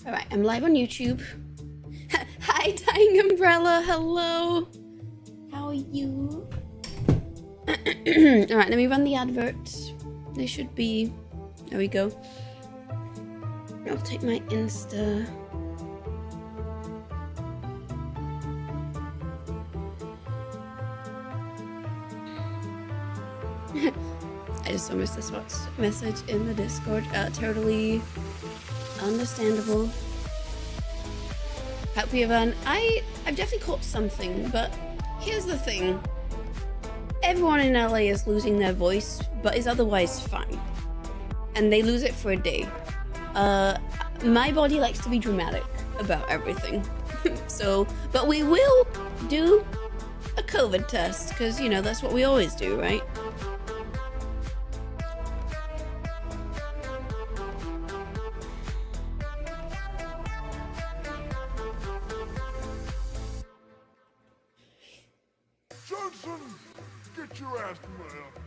Alright, I'm live on YouTube. Hi, Dying Umbrella. Hello. How are you? Alright, let me run the adverts. They should be... There we go. I'll take my Insta. I just saw Mr. Spot's message in the Discord. Totally understandable. Happy Evan. I've definitely caught something, but here's the thing. Everyone in LA is losing their voice, but is otherwise fine. And they lose it for a day. My body likes to be dramatic about everything. So, but we will do a COVID test, because, you know, that's what we always do, right? Johnson, get your ass to my office.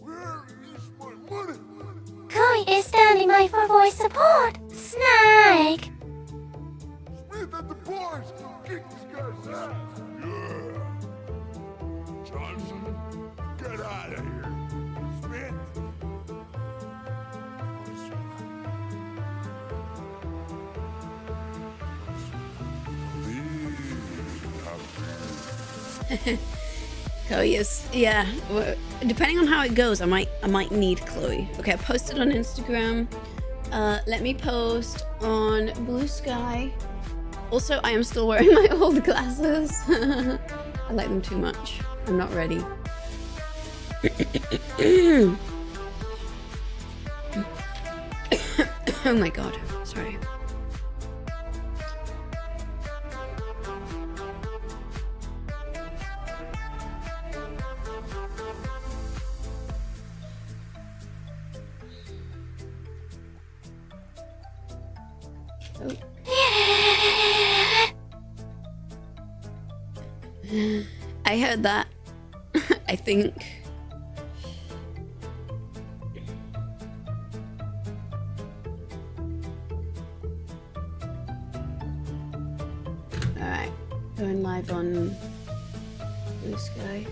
Where is my money? Chloe is standing by for voice support. Snag. Smith at the bars. Kick this guy's ass. Yeah. Johnson, get out of here. Smith. Chloe is, yeah. Depending on how it goes, I might need Chloe. Okay, I posted on Instagram. Let me post on Blue Sky. Also, I am still wearing my old glasses. I like them too much. I'm not ready. Oh my god, sorry. I heard that. I think. Alright, going live on Blue Sky.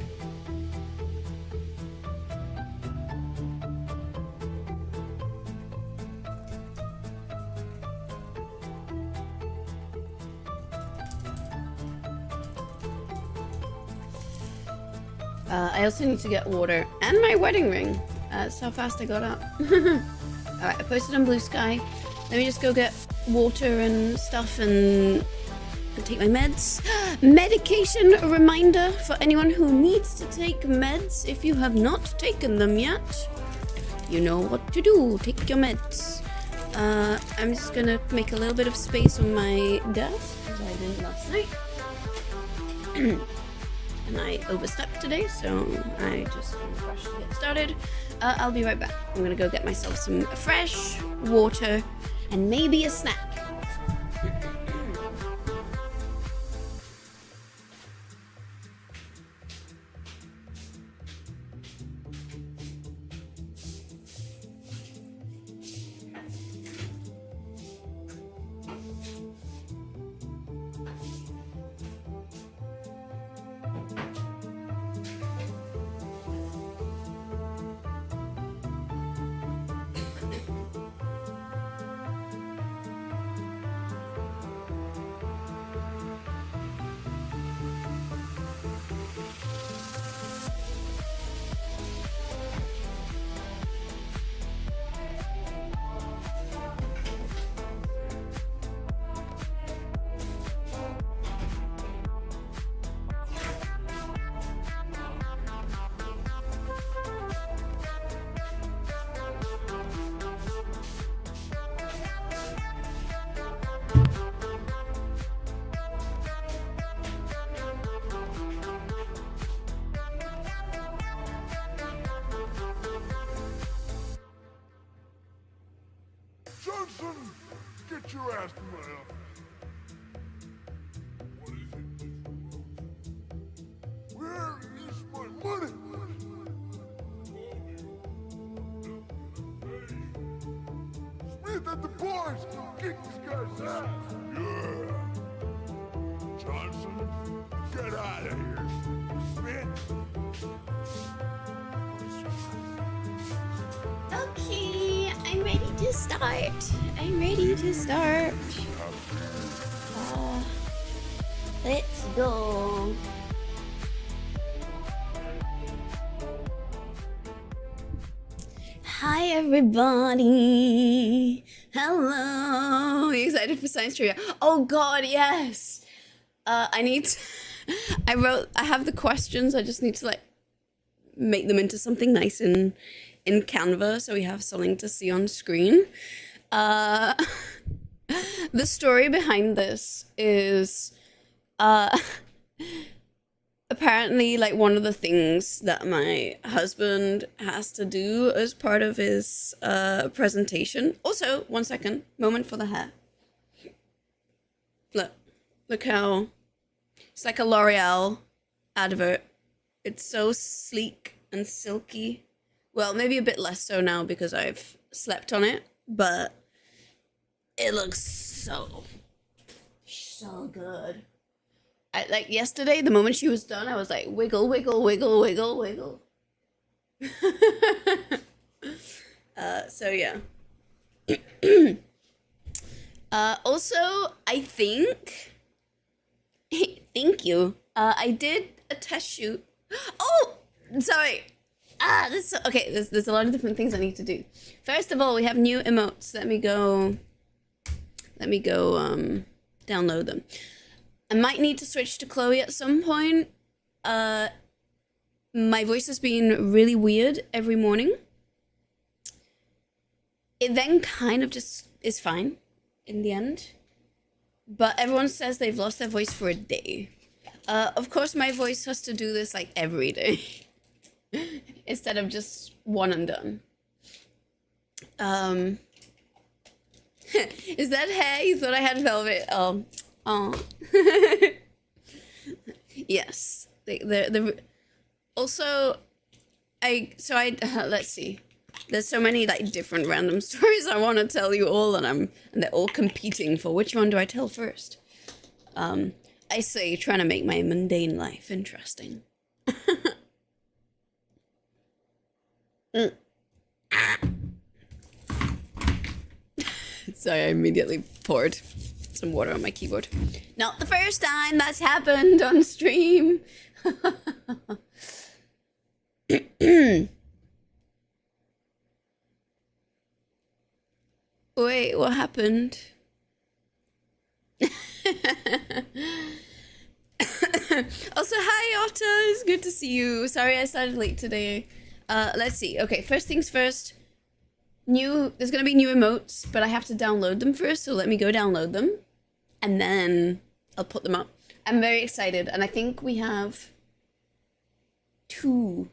I also need to get water and my wedding ring. That's how fast I got up. Alright, I posted on Blue Sky. Let me just go get water and stuff and take my meds. Medication reminder for anyone who needs to take meds. If you have not taken them yet, you know what to do. Take your meds. I'm just gonna make a little bit of space on my desk, as I did last night. And I overstepped today, so I just rush to get started. I'll be right back. I'm gonna go get myself some fresh water and maybe a snack. Johnson, get your ass to my office. Where is my money? at the boys! Kick this guy's ass! Yeah! Johnson, get out of here! Bitch! Okay, I'm ready to start. I'm ready to start. Let's go. Hi everybody. Hello. Are you excited for science trivia? Oh god, yes. I have the questions. I just need to like make them into something nice in Canva so we have something to see on screen. The story behind this is apparently like one of the things that my husband has to do as part of his presentation. Also, 1 second, moment for the hair. Look how it's like a L'Oreal advert. It's so sleek and silky. Well, maybe a bit less so now because I've slept on it, but it looks so good. Like yesterday, the moment she was done, I was like, wiggle, wiggle, wiggle, wiggle, wiggle. So yeah. Also, I think, thank you. I did a test shoot. Oh, sorry. Okay. There's a lot of different things I need to do. First of all, we have new emotes. Let me go. Download them. I might need to switch to Chloe at some point. My voice has been really weird every morning. It then kind of just is fine in the end. But everyone says they've lost their voice for a day. Of course, my voice has to do this like every day. Instead of just one and done. Is that hair? You thought I had velvet? Oh. Yes. Also, let's see. There's so many like different random stories I want to tell you all, and they're all competing for which one do I tell first. I say trying to make my mundane life interesting. Sorry, I immediately poured some water on my keyboard. Not the first time that's happened on stream. Wait, what happened? Also, hi Otta, it's good to see you. Sorry I started late today. Let's see. Okay, first things first. There's gonna be new emotes, but I have to download them first, so let me go download them. And then I'll put them up. I'm very excited, and I think we have 2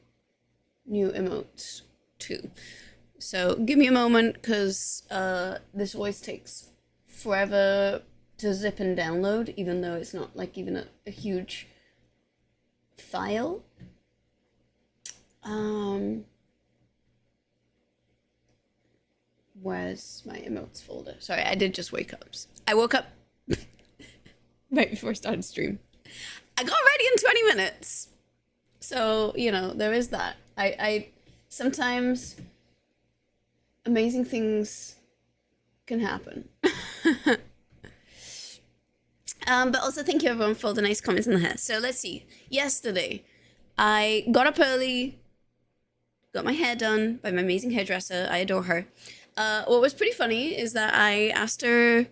new emotes. 2. So give me a moment, because this always takes forever to zip and download, even though it's not like even a huge file. Where's my emotes folder? Sorry, I did just wake up. I woke up right before I started stream. I got ready in 20 minutes. So, you know, there is that. I sometimes amazing things can happen. But also thank you everyone for the nice comments in the hair. So let's see. Yesterday, I got up early, got my hair done by my amazing hairdresser. I adore her. What was pretty funny is that I asked her,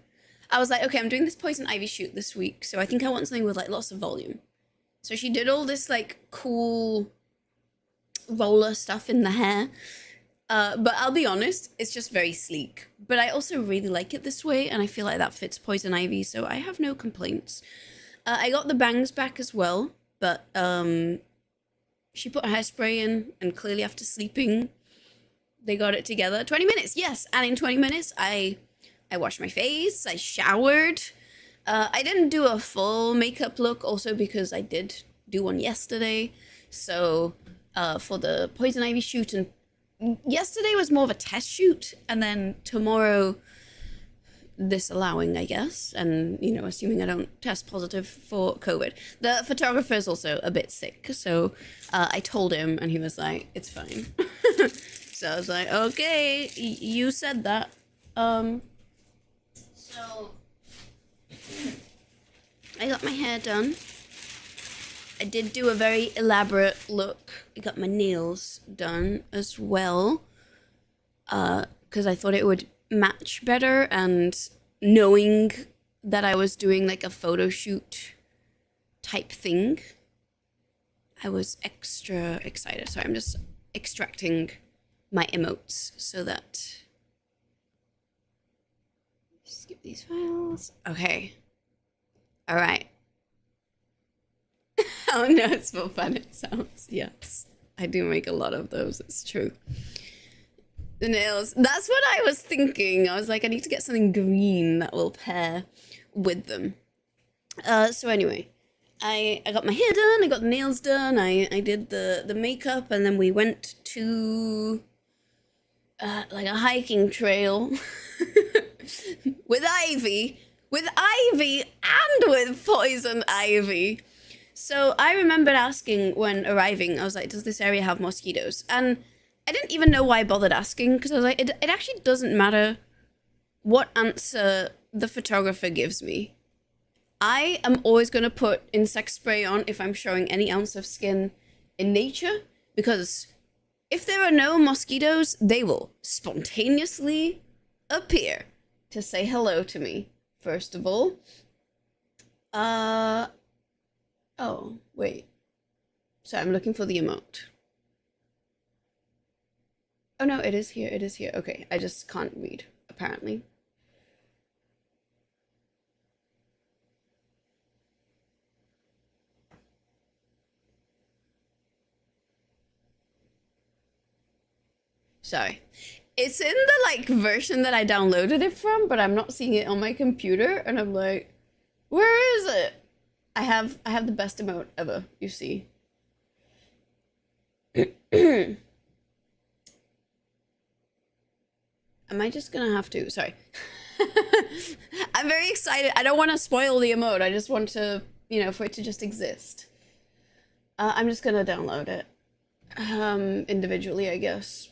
I was like, okay, I'm doing this poison ivy shoot this week, so I think I want something with like lots of volume. So she did all this like cool roller stuff in the hair. But I'll be honest, it's just very sleek. But I also really like it this way, and I feel like that fits poison ivy, so I have no complaints. I got the bangs back as well, but she put hairspray in, and clearly after sleeping, they got it together. 20 minutes, yes, and in 20 minutes, I washed my face, I showered. I didn't do a full makeup look, also because I did do one yesterday. So for the poison ivy shoot, and yesterday was more of a test shoot, and then tomorrow disallowing, I guess, and, you know, assuming I don't test positive for COVID. The photographer is also a bit sick, so I told him, and he was like, it's fine. So I was like, okay, you said that. So I got my hair done. I did do a very elaborate look. I got my nails done as well, because I thought it would match better, and knowing that I was doing like a photo shoot type thing, I was extra excited. So I'm just extracting my emotes so that... Skip these files. Okay. All right. Oh no, it's for fun, it sounds. Yes, I do make a lot of those, it's true. The nails, that's what I was thinking. I was like, I need to get something green that will pair with them. So anyway, I got my hair done, I got the nails done, I did the makeup, and then we went to like a hiking trail with ivy and with poison ivy. So I remembered asking when arriving, I was like, does this area have mosquitoes? And I didn't even know why I bothered asking, because I was like, it actually doesn't matter what answer the photographer gives me. I am always going to put insect spray on if I'm showing any ounce of skin in nature, because if there are no mosquitoes, they will spontaneously appear to say hello to me, first of all. Oh, wait. So I'm looking for the emote. Oh no, it is here, it is here. Okay, I just can't read, apparently. Sorry. It's in the, like, version that I downloaded it from, but I'm not seeing it on my computer, and I'm like, where is it? I have the best emote ever, you see. Am I just gonna have to? Sorry. I'm very excited. I don't want to spoil the emote. I just want to, you know, for it to just exist. I'm just gonna download it. Individually, I guess.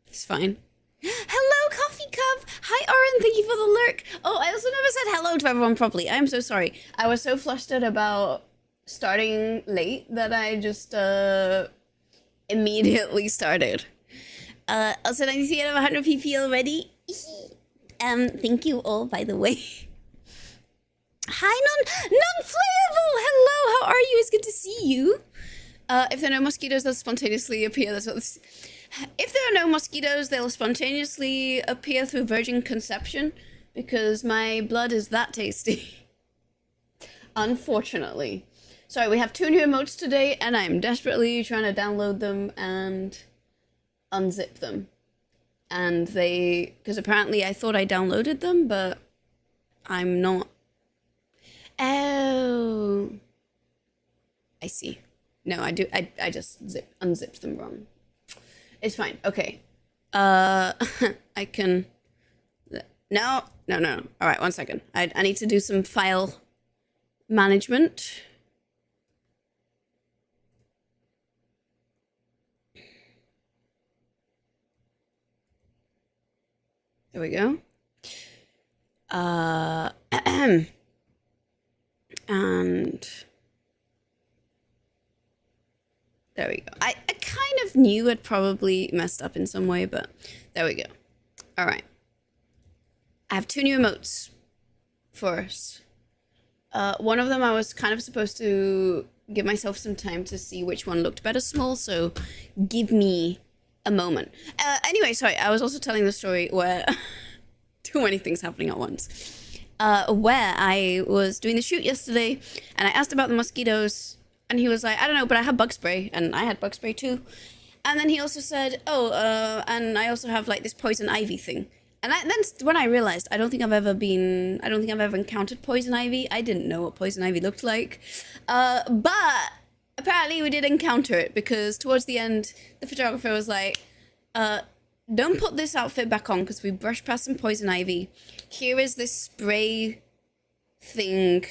It's fine. Hello, Coffee Cup! Hi, Oren, thank you for the lurk. Oh, I also never said hello to everyone properly. I'm so sorry. I was so flustered about starting late that I just, immediately started. Also 93 out of 100 PP already. Thank you all, by the way. Hi, non-playable! Hello, how are you? It's good to see you. If there are no mosquitoes, they'll spontaneously appear. That's what this... If there are no mosquitoes, they'll spontaneously appear through virgin conception, because my blood is that tasty. Unfortunately. Sorry, we have 2 new emotes today, and I'm desperately trying to download them and unzip them. And they... Because apparently I thought I downloaded them, but I'm not. Oh. I see. No, I do. I just unzipped them wrong. It's fine. Okay. I can... No. All right, 1 second. I need to do some file management. There we go. And... There we go. I kind of knew it probably messed up in some way, but there we go. All right. I have 2 new emotes for us. One of them I was kind of supposed to give myself some time to see which one looked better small, so give me a moment. Anyway, sorry, I was also telling the story where... too many things happening at once. Where I was doing the shoot yesterday, and I asked about the mosquitoes, and he was like, I don't know, but I have bug spray, and I had bug spray too. And then he also said, oh, and I also have like this poison ivy thing. And then when I realized, I don't think I've ever encountered poison ivy. I didn't know what poison ivy looked like. But apparently we did encounter it, because towards the end, the photographer was like, don't put this outfit back on because we brushed past some poison ivy. Here is this spray thing.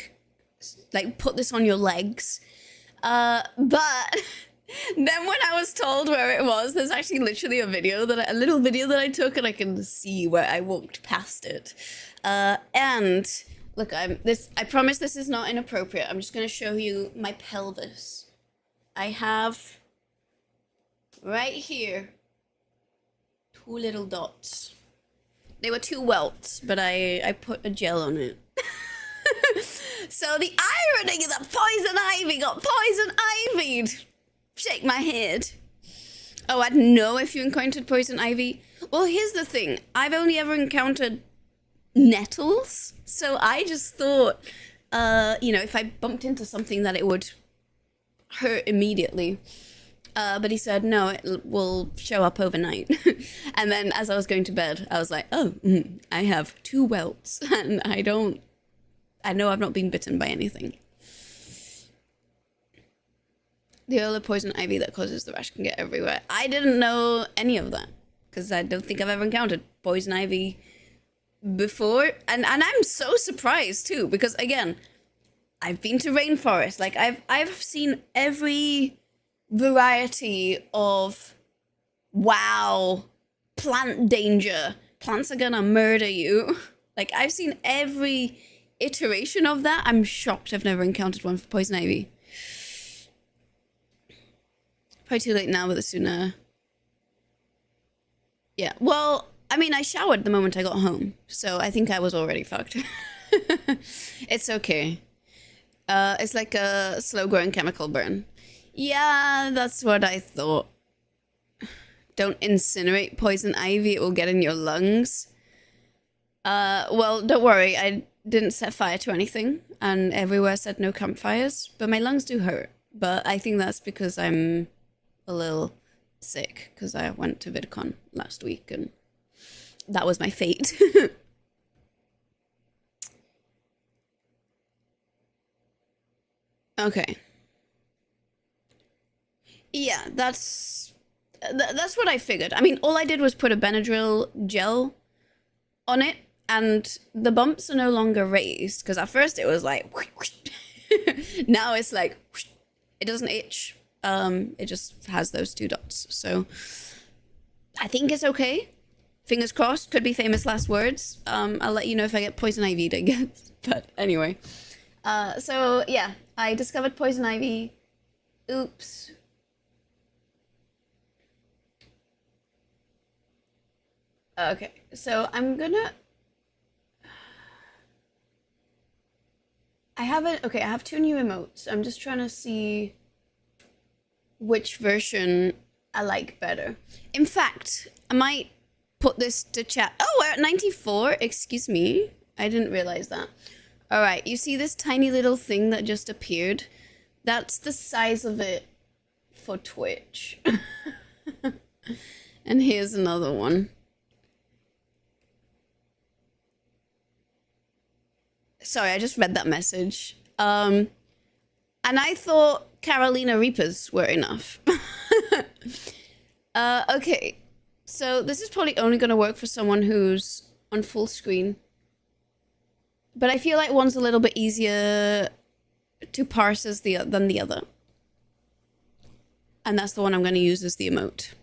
Like, put this on your legs. But then when I was told where it was, there's actually literally a little video that I took, and I can see where I walked past it. And look, I promise this is not inappropriate. I'm just gonna show you my pelvis. I have right here 2 little dots. They were 2 welts, but I put a gel on it. So the irony that poison ivy got poison ivied. Shake my head. Oh, I didn't know if you encountered poison ivy. Well, here's the thing. I've only ever encountered nettles. So I just thought, you know, if I bumped into something that it would hurt immediately. But he said, no, it will show up overnight. And then as I was going to bed, I was like, oh, I have 2 welts. And I know I've not been bitten by anything. The oil of poison ivy that causes the rash can get everywhere. I didn't know any of that. Because I don't think I've ever encountered poison ivy before. And I'm so surprised too. Because again, I've been to rainforest. Like I've seen every variety of wow, plant danger. Plants are gonna murder you. Like I've seen every iteration of that. I'm shocked I've never encountered one for poison ivy. Probably too late now, but the sooner. Yeah, well, I mean, I showered the moment I got home, so I think I was already fucked. It's okay. It's like a slow-growing chemical burn. Yeah, that's what I thought. Don't incinerate poison ivy, it will get in your lungs. Well, don't worry, I didn't set fire to anything, and everywhere said no campfires, but my lungs do hurt. But I think that's because I'm a little sick, because I went to VidCon last week, and that was my fate. Okay. Yeah, that's what I figured. I mean, all I did was put a Benadryl gel on it, and the bumps are no longer raised, because at first it was like now it's like it doesn't itch. It just has those 2 dots. So I think it's okay. Fingers crossed. Could be famous last words. I'll let you know if I get poison ivied, I guess. But anyway. So yeah, I discovered poison ivy. Oops. Okay, so I'm gonna... I have 2 new emotes. I'm just trying to see which version I like better. In fact, I might put this to chat. Oh, we're at 94. Excuse me. I didn't realize that. All right, you see this tiny little thing that just appeared? That's the size of it for Twitch. And here's another one. Sorry, I just read that message. And I thought Carolina Reapers were enough. Okay, so this is probably only going to work for someone who's on full screen. But I feel like one's a little bit easier to parse as than the other. And that's the one I'm going to use as the emote.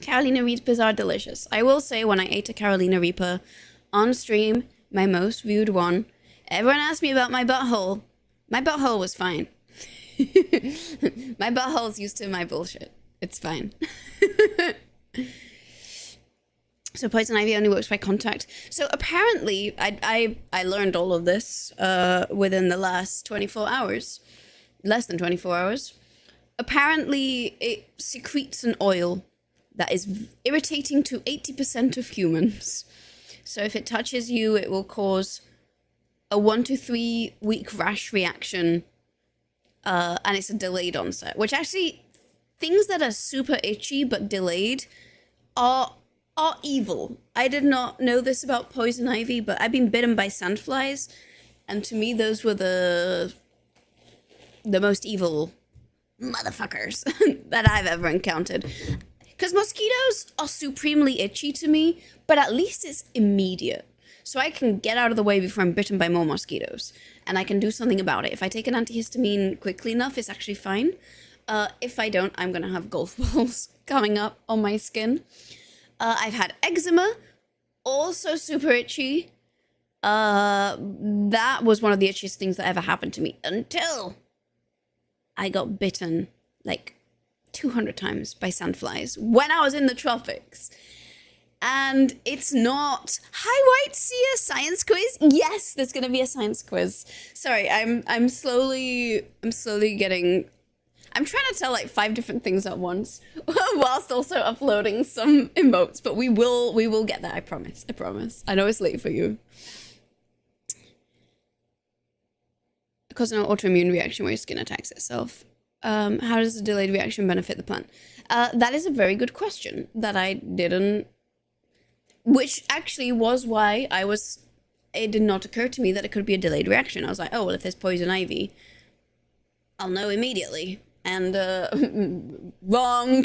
Carolina Reapers are delicious. I will say, when I ate a Carolina Reaper on stream, my most viewed one, everyone asked me about my butthole. My butthole was fine. My butthole's used to my bullshit. It's fine. So poison ivy only works by contact. So apparently, I learned all of this within the last 24 hours. Less than 24 hours. Apparently, it secretes an oil that is irritating to 80% of humans. So if it touches you, it will cause a 1 to 3 week rash reaction. And it's a delayed onset. Which actually, things that are super itchy but delayed are evil. I did not know this about poison ivy, but I've been bitten by sandflies, and to me those were the most evil motherfuckers that I've ever encountered. Because mosquitoes are supremely itchy to me, but at least it's immediate. So I can get out of the way before I'm bitten by more mosquitoes. And I can do something about it. If I take an antihistamine quickly enough, it's actually fine. If I don't, I'm going to have golf balls coming up on my skin. I've had eczema, also super itchy. That was one of the itchiest things that ever happened to me until I got bitten like 200 times by sandflies when I was in the tropics. And it's not, hi White, see a science quiz? Yes, there's gonna be a science quiz. Sorry, I'm slowly getting, I'm trying to tell like 5 different things at once whilst also uploading some emotes, but we will get there, I promise. I know it's late for you. Cause an autoimmune reaction where your skin attacks itself. How does the delayed reaction benefit the plant? That is a very good question that I didn't, which actually was why it did not occur to me that it could be a delayed reaction. I was like, oh, well, if there's poison ivy, I'll know immediately. And, wrong,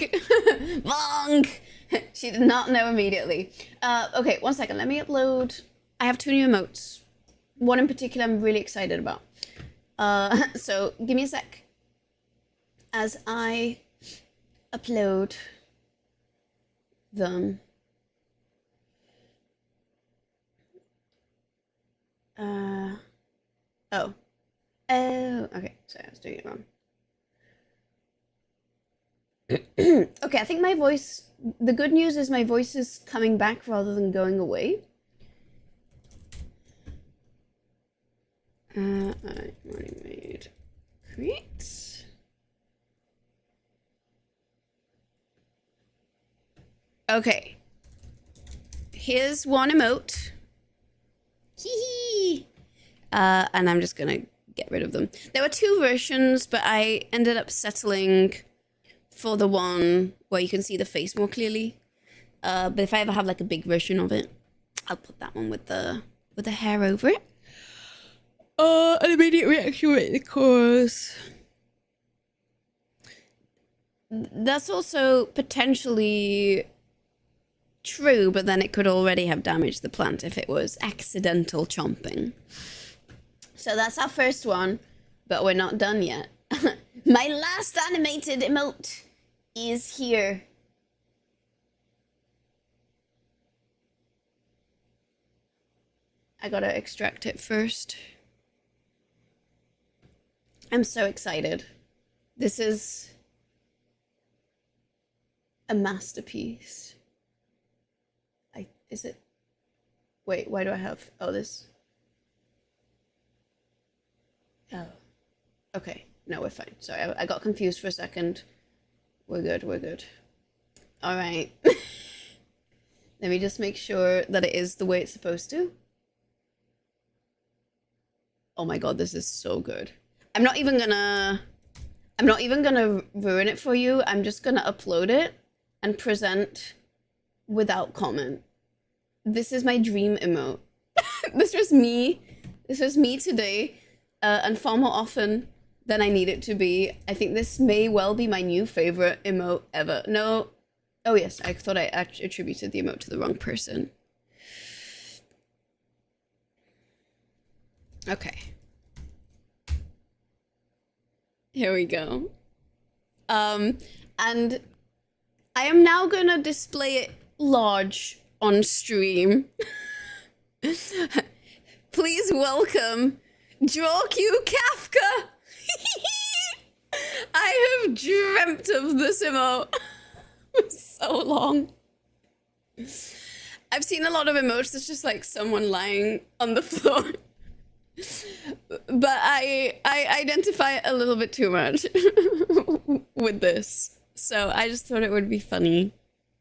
wrong. She did not know immediately. Okay, 1 second, let me upload. I have 2 new emotes. One in particular I'm really excited about. So give me a sec as I upload them. Oh, okay, sorry, I was doing it wrong. Okay, I think my voice, the good news is my voice is coming back rather than going away. I already made create. Okay. Here's one emote. Hee hee. And I'm just gonna get rid of them. There were 2 versions, but I ended up settling for the one where you can see the face more clearly. But if I ever have like a big version of it, I'll put that one with the hair over it. An immediate reaction rate, of course. That's also potentially true, but then it could already have damaged the plant if it was accidental chomping. So that's our first one, but we're not done yet. My last animated emote is here. I gotta extract it first. I'm so excited. This is a masterpiece. Is it? Wait, why do I have, oh, this? Oh, okay. No, we're fine. Sorry, I got confused for a second. We're good, we're good. All right. Let me just make sure that it is the way it's supposed to. Oh my God, this is so good. I'm not even gonna ruin it for you. I'm just gonna upload it and present without comment. This is my dream emote. This was me today, and far more often than I need it to be. I think this may well be my new favorite emote ever. No, oh yes, I thought I attributed the emote to the wrong person. Okay. Here we go. And I am now gonna display it large on stream. Please welcome DrawQ Kafka. I have dreamt of this emote for so long. I've seen a lot of emotes that's just like someone lying on the floor. But I identify it a little bit too much with this. So I just thought it would be funny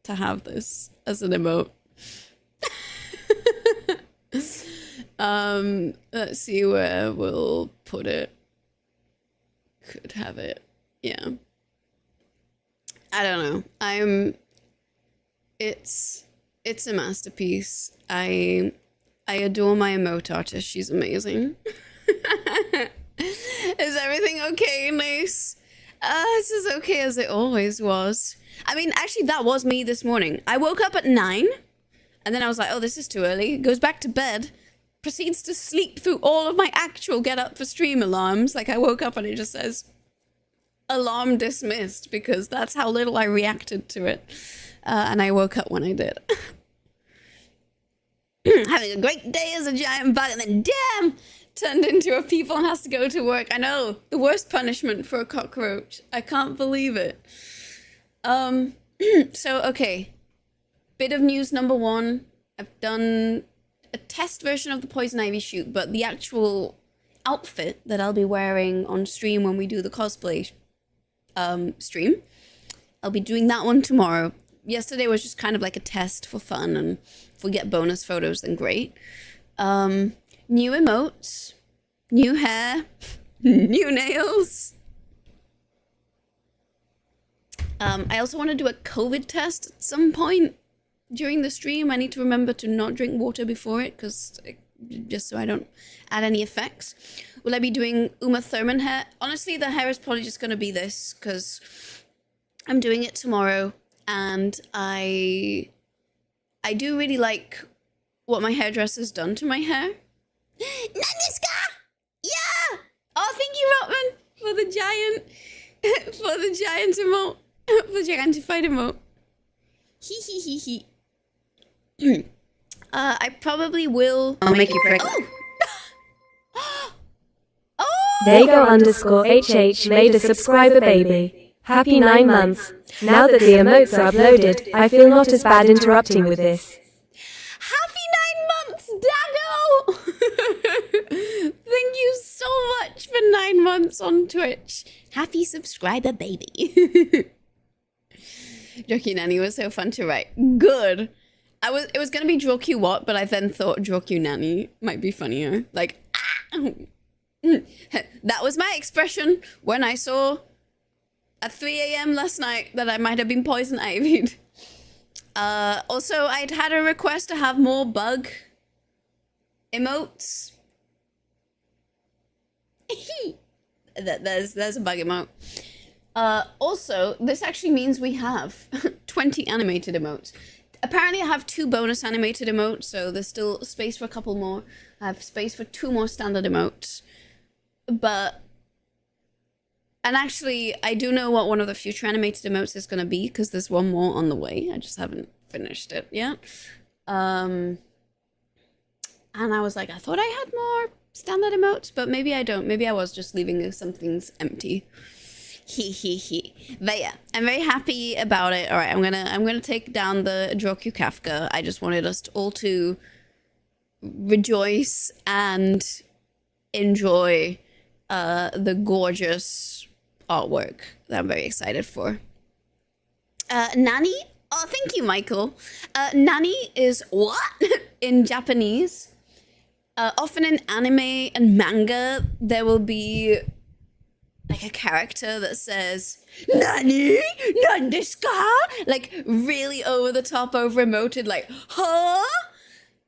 to have this as an emote. Let's see where we'll put it. Could have it. Yeah. I don't know. It's a masterpiece. I adore my emote artist. She's amazing. Is everything okay, Nice? It's as okay as it always was. I mean, actually, that was me this morning. I woke up at 9, and then I was like, oh, this is too early. Goes back to bed, proceeds to sleep through all of my actual get up for stream alarms. Like, I woke up and it just says, alarm dismissed, because that's how little I reacted to it. And I woke up when I did. Having a great day as a giant bug, and then damn, turned into a people and has to go to work. I know, the worst punishment for a cockroach. I can't believe it. So, okay. Bit of news number 1. I've done a test version of the Poison Ivy shoot, but the actual outfit that I'll be wearing on stream when we do the cosplay stream, I'll be doing that one tomorrow. Yesterday was just kind of like a test for fun, and if we get bonus photos, then great. New emotes, new hair, new nails. I also want to do a COVID test at some point during the stream. I need to remember to not drink water before it, because just so I don't add any effects. Will I be doing Uma Thurman hair? Honestly, the hair is probably just going to be this, because I'm doing it tomorrow, and I do really like what my hairdresser's done to my hair. Nandiska! Yeah! Oh, thank you, Rotman, for the giant emote. For the gigantified emote. Hee. I probably will. I'll make you prick. Oh! Oh! Dago_HH made a subscriber baby. Happy 9 months. Now that the emotes are uploaded, I feel not as bad interrupting with this. Happy 9 months, Dago! Thank you so much for 9 months on Twitch. Happy subscriber baby. Jockey Nanny was so fun to write. Good. It was gonna be Droku what, but I then thought Droku Nanny might be funnier. Like, ah! That was my expression when I saw at 3 a.m. last night that I might have been poison ivied. Also, I'd had a request to have more bug emotes. There's a bug emote. Also, this actually means we have 20 animated emotes. Apparently, I have 2 bonus animated emotes, so there's still space for a couple more. I have space for 2 more standard emotes. But... And actually, I do know what one of the future animated emotes is going to be, because there's one more on the way. I just haven't finished it yet. And I was like, I thought I had more standard emotes, but maybe I don't. Maybe I was just leaving some things empty. But yeah, I'm very happy about it. All right, I'm gonna take down the Droku Kafka. I just wanted us all to rejoice and enjoy the gorgeous artwork that I'm very excited for. Nani? Oh, thank you, Michael. Nani is what in Japanese? Often in anime and manga, there will be like a character that says "Nani? Nandeska?" Like really over the top, over emoted, like huh?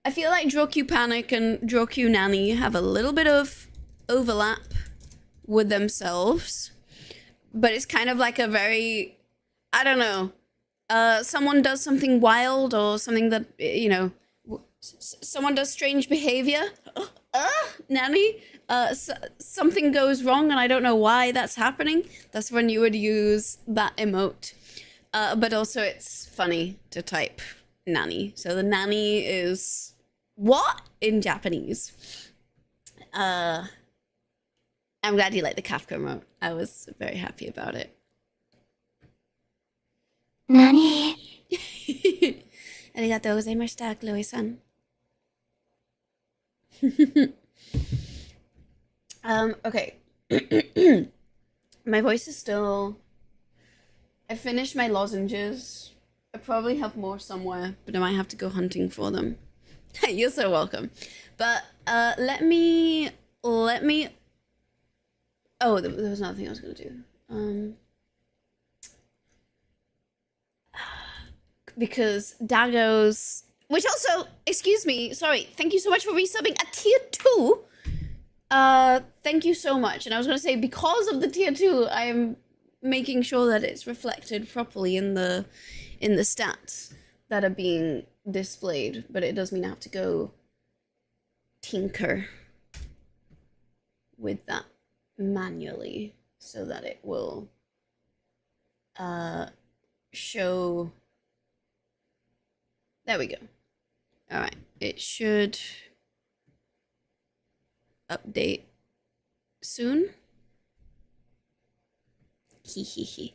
I feel like Droku Panic and Droku Nani have a little bit of overlap with themselves, but it's kind of like a very, I don't know, someone does something wild or something that, you know, someone does strange behavior. Nanny, something goes wrong and I don't know why that's happening. That's when you would use that emote. But also it's funny to type nanny. So the nanny is what in Japanese. I'm glad you like the Kafka emote. I was very happy about it. Nani? ありがとうございました、Chloe-san. Okay. My voice is still... I finished my lozenges. I probably have more somewhere, but I might have to go hunting for them. You're so welcome. But let me... Oh, there was another thing I was going to do. Because Dago's... Which also, excuse me, sorry, thank you so much for resubbing at tier 2. Thank you so much. And I was going to say, because of the tier 2, I'm making sure that it's reflected properly in the stats that are being displayed, but it does mean I have to go tinker with that manually so that it will show. There we go. All right, it should update soon. Hee hee hee.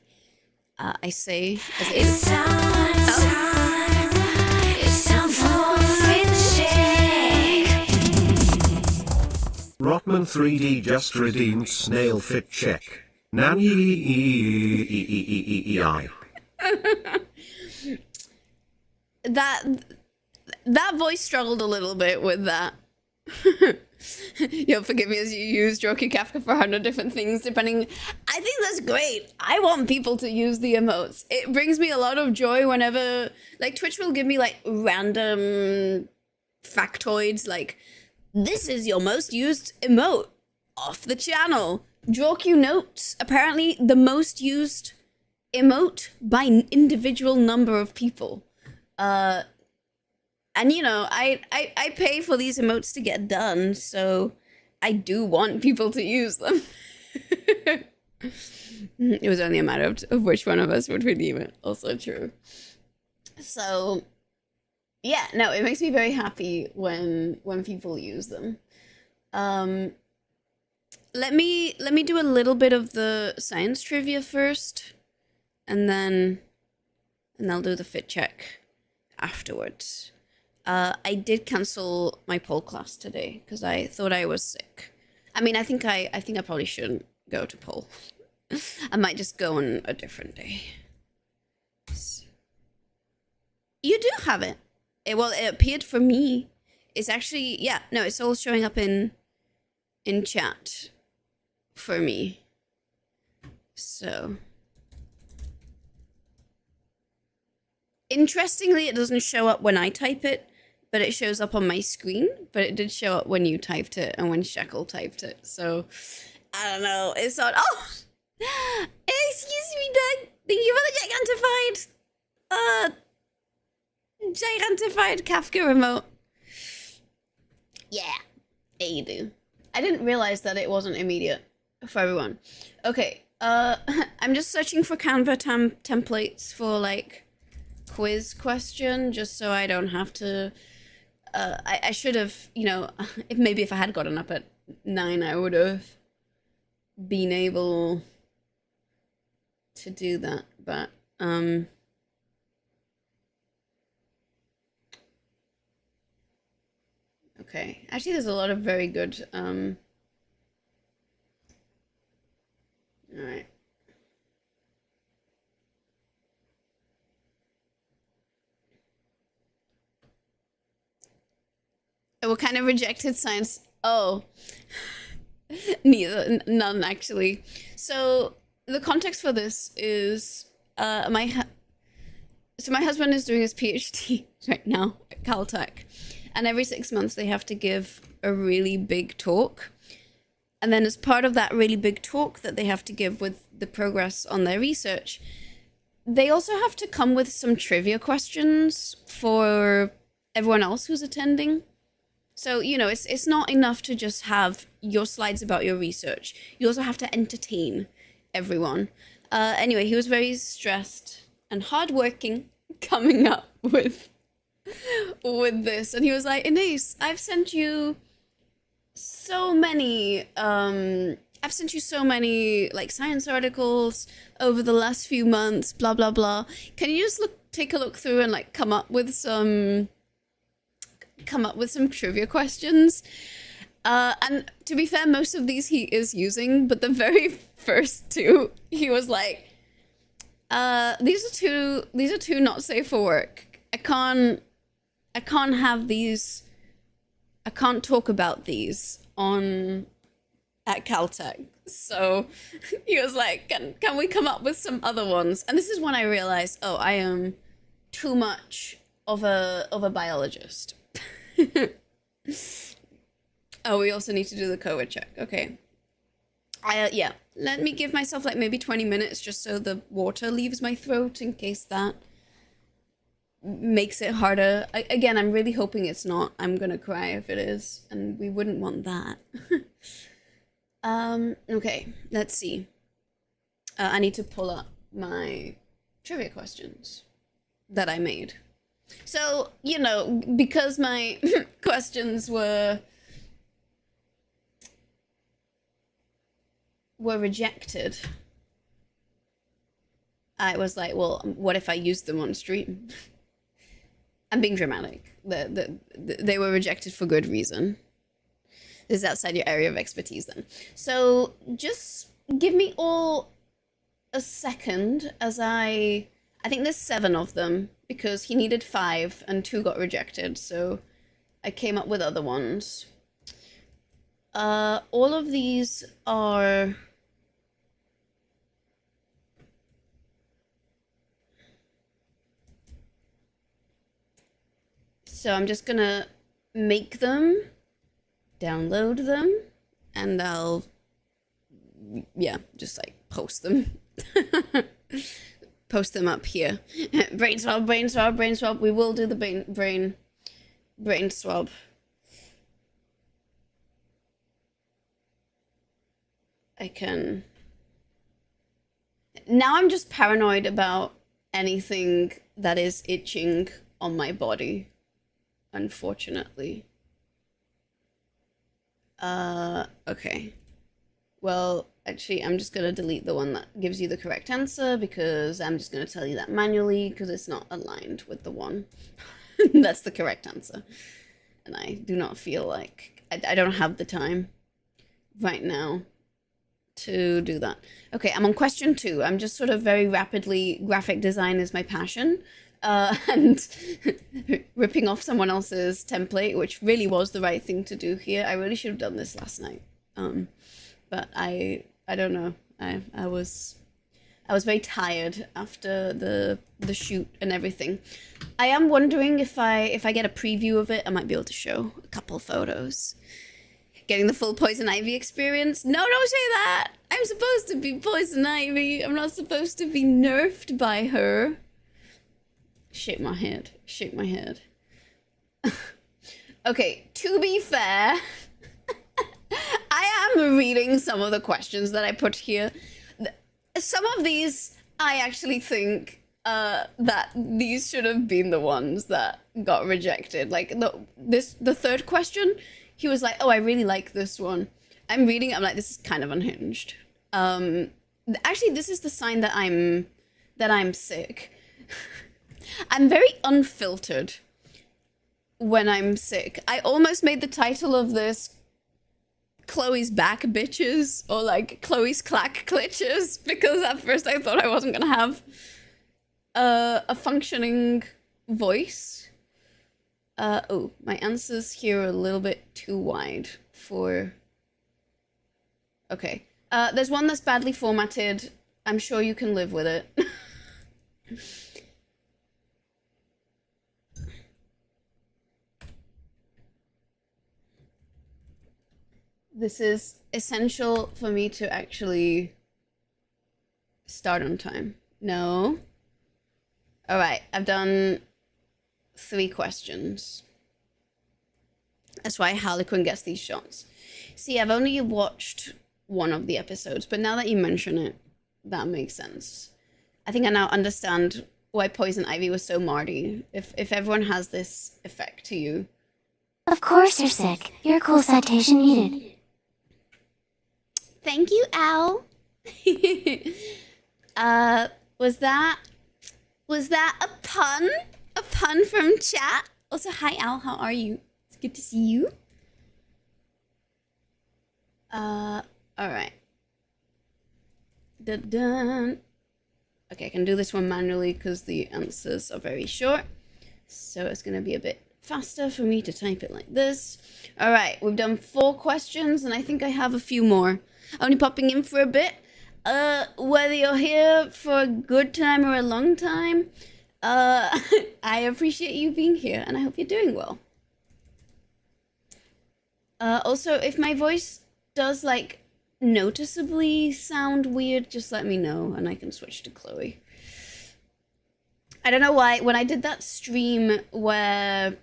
I say as it is. It's time for Fit Check. Rotman 3D just redeemed snail fit check. Nanny. That voice struggled a little bit with that. You'll forgive me as you use Joki Kafka for 100 different things, depending. I think that's great. I want people to use the emotes. It brings me a lot of joy whenever, like, Twitch will give me, like, random factoids, like, this is your most used emote off the channel. Drawq notes, apparently the most used emote by individual number of people. And you know, I pay for these emotes to get done, so I do want people to use them. It was only a matter of which one of us would redeem it. Also true. So yeah, no, it makes me very happy when people use them. Let me do a little bit of the science trivia first, and then I'll do the fit check afterwards. I did cancel my pole class today because I thought I was sick. I mean, I think I probably shouldn't go to pole. I might just go on a different day. You do have it. Well, it appeared for me. It's actually, yeah, no, it's all showing up in chat for me. So interestingly, it doesn't show up when I type it, but it shows up on my screen. But it did show up when you typed it and when Shekel typed it. So I don't know. It's not. Oh, excuse me, Doug. Thank you for the gigantified Kafka remote. Yeah, you do. I didn't realize that it wasn't immediate for everyone. Okay, I'm just searching for Canva templates for like quiz question, just so I don't have to. I should have, you know, if I had gotten up at 9, I would have been able to do that, but okay. Actually, there's a lot of very good all right. What kind of rejected science? Oh, none actually. So the context for this is my husband is doing his PhD right now at Caltech, and every 6 months they have to give a really big talk, and then as part of that really big talk that they have to give with the progress on their research, they also have to come with some trivia questions for everyone else who's attending. So, you know, it's not enough to just have your slides about your research. You also have to entertain everyone. Anyway, he was very stressed and hardworking coming up with this. And he was like, Inés, I've sent you so many like science articles over the last few months, blah, blah, blah. Can you just take a look through and like come up with some trivia questions? And to be fair, most of these he is using, but the very first two, he was like, these are too not safe for work. I can't have these. I can't talk about these at Caltech. So he was like, can we come up with some other ones? And this is when I realized, oh, I am too much of a biologist. Oh, we also need to do the COVID check. Okay. Yeah, let me give myself like maybe 20 minutes just so the water leaves my throat in case that makes it harder. Again, I'm really hoping it's not. I'm gonna cry if it is, and we wouldn't want that. Okay, let's see. I need to pull up my trivia questions that I made. So, you know, because my questions were rejected, I was like, well, what if I used them on stream? I'm being dramatic. They were rejected for good reason. This is outside your area of expertise then. So just give me all a second as I think there's 7 of them because he needed 5 and 2 got rejected. So I came up with other ones. All of these are... So I'm just gonna make them, download them, and I'll, yeah, just like post them. Post them up here. Brain swab, brain swab, brain swab. We will do the brain swab. I can... Now I'm just paranoid about anything that is itching on my body. Unfortunately. Okay. Well, actually, I'm just gonna delete the one that gives you the correct answer because I'm just gonna tell you that manually because it's not aligned with the one that's the correct answer. And I do not feel like... I don't have the time right now to do that. Okay, I'm on question 2. I'm just sort of very rapidly... Graphic design is my passion. And ripping off someone else's template, which really was the right thing to do here. I really should have done this last night. But I don't know. I was very tired after the shoot and everything. I am wondering if I get a preview of it, I might be able to show a couple photos. Getting the full Poison Ivy experience. No, don't say that. I'm supposed to be Poison Ivy. I'm not supposed to be nerfed by her. Shake my head. Shake my head. Okay, to be fair, I am reading some of the questions that I put here. Some of these, I actually think that these should have been the ones that got rejected. Like the third question, he was like, "Oh, I really like this one." I'm reading it, I'm like, this is kind of unhinged. Actually, this is the sign that I'm sick. I'm very unfiltered when I'm sick. I almost made the title of this Chloe's back bitches or like Chloe's clack glitches because at first I thought I wasn't gonna have a functioning voice. Oh, my answers here are a little bit too wide for... Okay. There's one that's badly formatted. I'm sure you can live with it. This is essential for me to actually start on time. No. All right, I've done 3 questions. That's why Harlequin gets these shots. See, I've only watched one of the episodes, but now that you mention it, that makes sense. I think I now understand why Poison Ivy was so Marty. If everyone has this effect to you. Of course you're sick. Your cool citation needed. Thank you, Al. Was that a pun? A pun from chat? Also, hi, Al. How are you? It's good to see you. All right. Dun-dun. Okay, I can do this one manually because the answers are very short. So it's going to be a bit faster for me to type it like this. All right, we've done 4 questions, and I think I have a few more. Only popping in for a bit. Whether you're here for a good time or a long time, I appreciate you being here, and I hope you're doing well. Also, if my voice does, like, noticeably sound weird, just let me know and I can switch to Chloe. I don't know why, when I did that stream where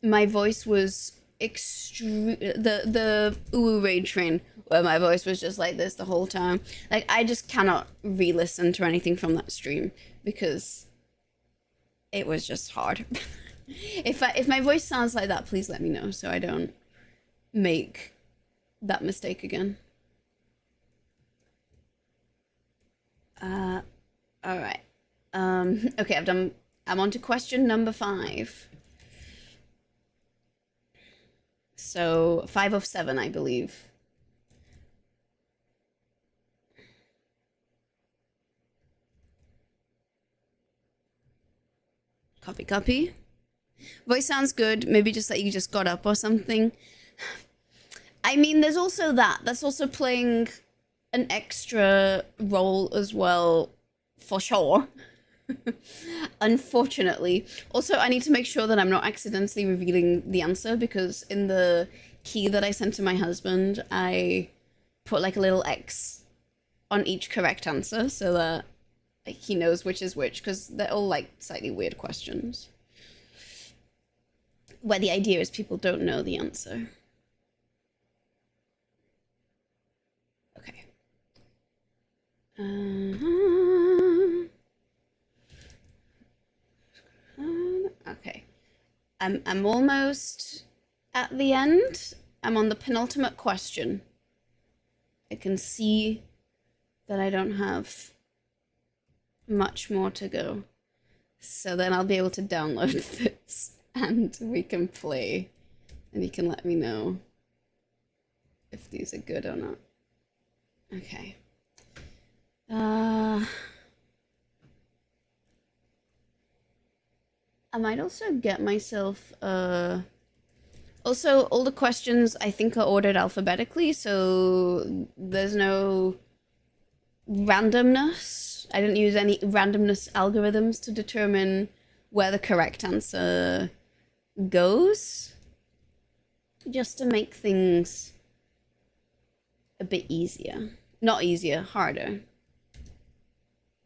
my voice was the Uwu Raid train, where my voice was just like this the whole time, like, I just cannot re-listen to anything from that stream because it was just hard. If my voice sounds like that, please let me know so I don't make that mistake again. All right. Okay, I'm on to question number 5. So 5 of 7, I believe. Copy. Voice sounds good. Maybe just that you just got up or something. I mean, there's also that. That's also playing an extra role as well, for sure. Unfortunately. Also, I need to make sure that I'm not accidentally revealing the answer, because in the key that I sent to my husband, I put like a little X on each correct answer so that like, he knows which is which, because they're all like slightly weird questions where the idea is people don't know the answer. Okay. Okay. I'm almost at the end. I'm on the penultimate question. I can see that I don't have much more to go. So then I'll be able to download this and we can play and you can let me know if these are good or not. Okay. I might also get myself also all the questions I think are ordered alphabetically, so there's no randomness. I didn't use any randomness algorithms to determine where the correct answer goes, just to make things a bit easier. Not easier, harder.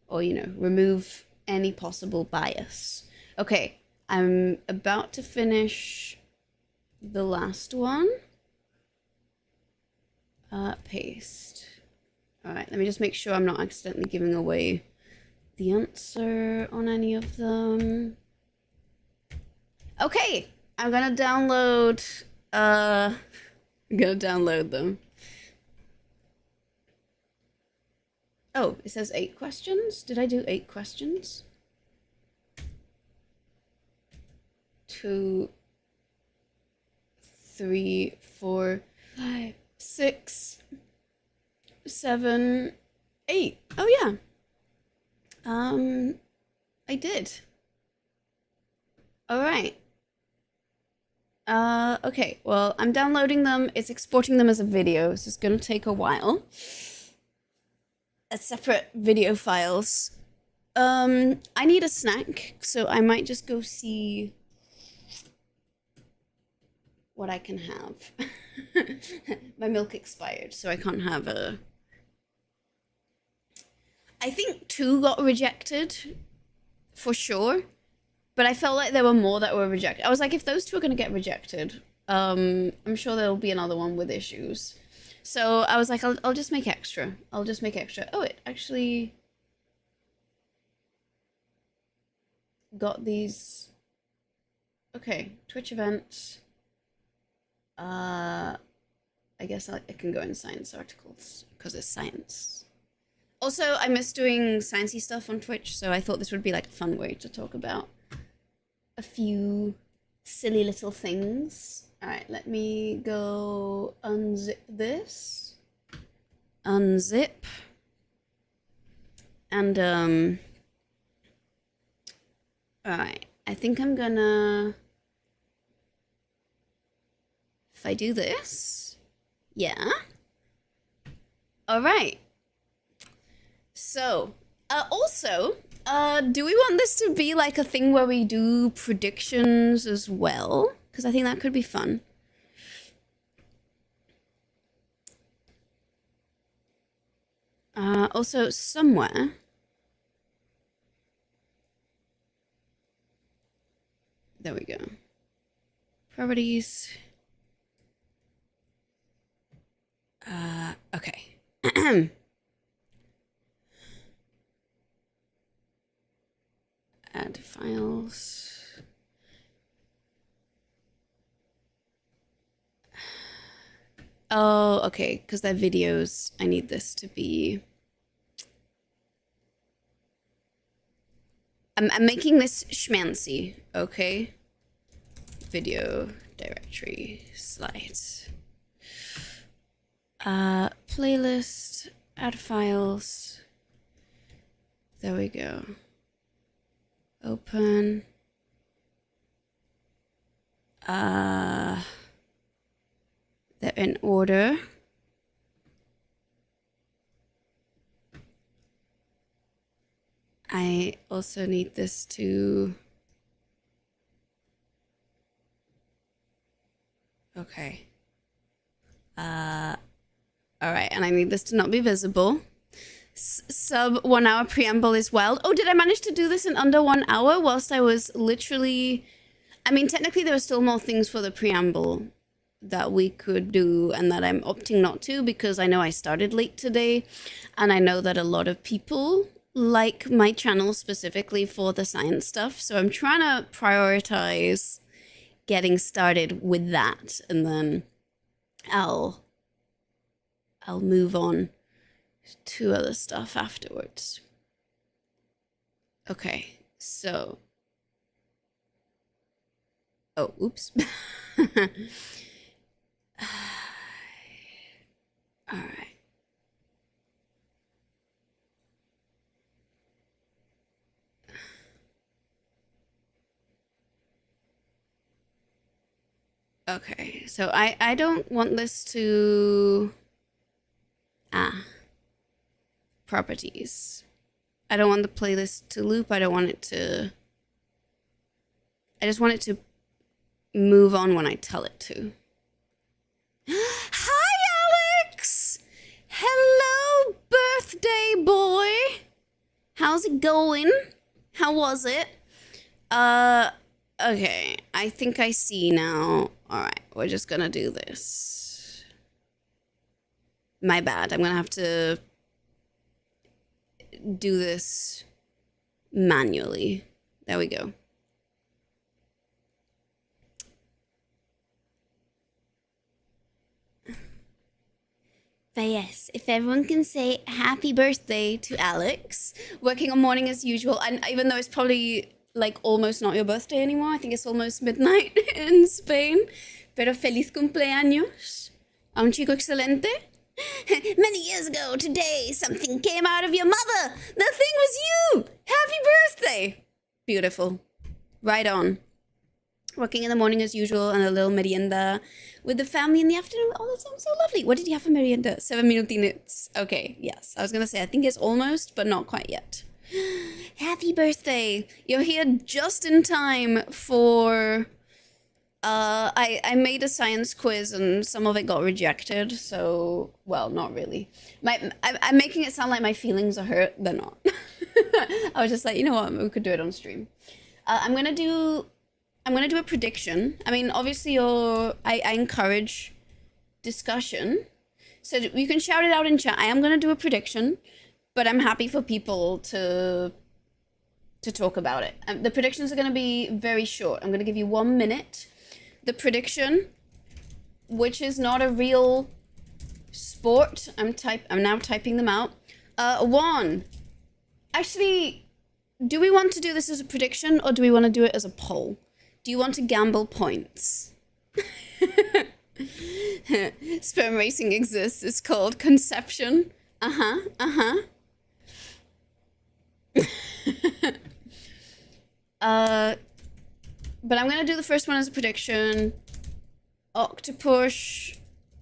Or, you know, remove any possible bias. Okay, I'm about to finish the last one. Paste. All right, let me just make sure I'm not accidentally giving away the answer on any of them. Okay, I'm gonna download them. Oh, it says 8 questions? Did I do 8 questions? 2, 3, 4, 5, 6, 7, 8. Oh yeah. I did. All right. Okay, well, I'm downloading them. It's exporting them as a video, so it's gonna take a while. As separate video files. I need a snack, so I might just go see what I can have. My milk expired, so I can't have a... I think 2 got rejected, for sure, but I felt like there were more that were rejected. I was like, if those 2 are gonna get rejected, I'm sure there'll be another one with issues. So I was like, I'll just make extra. I'll just make extra. Oh, it actually got these. Okay, Twitch events. I guess I can go in science articles because it's science. Also, I miss doing sciencey stuff on Twitch, so I thought this would be like a fun way to talk about a few silly little things. All right, let me go unzip this. Unzip. And, all right, I think I'm gonna, if I do this, yeah. All right. So, also, do we want this to be like a thing where we do predictions as well? Because I think that could be fun. Also, somewhere... There we go. Properties. Okay. Add files. Oh, okay, because they're videos. I need this to be... I'm making this schmancy, okay? Video directory slides. Playlist, add files. There we go. Open. They're in order. I also need this to... Okay. All right, and I need this to not be visible. Sub 1 hour preamble as well. Oh, did I manage to do this in under 1 hour whilst I was literally... I mean, technically there are still more things for the preamble that we could do and that I'm opting not to because I know I started late today and I know that a lot of people like my channel specifically for the science stuff. So I'm trying to prioritize getting started with that and then I'll move on to other stuff afterwards. Okay, so... Oh, oops. All right. Okay, so I don't want this to... Properties. I don't want the playlist to loop. I don't want it to... I just want it to move on when I tell it to. Hi, Alex! Hello, birthday boy! How's it going? How was it? Okay, I think I see now. Alright, we're just gonna do this. My bad, I'm gonna have to do this manually. There we go. But yes, if everyone can say happy birthday to Alex, working on morning as usual, and even though it's probably like almost not your birthday anymore, I think it's almost midnight in Spain, pero feliz cumpleaños a un chico excelente. Many years ago today, something came out of your mother. The thing was you. Happy birthday. Beautiful. Right on. Working in the morning as usual and a little merienda with the family in the afternoon. Oh, that sounds so lovely. What did you have for merienda? 7 minutines. Okay, yes. I was going to say, I think it's almost, but not quite yet. Happy birthday. You're here just in time for... I made a science quiz and some of it got rejected, so... Well, not really. I'm making it sound like my feelings are hurt. They're not. I was just like, you know what? We could do it on stream. I'm gonna do a prediction. I mean, obviously, I encourage discussion, so you can shout it out in chat. I am gonna do a prediction, but I'm happy for people to talk about it. The predictions are gonna be very short. I'm gonna give you 1 minute. The prediction, which is not a real sport. I'm now typing them out. 1. Actually, do we want to do this as a prediction or do we want to do it as a poll? Do you want to gamble points? Sperm racing exists. It's called conception. But I'm gonna do the first one as a prediction. Octopus,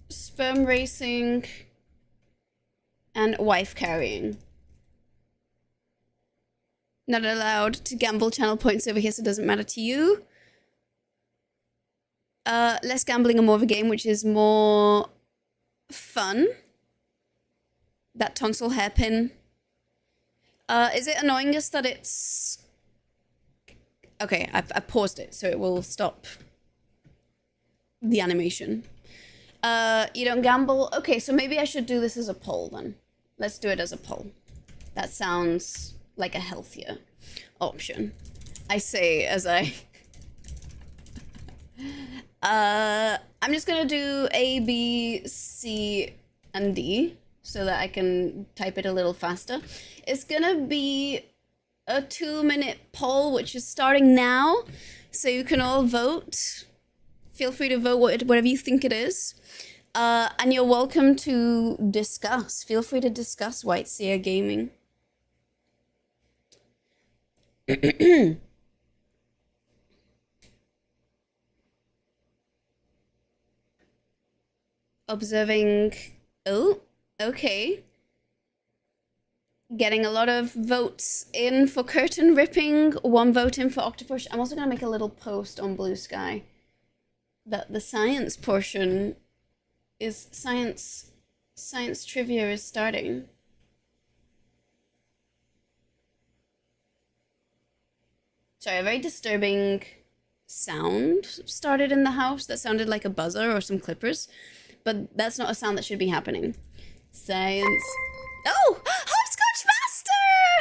sperm racing, and wife carrying. Not allowed to gamble channel points over here, so it doesn't matter to you. Less gambling and more of a game, which is more fun. that tonsil hairpin. Is it annoying us that it's... Okay, I paused it, so it will stop the animation. You don't gamble? Okay, so maybe I should do this as a poll then. Let's do it as a poll. That sounds like a healthier option. I say as I... I'm just gonna do A, B, C, and D so that I can type it a little faster. It's gonna be a 2-minute poll, which is starting now, so you can all vote. Feel free to vote whatever you think it is. And you're welcome to discuss. Feel free to discuss White Seer Gaming. Observing... Oh, okay. Getting a lot of votes in for curtain ripping, 1 vote in for octopus. I'm also going to make a little post on Blue Sky that the science portion is science trivia is starting. Sorry, a very disturbing sound started in the house that sounded like a buzzer or some clippers, but that's not a sound that should be happening. Science. Oh! Hopscotch Master!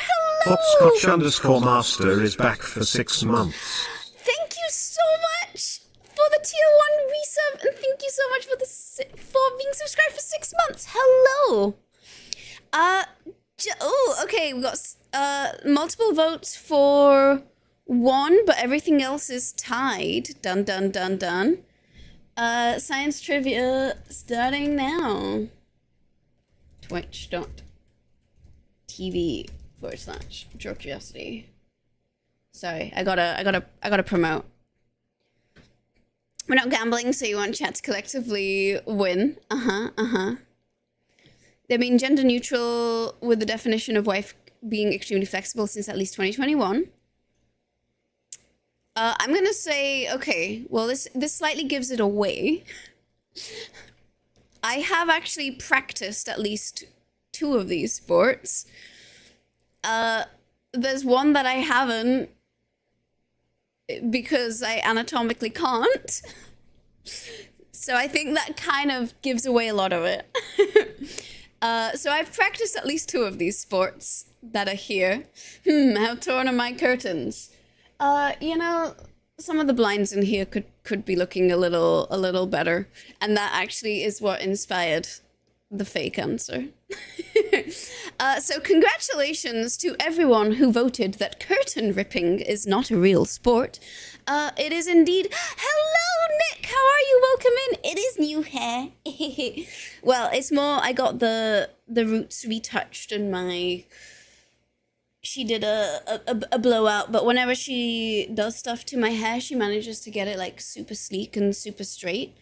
Hello! Hopscotch_master is back for 6 months. Thank you so much for the tier 1 resub, and thank you so much for being subscribed for 6 months. Hello! Oh, okay, we got multiple votes for 1, but everything else is tied. Dun, dun, dun, dun. Science trivia starting now. Twitch.tv/Curiosity. Sorry, I gotta promote. We're not gambling, so you want chat to collectively win. They've been gender neutral with the definition of wife being extremely flexible since at least 2021. I'm gonna say, okay, well, this slightly gives it away. I have actually practiced at least 2 of these sports. There's one that I haven't because I anatomically can't. So I think that kind of gives away a lot of it. So I've practiced at least 2 of these sports that are here. How torn are my curtains? You know, some of the blinds in here could be looking a little better, and that actually is what inspired the fake answer. So congratulations to everyone who voted that curtain ripping is not a real sport. It is indeed. Hello, Nick. How are you? Welcome in. It is new hair. Well, it's more. I got the roots retouched, and she did a blowout, but whenever she does stuff to my hair, she manages to get it like super sleek and super straight.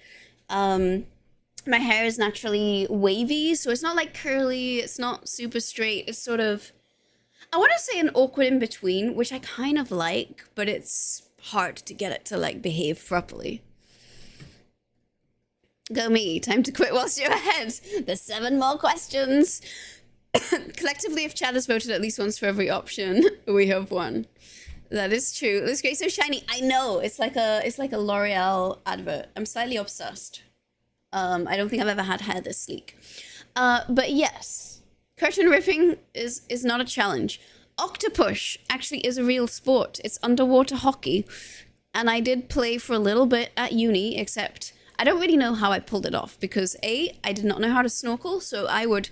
My hair is naturally wavy, so it's not like curly, it's not super straight, it's sort of, I want to say an awkward in between, which I kind of like, but it's hard to get it to like behave properly. Go me, time to quit whilst you're ahead. There's 7 more questions. Collectively, if chat has voted at least once for every option, we have won. That is true. It looks great, so shiny. I know, it's like a L'Oreal advert. I'm slightly obsessed. I don't think I've ever had hair this sleek. But yes, curtain ripping is not a challenge. Octopus actually is a real sport. It's underwater hockey. And I did play for a little bit at uni, except I don't really know how I pulled it off because A, I did not know how to snorkel, so I would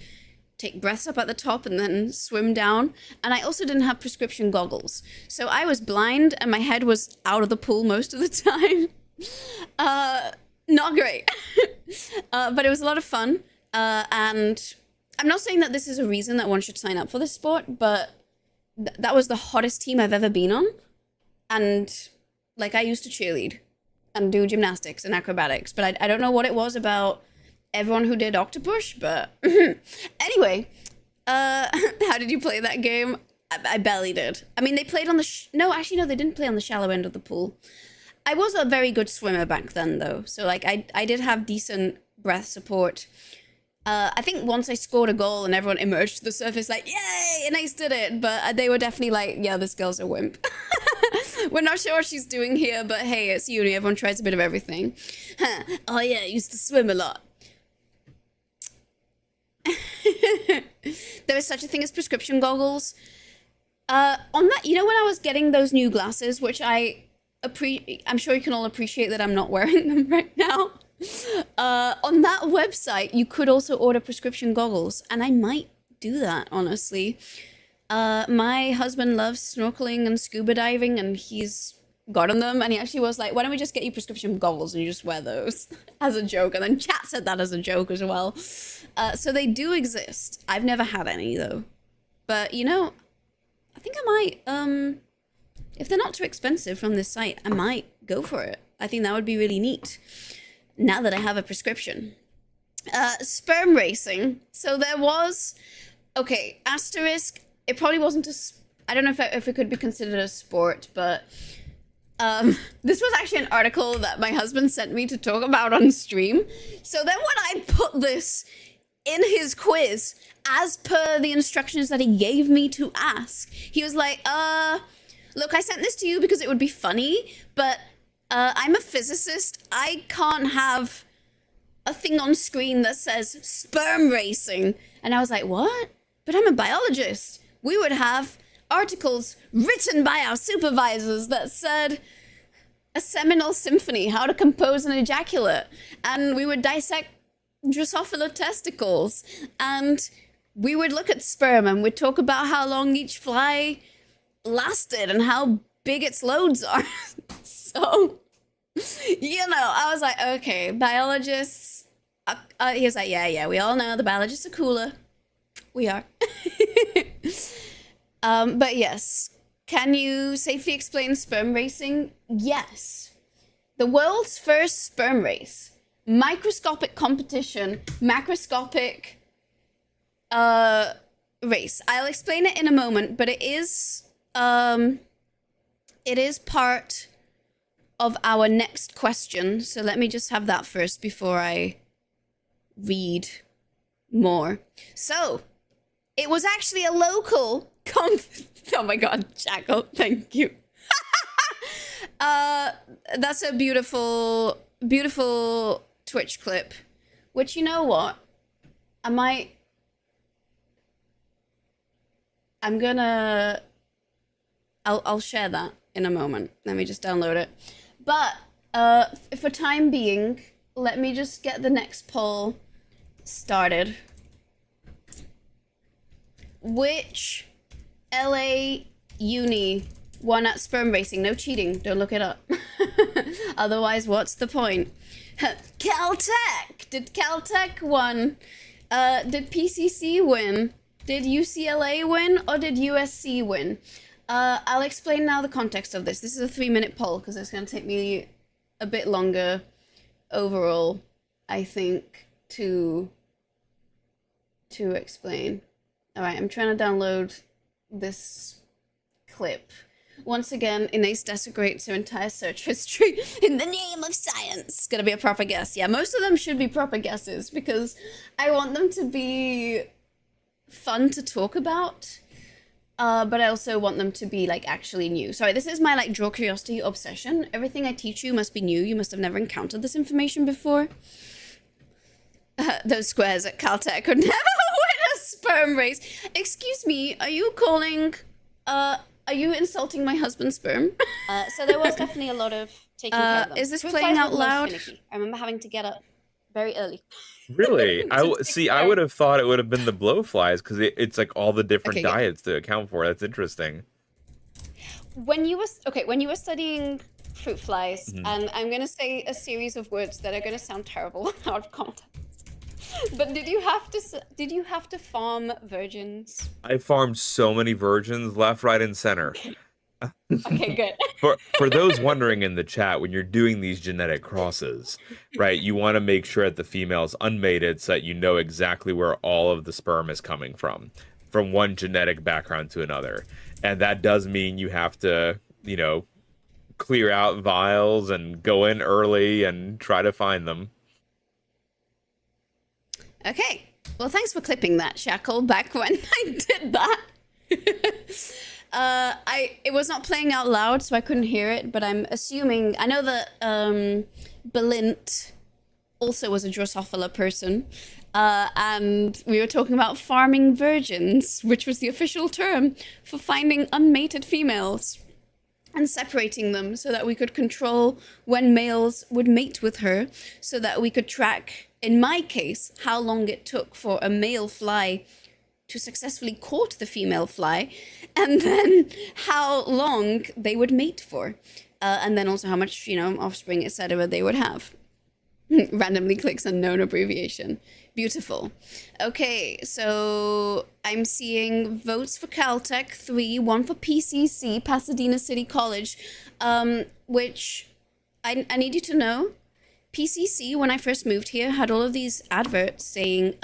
take breaths up at the top and then swim down. And I also didn't have prescription goggles. So I was blind and my head was out of the pool most of the time. Not great. But it was a lot of fun. And I'm not saying that this is a reason that one should sign up for this sport, but that was the hottest team I've ever been on. And like I used to cheerlead and do gymnastics and acrobatics, but I don't know what it was about everyone who did octopus, but anyway, how did you play that game? I barely did. I mean, they played on the, no, they didn't play on the shallow end of the pool. I was a very good swimmer back then, though. So, like, I did have decent breath support. I think once I scored a goal and everyone emerged to the surface like, yay, and Ace did it. But they were definitely like, yeah, this girl's a wimp. We're not sure what she's doing here, but hey, it's uni. Everyone tries a bit of everything. Huh. Oh yeah, I used to swim a lot. There is such a thing as prescription goggles. On that, you know, when I was getting those new glasses, which I'm sure you can all appreciate that I'm not wearing them right now. On that website, you could also order prescription goggles, and I might do that, honestly. My husband loves snorkeling and scuba diving, and he's gotten them, and he actually was like, why don't we just get you prescription goggles and you just wear those as a joke? And then chat said that as a joke as well. So they do exist. I've never had any, though. But, you know, I think I might, if they're not too expensive from this site, I might go for it. I think that would be really neat. Now that I have a prescription. Sperm racing. So there was, okay, asterisk, it probably wasn't I don't know if it could be considered a sport, but this was actually an article that my husband sent me to talk about on stream. So then when I put this in his quiz, as per the instructions that he gave me to ask, he was like, look, I sent this to you because it would be funny, but I'm a physicist. I can't have a thing on screen that says sperm racing. And I was like, what? But I'm a biologist. We would have articles written by our supervisors that said a seminal symphony, how to compose an ejaculate. And we would dissect Drosophila testicles. And we would look at sperm and we'd talk about how long each fly lasted and how big its loads are. So, you know, I was like, okay, biologists. He was like, yeah, we all know the biologists are cooler. We are. But yes, can you safely explain sperm racing? Yes. The world's first sperm race. Microscopic competition, macroscopic race. I'll explain it in a moment, but it is part of our next question. So let me just have that first before I read more. So, it was actually a local oh my god, Jackal, thank you. That's a beautiful, beautiful Twitch clip. Which, you know what? I'll share that in a moment. Let me just download it. But, for time being, let me just get the next poll started. Which LA uni won at sperm racing? No cheating. Don't look it up. Otherwise, what's the point? Caltech! Did Caltech win? Did PCC win? Did UCLA win? Or did USC win? I'll explain now the context of this. This is a 3-minute poll because it's going to take me a bit longer overall, I think, to explain. All right, I'm trying to download this clip. Once again, Inés desecrates her entire search history in the name of science. It's gonna be a proper guess. Yeah, most of them should be proper guesses because I want them to be fun to talk about. But I also want them to be, like, actually new. Sorry, this is my, like, draw curiosity obsession. Everything I teach you must be new. You must have never encountered this information before. Those squares at Caltech could never win a sperm race. Excuse me, are you calling, are you insulting my husband's sperm? So there was definitely a lot of taking care of them. Is this Fruit playing flies out were the most loud? finicky. I remember having to get up very early. Really? I would have thought it would have been the blowflies because it's like all the different Okay, good. diets to account for. That's interesting. When you were studying fruit flies, and I'm gonna say a series of words that are gonna sound terrible out of context. But did you have to farm virgins? I farmed so many virgins left, right, and center. Okay, good. For those wondering in the chat, when you're doing these genetic crosses, right, you want to make sure that the female is unmated so that you know exactly where all of the sperm is coming from one genetic background to another. And that does mean you have to, you know, clear out vials and go in early and try to find them. Okay, Well, thanks for clipping that, Shackle, back when I did that. It was not playing out loud, so I couldn't hear it, but I'm assuming... I know that Belint also was a Drosophila person, and we were talking about farming virgins, which was the official term for finding unmated females and separating them so that we could control when males would mate with her, so that we could track, in my case, how long it took for a male fly to successfully court the female fly, and then how long they would mate for, and then also how much, offspring, etc. they would have. Randomly clicks unknown abbreviation. Beautiful. Okay, so I'm seeing votes for Caltech, 3, 1 for PCC, Pasadena City College, which I need you to know, PCC, when I first moved here, had all of these adverts saying,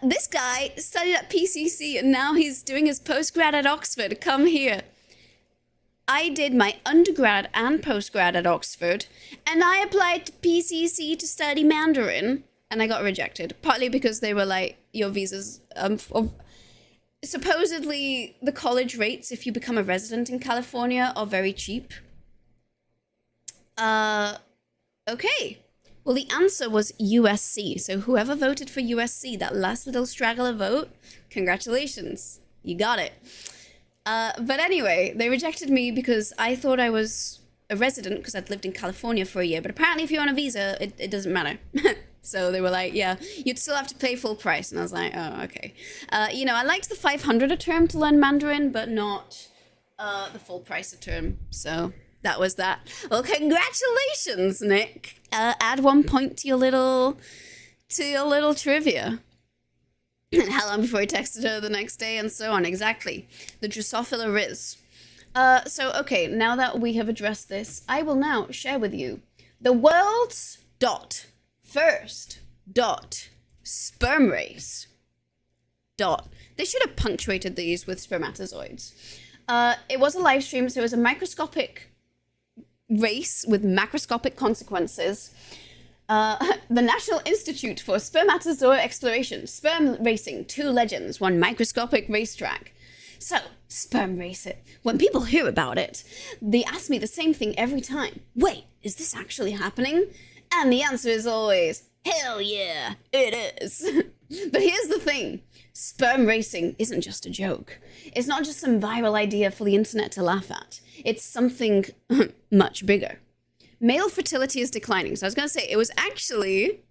this guy studied at PCC and now he's doing his postgrad at Oxford. Come here. I did my undergrad and postgrad at Oxford, and I applied to PCC to study Mandarin, and I got rejected, partly because they were like, your visas, supposedly the college rates if you become a resident in California are very cheap. Okay. Well, the answer was USC, so whoever voted for USC, that last little straggler vote, congratulations, you got it. But anyway, they rejected me because I thought I was a resident because I'd lived in California for a year. But apparently if you're on a visa, it doesn't matter. So they were like, yeah, you'd still have to pay full price. And I was like, oh, okay. I liked the 500 a term to learn Mandarin, but not the full price a term. So that was that. Well, congratulations, Nick. Add 1 point to your little trivia. And how long before he texted her the next day, and so on. Exactly. The Drosophila Riz. So, okay, now that we have addressed this, I will now share with you the world's first sperm race. They should have punctuated these with spermatozoids. It was a live stream, so it was a microscopic race with macroscopic consequences. The National Institute for Spermatozoa Exploration, sperm racing, 2 legends, 1 microscopic racetrack. So, sperm race it. When people hear about it, they ask me the same thing every time. Wait, is this actually happening? And the answer is always, hell yeah, it is. But here's the thing. Sperm racing isn't just a joke. It's not just some viral idea for the internet to laugh at. It's something much bigger. Male fertility is declining. So I was going to say, it was actually...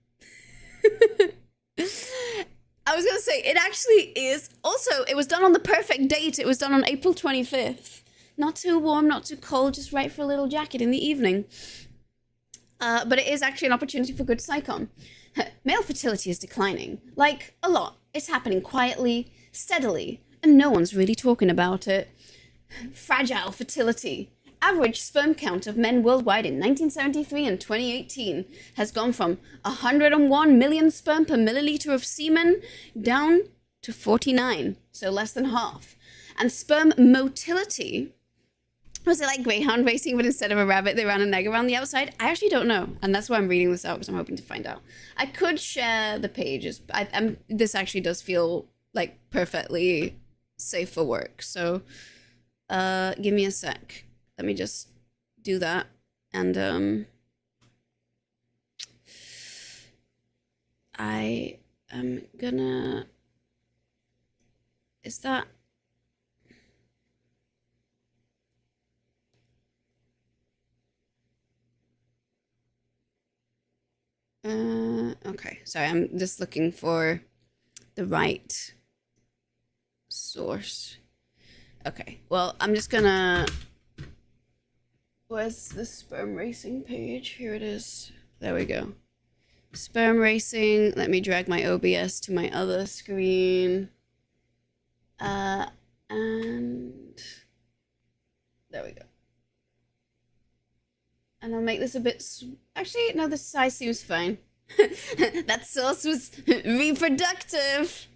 it actually is. Also, it was done on the perfect date. It was done on April 25th. Not too warm, not too cold, just right for a little jacket in the evening. But it is actually an opportunity for good psychon. Male fertility is declining. Like, a lot. It's happening quietly, steadily, and no one's really talking about it. Fragile fertility. Average sperm count of men worldwide in 1973 and 2018 has gone from 101 million sperm per milliliter of semen down to 49, so less than half. And sperm motility, was it like greyhound racing, but instead of a rabbit, they ran an egg around the outside? I actually don't know, and that's why I'm reading this out, because I'm hoping to find out. I could share the pages. This actually does feel like perfectly safe for work, so give me a sec. Let me just do that, and I am gonna... Is that... Okay, sorry, I'm just looking for the right source. Okay, well, I'm just gonna... Where's the sperm racing page? Here it is. There we go. Sperm racing. Let me drag my OBS to my other screen. And there we go. And I'll make this a bit... Actually, no, the size seems fine. That source was reproductive.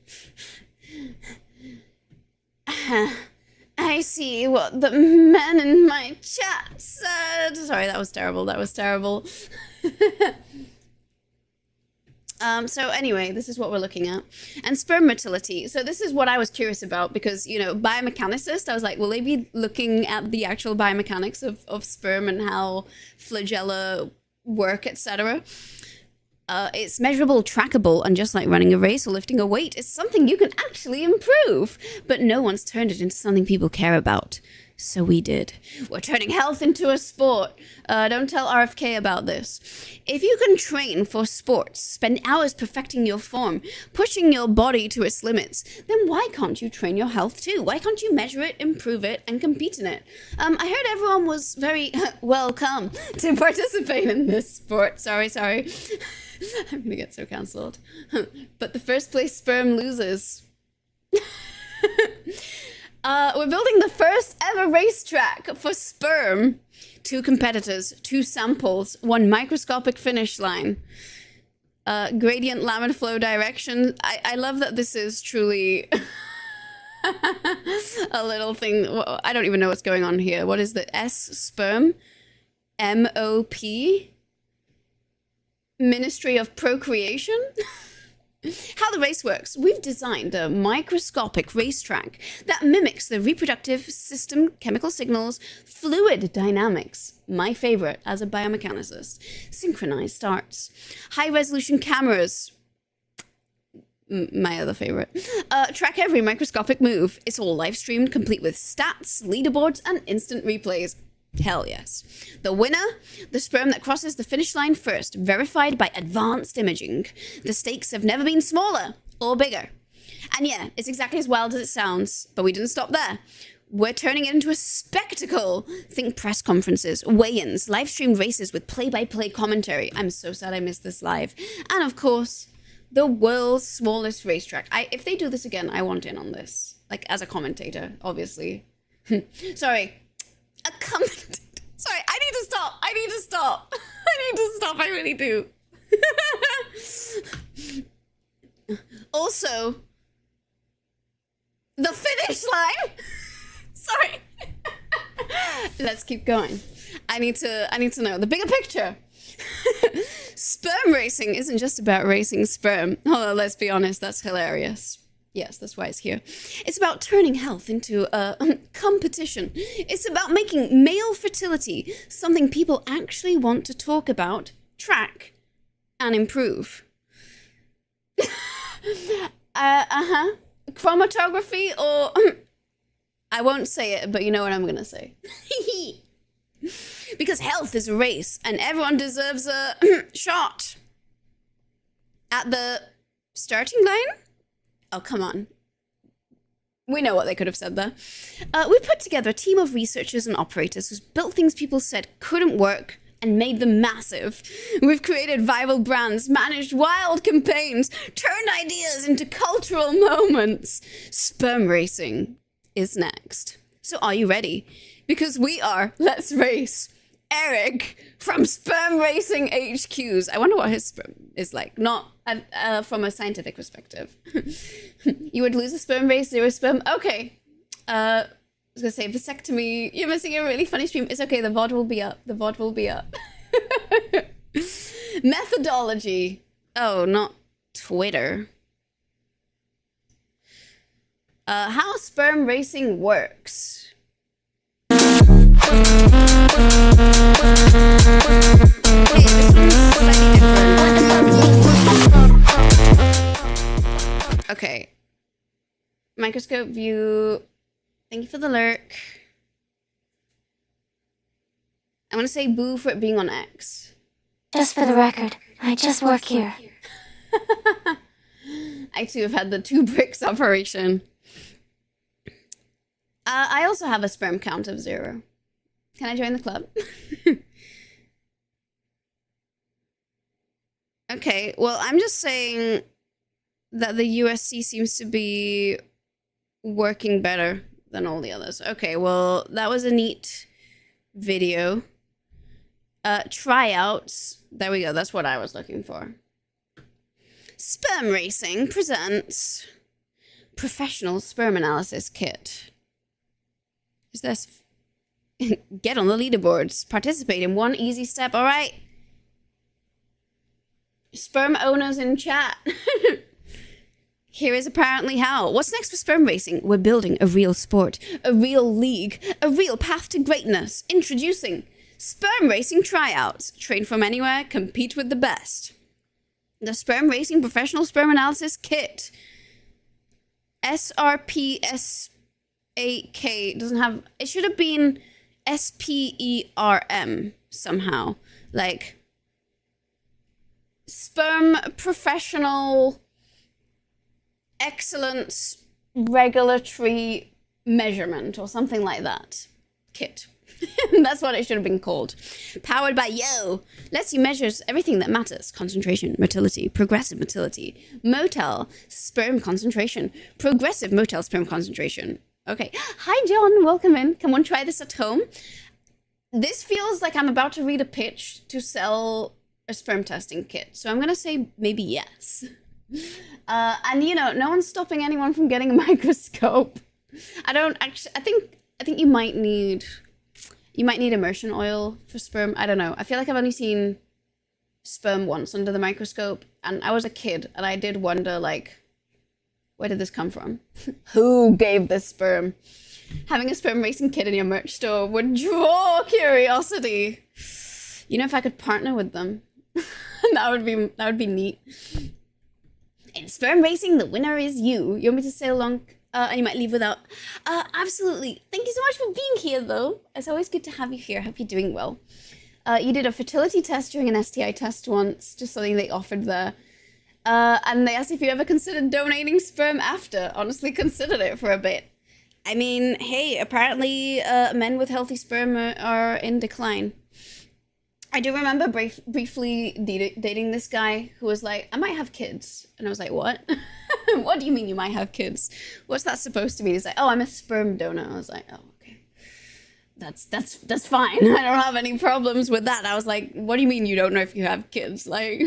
I see what the men in my chat said. Sorry, that was terrible. That was terrible. So anyway, this is what we're looking at. And sperm motility. So this is what I was curious about because, you know, biomechanicist, I was like, will they be looking at the actual biomechanics of sperm and how flagella work, etc.? It's measurable, trackable, and just like running a race or lifting a weight, it's something you can actually improve. But no one's turned it into something people care about. So we did. We're turning health into a sport. Don't tell RFK about this. If you can train for sports, spend hours perfecting your form, pushing your body to its limits, then why can't you train your health too? Why can't you measure it, improve it, and compete in it? I heard everyone was very welcome to participate in this sport. Sorry. I'm gonna get so cancelled. But the first place sperm loses. We're building the first ever racetrack for sperm. 2 competitors, 2 samples, 1 microscopic finish line. Gradient laminar flow direction. I love that this is truly a little thing. I don't even know what's going on here. What is the S sperm? MOP? Ministry of Procreation? How the race works. We've designed a microscopic racetrack that mimics the reproductive system, chemical signals, fluid dynamics, my favorite as a biomechanicist, synchronized starts, high-resolution cameras, my other favorite, track every microscopic move. It's all live-streamed, complete with stats, leaderboards, and instant replays. Hell yes. The winner, the sperm that crosses the finish line first, verified by advanced imaging. The stakes have never been smaller or bigger. And yeah, it's exactly as wild as it sounds, but we didn't stop there. We're turning it into a spectacle. Think press conferences, weigh-ins, live-streamed races with play-by-play commentary. I'm so sad I missed this live. And of course, the world's smallest racetrack. If they do this again, I want in on this. Like, as a commentator, obviously. Sorry. A commentator. Sorry, I need to stop. I need to stop. I really do. Also, the finish line. Sorry. Let's keep going. I need to know the bigger picture. Sperm racing isn't just about racing sperm. Oh, let's be honest, that's hilarious. Yes, that's why it's here. It's about turning health into a competition. It's about making male fertility something people actually want to talk about, track, and improve. Chromatography or... I won't say it, but you know what I'm gonna say. Because health is a race, and everyone deserves a shot. At the starting line? Oh, come on. We know what they could have said there. We put together a team of researchers and operators who's built things people said couldn't work and made them massive. We've created viral brands, managed wild campaigns, turned ideas into cultural moments. Sperm racing is next. So are you ready? Because we are. Let's race. Eric from Sperm Racing HQs. I wonder what his sperm is like. Not from a scientific perspective. You would lose a sperm race, 0 sperm. Okay. I was gonna say vasectomy. You're missing a really funny stream. It's okay. The VOD will be up. The VOD will be up. Methodology. Oh, not Twitter. How sperm racing works. Okay. Microscope view. Thank you for the lurk. I want to say boo for it being on X. Just for the record, I just work here. I too have had the 2 bricks operation. I also have a sperm count of 0. Can I join the club? Okay, well, I'm just saying that the USC seems to be working better than all the others. Okay, well, that was a neat video. Tryouts. There we go. That's what I was looking for. Sperm Racing presents Professional Sperm Analysis Kit. Is this... Get on the leaderboards. Participate in 1 easy step. All right. Sperm owners in chat. Here is apparently how. What's next for sperm racing? We're building a real sport, a real league, a real path to greatness. Introducing sperm racing tryouts. Train from anywhere, compete with the best. The Sperm Racing Professional Sperm Analysis Kit. SRPSAK doesn't have... It should have been SPERM somehow. Like... Sperm Professional Excellence Regulatory Measurement or something like that. Kit. That's what it should have been called. Powered by Yo. Lets you measure everything that matters. Concentration, motility, progressive motility, motile, sperm concentration, progressive motile sperm concentration. Okay. Hi, John. Welcome in. Come on, try this at home. This feels like I'm about to read a pitch to sell a sperm testing kit. So I'm going to say maybe yes. And, you know, no one's stopping anyone from getting a microscope. I think you might need... You might need immersion oil for sperm. I don't know. I feel like I've only seen sperm once under the microscope. And I was a kid, and I did wonder, like, where did this come from? Who gave this sperm? Having a sperm racing kit in your merch store would draw curiosity. You know, if I could partner with them, that would be neat. In sperm racing, the winner is you. You want me to sail along? And you might leave without... absolutely. Thank you so much for being here, though. It's always good to have you here. Hope you're doing well. You did a fertility test during an STI test once, just something they offered there. And they asked if you ever considered donating sperm after. Honestly, considered it for a bit. I mean, hey, apparently men with healthy sperm are in decline. I do remember briefly dating this guy who was like, I might have kids. And I was like, what? What do you mean you might have kids? What's that supposed to mean? He's like, oh, I'm a sperm donor. I was like, oh, okay. That's fine. I don't have any problems with that. I was like, what do you mean you don't know if you have kids? Like,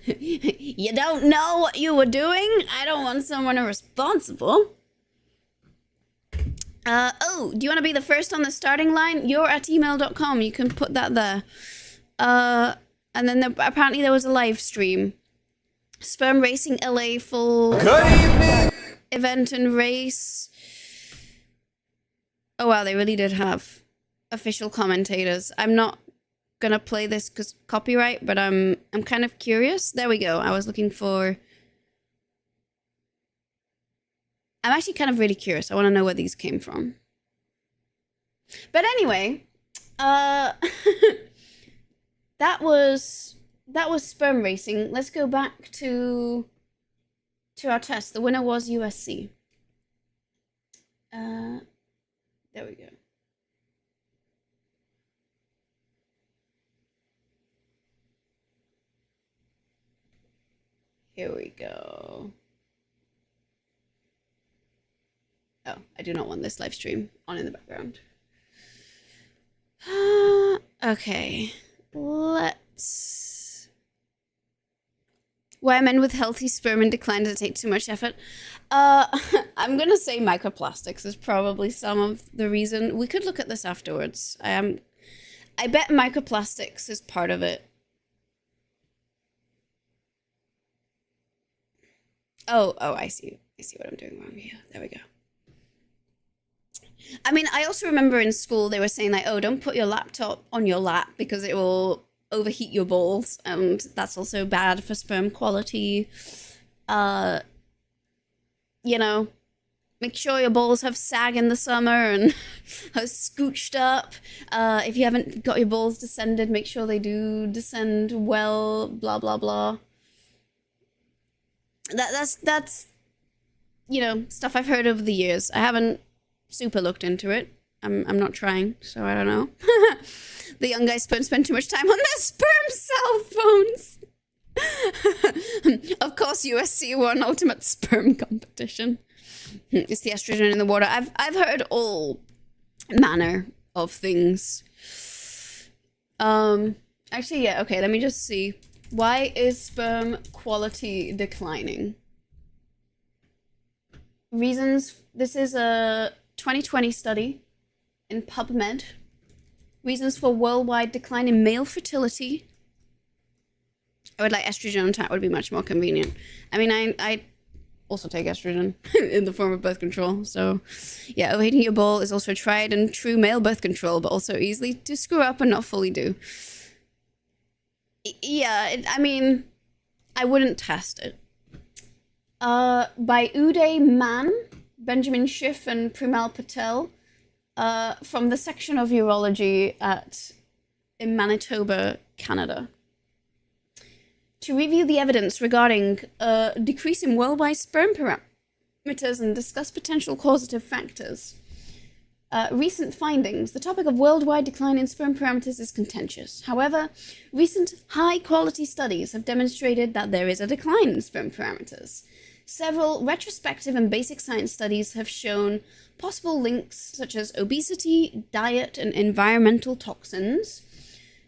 you don't know what you were doing? I don't want someone irresponsible. Oh, do you want to be the first on the starting line? You're at email.com. You can put that there. And then apparently there was a live stream. Sperm Racing LA full event and race. Oh wow, they really did have official commentators. I'm not gonna play this because copyright, but I'm kind of curious. There we go. I was looking for... I'm actually kind of really curious. I want to know where these came from. But anyway, that was sperm racing. Let's go back to our test. The winner was USC. There we go. Here we go. Oh, I do not want this live stream on in the background. Okay, let's... Why men with healthy sperm in decline does it take too much effort? I'm gonna say microplastics is probably some of the reason. We could look at this afterwards. I bet microplastics is part of it. Oh, I see. I see what I'm doing wrong here. There we go. I mean, I also remember in school they were saying like, oh, don't put your laptop on your lap because it will overheat your balls, and that's also bad for sperm quality. You know, make sure your balls have sag in the summer and are scooched up. If you haven't got your balls descended, make sure they do descend well, blah, blah, blah. That's, you know, stuff I've heard over the years. I haven't super looked into it. I'm not trying, so I don't know. The young guys spend too much time on their sperm cell phones. Of course, USC won ultimate sperm competition. It's the estrogen in the water. I've heard all manner of things. Actually, yeah. Okay, let me just see. Why is sperm quality declining? Reasons. This is a 2020 study in PubMed. Reasons for worldwide decline in male fertility. I would like estrogen on tap would be much more convenient. I mean, I also take estrogen in the form of birth control. So, yeah, overheating your ball is also tried and true male birth control, but also easily to screw up and not fully do. Yeah, I mean, I wouldn't test it. By Uday Mann, Benjamin Schiff, and Primal Patel, from the section of urology in Manitoba, Canada. To review the evidence regarding a decrease in worldwide sperm parameters and discuss potential causative factors. Recent findings. The topic of worldwide decline in sperm parameters is contentious. However, recent high-quality studies have demonstrated that there is a decline in sperm parameters. Several retrospective and basic science studies have shown possible links such as obesity, diet, and environmental toxins.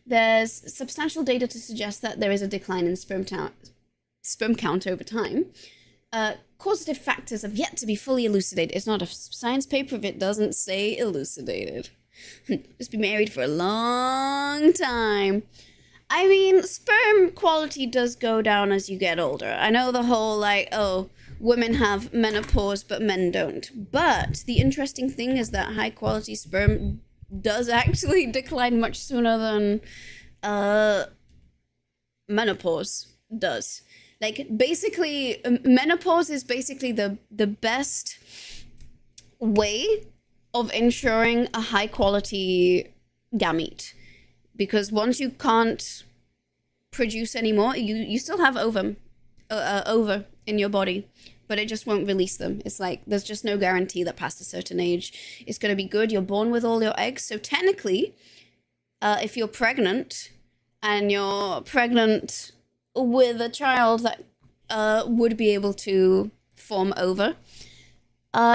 There's substantial data to suggest that there is a decline in sperm count over time. Causative factors have yet to be fully elucidated. It's not a science paper if it doesn't say elucidated. Just be married for a long time. I mean, sperm quality does go down as you get older. I know the whole, like, oh, women have menopause, but men don't. But the interesting thing is that high-quality sperm does actually decline much sooner than menopause does. Like, basically, menopause is basically the best way of ensuring a high-quality gamete. Because once you can't produce anymore, you still have ova in your body, but it just won't release them. It's like, there's just no guarantee that past a certain age it's going to be good. You're born with all your eggs. So technically, if you're pregnant and you're pregnant with a child that would be able to form ova,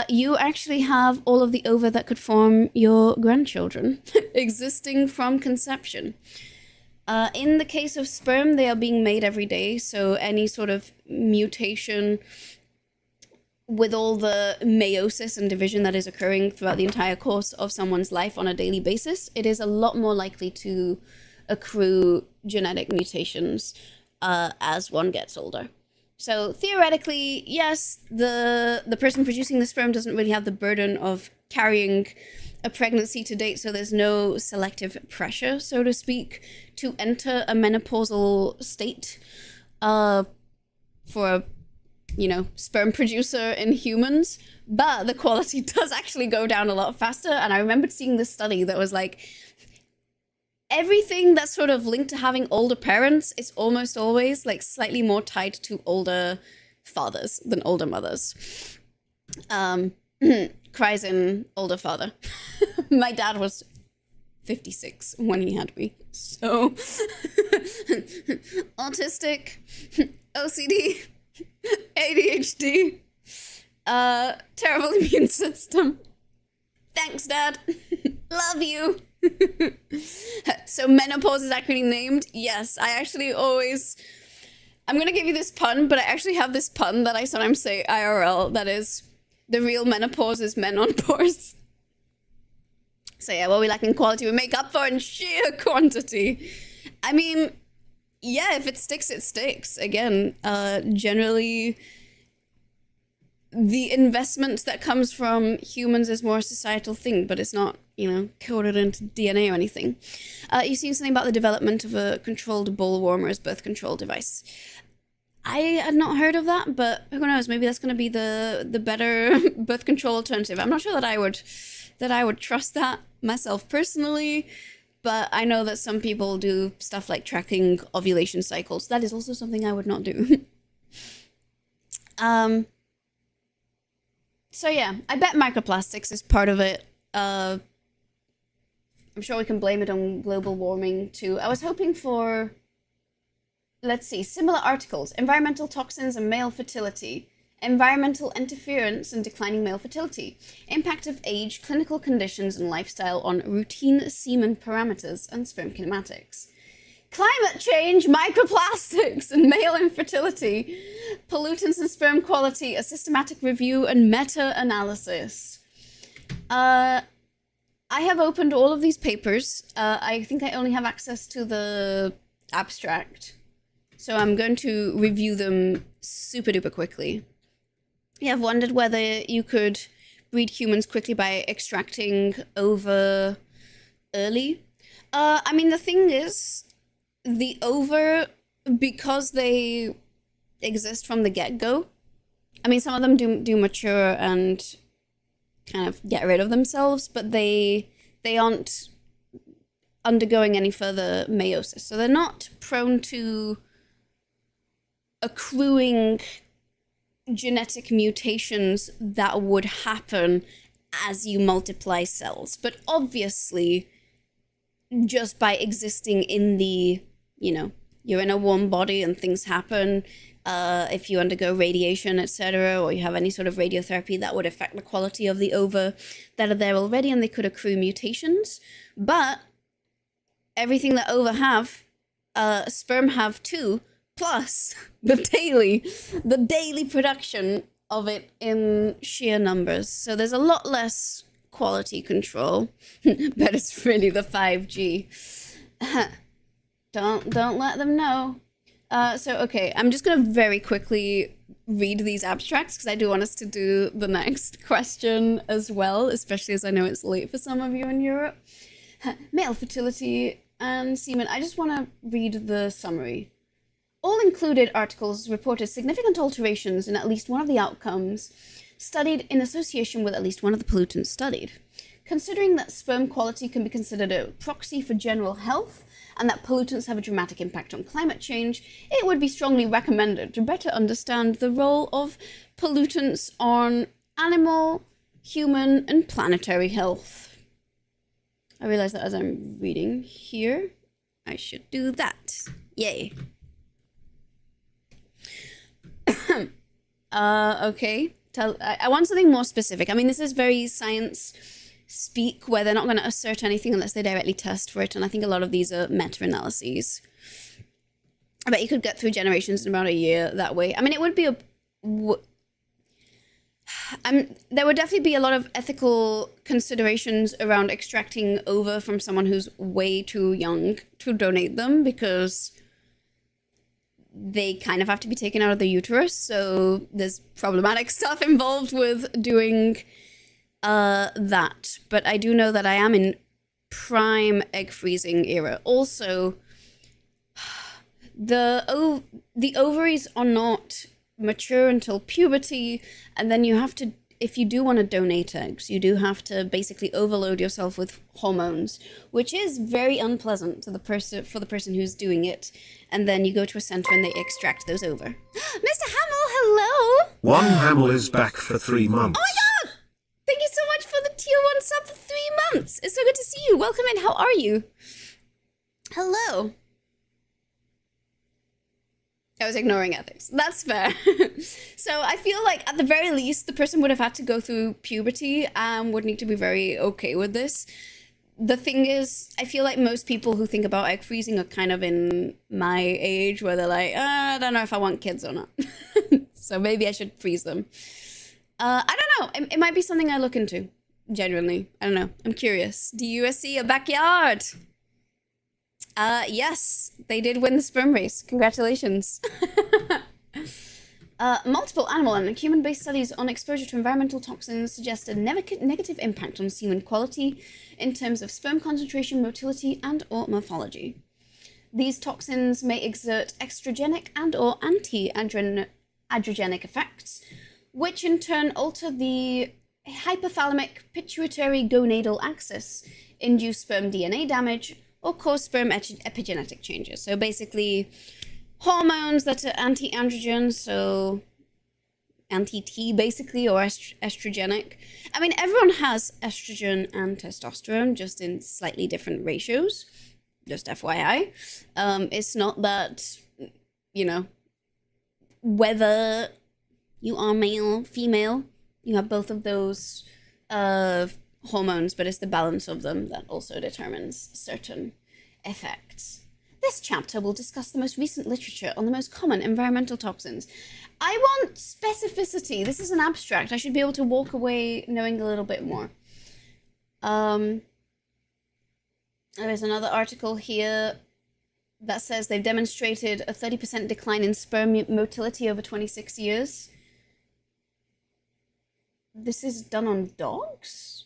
you actually have all of the ova that could form your grandchildren existing from conception. In the case of sperm, they are being made every day, so any sort of mutation with all the meiosis and division that is occurring throughout the entire course of someone's life on a daily basis, it is a lot more likely to accrue genetic mutations as one gets older. So theoretically, yes, the person producing the sperm doesn't really have the burden of carrying a pregnancy to date, so there's no selective pressure, so to speak, to enter a menopausal state for a, sperm producer in humans. But the quality does actually go down a lot faster, and I remembered seeing this study that was like, everything that's sort of linked to having older parents is almost always like slightly more tied to older fathers than older mothers. Cries in older father. My dad was 56 when he had me. So autistic, OCD, ADHD, terrible immune system. Thanks, Dad. Love you. So menopause is actually named. Yes, I actually always... I'm going to give you this pun, but I actually have this pun that I sometimes say IRL, that is, the real menopause is men on pores. So yeah, what we lack in quality, we make up for in sheer quantity. I mean, yeah, if it sticks, it sticks. Again, generally, the investment that comes from humans is more a societal thing, but it's not, coded into DNA or anything. You've seen something about the development of a controlled ball warmer as birth control device. I had not heard of that, but who knows? Maybe that's going to be the better birth control alternative. I'm not sure that I would trust that myself personally, but I know that some people do stuff like tracking ovulation cycles. That is also something I would not do. So yeah, I bet microplastics is part of it. I'm sure we can blame it on global warming too. I was hoping for, let's see, similar articles: environmental toxins and male fertility, environmental interference and declining male fertility, impact of age, clinical conditions and lifestyle on routine semen parameters and sperm kinematics, climate change, microplastics and male infertility, pollutants and sperm quality, a systematic review and meta-analysis. I have opened all of these papers. I think I only have access to the abstract. So I'm going to review them super duper quickly. You have wondered whether you could breed humans quickly by extracting ova early. I mean, the thing is, the ova, because they exist from the get-go, I mean, some of them do mature and kind of get rid of themselves, but they aren't undergoing any further meiosis. So they're not prone to accruing genetic mutations that would happen as you multiply cells. But obviously, just by existing in the, you're in a warm body and things happen, if you undergo radiation, etc., or you have any sort of radiotherapy, that would affect the quality of the ova that are there already, and they could accrue mutations. But everything that ova have, sperm have too, plus the daily production of it in sheer numbers. So there's a lot less quality control. But it's really the 5G. Don't let them know. Okay, I'm just gonna very quickly read these abstracts because I do want us to do the next question as well, especially as I know it's late for some of you in Europe. Male fertility and semen. I just want to read the summary. All included articles reported significant alterations in at least one of the outcomes studied in association with at least one of the pollutants studied. Considering that sperm quality can be considered a proxy for general health and that pollutants have a dramatic impact on climate change, it would be strongly recommended to better understand the role of pollutants on animal, human, and planetary health. I realize that as I'm reading here, I should do that. Yay. Okay. I want something more specific. I mean, this is very science speak, where they're not going to assert anything unless they directly test for it, and I think a lot of these are meta-analyses. I bet you could get through generations in about a year that way. I mean, it would be there would definitely be a lot of ethical considerations around extracting ova from someone who's way too young to donate them, because they kind of have to be taken out of the uterus, so there's problematic stuff involved with doing that. But I do know that I am in prime egg freezing era. Also, the ovaries are not mature until puberty, and then you have to, if you do want to donate eggs, you do have to basically overload yourself with hormones, which is very unpleasant to the person, for the person who's doing it. And then you go to a center and they extract those over. Mr. Hamill, hello! One Hamill is back for 3 months. Oh my god! Thank you so much for the tier 1 sub for 3 months. It's so good to see you. Welcome in. How are you? Hello. I was ignoring ethics. That's fair. So I feel like at the very least, the person would have had to go through puberty and would need to be very okay with this. The thing is, I feel like most people who think about egg freezing are kind of in my age, where they're like, I don't know if I want kids or not. So maybe I should freeze them. I don't know. It might be something I look into, genuinely. I don't know. I'm curious. Do you see a backyard? Yes, they did win the sperm race. Congratulations. Multiple animal and human-based studies on exposure to environmental toxins suggest a negative impact on semen quality in terms of sperm concentration, motility, and or morphology. These toxins may exert estrogenic and or anti-androgenic effects, which in turn alter the hypothalamic pituitary gonadal axis, induce sperm DNA damage, or cause sperm epigenetic changes. So basically, hormones that are anti-androgen, so anti-T basically, or estrogenic. I mean, everyone has estrogen and testosterone, just in slightly different ratios, just FYI. It's not that, whether you are male, female, you have both of those hormones, but it's the balance of them that also determines certain effects. This chapter will discuss the most recent literature on the most common environmental toxins. I want specificity. This is an abstract. I should be able to walk away knowing a little bit more. There is another article here. that says they've demonstrated a 30% decline in sperm motility over 26 years. This is done on dogs?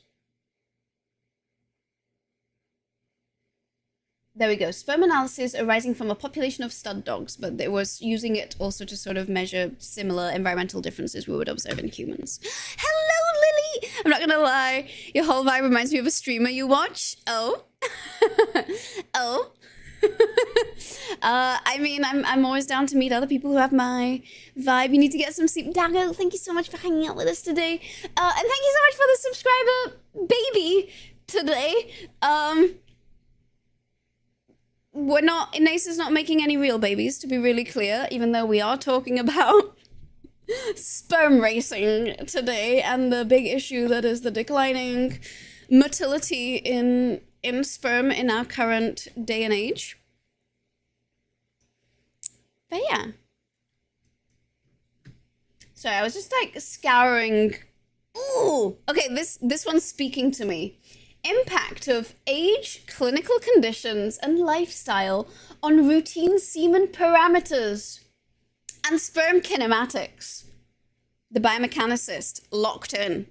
There we go. Sperm analysis arising from a population of stud dogs, but they was using it also to sort of measure similar environmental differences we would observe in humans. Hello, Lily! I'm not gonna lie, your whole vibe reminds me of a streamer you watch. Oh. Oh. I mean, I'm always down to meet other people who have my vibe. You need to get some sleep. Dago, thank you so much for hanging out with us today. And thank you so much for the subscriber baby today. We're not, Inace is not making any real babies, to be really clear, even though we are talking about sperm racing today and the big issue that is the declining motility in sperm in our current day and age. But yeah. Sorry, I was just like scouring. Ooh, okay, this one's speaking to me. Impact of age, clinical conditions, and lifestyle on routine semen parameters and sperm kinematics. The biomechanicist locked in.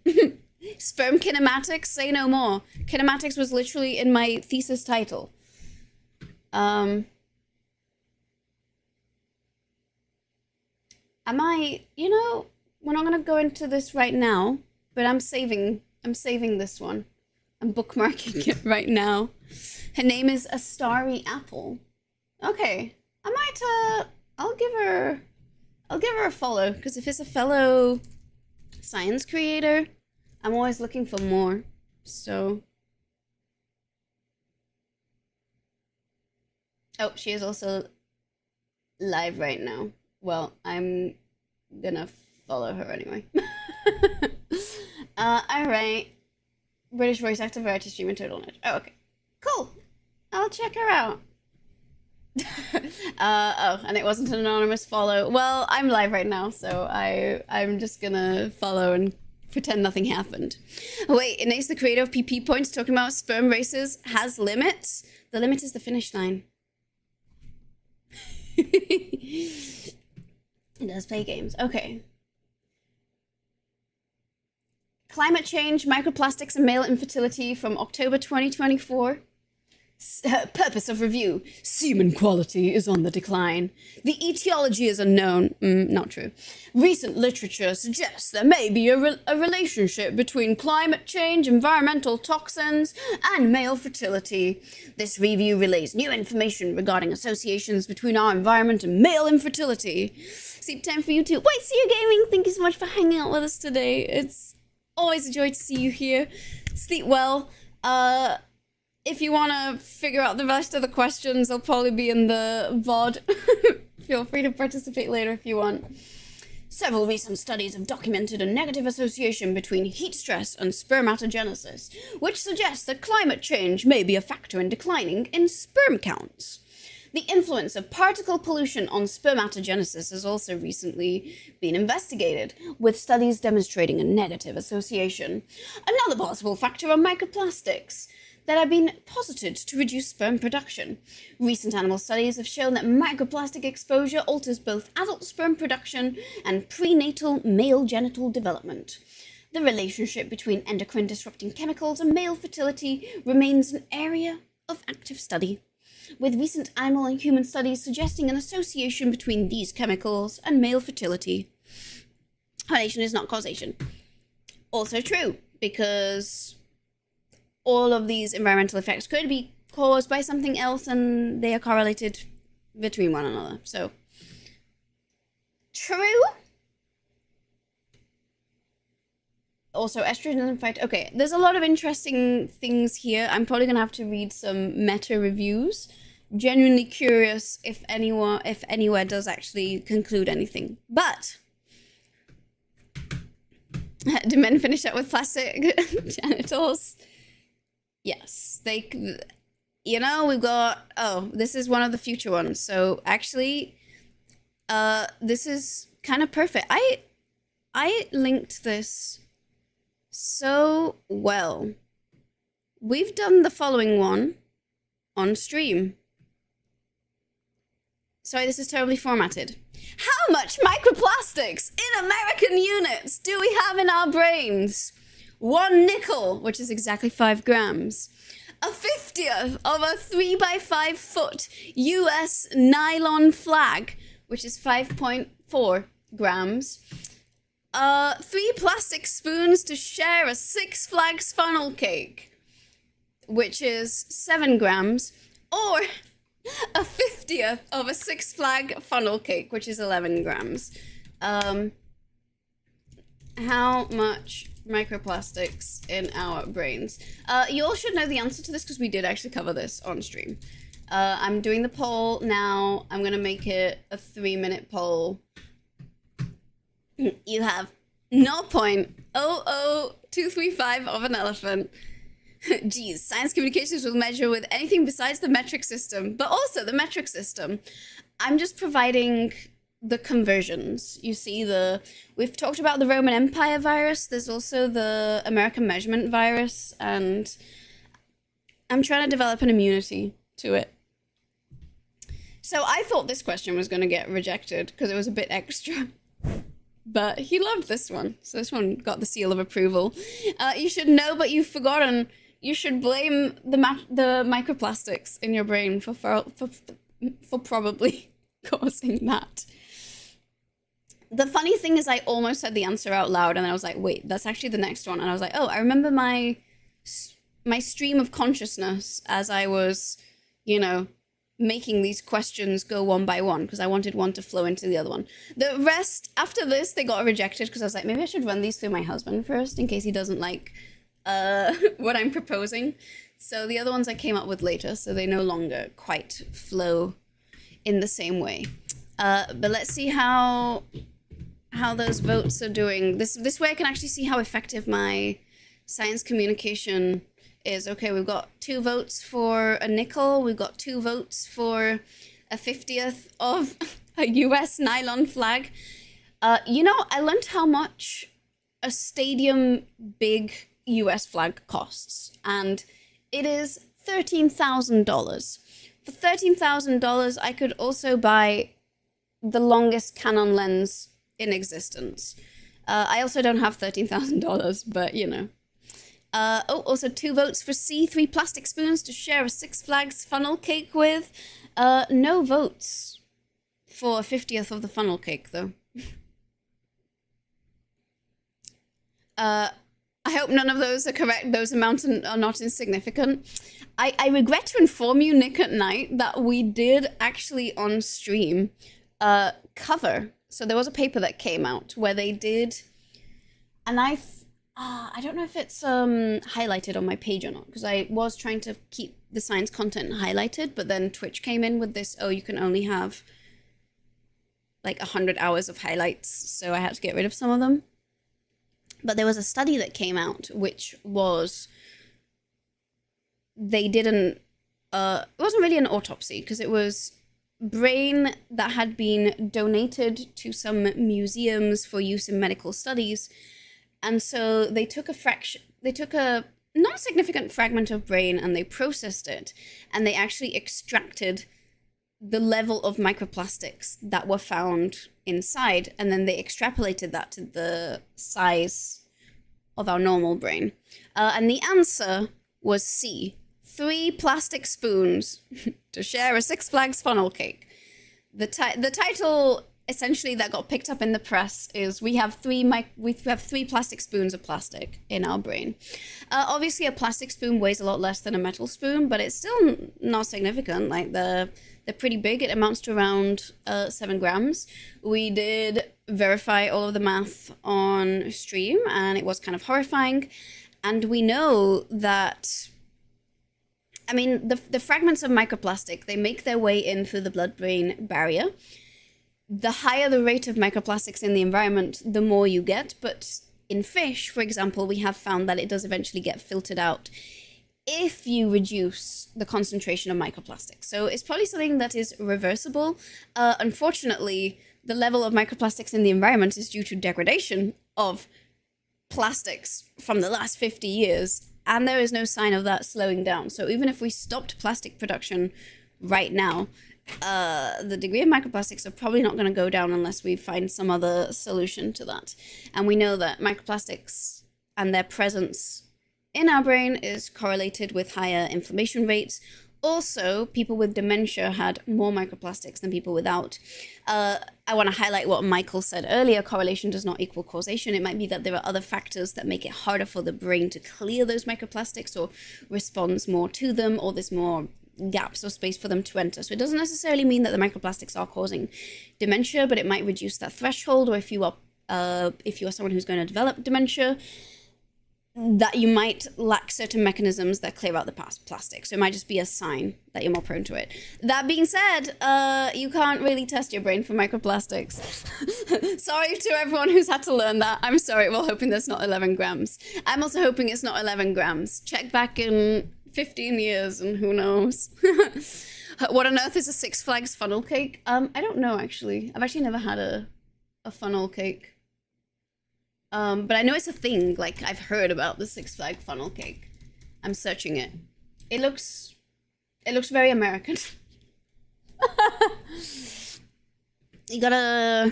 Sperm kinematics, say no more. Kinematics was literally in my thesis title. Am I, you know, we're not gonna go into this right now, but I'm saving this one. I'm bookmarking it right now. Her name is A Starry Apple. Okay, I might, I'll give her a follow, because if it's a fellow science creator, I'm always looking for more, so. Oh, she is also live right now. Well, I'm gonna follow her anyway. Alright. British voice actor, variety streamer, total knowledge. Oh, okay. Cool. I'll check her out. Oh, and it wasn't an anonymous follow. Well, I'm live right now, so I'm just gonna follow and pretend nothing happened. Oh, wait, Inace, the creator of PP Points, talking about sperm races, has limits. The limit is the finish line. It does play games. Okay. Climate change, microplastics, and male infertility from October 2024. Purpose of review. Semen quality is on the decline. The etiology is unknown. Not true. Recent literature suggests there may be a relationship between climate change, environmental toxins, and male fertility. This review relays new information regarding associations between our environment and male infertility. Sleep time for you too. Wait, see you gaming. Thank you so much for hanging out with us today. It's always a joy to see you here. Sleep well. If you want to figure out the rest of the questions, they'll probably be in the VOD. Feel free to participate later if you want. Several recent studies have documented a negative association between heat stress and spermatogenesis, which suggests that climate change may be a factor in declining in sperm counts. The influence of particle pollution on spermatogenesis has also recently been investigated, with studies demonstrating a negative association. Another possible factor are microplastics that have been posited to reduce sperm production. Recent animal studies have shown that microplastic exposure alters both adult sperm production and prenatal male genital development. The relationship between endocrine disrupting chemicals and male fertility remains an area of active study, with recent animal and human studies suggesting an association between these chemicals and male fertility. Correlation is not causation. Also true, because all of these environmental effects could be caused by something else, and they are correlated between one another. So, true. Also, estrogen doesn't fight. Okay, there's a lot of interesting things here. I'm probably gonna have to read some meta reviews. Genuinely curious if anywhere does actually conclude anything. But do men finish up with plastic genitals? Yes, you know, we've got, oh, this is one of the future ones. So actually, this is kind of perfect. I linked this so well. We've done the following one on stream. Sorry, this is terribly formatted. How much microplastics in American units do we have in our brains? 1 nickel, which is exactly 5 grams. A 50th of a 3 by 5 foot US nylon flag, which is 5.4 grams. 3 plastic spoons to share a 6 Flags funnel cake, which is 7 grams. Or a 50th of a 6 Flag funnel cake, which is 11 grams. How much microplastics in our brains? You all should know the answer to this because we did actually cover this on stream. I'm doing the poll now. I'm going to make it a 3-minute poll. You have 0.00235 of an elephant. Geez, science communications will measure with anything besides the metric system, but also the metric system. I'm just providing the conversions. You see, we've talked about the Roman Empire virus. There's also the American measurement virus, and I'm trying to develop an immunity to it. So I thought this question was going to get rejected because it was a bit extra. But he loved this one. So this one got the seal of approval. You should know, but you've forgotten. You should blame the microplastics in your brain for probably causing that. The funny thing is I almost said the answer out loud, and then I was like, wait, that's actually the next one. And I was like, oh, I remember my stream of consciousness as I was, making these questions go one by one, because I wanted one to flow into the other one. The rest, after this, they got rejected, because I was like, maybe I should run these through my husband first, in case he doesn't like what I'm proposing. So the other ones I came up with later, so they no longer quite flow in the same way. But let's see how those votes are doing. This way I can actually see how effective my science communication is. Okay, we've got 2 votes for a nickel. We've got 2 votes for a 50th of a US nylon flag. I learned how much a stadium big US flag costs, and it is $13,000. For $13,000, I could also buy the longest Canon lens in existence. I also don't have $13,000, but also 2 votes for C, 3 plastic spoons to share a 6 Flags funnel cake with. No votes for a 50th of the funnel cake, though. I hope none of those are correct. Those amounts are not insignificant. I regret to inform you, Nick at Night, that we did actually on stream cover. So there was a paper that came out where they did, and I don't know if it's highlighted on my page or not, because I was trying to keep the science content highlighted, but then Twitch came in with this, you can only have like 100 hours of highlights, so I had to get rid of some of them. But there was a study that came out, which was, they didn't, it wasn't really an autopsy, because it was brain that had been donated to some museums for use in medical studies. And so they took a non-significant fragment of brain and they processed it, and they actually extracted the level of microplastics that were found inside, and then they extrapolated that to the size of our normal brain. And the answer was C, 3 plastic spoons to share a 6 Flags funnel cake. The title essentially that got picked up in the press is we have 3 plastic spoons of plastic in our brain. Obviously a plastic spoon weighs a lot less than a metal spoon, but it's still not significant. Like they're pretty big. It amounts to around 7 grams. We did verify all of the math on stream, and it was kind of horrifying. And we know that, I mean, the fragments of microplastic, they make their way in through the blood-brain barrier. The higher the rate of microplastics in the environment, the more you get. But in fish, for example, we have found that it does eventually get filtered out if you reduce the concentration of microplastics. So it's probably something that is reversible. Unfortunately, the level of microplastics in the environment is due to degradation of plastics from the last 50 years, and there is no sign of that slowing down. So even if we stopped plastic production right now, the degree of microplastics are probably not going to go down unless we find some other solution to that. And we know that microplastics and their presence in our brain is correlated with higher inflammation rates. Also, people with dementia had more microplastics than people without. I want to highlight what Michael said earlier. Correlation does not equal causation. It might be that there are other factors that make it harder for the brain to clear those microplastics or responds more to them, or there's more gaps or space for them to enter. So it doesn't necessarily mean that the microplastics are causing dementia, but it might reduce that threshold. Or if you are someone who's going to develop dementia, that you might lack certain mechanisms that clear out the plastic. So it might just be a sign that you're more prone to it. That being said, you can't really test your brain for microplastics. Sorry to everyone who's had to learn that. I'm sorry. We're hoping there's not 11 grams. I'm also hoping it's not 11 grams. Check back in 15 years and who knows. What on earth is a Six Flags funnel cake? I don't know, actually. I've actually never had a funnel cake. But I know it's a thing. Like, I've heard about the Six Flag funnel cake. I'm searching it. It looks very American. You got a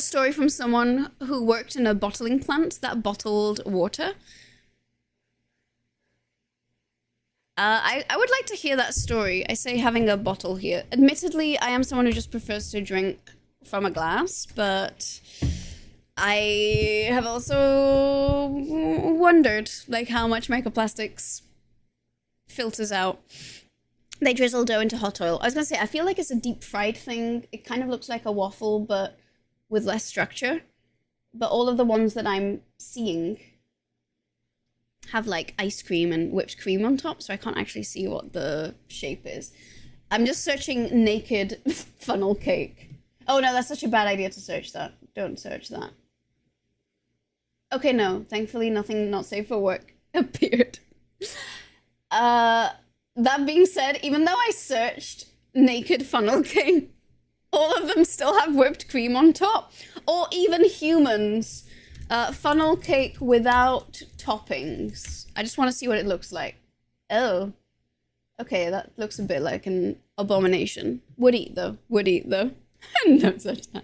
story from someone who worked in a bottling plant that bottled water. I would like to hear that story. I say having a bottle here. Admittedly, I am someone who just prefers to drink from a glass, but I have also wondered, like, how much microplastics filters out. They drizzle dough into hot oil. I was gonna say, I feel like it's a deep fried thing. It kind of looks like a waffle, but with less structure. But all of the ones that I'm seeing have like ice cream and whipped cream on top, so I can't actually see what the shape is. I'm just searching naked funnel cake. Oh no, that's such a bad idea to search that. Don't search that. Okay, no, thankfully nothing not safe for work appeared. That being said, even though I searched naked funnel cake, all of them still have whipped cream on top. Or even humans. Funnel cake without toppings. I just want to see what it looks like. Oh. Okay, that looks a bit like an abomination. Would eat though. No such thing.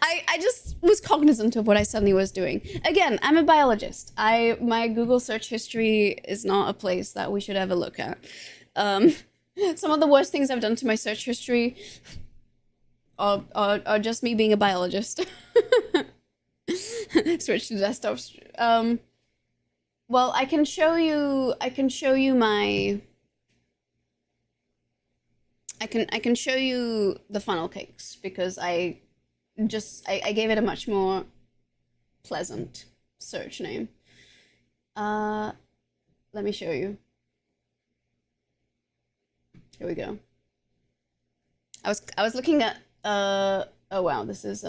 I just was cognizant of what I suddenly was doing. Again, I'm a biologist. My Google search history is not a place that we should ever look at. Some of the worst things I've done to my search history are just me being a biologist. Switch to desktop. Well, I can show you my. I can show you the funnel cakes because I gave it a much more pleasant search name. Let me show you. Here we go. I was looking at oh wow, this is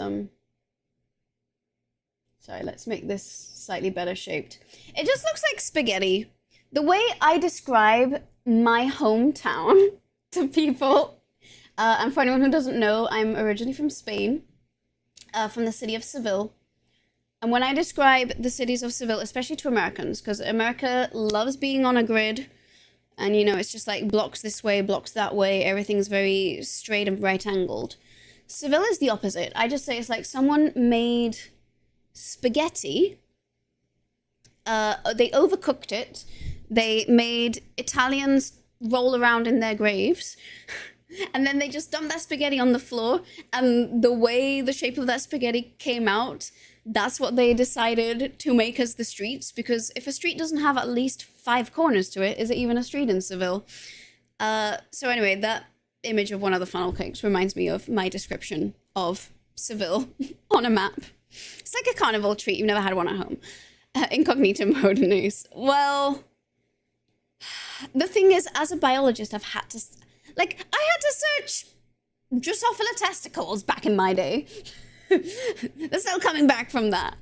sorry, let's make this slightly better shaped. It just looks like spaghetti. The way I describe my hometown to people, and for anyone who doesn't know, I'm originally from Spain, from the city of Seville. And when I describe the cities of Seville, especially to Americans, because America loves being on a grid, and you know, it's just like blocks this way, blocks that way, everything's very straight and right-angled. Seville is the opposite. I just say it's like someone made spaghetti, they overcooked it, they made Italians roll around in their graves, and then they just dumped that spaghetti on the floor, and the way the shape of that spaghetti came out, that's what they decided to make as the streets, because if a street doesn't have at least 5 corners to it, is it even a street in Seville? So anyway, that image of one of the funnel cakes reminds me of my description of Seville on a map. It's like a carnival treat. You've never had one at home. Incognito mode news. Well, the thing is, as a biologist, I've had to... Like, I had to search Drosophila testicles back in my day. They're still coming back from that.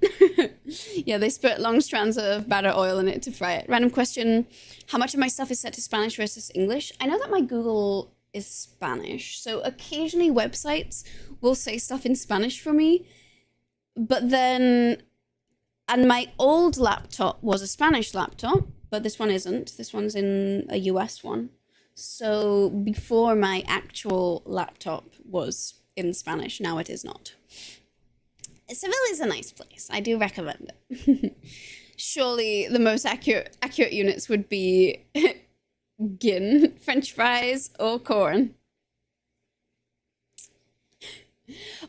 Yeah, they spurt long strands of batter oil in it to fry it. Random question, how much of my stuff is set to Spanish versus English? I know that my Google is Spanish, so occasionally websites will say stuff in Spanish for me, but then... And my old laptop was a Spanish laptop, but this one isn't. This one's in a US one. So before my actual laptop was in Spanish, now it is not. Seville is a nice place. I do recommend it. Surely the most accurate units would be gin, French fries, or corn.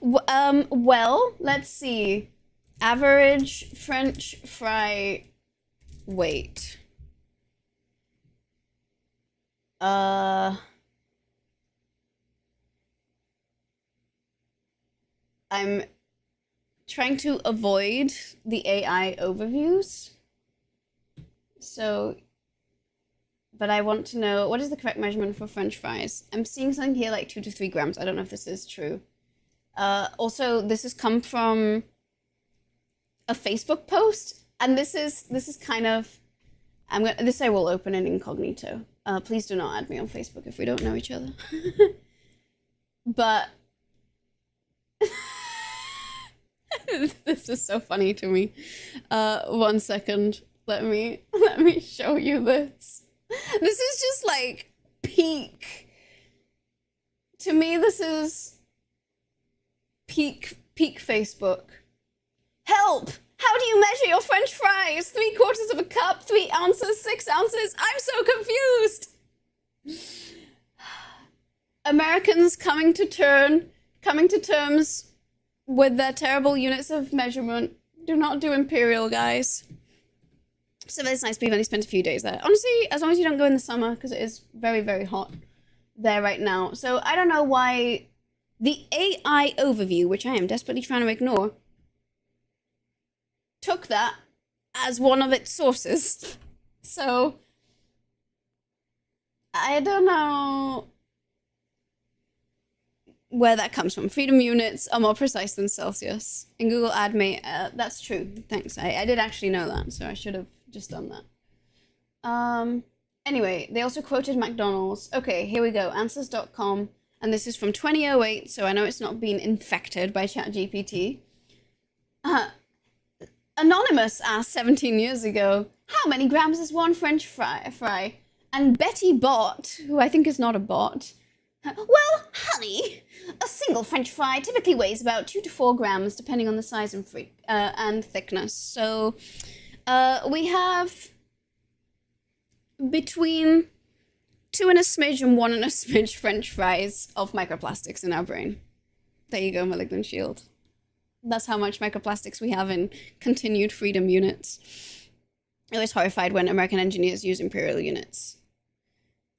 Well, let's see. Average French fry weight. I'm trying to avoid the AI overviews. So, but I want to know, what is the correct measurement for French fries? I'm seeing something here like 2 to 3 grams. I don't know if this is true. Also, this has come from a Facebook post, and this is kind of, this I will open in incognito. Please do not add me on Facebook if we don't know each other. But this is so funny to me. 1 second. Let me show you this. This is just like peak. To me, this is peak Facebook. Help! How do you measure your French fries? 3/4 of a cup, 3 ounces, 6 ounces. I'm so confused. Americans coming to terms with their terrible units of measurement. Do not do imperial, guys. So it's nice. We've only spent a few days there. Honestly, as long as you don't go in the summer, because it is very, very hot there right now. So I don't know why the AI overview, which I am desperately trying to ignore, took that as one of its sources. So I don't know where that comes from. Freedom units are more precise than Celsius. In Google Add Me, that's true. Thanks. I did actually know that, so I should have just done that. Anyway, they also quoted McDonald's. Okay, here we go. Answers.com. And this is from 2008, so I know it's not been infected by ChatGPT. Anonymous asked 17 years ago, how many grams is one French fry? And Betty Bot, who I think is not a bot, well, honey, a single French fry typically weighs about 2 to 4 grams, depending on the size and thickness. So we have between 2 and a smidge and 1 and a smidge French fries of microplastics in our brain. There you go, Malignant Shield. That's how much microplastics we have in continued freedom units. I was horrified when American engineers use imperial units.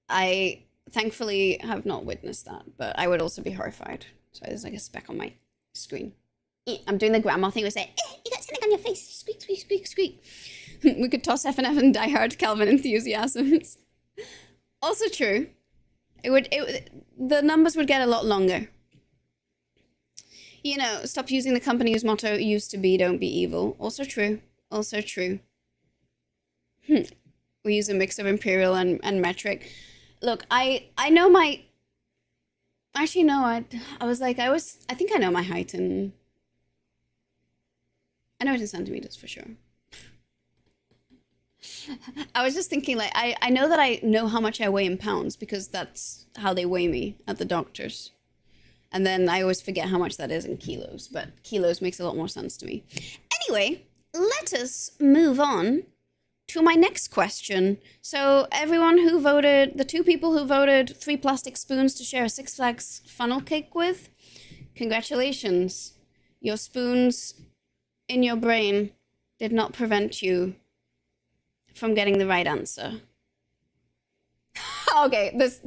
I thankfully have not witnessed that, but I would also be horrified. So there's like a speck on my screen. I'm doing the grandma thing where say, you got something on your face. Squeak, squeak, squeak, squeak. We could toss FNF and Die Hard Calvin enthusiasms. Also true. The numbers would get a lot longer. You know, stop using the company whose motto used to be, don't be evil. Also true. Also true. We use a mix of imperial and metric. Look, I know my... Actually, no, I think I know my height in... I know it in centimeters for sure. I was just thinking, like, I know that I know how much I weigh in pounds because that's how they weigh me at the doctor's. And then I always forget how much that is in kilos, but kilos makes a lot more sense to me. Anyway, let us move on to my next question. So everyone who voted, the 2 people who voted 3 plastic spoons to share a Six Flags funnel cake with, congratulations. Your spoons in your brain did not prevent you from getting the right answer. Okay, this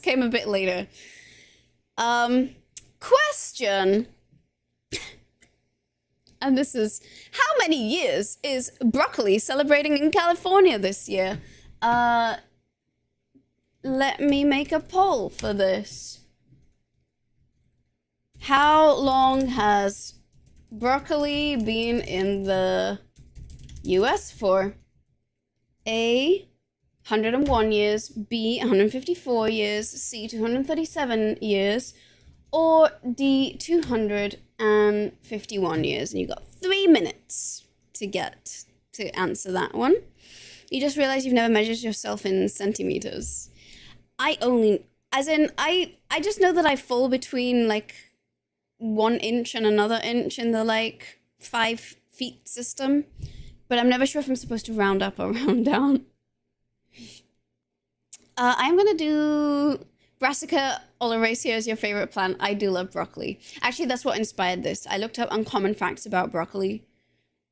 came a bit later. Question. And this is, how many years is broccoli celebrating in California this year? Let me make a poll for this. How long has broccoli been in the US for? A, 101 years, B, 154 years, C, 237 years, or D, 251 years. And you got 3 minutes to answer that one. You just realize you've never measured yourself in centimeters. I just know that I fall between like 1 inch and another inch in the like 5 feet system, but I'm never sure if I'm supposed to round up or round down. I'm gonna do Brassica oleracea is your favorite plant. I do love broccoli. Actually, that's what inspired this. I looked up uncommon facts about broccoli,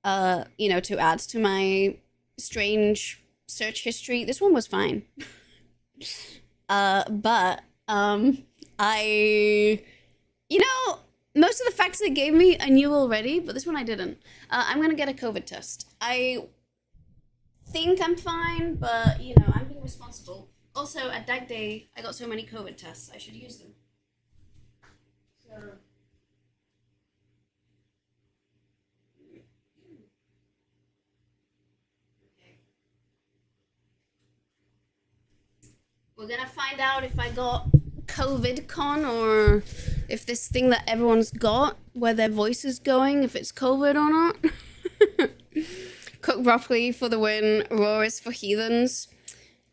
to add to my strange search history. This one was fine. But most of the facts they gave me I knew already, but this one I didn't. I'm gonna get a COVID test. I think I'm fine, but I'm being responsible. Also, at Dag Day, I got so many COVID tests. I should use them. So. Okay. We're gonna find out if I got COVID con or if this thing that everyone's got, where their voice is going, if it's COVID or not. Cook broccoli for the win. Raw is for heathens.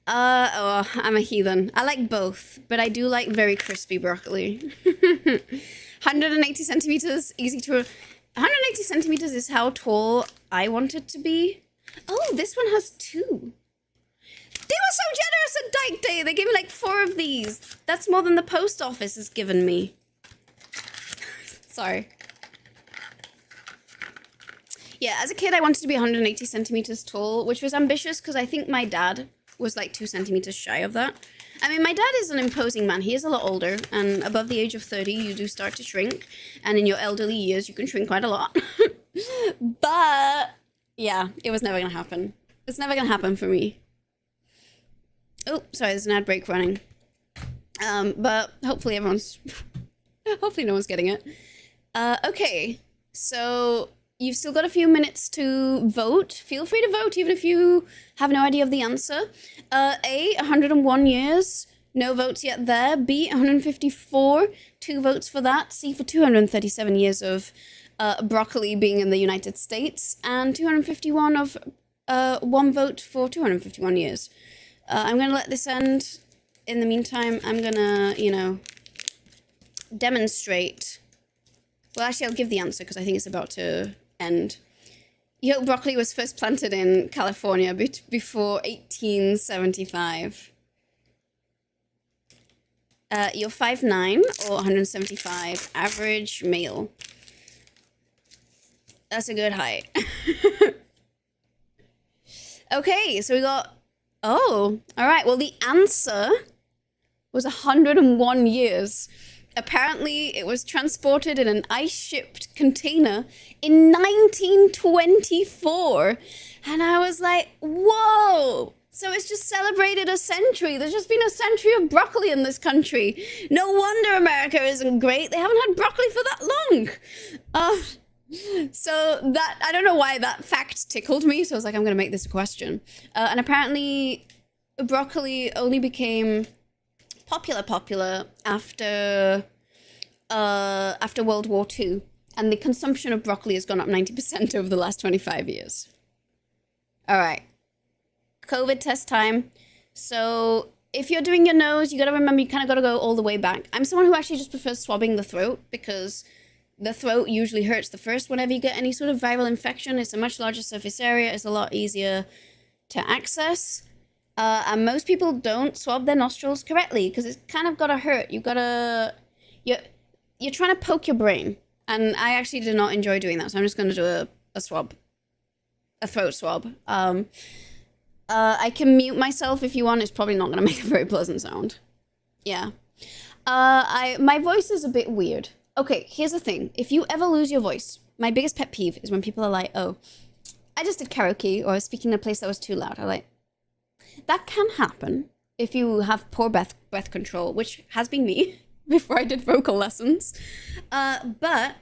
I'm a heathen. I like both, but I do like very crispy broccoli. 180 centimeters, easy to... 180 centimeters is how tall I want it to be. Oh, this one has 2. They were so generous at Dyke Day. They gave me like 4 of these. That's more than the post office has given me. Sorry. Yeah, as a kid, I wanted to be 180 centimeters tall, which was ambitious because I think my dad was like 2 centimeters shy of that. I mean, my dad is an imposing man. He is a lot older, and above the age of 30, you do start to shrink. And in your elderly years, you can shrink quite a lot. But, yeah, it was never going to happen. It's never going to happen for me. Oh, sorry, there's an ad break running. But hopefully hopefully no one's getting it. Okay, so you've still got a few minutes to vote. Feel free to vote, even if you have no idea of the answer. A, 101 years. No votes yet there. B, 154. 2 votes for that. C, for 237 years of broccoli being in the United States. And 251 of 1 vote for 251 years. I'm going to let this end. In the meantime, I'm going to, demonstrate. Well, actually, I'll give the answer because I think it's about to end. Yoke broccoli was first planted in California before 1875. You're 5'9" or 175, average male. That's a good height. Okay, so we got... Oh, all right. Well, the answer was 101 years. Apparently, it was transported in an ice-shipped container in 1924. And I was like, whoa! So it's just celebrated a century. There's just been a century of broccoli in this country. No wonder America isn't great. They haven't had broccoli for that long. So that, I don't know why that fact tickled me. So I was like, I'm going to make this a question. And apparently, broccoli only became popular after World War II, and the consumption of broccoli has gone up 90% over the last 25 years. All right, COVID test time. So if you're doing your nose, you got to remember you kind of got to go all the way back. I'm someone who actually just prefers swabbing the throat because the throat usually hurts the first whenever you get any sort of viral infection. It's a much larger surface area. It's a lot easier to access. And most people don't swab their nostrils correctly because it's kind of got to hurt. You're trying to poke your brain. And I actually did not enjoy doing that. So I'm just going to do a swab. A throat swab. I can mute myself if you want. It's probably not going to make a very pleasant sound. Yeah. My voice is a bit weird. Okay, here's the thing. If you ever lose your voice, my biggest pet peeve is when people are like, oh, I just did karaoke or I was speaking in a place that was too loud. I'm like, that can happen if you have poor breath control, which has been me before I did vocal lessons. But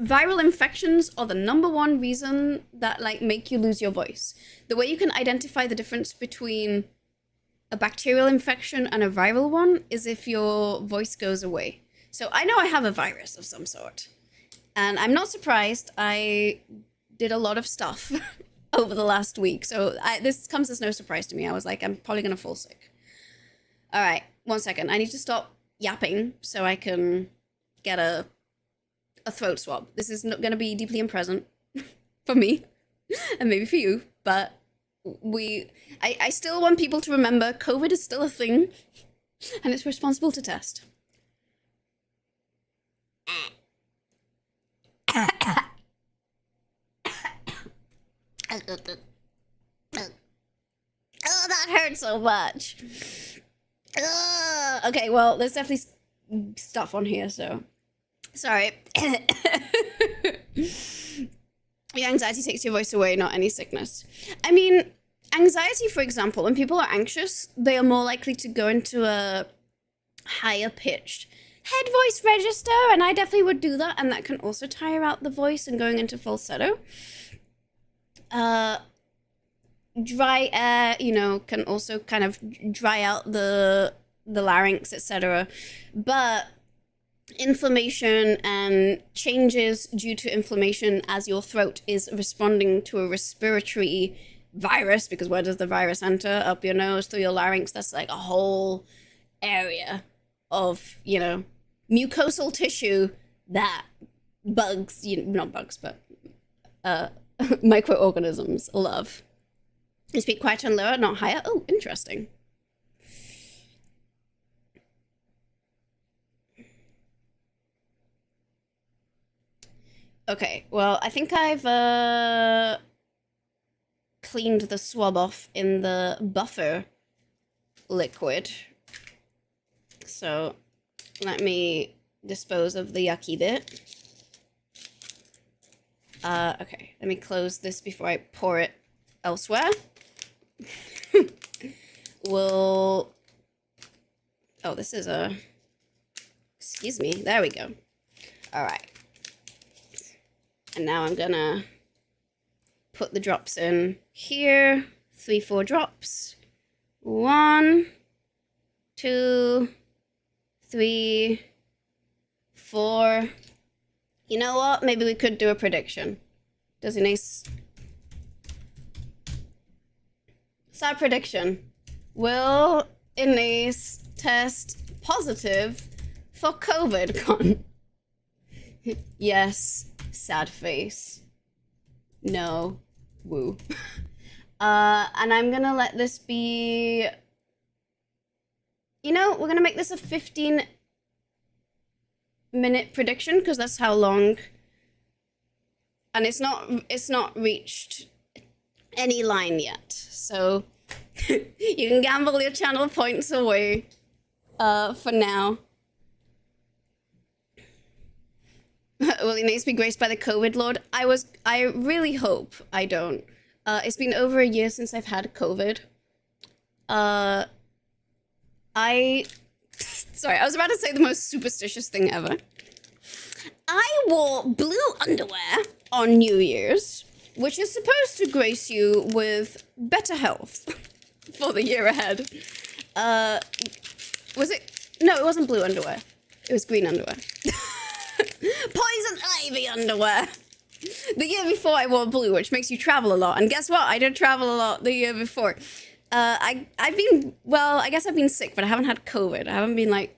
viral infections are the #1 reason that make you lose your voice. The way you can identify the difference between a bacterial infection and a viral one is if your voice goes away. So I know I have a virus of some sort. And I'm not surprised. I did a lot of stuff over the last week. So this comes as no surprise to me. I was like, I'm probably going to fall sick. All right, 1 second. I need to stop yapping so I can get a throat swab. This is not going to be deeply unpleasant for me and maybe for you, but I still want people to remember COVID is still a thing and it's responsible to test. Oh, that hurt so much. Okay, well, there's definitely stuff on here, so sorry. Your anxiety takes your voice away, not any sickness. I mean, anxiety, for example, when people are anxious, they are more likely to go into a higher pitched head voice register, and I definitely would do that, and that can also tire out the voice and going into falsetto. Dry air, you know, can also kind of dry out the larynx, etc. But inflammation and changes due to inflammation as your throat is responding to a respiratory virus, because where does the virus enter? Up your nose, through your larynx. That's like a whole area of, you know, mucosal tissue that bugs, you know, not bugs, but microorganisms love. You speak quieter and lower, not higher. Oh, interesting. Okay, well, I think I've cleaned the swab off in the buffer liquid. So let me dispose of the yucky bit. Okay, let me close this before I pour it elsewhere. Oh, this is excuse me, there we go. All right. And now I'm gonna put the drops in here. 3-4 drops. 1, 2, 3, 4. You know what? Maybe we could do a prediction. Does Inés... It's our prediction. Will Inés test positive for COVID? Yes. Sad face. No. Woo. And I'm gonna let this be... You know, we're gonna make this a 15-minute prediction, because that's how long... And it's not reached any line yet. So you can gamble your channel points away for now. Will Inés be graced by the COVID Lord? I really hope I don't. It's been over a year since I've had COVID. Sorry, I was about to say the most superstitious thing ever. I wore blue underwear on New Year's, which is supposed to grace you with better health for the year ahead. Was it? No, it wasn't blue underwear. It was green underwear. Poison ivy underwear. The year before I wore blue, which makes you travel a lot. And guess what? I did travel a lot the year before. I've been, well, I guess I've been sick, but I haven't had COVID. I haven't been like,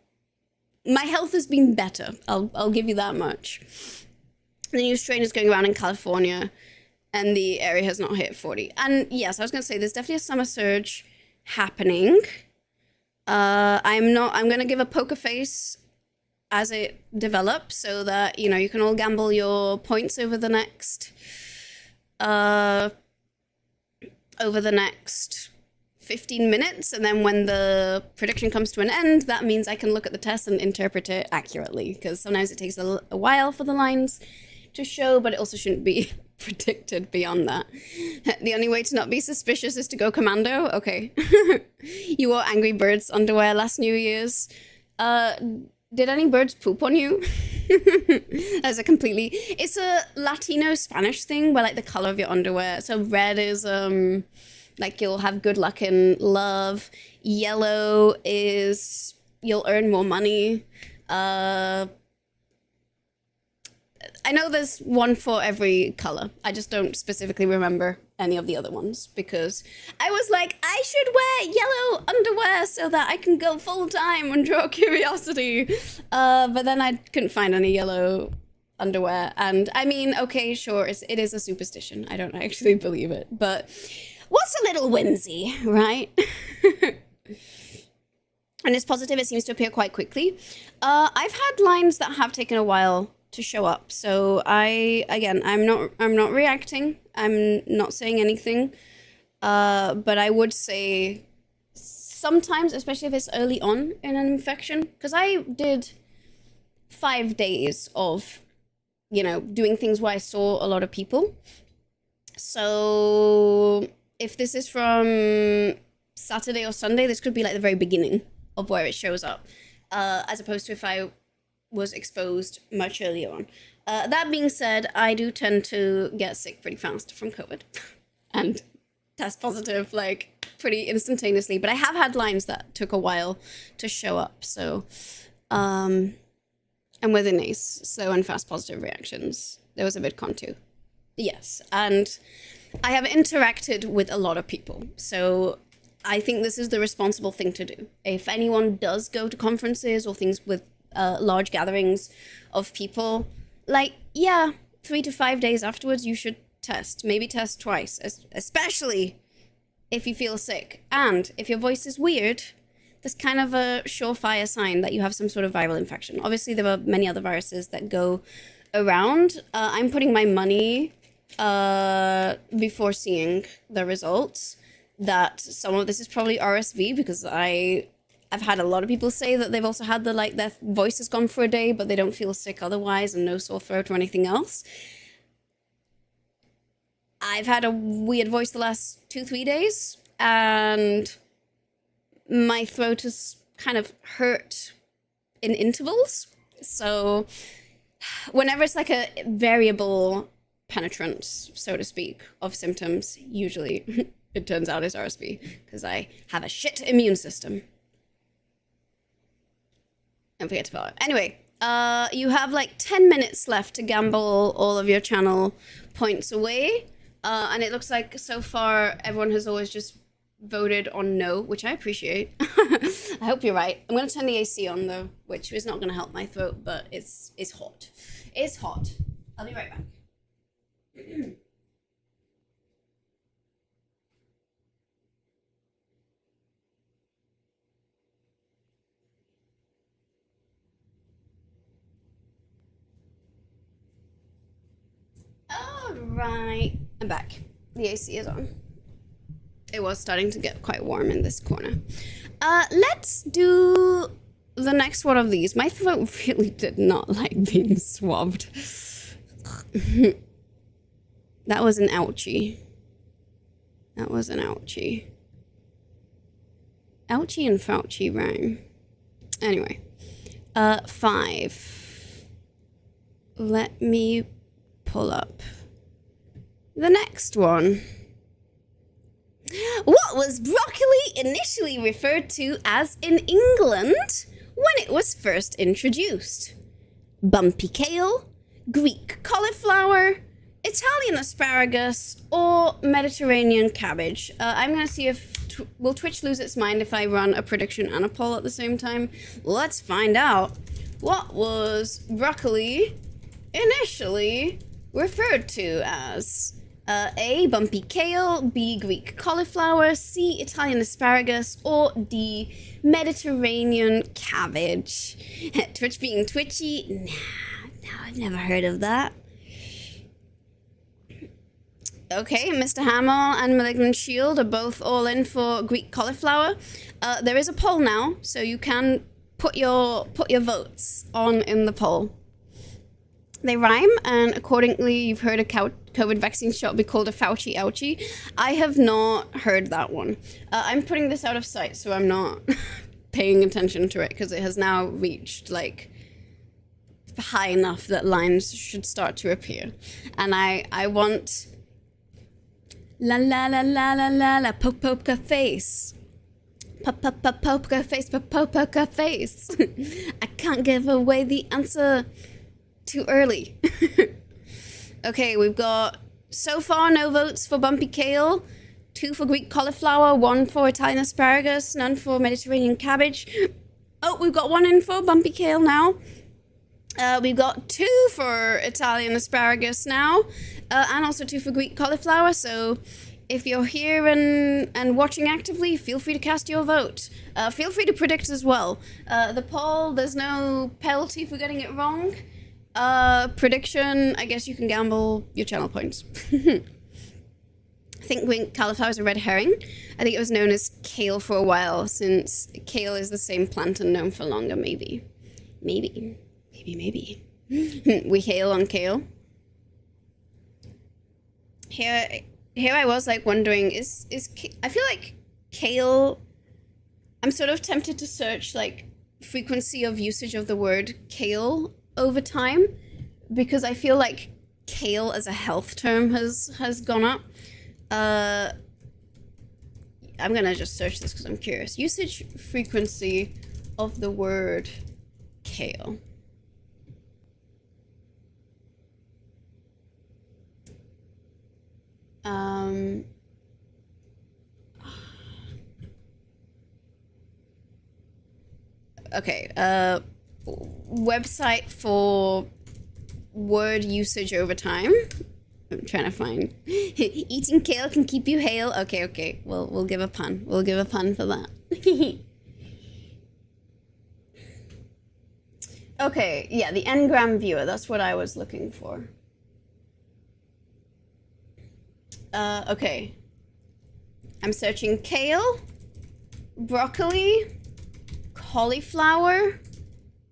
my health has been better. I'll give you that much. The new strain is going around in California, and the area has not hit 40. And yes, I was going to say, there's definitely a summer surge happening. I'm going to give a poker face as it develops, so that, you know, you can all gamble your points over the next 15 minutes, and then when the prediction comes to an end, that means I can look at the test and interpret it accurately, because sometimes it takes a while for the lines to show, but it also shouldn't be predicted beyond that. The only way to not be suspicious is to go commando. Okay. You wore Angry Birds underwear last New Year's. Did any birds poop on you? That's it's a Latino Spanish thing where, like, the color of your underwear. So red is, like, you'll have good luck in love. Yellow is you'll earn more money. I know there's one for every color. I just don't specifically remember any of the other ones because I was like, I should wear yellow underwear so that I can go full time on Draw Curiosity. But then I couldn't find any yellow underwear. And I mean, okay, sure, it is a superstition. I don't actually believe it. But what's a little whimsy, right? And it's positive. It seems to appear quite quickly. I've had lines that have taken a while to show up. So I'm not reacting. I'm not saying anything. But I would say sometimes, especially if it's early on in an infection, because I did 5 days of, doing things where I saw a lot of people. So if this is from Saturday or Sunday, this could be like the very beginning of where it shows up, as opposed to if I was exposed much earlier on. That being said, I do tend to get sick pretty fast from COVID and test positive like pretty instantaneously, but I have had lines that took a while to show up. So, and with INACE, slow and fast positive reactions, there was a VidCon too. Yes, and I have interacted with a lot of people, so I think this is the responsible thing to do. If anyone does go to conferences or things with large gatherings of people, 3 to 5 days afterwards, you should test. Maybe test twice, especially if you feel sick. And if your voice is weird, that's kind of a surefire sign that you have some sort of viral infection. Obviously, there are many other viruses that go around. I'm putting my money before seeing the results that some of this is probably RSV, because I've had a lot of people say that they've also had their voice has gone for a day, but they don't feel sick otherwise and no sore throat or anything else. I've had a weird voice the last 2-3 days, and my throat has kind of hurt in intervals. So whenever it's like a variable penetrance, so to speak, of symptoms, usually it turns out it's RSV, because I have a shit immune system. Don't forget to follow. Anyway, you have 10 minutes left to gamble all of your channel points away. And it looks like so far everyone has always just voted on no, which I appreciate. I hope you're right. I'm going to turn the AC on though, which is not going to help my throat, but it's hot. It's hot. I'll be right back. Alright, I'm back. The AC is on. It was starting to get quite warm in this corner. Let's do the next one of these. My throat really did not like being swabbed. That was an ouchie. That was an ouchie. Ouchie and Fauci rhyme. Anyway. 5. Let me pull up the next one. What was broccoli initially referred to as in England when it was first introduced? Bumpy kale, Greek cauliflower, Italian asparagus, or Mediterranean cabbage? I'm gonna see if will Twitch lose its mind if I run a prediction and a poll at the same time? Let's find out. What was broccoli initially referred to as? A, bumpy kale, B, Greek cauliflower, C, Italian asparagus, or D, Mediterranean cabbage. Twitch being twitchy? Nah, I've never heard of that. Okay, Mr. Hamill and Malignant Shield are both all in for Greek cauliflower. There is a poll now, so you can put your votes on in the poll. They rhyme, and accordingly, you've heard a COVID vaccine shot be called a Fauci ouchie. I have not heard that one. I'm putting this out of sight, so I'm not paying attention to it, because it has now reached, high enough that lines should start to appear. And I want... La la la la la la la, poke face. Poker face, poker face. I can't give away the answer too early. Okay, we've got So far, no votes for bumpy kale, 2 for Greek cauliflower, 1 for Italian asparagus, none for Mediterranean cabbage. Oh, we've got 1 in for bumpy kale now. We've got 2 for Italian asparagus now, and also 2 for Greek cauliflower. So if you're here and watching actively, feel free to cast your vote. Feel free to predict as well. The poll, there's no penalty for getting it wrong. Prediction, I guess you can gamble your channel points. I think Greek cauliflower is a red herring. I think it was known as kale for a while, since kale is the same plant and known for longer, maybe. Maybe. We hail on kale. Here I was like wondering, I feel like kale, I'm sort of tempted to search like frequency of usage of the word kale over time, because I feel like kale as a health term has gone up. I'm gonna just search this because I'm curious. Usage frequency of the word kale. Okay, website for word usage over time. I'm trying to find. Eating kale can keep you hale. Okay. We'll give a pun. We'll give a pun for that. Okay, yeah, the Ngram viewer. That's what I was looking for. Okay. I'm searching kale, broccoli, cauliflower,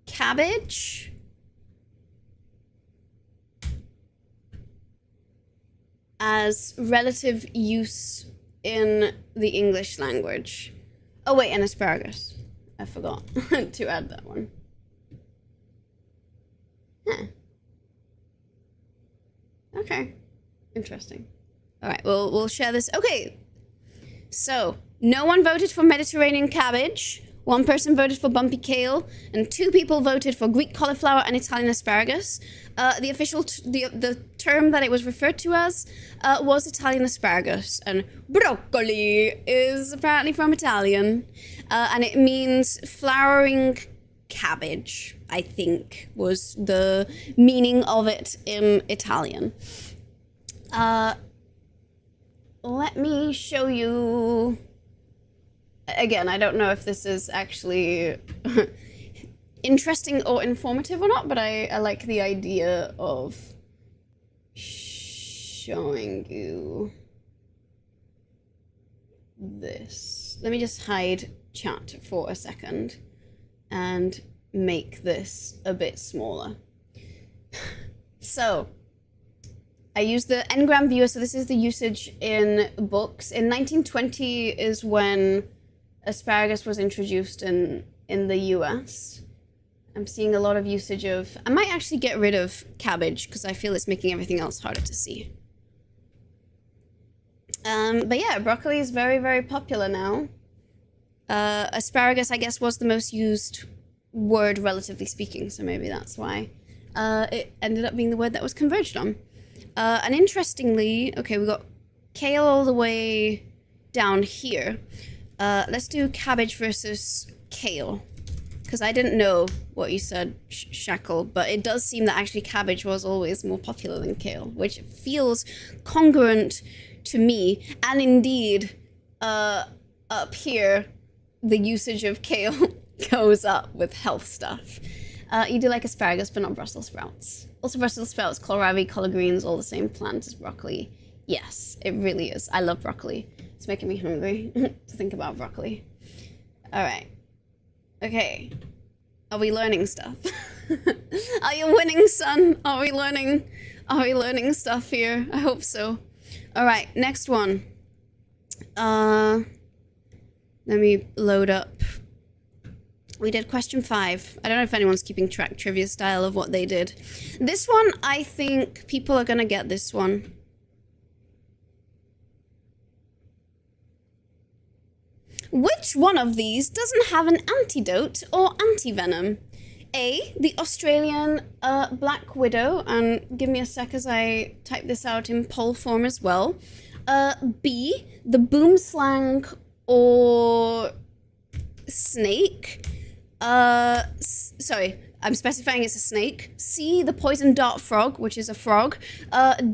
cabbage, as relative use in the English language. Oh wait, and asparagus. I forgot to add that one. Huh. Okay. Interesting. All right, we'll share this. Okay. So, no one voted for Mediterranean cabbage. 1 person voted for bumpy kale, and 2 people voted for Greek cauliflower and Italian asparagus. The official, the term that it was referred to as was Italian asparagus, and broccoli is apparently from Italian, and it means flowering cabbage, I think, was the meaning of it in Italian. Let me show you. Again, I don't know if this is actually interesting or informative or not, but I like the idea of showing you this. Let me just hide chat for a second and make this a bit smaller. So, I use the Ngram viewer, so this is the usage in books. In 1920 is when asparagus was introduced in the US. I'm seeing a lot of usage of... I might actually get rid of cabbage because I feel it's making everything else harder to see. But yeah, broccoli is very, very popular now. Asparagus, I guess, was the most used word, relatively speaking, so maybe that's why it ended up being the word that was converged on. And interestingly, okay, we got kale all the way down here. Let's do cabbage versus kale, because I didn't know what you said, Shackle, but it does seem that actually cabbage was always more popular than kale, which feels congruent to me. And indeed, up here, the usage of kale goes up with health stuff. You do like asparagus, but not Brussels sprouts. Also, Brussels sprouts, kohlrabi, collard greens, all the same plant as broccoli. Yes, it really is. I love broccoli. It's making me hungry to think about broccoli. All right. Okay. Are we learning stuff? Are you winning, son? Are we learning stuff here? I hope so. All right, next one. Let me load up. We did question 5. I don't know if anyone's keeping track trivia style of what they did. This one, I think people are gonna get this one. Which one of these doesn't have an antidote or antivenom? A, the Australian black widow, and give me a sec as I type this out in poll form as well. B, the boomslang or snake. Sorry, I'm specifying it's a snake. C, the poison dart frog, which is a frog.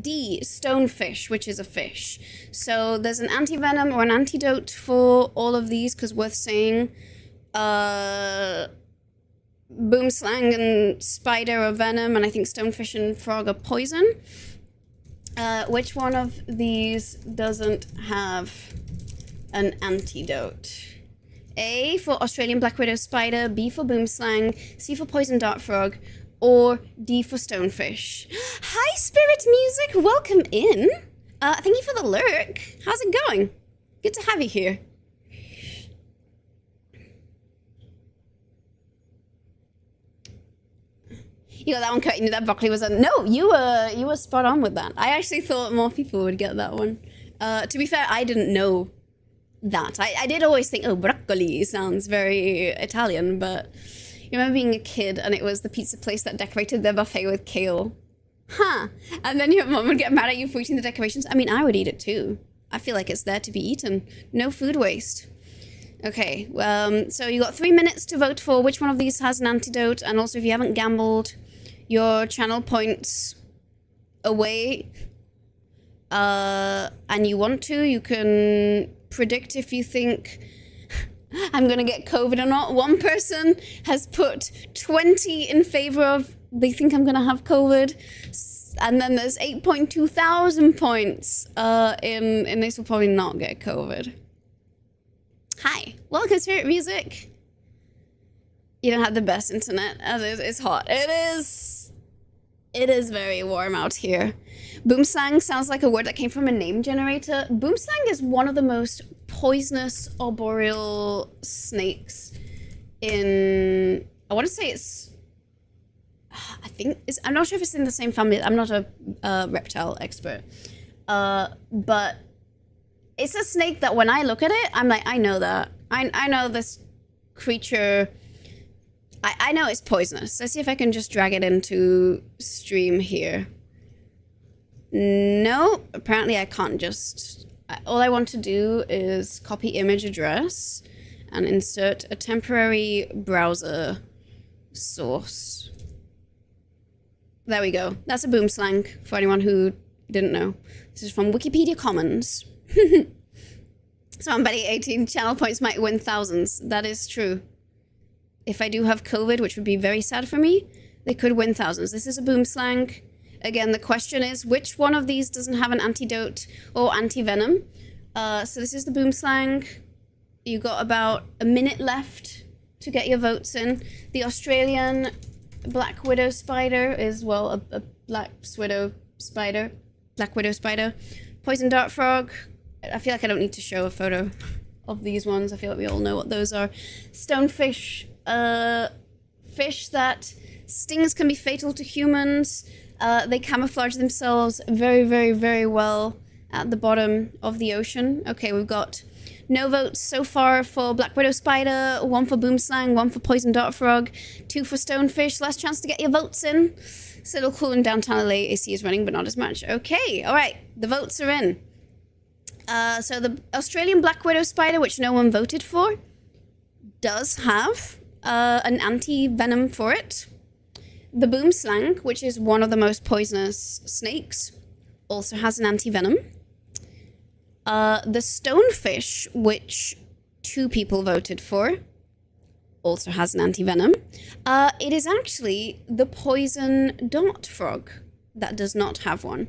D, stonefish, which is a fish. So there's an anti-venom or an antidote for all of these, because worth saying, boomslang and spider are venom, and I think stonefish and frog are poison. Which one of these doesn't have an antidote? A for Australian black widow spider, B for boomslang, C for poison dart frog, or D for stonefish. Hi, Spirit Music, welcome in. Thank you for the lurk. How's it going? Good to have you here. You got that one cut. You knew that broccoli was a... No, you were spot on with that. I actually thought more people would get that one. To be fair, I didn't know that. I did always think, oh, broccoli sounds very Italian, but you remember being a kid and it was the pizza place that decorated their buffet with kale. Huh. And then your mom would get mad at you for eating the decorations. I mean, I would eat it too. I feel like it's there to be eaten. No food waste. Okay, so you got 3 minutes to vote for which one of these has an antidote, and also if you haven't gambled your channel points away, and you want to, you can predict if you think I'm gonna get COVID or not. One person has put 20 in favor of they think I'm gonna have COVID, and then there's 8.2 thousand points in this will probably not get COVID. Hi, welcome Spirit Music. You don't have the best internet. It's hot. It is very warm out here. Boomslang sounds like a word that came from a name generator. Boomslang is one of the most poisonous arboreal snakes in... I want to say it's... I'm not sure if it's in the same family. I'm not a reptile expert. But it's a snake that when I look at it, I'm like, I know that. I know this creature... I know it's poisonous. Let's see if I can just drag it into stream here. No, apparently I can't just... All I want to do is copy image address and insert a temporary browser source. There we go. That's a boomslang for anyone who didn't know. This is from Wikipedia Commons. So I'm betting 18 channel points might win thousands. That is true. If I do have COVID, which would be very sad for me, they could win thousands. This is a boomslang. Again, the question is, which one of these doesn't have an antidote or anti-venom? So this is the boomslang. You got about a minute left to get your votes in. The Australian black widow spider is, well, a black widow spider. Black widow spider. Poison dart frog. I feel like I don't need to show a photo of these ones. I feel like we all know what those are. Stonefish. Fish that stings can be fatal to humans. They camouflage themselves very, very, very well at the bottom of the ocean. Okay, we've got no votes so far for black widow spider, 1 for boomslang, 1 for poison dart frog, 2 for stonefish. Last chance to get your votes in. It's a little cool in downtown LA. AC is running, but not as much. Okay, all right, the votes are in. So the Australian black widow spider, which no one voted for, does have an anti-venom for it. The boomslang, which is one of the most poisonous snakes, also has an anti-venom. The stonefish, which 2 people voted for, also has an anti-venom. It is actually the poison dart frog that does not have one.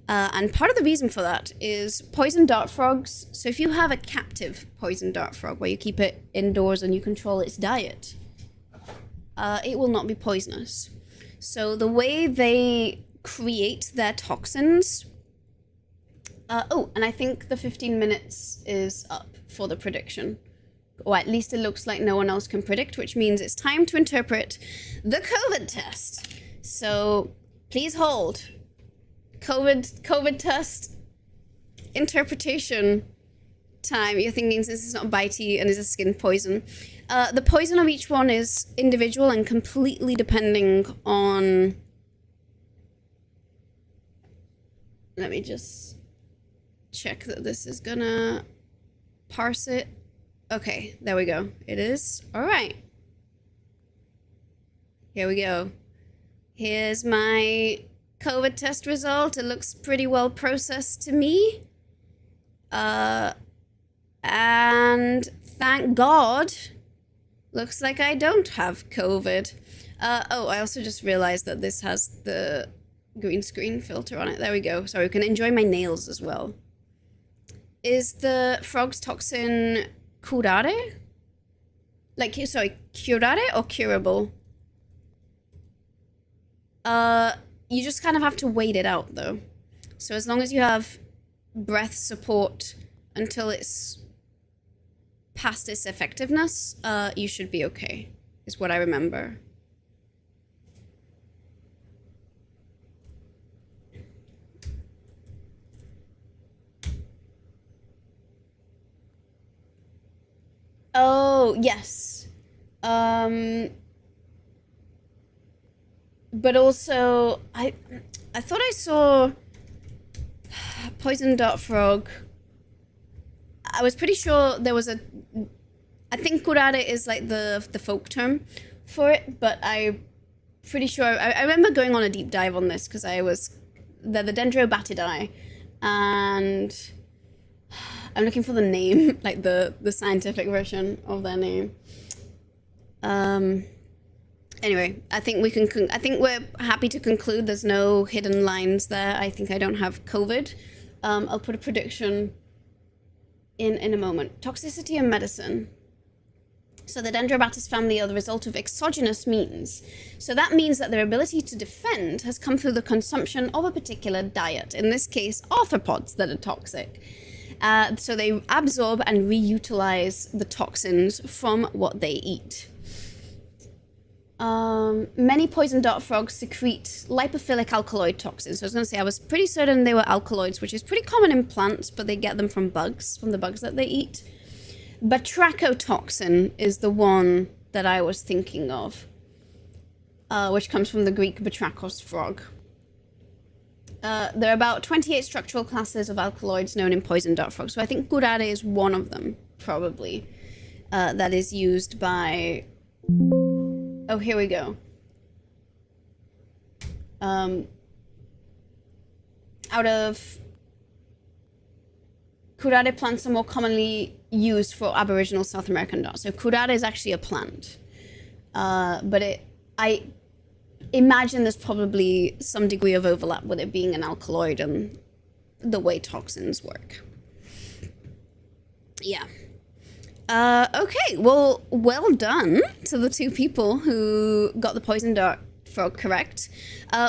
And part of the reason for that is poison dart frogs. So if you have a captive poison dart frog where you keep it indoors and you control its diet, it will not be poisonous. So the way they create their toxins... and I think the 15 minutes is up for the prediction. Or at least it looks like no one else can predict, which means it's time to interpret the COVID test. So please hold. COVID test interpretation time. You're thinking since it's not bitey and is a skin poison. The poison of each one is individual and completely depending on... Let me just check that this is gonna parse it. Okay, there we go. It is. All right. Here we go. Here's my COVID test result. It looks pretty well processed to me. And thank God, looks like I don't have COVID. Oh, I also just realized that this has the green screen filter on it. There we go. Sorry, we can enjoy my nails as well. Is the frog's toxin curare? Like, sorry, curare or curable? You just kind of have to wait it out, though. So as long as you have breath support until it's past its effectiveness, you should be okay, is what I remember. Oh, yes. But also, I thought I saw poison dart frog. I was pretty sure there was a... I think curare is like the folk term for it, but I'm pretty sure... I remember going on a deep dive on this because I was... They're the Dendrobatidae, and I'm looking for the name, like the scientific version of their name. Anyway, I think I think we're happy to conclude there's no hidden lines there. I think I don't have COVID. I'll put a prediction in a moment. Toxicity and medicine. So the Dendrobatis family are the result of exogenous means. So that means that their ability to defend has come through the consumption of a particular diet. In this case, arthropods that are toxic. So they absorb and reutilize the toxins from what they eat. Many poison dart frogs secrete lipophilic alkaloid toxins. So I was going to say, I was pretty certain they were alkaloids, which is pretty common in plants, but they get them from bugs, from the bugs that they eat. Batrachotoxin is the one that I was thinking of, which comes from the Greek batrachos frog. There are about 28 structural classes of alkaloids known in poison dart frogs. So I think curare is one of them, probably, that is used by... Oh, here we go. Out of... Curare plants are more commonly used for Aboriginal South American dart. So curare is actually a plant. But I imagine there's probably some degree of overlap with it being an alkaloid and the way toxins work. Yeah. Okay, well done to the two people who got the poison dart frog correct.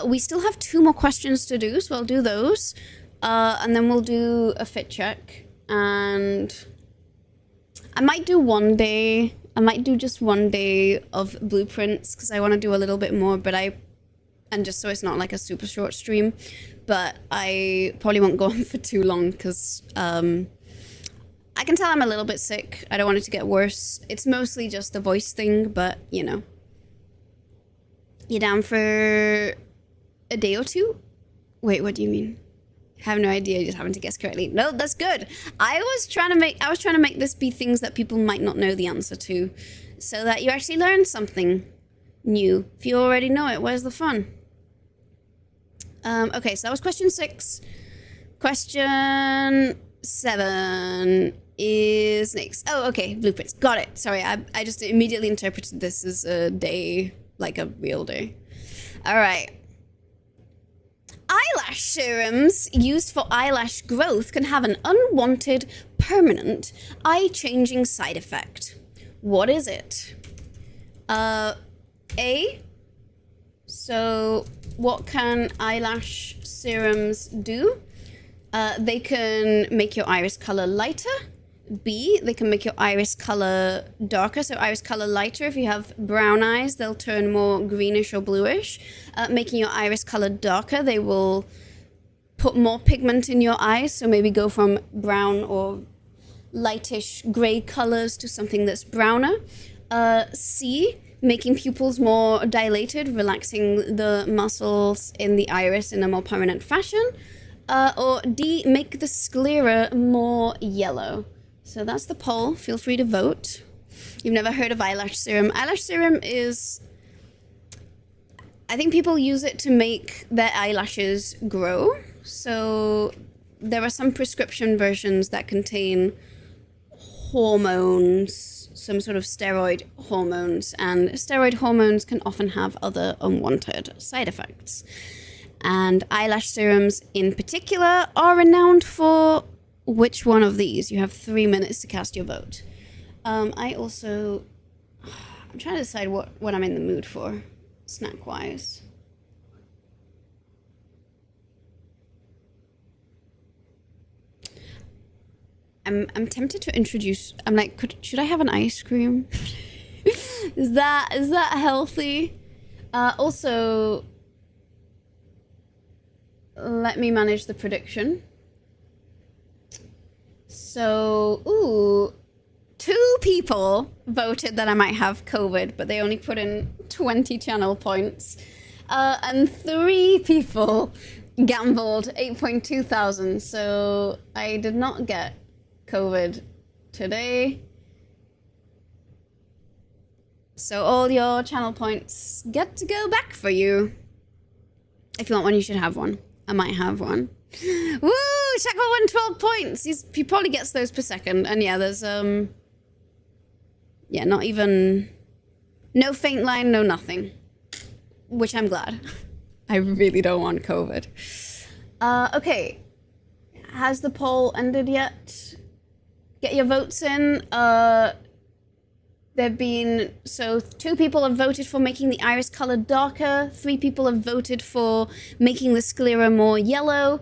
We still have 2 more questions to do, so I'll do those. And then we'll do a fit check. And I might do one day. I might do just one day of blueprints because I want to do a little bit more, and just so it's not like a super short stream, but I probably won't go on for too long because I can tell I'm a little bit sick. I don't want it to get worse. It's mostly just a voice thing, but you know. You down for a day or 2? Wait, what do you mean? I have no idea. You just happen to guess correctly. No, that's good. I was trying to make this be things that people might not know the answer to, so that you actually learn something new. If you already know it, where's the fun? Okay, so that was question 6. Question 7 is next. Oh, okay, blueprints. Got it. Sorry, I just immediately interpreted this as a day, like a real day. All right. Eyelash serums used for eyelash growth can have an unwanted, permanent, eye-changing side effect. What is it? A. So, what can eyelash serums do? They can make your iris color lighter. B, they can make your iris color darker. So iris color lighter, if you have brown eyes, they'll turn more greenish or bluish. Making your iris color darker, they will put more pigment in your eyes. So maybe go from brown or lightish gray colors to something that's browner. C, making pupils more dilated, relaxing the muscles in the iris in a more permanent fashion. Or D, make the sclera more yellow. So that's the poll. Feel free to vote. You've never heard of eyelash serum. Eyelash serum is... I think people use it to make their eyelashes grow. So there are some prescription versions that contain hormones, some sort of steroid hormones, and steroid hormones can often have other unwanted side effects. And eyelash serums in particular are renowned for which one of these? You have 3 minutes to cast your vote. I'm trying to decide what I'm in the mood for, snack-wise. I'm tempted to introduce. I'm like, should I have an ice cream? Is that healthy? Also, let me manage the prediction. So, 2 people voted that I might have COVID, but they only put in 20 channel points. And 3 people gambled 8.2 thousand. So I did not get COVID today. So all your channel points get to go back for you. If you want one, you should have one. I might have one. Woo! Shackle won 12 points. He probably gets those per second. And yeah, there's yeah, not even no faint line, no nothing. Which I'm glad. I really don't want COVID. Okay. Has the poll ended yet? Get your votes in. There've been, so 2 people have voted for making the iris color darker. 3 people have voted for making the sclera more yellow.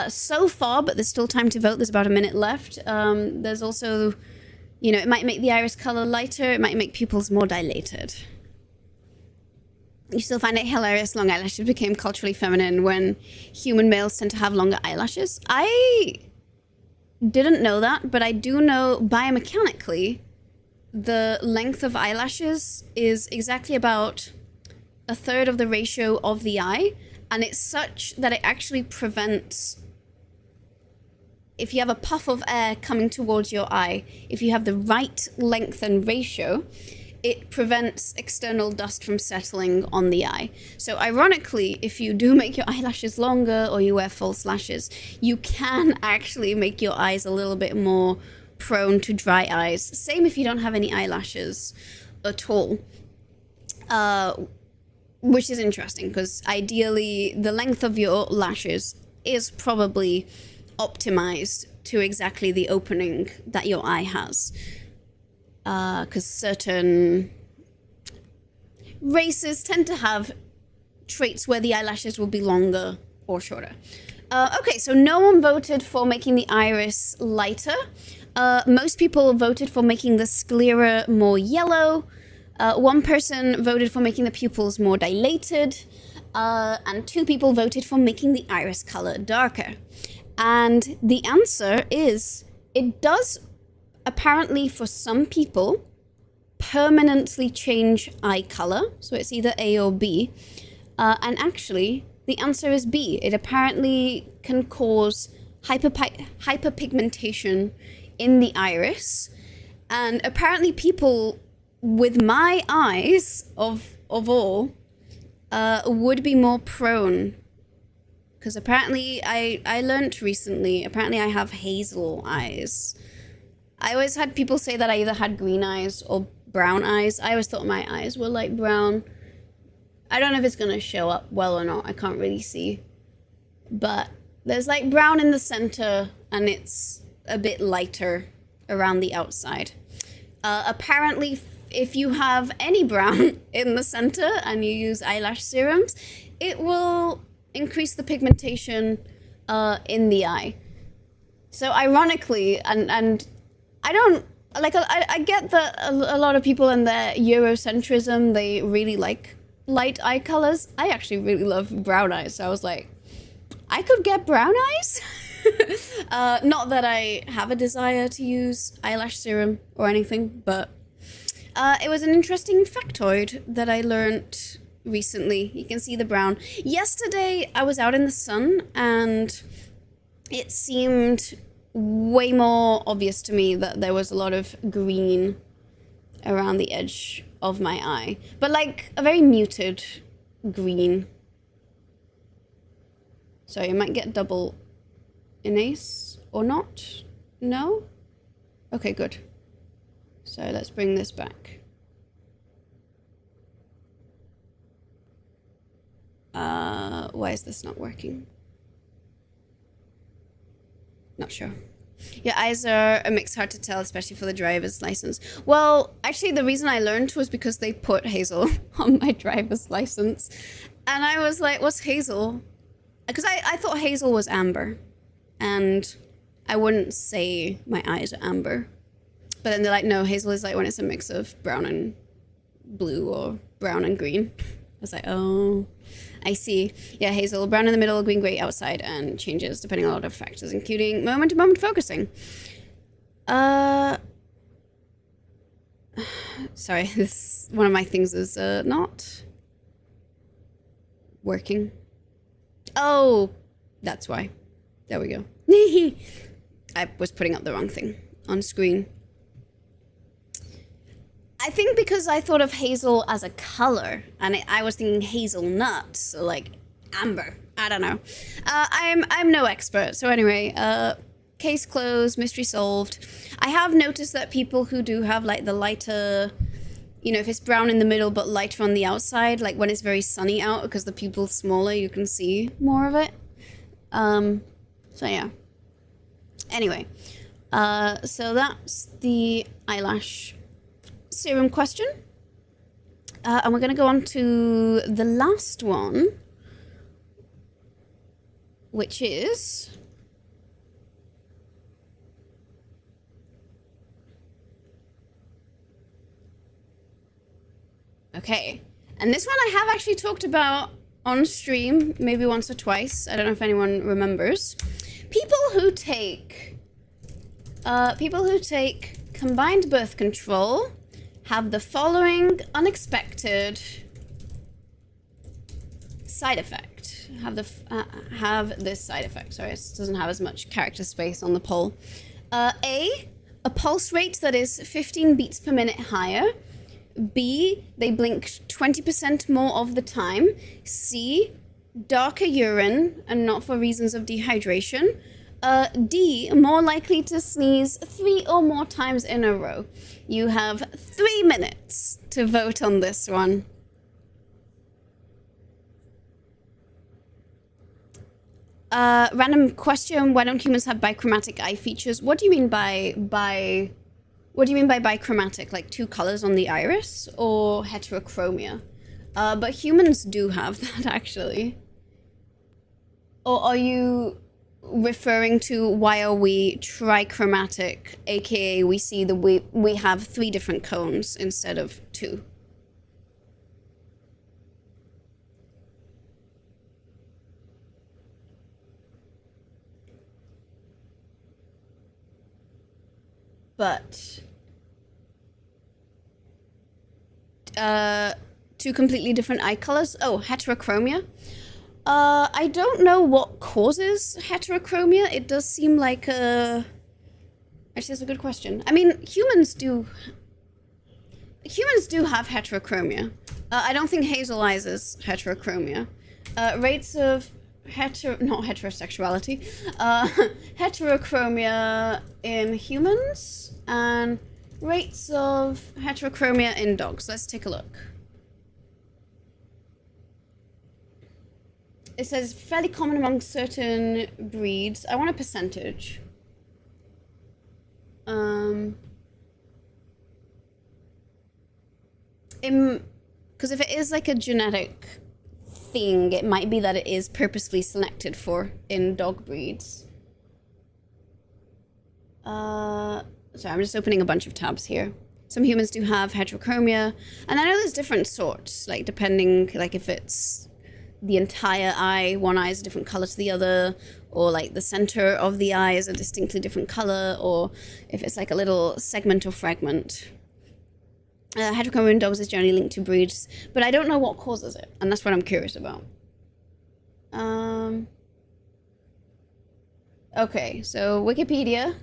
So far, but there's still time to vote. There's about a minute left. There's also, you know, it might make the iris color lighter. It might make pupils more dilated. You still find it hilarious long eyelashes became culturally feminine when human males tend to have longer eyelashes? I didn't know that, but I do know biomechanically the length of eyelashes is exactly about 1/3 of the ratio of the eye, and it's such that it actually prevents, if you have a puff of air coming towards your eye, if you have the right length and ratio, it prevents external dust from settling on the eye. So ironically, if you do make your eyelashes longer or you wear false lashes, you can actually make your eyes a little bit more prone to dry eyes. Same if you don't have any eyelashes at all. Which is interesting, because ideally the length of your lashes is probably optimized to exactly the opening that your eye has. Because certain races tend to have traits where the eyelashes will be longer or shorter. Okay, so no one voted for making the iris lighter. Most people voted for making the sclera more yellow. 1 person voted for making the pupils more dilated. And 2 people voted for making the iris color darker. And the answer is, it does apparently for some people permanently change eye color. So it's either A or B. And actually, the answer is B. It apparently can cause hyperpigmentation in the iris. And apparently people with my eyes, of all, would be more prone. Because apparently, I learned recently, apparently I have hazel eyes. I always had people say that I either had green eyes or brown eyes. I always thought my eyes were light brown. I don't know if it's going to show up well or not. I can't really see. But there's like brown in the center, and it's a bit lighter around the outside. Apparently, if you have any brown in the center and you use eyelash serums, it will increase the pigmentation in the eye. So ironically, and I don't, like, I get that a lot of people in their Eurocentrism, they really like light eye colors. I actually really love brown eyes, so I was like, I could get brown eyes? Not that I have a desire to use eyelash serum or anything, but it was an interesting factoid that I learned recently. You can see the brown. Yesterday, I was out in the sun, and it seemed way more obvious to me that there was a lot of green around the edge of my eye, but like a very muted green. So you might get double inace or not. No? Okay, good. So let's bring this back. Why is this not working? Not sure. Your eyes are a mix, hard to tell, especially for the driver's license. Well, actually, the reason I learned was because they put Hazel on my driver's license. And I was like, what's Hazel? Because I thought Hazel was amber. And I wouldn't say my eyes are amber. But then they're like, no, Hazel is like when it's a mix of brown and blue or brown and green. I was like, oh, I see. Yeah, Hazel, brown in the middle, green, gray outside, and changes depending on a lot of factors, including moment-to-moment focusing. Sorry, this one of my things is not working. Oh, that's why. There we go. I was putting up the wrong thing on screen. I think because I thought of hazel as a color, and I was thinking hazelnut, so like amber. I don't know. I'm no expert. So anyway, case closed, mystery solved. I have noticed that people who do have like the lighter, you know, if it's brown in the middle but lighter on the outside, like when it's very sunny out because the pupil's smaller, you can see more of it. So yeah. Anyway, so that's the eyelash serum question. And we're going to go on to the last one, which is... Okay. And this one I have actually talked about on stream, maybe once or twice. I don't know if anyone remembers. People who take combined birth control have the following unexpected side effect. Have this side effect. Sorry, it doesn't have as much character space on the poll. A pulse rate that is 15 beats per minute higher. B, they blink 20% more of the time. C, darker urine, and not for reasons of dehydration. D, more likely to sneeze 3 or more times in a row. You have 3 minutes to vote on this one. Random question, why don't humans have bichromatic eye features? What do you mean by bichromatic? Like 2 colors on the iris or heterochromia? But humans do have that actually. Or are you referring to why are we trichromatic, aka we have 3 different cones instead of 2? But 2 completely different eye colors. Oh, heterochromia. I don't know what causes heterochromia. It does seem like a... Actually, that's a good question. I mean, humans do have heterochromia. I don't think hazel eyes is heterochromia. Rates of not heterosexuality. Heterochromia in humans and rates of heterochromia in dogs. Let's take a look. It says fairly common among certain breeds. I want a percentage. Because if it is like a genetic thing, it might be that it is purposefully selected for in dog breeds. Sorry, I'm just opening a bunch of tabs here. Some humans do have heterochromia, and I know there's different sorts, like depending, like if it's the entire eye, one eye is a different color to the other, or like the center of the eye is a distinctly different color, or if it's like a little segment or fragment. Heterochromia in dogs is generally linked to breeds, but I don't know what causes it, and that's what I'm curious about. Okay, so Wikipedia.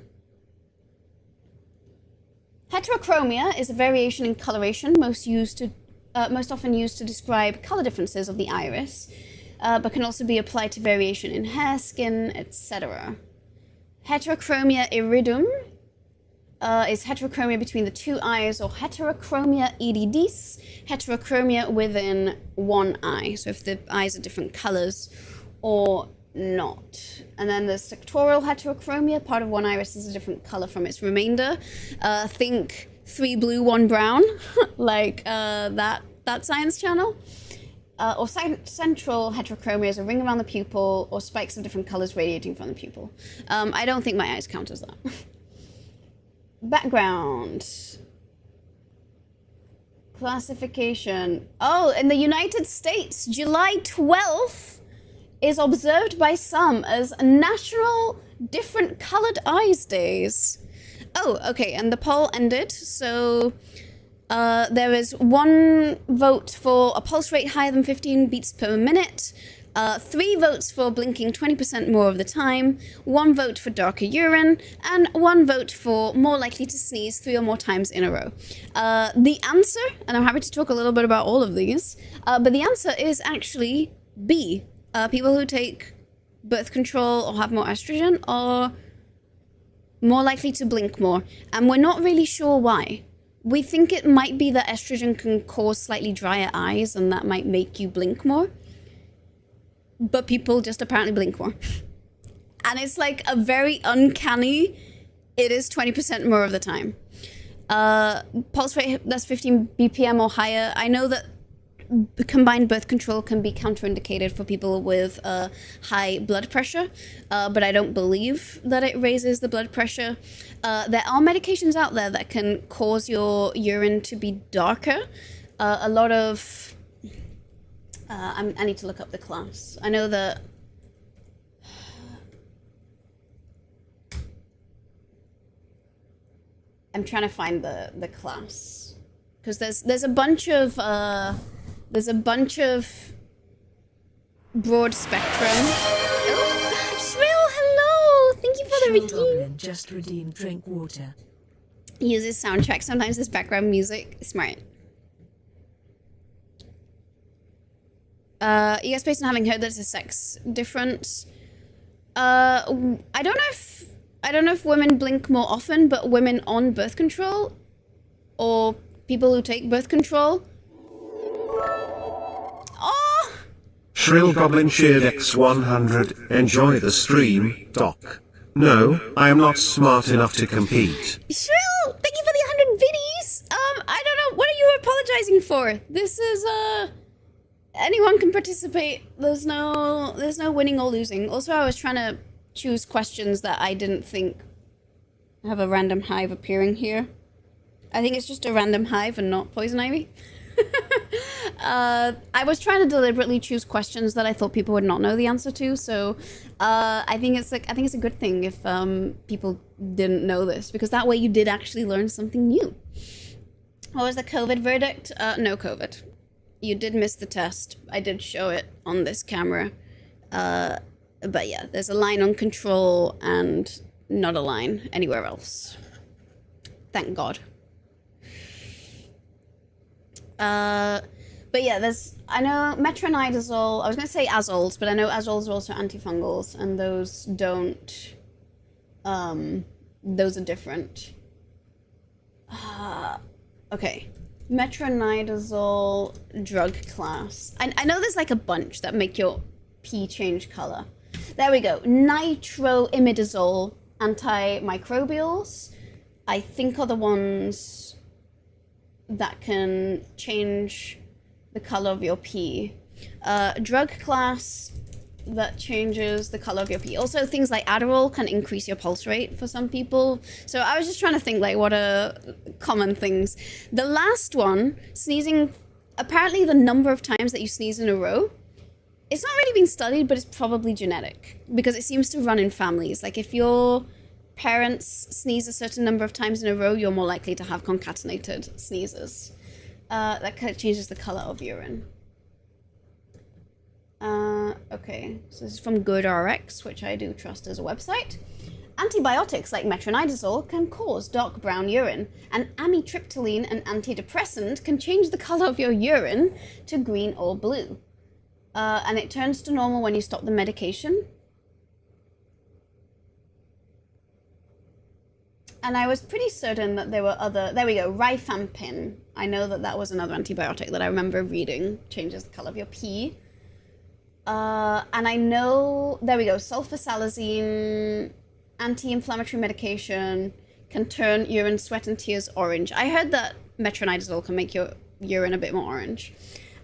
Heterochromia is a variation in coloration most often used to describe color differences of the iris, but can also be applied to variation in hair, skin, etc. Heterochromia iridum is heterochromia between the two eyes, or heterochromia iridis, heterochromia within one eye. So if the eyes are different colors or not. And then there's sectorial heterochromia. Part of one iris is a different color from its remainder. Think 3 blue, 1 brown, like that science channel. Or central heterochromia is a ring around the pupil, or spikes of different colors radiating from the pupil. I don't think my eyes count as that. Background. Classification. Oh, in the United States, July 12th is observed by some as National Different Colored Eyes Days. Oh, okay, and the poll ended, so there is 1 vote for a pulse rate higher than 15 beats per minute, 3 votes for blinking 20% more of the time, 1 vote for darker urine, and 1 vote for more likely to sneeze 3 or more times in a row. The answer, and I'm happy to talk a little bit about all of these, but the answer is actually B. People who take birth control or have more estrogen are more likely to blink more, and we're not really sure why. We think it might be that estrogen can cause slightly drier eyes, and that might make you blink more. But people just apparently blink more. And it's like a very uncanny, it is 20% more of the time. Pulse rate that's 15 BPM or higher. I know that combined birth control can be counterindicated for people with high blood pressure, but I don't believe that it raises the blood pressure. There are medications out there that can cause your urine to be darker. A lot of... I need to look up the class. I know that... I'm trying to find the class. Because there's a bunch of... There's a bunch of broad spectrum. Oh, Shrill, hello! Thank you for the redeem. Just redeemed drink water. Uses soundtrack. Sometimes there's background music. Smart. You guys, based on having heard that it's a sex difference. I don't know if women blink more often, but women on birth control or people who take birth control. Oh! Shrill Goblin Sheared X100. Enjoy the stream, Doc. No, I am not smart enough to compete. Shrill, thank you for the 100 biddies. I don't know, what are you apologizing for? This is, anyone can participate. There's no winning or losing. Also, I was trying to choose questions that I didn't think have a random hive appearing here. I think it's just a random hive and not poison ivy. I was trying to deliberately choose questions that I thought people would not know the answer to, so I think it's a good thing if people didn't know this, because that way you did actually learn something new. What was the COVID verdict? No COVID. You did miss the test. I did show it on this camera. But yeah, there's a line on control and not a line anywhere else. Thank God. But yeah, I know metronidazole, I was going to say azoles, but I know azoles are also antifungals, and those don't, those are different. Okay. Metronidazole drug class. I know there's like a bunch that make your pee change color. There we go. Nitroimidazole antimicrobials, I think, are the ones that can change the color of your pee. Drug class that changes the color of your pee. Also, things like Adderall can increase your pulse rate for some people. So I was just trying to think, like, what are common things. The last one, sneezing, apparently the number of times that you sneeze in a row it's not really been studied, but it's probably genetic because it seems to run in families. Like if your parents sneeze a certain number of times in a row, you're more likely to have concatenated sneezes. That kind of changes the color of urine. Okay, so this is from GoodRx, which I do trust as a website. Antibiotics like metronidazole can cause dark brown urine, and amitriptyline, an antidepressant, can change the color of your urine to green or blue. And it turns to normal when you stop the medication. And I was pretty certain that there were other... There we go, rifampin. I know that that was another antibiotic that I remember reading. Changes the color of your pee. And I know... There we go, sulfasalazine, anti-inflammatory medication, can turn urine, sweat, and tears orange. I heard that metronidazole can make your urine a bit more orange.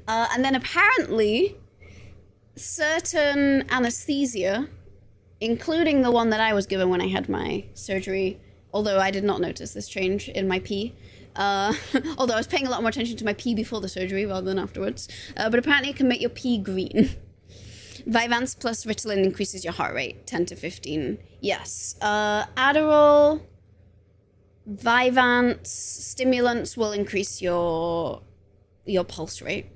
And then apparently, certain anesthesia, including the one that I was given when I had my surgery... Although I did not notice this change in my pee. Although I was paying a lot more attention to my pee before the surgery rather than afterwards. But apparently it can make your pee green. Vyvanse plus Ritalin increases your heart rate, 10 to 15. Yes. Adderall, Vyvanse, stimulants will increase your pulse rate.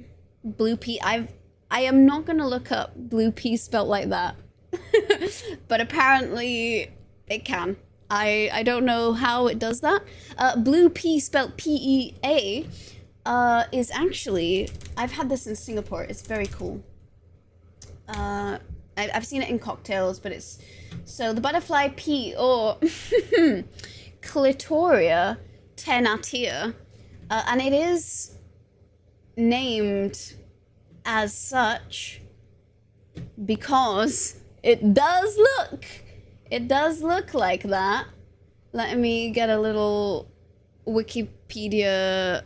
Blue pea, I am not going to look up blue pea spelt like that. But apparently it can. I don't know how it does that. Blue pea, spelled P-E-A, is actually... I've had this in Singapore. It's very cool. I've seen it in cocktails, but it's... So the butterfly pea, or Clitoria ternatea, and it is named as such because it does look... It does look like that. Let me get a little Wikimedia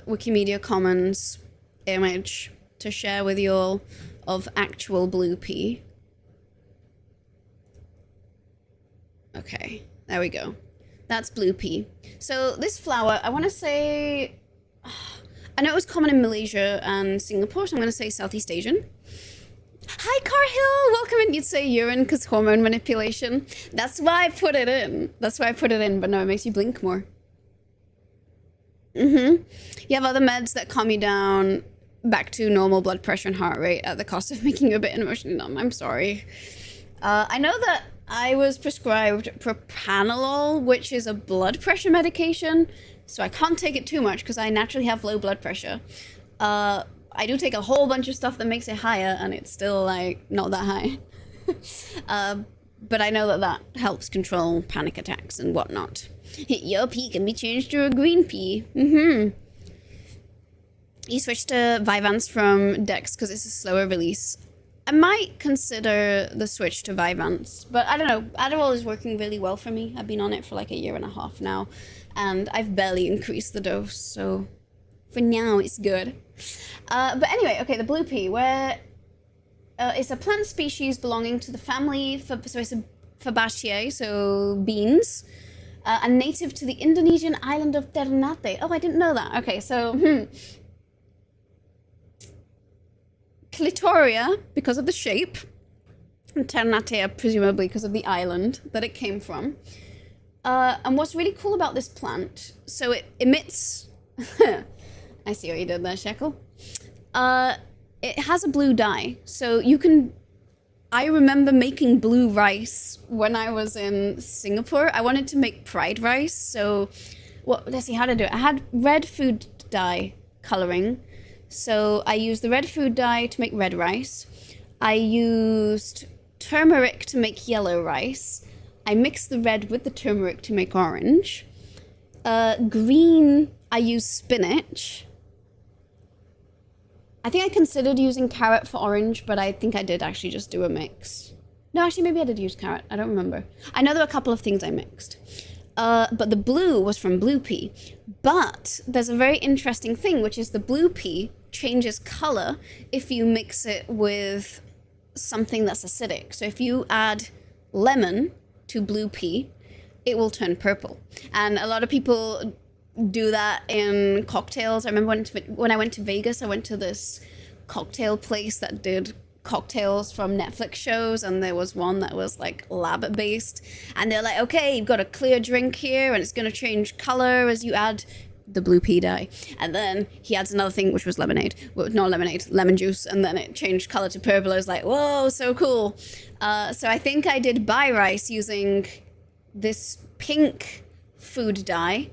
Commons image to share with you all of actual blue pea. Okay, there we go. That's blue pea. So this flower, I want to say... I know it was common in Malaysia and Singapore, so I'm going to say Southeast Asian. Hi, Carhill! Welcome in. You'd say urine because hormone manipulation. That's why I put it in. That's why I put it in, but no, it makes you blink more. You have other meds that calm you down back to normal blood pressure and heart rate at the cost of making you a bit emotionally numb. I'm sorry. I know that I was prescribed propranolol, which is a blood pressure medication, so I can't take it too much because I naturally have low blood pressure. I do take a whole bunch of stuff that makes it higher, and it's still, like, not that high. But I know that that helps control panic attacks and whatnot. Your pee can be changed to a green pea. You switched to Vyvanse from Dex because it's a slower release. I might consider the switch to Vyvanse, but I don't know. Adderall is working really well for me. I've been on it for like a year and a half now, and I've barely increased the dose, so for now it's good. But anyway, okay, the blue pea, where it's a plant species belonging to the family, so it's a Fabaceae, so beans, and native to the Indonesian island of Ternate. Oh, I didn't know that. Okay, so Clitoria, because of the shape, and Ternate, presumably because of the island that it came from. And what's really cool about this plant, so it emits... I see what you did there, Shekel. It has a blue dye, so you can... I remember making blue rice when I was in Singapore. I wanted to make fried rice, so... Well, let's see how to do it. I had red food dye coloring, so I used the red food dye to make red rice. I used turmeric to make yellow rice. I mixed the red with the turmeric to make orange. Green, I used spinach. I think I considered using carrot for orange, but I think I did actually just do a mix. No, actually, maybe I did use carrot. I don't remember. I know there were a couple of things I mixed. But the blue was from blue pea. But there's a very interesting thing, which is the blue pea changes color if you mix it with something that's acidic. So if you add lemon to blue pea, it will turn purple. And a lot of people do that in cocktails. I remember when I went to Vegas, I went to this cocktail place that did cocktails from Netflix shows, and there was one that was like lab based, and they're like, okay, you've got a clear drink here and it's going to change color as you add the blue pea dye. And then he adds another thing, which was lemonade. Well, not lemonade, lemon juice, and then it changed color to purple. I was like, whoa, so cool. So I think I did bai rice using this pink food dye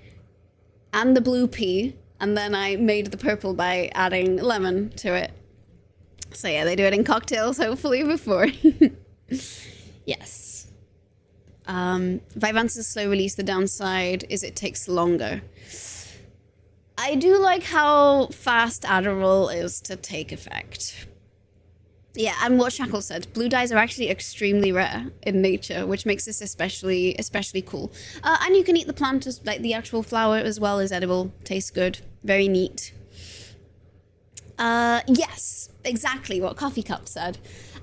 and the blue pea, and then I made the purple by adding lemon to it. So yeah, they do it in cocktails, hopefully, before. Yes. Vyvanse's slow release, the downside is it takes longer. I do like how fast Adderall is to take effect. Yeah, and what Shackle said, blue dyes are actually extremely rare in nature, which makes this especially cool. And you can eat the plant, as, like the actual flower as well as edible. Tastes good. Very neat. Yes, exactly what Coffee Cup said.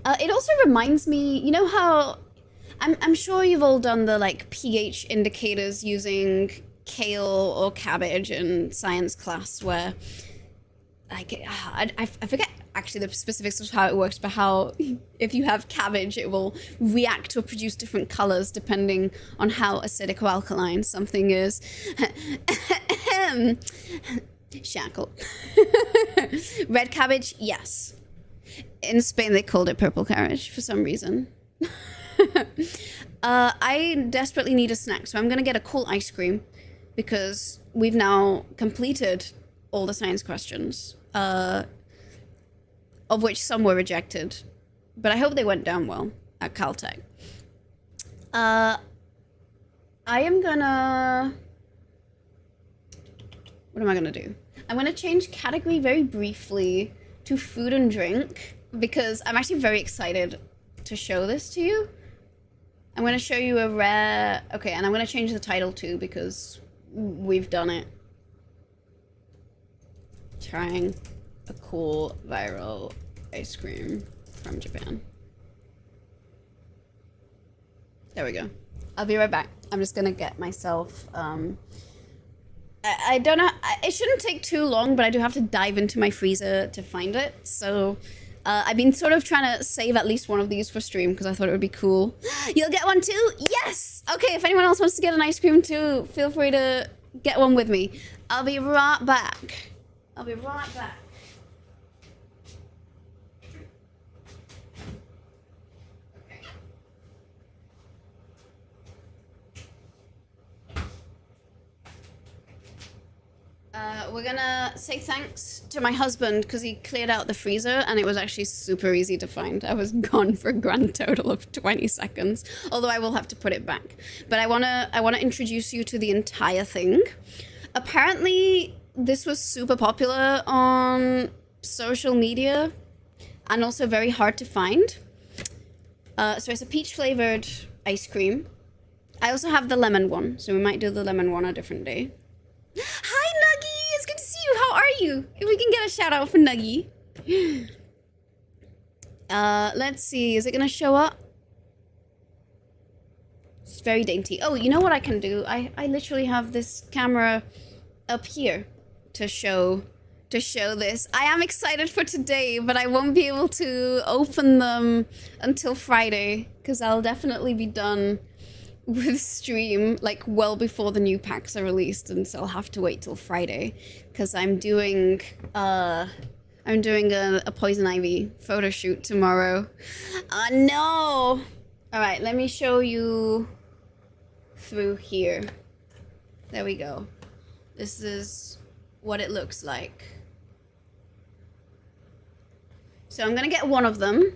It also reminds me, you know how... I'm sure you've all done the like pH indicators using kale or cabbage in science class, where like I forget actually the specifics of how it works, but how if you have cabbage it will react or produce different colors depending on how acidic or alkaline something is. Shackle. Red cabbage, yes. In Spain they called it purple cabbage for some reason. I desperately need a snack, so I'm gonna get a cool ice cream because we've now completed all the science questions, of which some were rejected, but I hope they went down well at Caltech. I am gonna... What am I gonna do? I'm gonna change category very briefly to food and drink because I'm actually very excited to show this to you. I'm gonna show you a rare... Okay, and I'm gonna change the title too because we've done it. Trying a cool viral ice cream from Japan. There we go. I'll be right back. I'm just gonna get myself... I don't know... It shouldn't take too long, but I do have to dive into my freezer to find it. So I've been sort of trying to save at least one of these for stream because I thought it would be cool. You'll get one too? Yes! Okay, if anyone else wants to get an ice cream too, feel free to get one with me. I'll be right back. I'll be right back. We're gonna say thanks to my husband because he cleared out the freezer and it was actually super easy to find. I was gone for a grand total of 20 seconds, although I will have to put it back. But I wanna introduce you to the entire thing. Apparently, this was super popular on social media and also very hard to find. So it's a peach flavored ice cream. I also have the lemon one, so we might do the lemon one a different day. Hi, Nuggie! It's good to see you. How are you? If we can get a shout out for Nuggie. Let's see. Is it going to show up? It's very dainty. Oh, you know what I can do? I literally have this camera up here to show this. I am excited for today, but I won't be able to open them until Friday because I'll definitely be done with stream like well before the new packs are released, and so I'll have to wait till Friday because I'm doing a Poison Ivy photo shoot tomorrow. No! All right, let me show you through here. There we go. This is what it looks like. So I'm gonna get one of them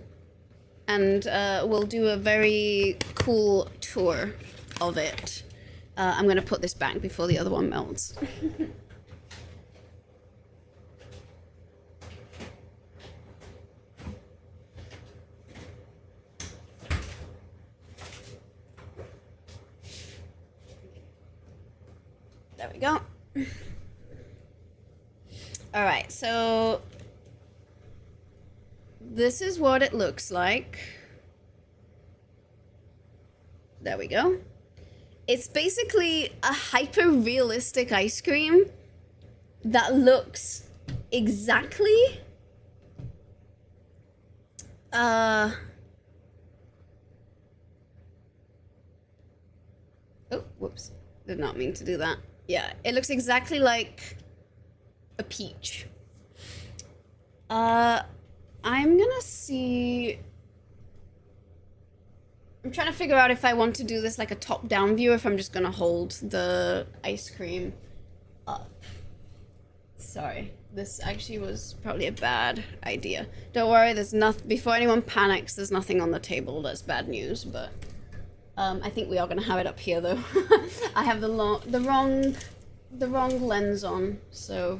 and we'll do a very cool tour of it. I'm gonna put this back before the other one melts. There we go. All right, so this is what it looks like. There we go. It's basically a hyper-realistic ice cream that looks exactly Oh, whoops. Did not mean to do that. Yeah, it looks exactly like a peach. I'm gonna see... I'm trying to figure out if I want to do this like a top-down view or if I'm just gonna hold the ice cream up. Sorry, this actually was probably a bad idea. Don't worry, there's nothing... Before anyone panics, there's nothing on the table that's bad news, but... I think we are gonna have it up here though. I have the wrong lens on, so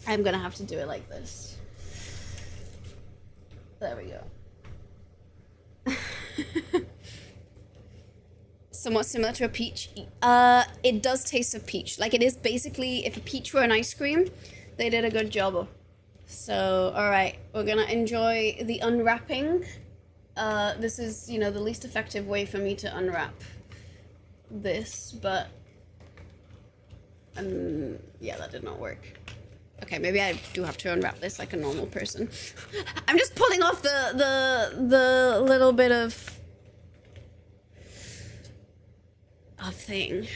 I'm gonna have to do it like this. There we go. Somewhat similar to a peach. It does taste of peach. Like, it is basically, if a peach were an ice cream, they did a good job. So, alright, we're gonna enjoy the unwrapping. This is, you know, the least effective way for me to unwrap this, but yeah, that did not work. Okay, maybe I do have to unwrap this like a normal person. I'm just pulling off the little bit of thing.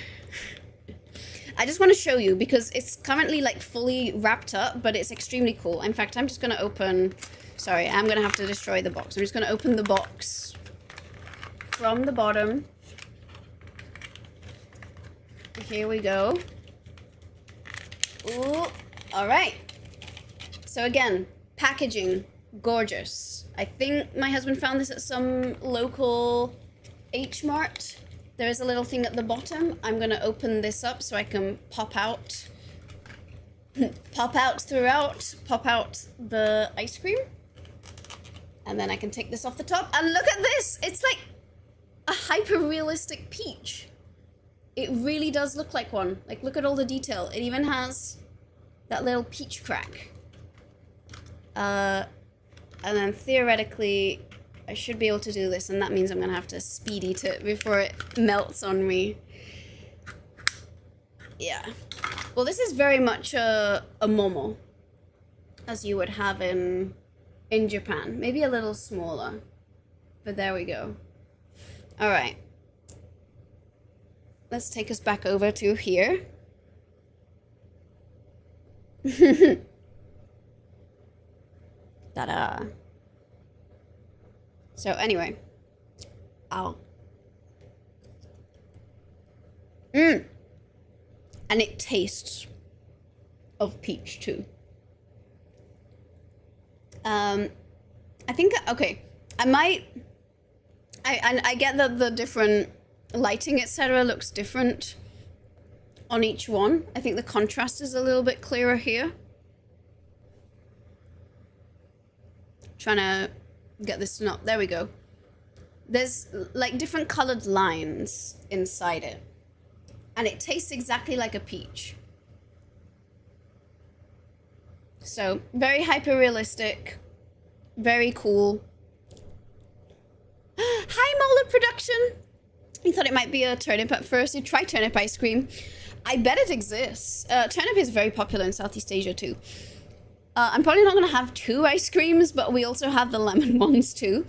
I just want to show you because it's currently like fully wrapped up, but it's extremely cool. In fact, I'm just going to open... Sorry, I'm going to have to destroy the box. I'm just going to open the box from the bottom. Here we go. Ooh, all right. So again, packaging, gorgeous. I think my husband found this at some local H-Mart. There is a little thing at the bottom. I'm going to open this up so I can pop out the ice cream. And then I can take this off the top. And look at this! It's like a hyper-realistic peach. It really does look like one. Like, look at all the detail. It even has that little peach crack. And then theoretically, I should be able to do this, and that means I'm gonna have to speed eat it before it melts on me. Yeah. Well, this is very much a momo, as you would have in Japan. Maybe a little smaller, but there we go. All right. Let's take us back over to here. Ta-da. So anyway. Ow. And it tastes of peach too. I think, okay, I get that the different lighting, etc. looks different on each one. I think the contrast is a little bit clearer here. Trying to get this to not, there we go. There's like different colored lines inside it. And it tastes exactly like a peach. So, very hyper-realistic. Very cool. Hi, Molar Production! You thought it might be a turnip at first. You tried turnip ice cream. I bet it exists. Turnip is very popular in Southeast Asia too. I'm probably not going to have 2 ice creams, but we also have the lemon ones too.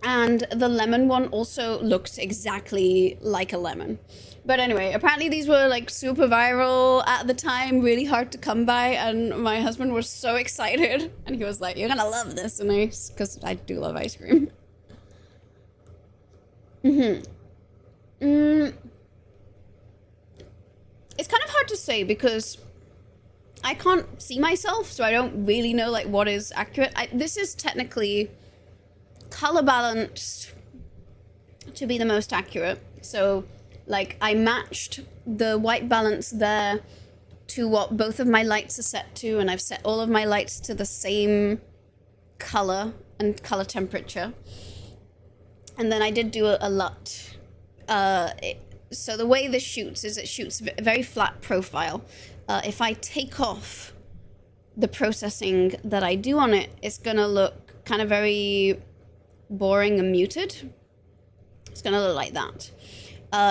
And the lemon one also looks exactly like a lemon. But anyway, apparently these were like super viral at the time, really hard to come by, and my husband was so excited. And he was like, you're gonna love this, and because I do love ice cream. It's kind of hard to say because I can't see myself, so I don't really know like what is accurate. This is technically color balanced to be the most accurate. So like I matched the white balance there to what both of my lights are set to, and I've set all of my lights to the same color and color temperature. And then I did do a LUT. So the way this shoots is it shoots very flat profile. If I take off the processing that I do on it, it's gonna look kind of very boring and muted. It's gonna look like that.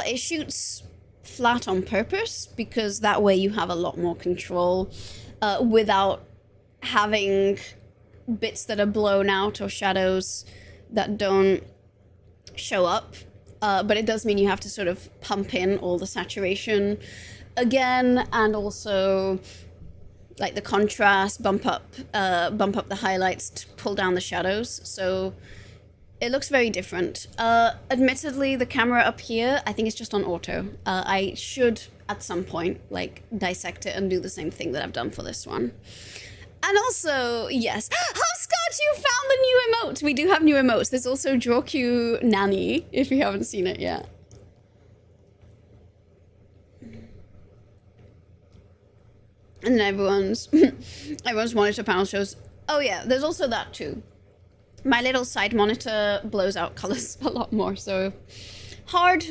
It shoots flat on purpose because that way you have a lot more control without having bits that are blown out or shadows that don't show up. But it does mean you have to sort of pump in all the saturation again, and also like the contrast, bump up the highlights to pull down the shadows. So it looks very different. Admittedly, the camera up here, I think it's just on auto. I should at some point like dissect it and do the same thing that I've done for this one. And also, yes, Scott, you found the new emote. We do have new emotes. There's also DrawQ Nanny, if you haven't seen it yet. And then everyone's monitor panel shows. Oh yeah, there's also that too. My little side monitor blows out colors a lot more, so hard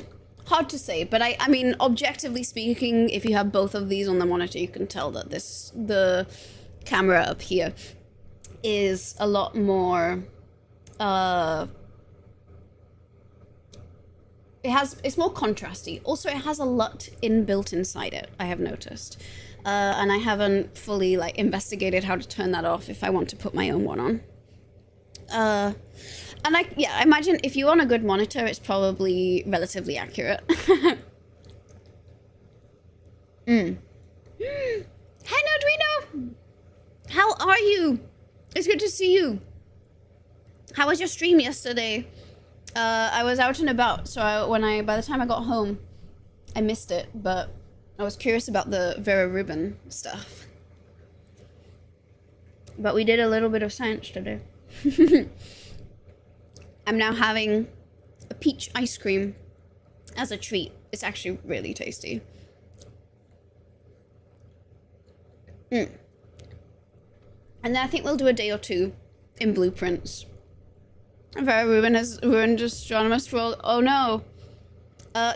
to say. But I mean, objectively speaking, if you have both of these on the monitor, you can tell that the camera up here is a lot more it's more contrasty. Also, it has a LUT inbuilt inside it, I have noticed. And I haven't fully like investigated how to turn that off if I want to put my own one on. And I imagine if you want a good monitor, it's probably relatively accurate. Hi, Nodrino! How are you? It's good to see you. How was your stream yesterday? I was out and about, so by the time I got home, I missed it, but I was curious about the Vera Rubin stuff. But we did a little bit of science today. I'm now having a peach ice cream as a treat. It's actually really tasty. And then I think we'll do a day or two in blueprints. Vera Rubin has ruined Astronomist World. Oh no.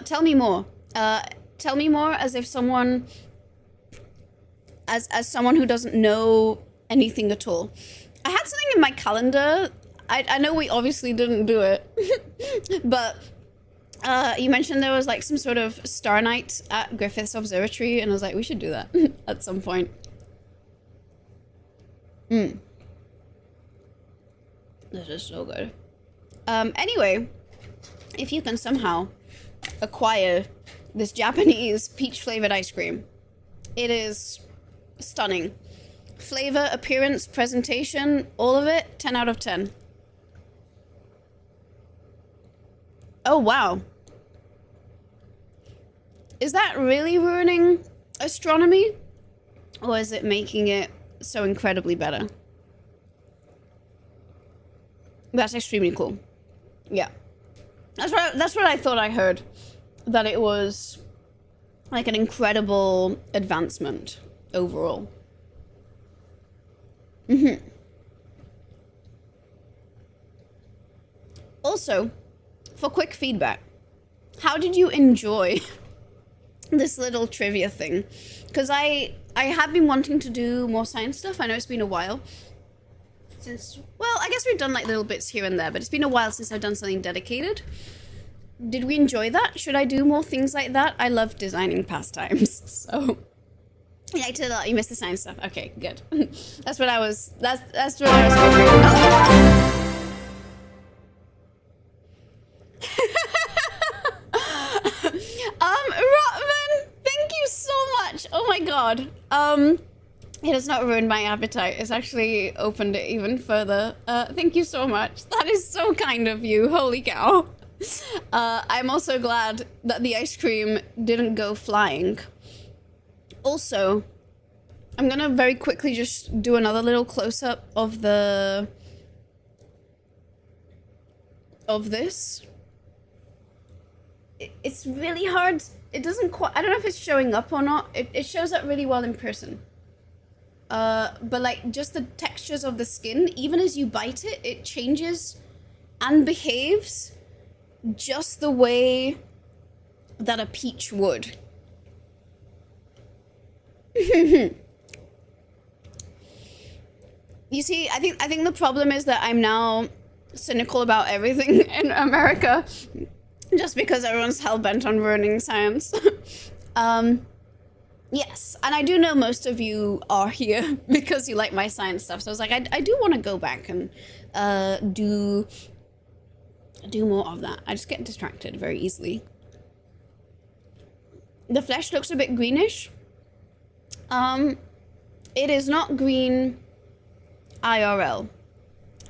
Tell me more. Tell me more as if someone... As someone who doesn't know anything at all. I had something in my calendar. I know we obviously didn't do it. But you mentioned there was like some sort of star night at Griffith's Observatory, and I was like, we should do that at some point. This is so good. Anyway, if you can somehow acquire this Japanese peach flavored ice cream, it is stunning. Flavor, appearance, presentation, all of it, 10 out of 10. Oh, wow. Is that really ruining astronomy? Or is it making it so incredibly better? That's extremely cool. Yeah. That's what I thought I heard. That it was like an incredible advancement overall. Also, for quick feedback, how did you enjoy this little trivia thing? Because I have been wanting to do more science stuff. I know it's been a while since, well, I guess we've done like little bits here and there, but it's been a while since I've done something dedicated. Did we enjoy that? Should I do more things like that? I love designing pastimes, so... You liked it a lot. You missed the science stuff. Okay, good. That's what I was hoping. Rotman, thank you so much. Oh my god. It has not ruined my appetite. It's actually opened it even further. Thank you so much. That is so kind of you. Holy cow. I'm also glad that the ice cream didn't go flying. Also, I'm gonna very quickly just do another little close-up of this. It's really hard. It doesn't quite, I don't know if it's showing up or not. It shows up really well in person. But like just the textures of the skin, even as you bite it, it changes and behaves just the way that a peach would. You see, I think the problem is that I'm now cynical about everything in America, just because everyone's hell-bent on ruining science. Yes, and I do know most of you are here because you like my science stuff. So I was like, I do want to go back and do more of that. I just get distracted very easily. The flesh looks a bit greenish. It is not green IRL.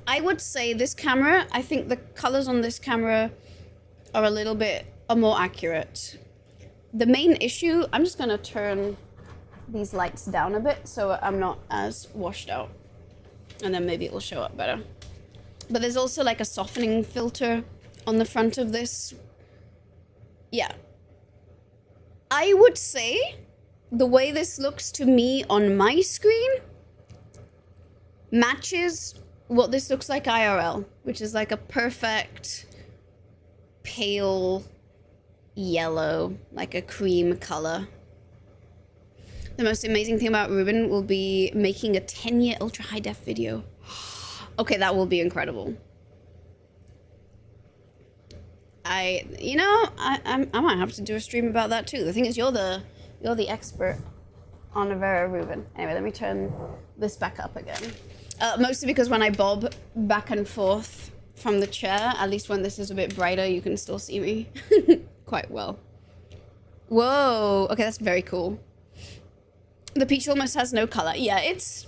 I would say this camera, I think the colors on this camera are more accurate. The main issue, I'm just gonna turn these lights down a bit so I'm not as washed out. And then maybe it will show up better. But there's also like a softening filter on the front of this. Yeah. I would say the way this looks to me on my screen matches what this looks like IRL, which is like a perfect pale yellow, like a cream color. The most amazing thing about Ruben will be making a 10-year ultra high def video. Okay, that will be incredible. I might have to do a stream about that too. The thing is, you're the expert on Avera, Ruben. Anyway, let me turn this back up again. Mostly because when I bob back and forth from the chair, at least when this is a bit brighter, you can still see me quite well. Whoa, okay, that's very cool. The peach almost has no color. Yeah, it's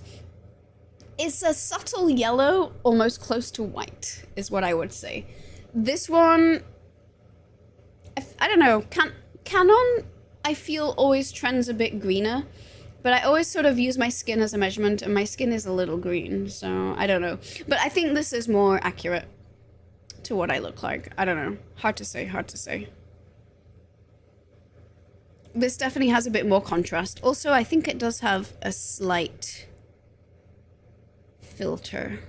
a subtle yellow, almost close to white, is what I would say. This one, I don't know, Canon, I feel always trends a bit greener, but I always sort of use my skin as a measurement, and my skin is a little green, so I don't know. But I think this is more accurate to what I look like. I don't know. Hard to say, hard to say. This definitely has a bit more contrast. Also, I think it does have a slight filter.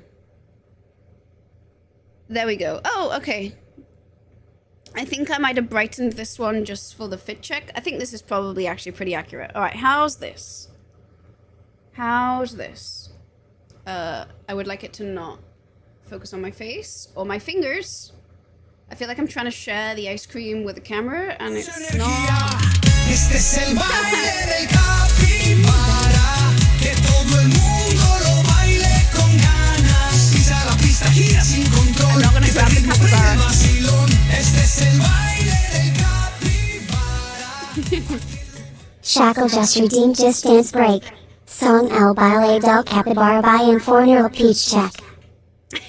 There we go. Oh, okay. I think I might have brightened this one just for the fit check. I think this is probably actually pretty accurate. All right, how's this? How's this? I would like it to not focus on my face or my fingers. I feel like I'm trying to share the ice cream with the camera and it's not. Este es el baile del capibara, que todo el mundo lo baile con ganas. Pisa la pista, gira sin control. I'm not gonna grab the capybara. Este es el baile del capibara. Shackle just redeemed Just Dance Break. Song El Baile del Capybara by Informal Peach Check.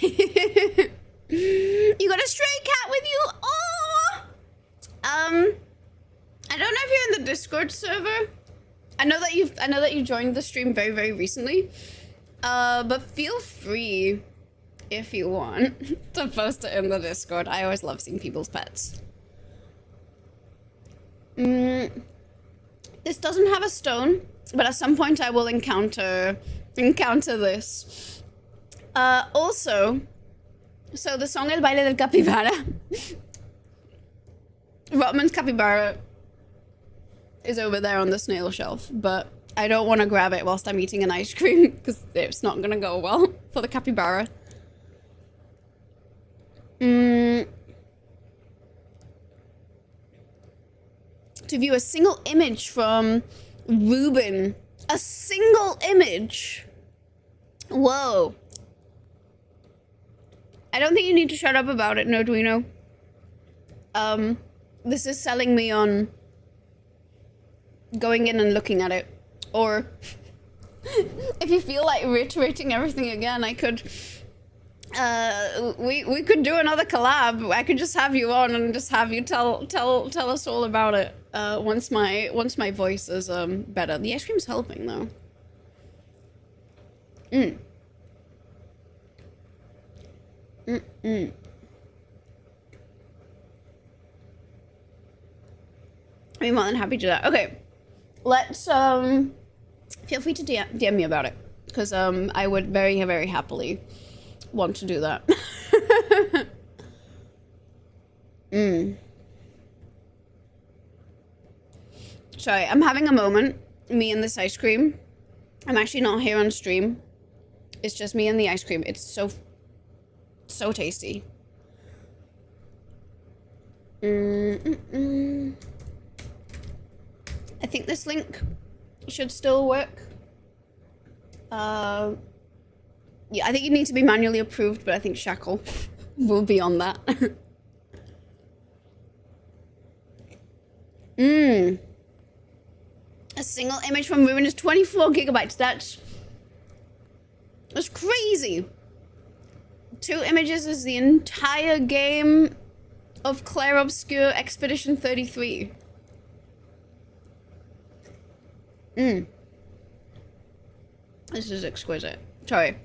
You got a stray cat with you? Oh! I don't know if you're in the Discord server. I know that you joined the stream very, very recently. But feel free if you want to post it in the Discord. I always love seeing people's pets. This doesn't have a stone, but at some point I will encounter this. Also, so the song El Baile del Capibara. Rotman's capybara is over there on the snail shelf, but I don't want to grab it whilst I'm eating an ice cream because it's not going to go well for the capybara. To view a single image from Ruben. A single image. Whoa. I don't think you need to shut up about it, no Duino. This is selling me on going in and looking at it. Or if you feel like reiterating everything again, I could we could do another collab. I could just have you on and just have you tell us all about it once my voice is better. The ice cream's helping though. I'm more than happy to do that. Okay, let's feel free to DM me about it because I would very, very happily want to do that. Sorry, I'm having a moment. Me and this ice cream. I'm actually not here on stream. It's just me and the ice cream. It's so tasty. I think this link should still work. Yeah, I think you need to be manually approved, but I think Shackle will be on that. A single image from Ruin is 24 gigabytes. That's crazy. 2 images is the entire game of Claire Obscure Expedition 33. This is exquisite. Sorry.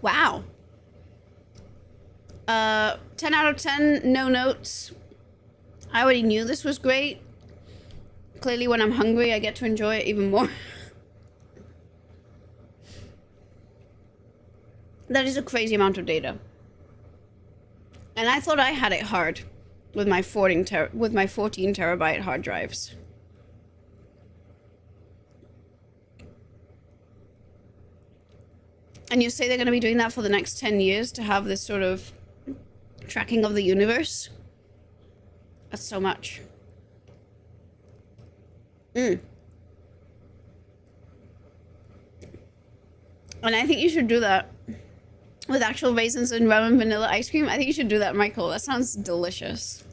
Wow. 10 out of 10, no notes. I already knew this was great. Clearly when I'm hungry, I get to enjoy it even more. That is a crazy amount of data. And I thought I had it hard with my 14 terabyte hard drives. And you say they're going to be doing that for the next 10 years to have this sort of tracking of the universe? That's so much. And I think you should do that with actual raisins and rum and vanilla ice cream. I think you should do that, Michael. That sounds delicious.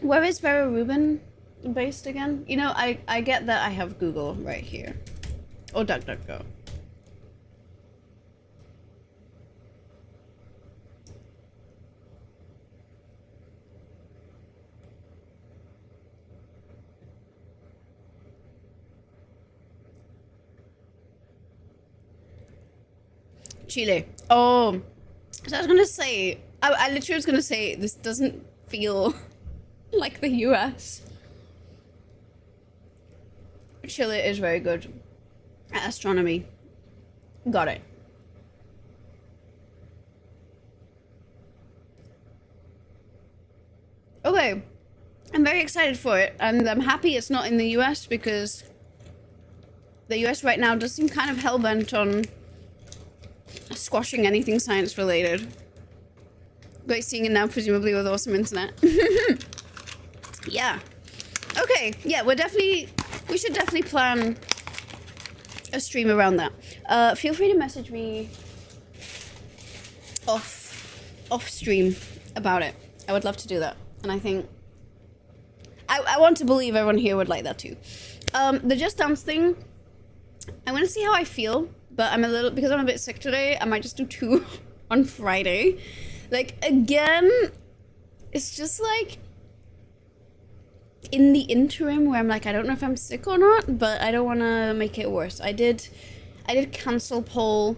Where is Vera Rubin based again? You know, I get that I have Google right here. Or DuckDuckGo. Chile. Oh, so I was gonna say, I literally was gonna say, this doesn't feel like the US. Chile is very good at astronomy. Got it. Okay, I'm very excited for it, and I'm happy it's not in the US because the US right now does seem kind of hellbent on squashing anything science related. Great seeing it now, presumably with awesome internet. Yeah. Okay, yeah, we should definitely plan a stream around that. Feel free to message me off stream about it. I would love to do that. And I think I want to believe everyone here would like that too. The Just Dance thing, I'm gonna see how I feel, but because I'm a bit sick today, I might just do 2 on Friday. Like, again, it's just like in the interim where I'm like, I don't know if I'm sick or not, but I don't want to make it worse. I did cancel poll,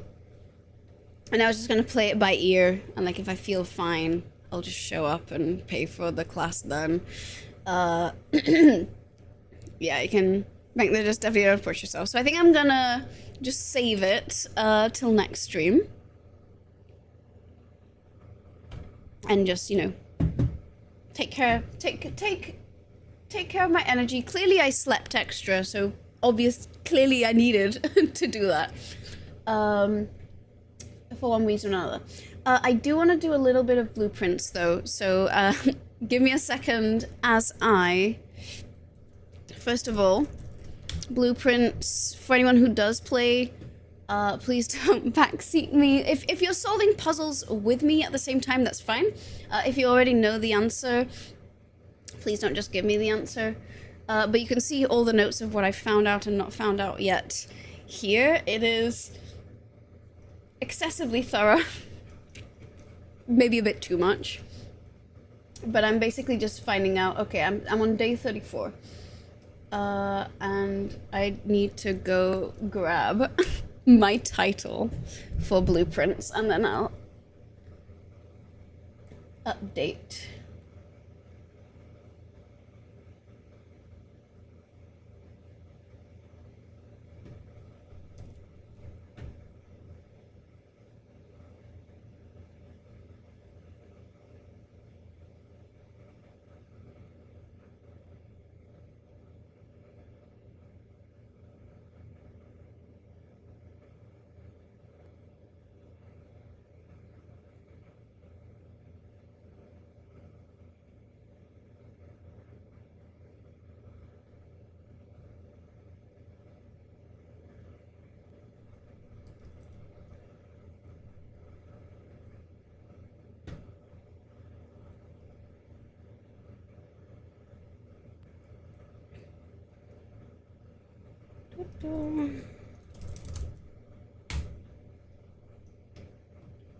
and I was just gonna play it by ear, and like if I feel fine, I'll just show up and pay for the class then. Yeah, you can make the just definitely don't push yourself. So I think I'm gonna just save it till next stream, and just, you know, take care of my energy. Clearly I slept extra, so clearly I needed to do that for one reason or another. I do want to do a little bit of blueprints though, so give me a second as I, first of all, blueprints for anyone who does play, please don't backseat me. If you're solving puzzles with me at the same time, that's fine. If you already know the answer, please don't just give me the answer. But you can see all the notes of what I found out and not found out yet here. It is excessively thorough. Maybe a bit too much. But I'm basically just finding out, okay, I'm on day 34. And I need to go grab my title for blueprints, and then I'll update.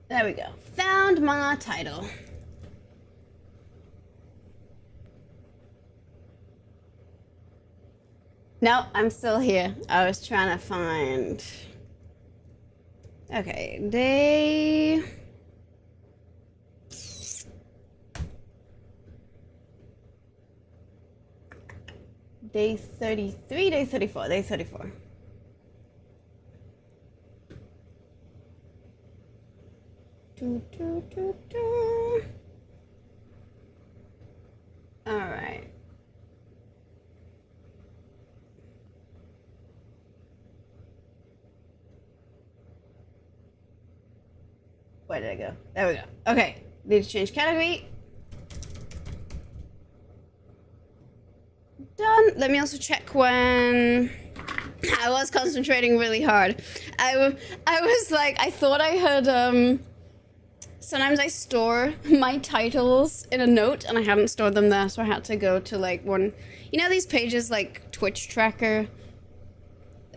There we go. Found my title. No, I'm still here. I was trying to find... Okay, day... Day 33, day 34, day 34. All right. Where did I go? There we go. Okay, need to change category. Done. Let me also check when... I was concentrating really hard. I was like, I thought I had, sometimes I store my titles in a note and I hadn't stored them there, so I had to go to like one, you know these pages like Twitch Tracker,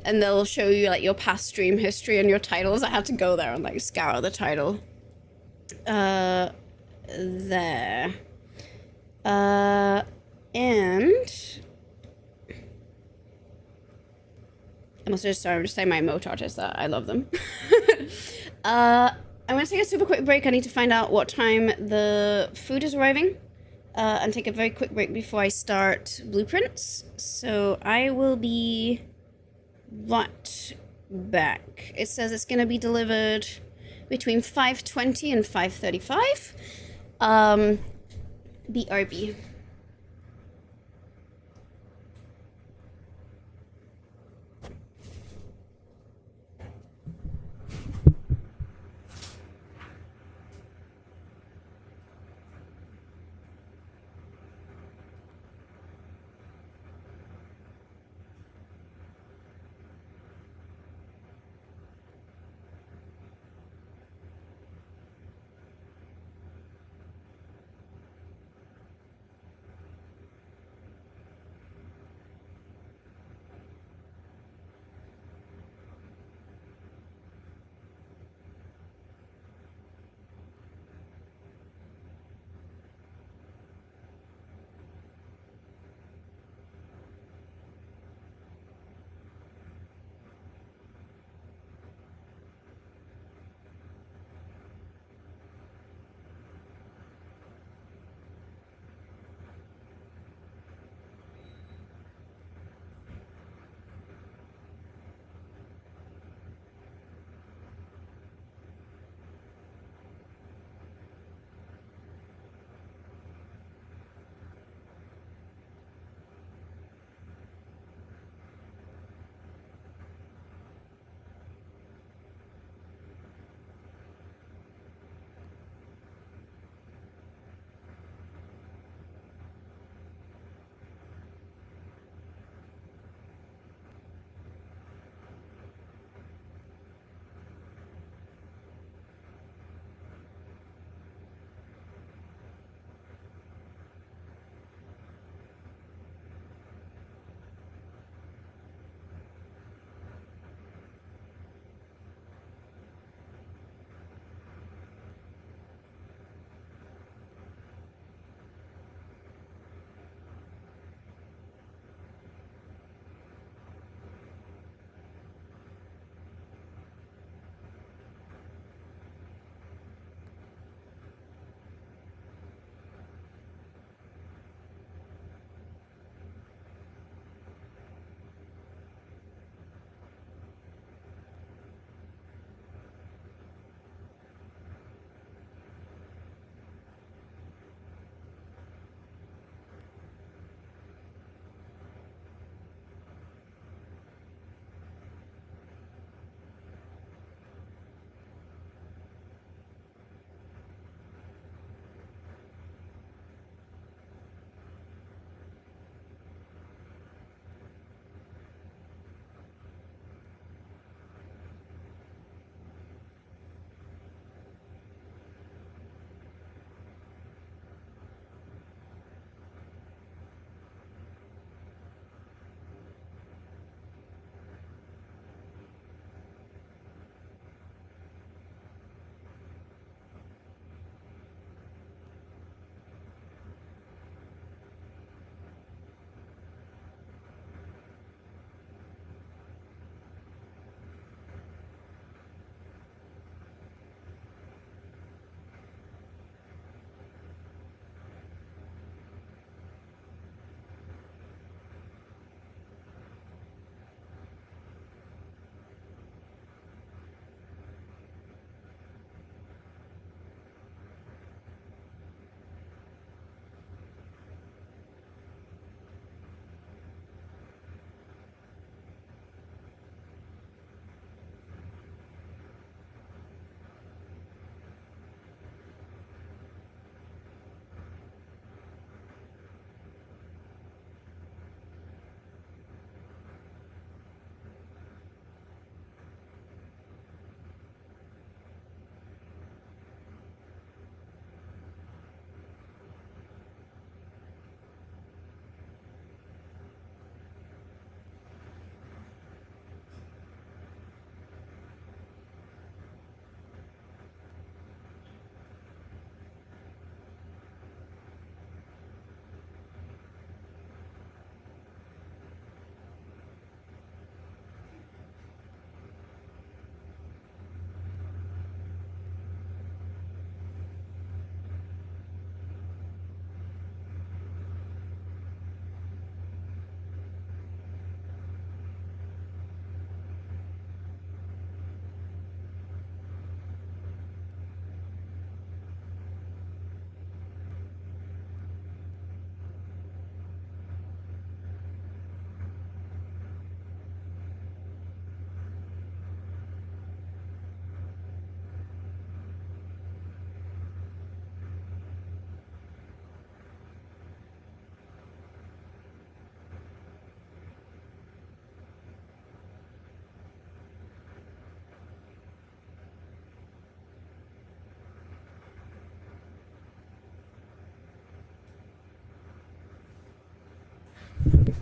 and they'll show you like your past stream history and your titles. I had to go there and like scour the title. There. And I'm also just sorry, I'm just saying my emote artists that I love them. I'm gonna take a super quick break. I need to find out what time the food is arriving, and take a very quick break before I start blueprints. So I will be right back. It says it's gonna be delivered between 5:20 and 5:35. BRB.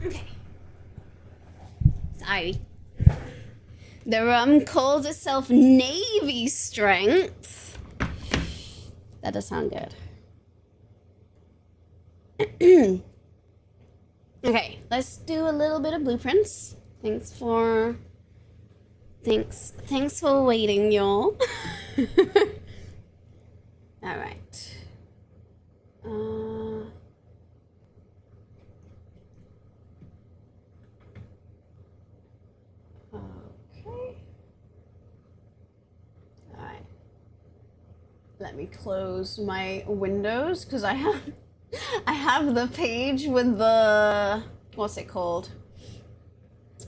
Okay. Sorry. The rum calls itself Navy Strength. That does sound good. Okay, let's do a little bit of blueprints. Thanks for waiting, y'all. All right. Okay. All right. Let me close my windows because I have the page with the, what's it called?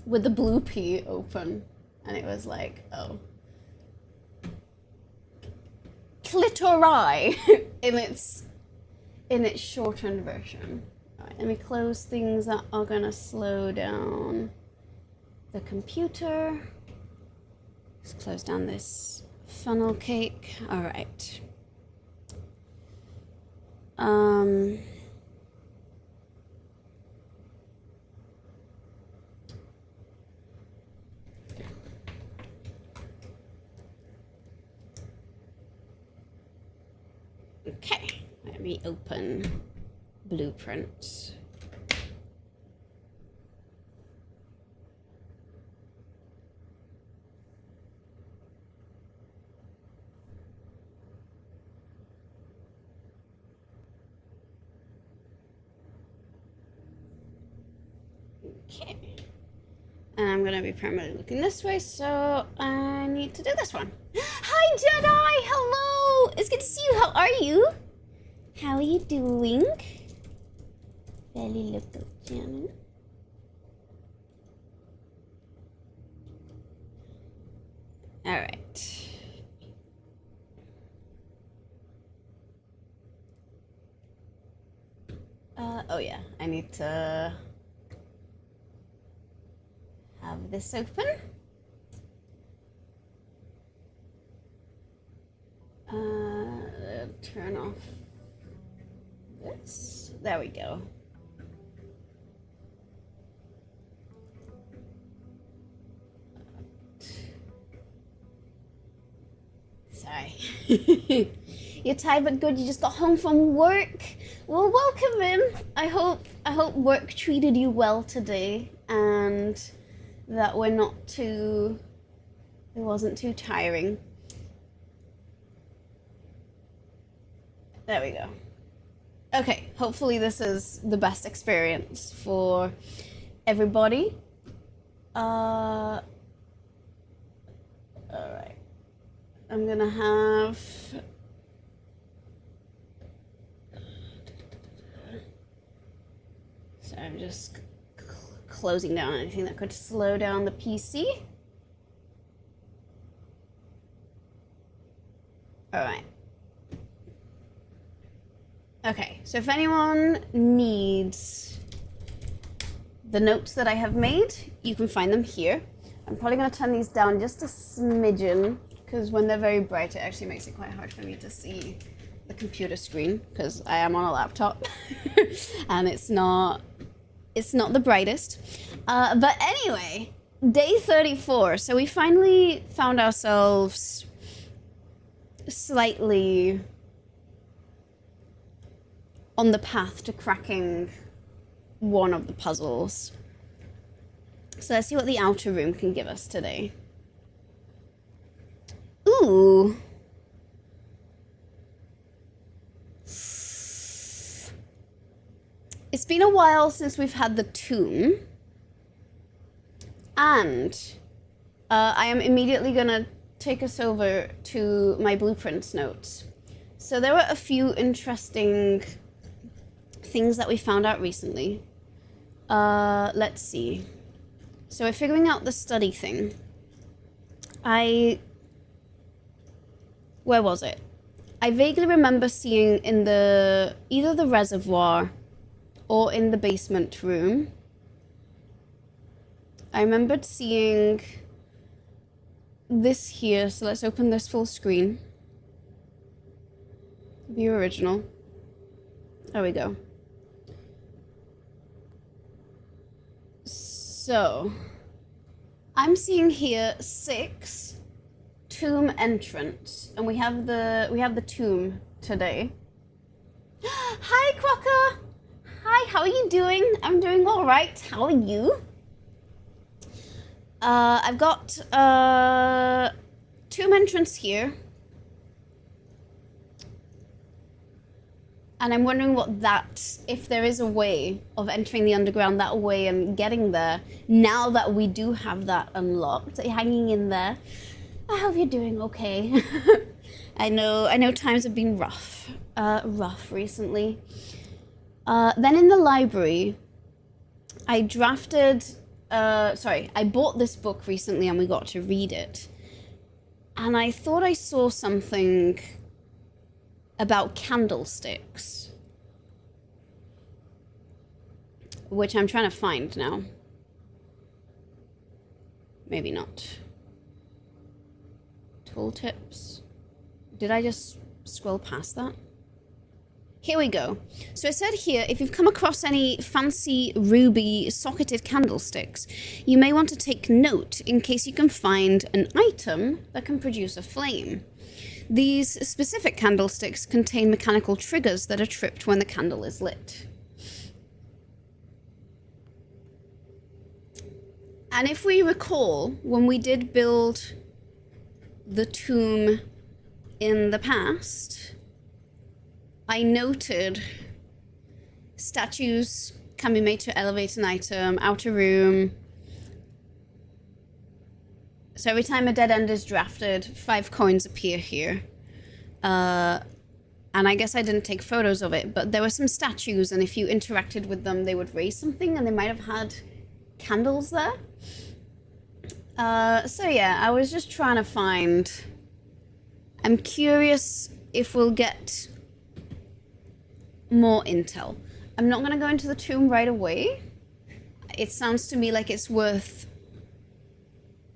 With the blue P open, and it was like, oh, clitori in its shortened version. All right, let me close things that are gonna slow down the computer. Let's close down this funnel cake. All right. Okay, let me open blueprints. Okay. And I'm gonna be primarily looking this way, so I need to do this one. Hi, Jedi! Hello! It's good to see you. How are you? How are you doing? Belly little gentleman. Alright. Oh yeah, I need to have this open. Turn off this. There we go. Sorry. You're tired but good. You just got home from work. Well, welcome in. I hope work treated you well today, and that it wasn't too tiring. There we go. Okay, hopefully this is the best experience for everybody. All right. I'm gonna have so I'm just closing down anything that could slow down the PC. All right. Okay, so if anyone needs the notes that I have made, you can find them here. I'm probably going to turn these down just a smidgen, because when they're very bright, it actually makes it quite hard for me to see the computer screen, because I am on a laptop, and it's not the brightest. But anyway, day 34. So we finally found ourselves slightly on the path to cracking one of the puzzles. So let's see what the outer room can give us today. Ooh. It's been a while since we've had the tomb. And I am immediately gonna take us over to my blueprints notes. So there were a few interesting things that we found out recently. Let's see. So we're figuring out the study thing. Where was it? I vaguely remember seeing in either the reservoir or in the basement room. I remembered seeing this here, so let's open this full screen. View original. There we go. So, I'm seeing here 6 tomb entrants, and we have the tomb today. Hi, Quokka! Hi, how are you doing? I'm doing all right. How are you? I've got tomb entrance here. And I'm wondering if there is a way of entering the underground that way and getting there, now that we do have that unlocked. Hanging in there. I hope you're doing okay. I know times have been rough recently. Then in the library, I bought this book recently and we got to read it. And I thought I saw something about candlesticks, which I'm trying to find now. Maybe not. Tooltips. Did I just scroll past that? Here we go. So it said here, if you've come across any fancy ruby socketed candlesticks, you may want to take note in case you can find an item that can produce a flame. These specific candlesticks contain mechanical triggers that are tripped when the candle is lit. And if we recall, when we did build the tomb in the past, I noted statues can be made to elevate an item, outer room. So every time a dead end is drafted, 5 coins appear here. And I guess I didn't take photos of it, but there were some statues, and if you interacted with them, they would raise something, and they might have had candles there. So yeah, I was just trying to find... I'm curious if we'll get more intel. I'm not going to go into the tomb right away. It sounds to me like it's worth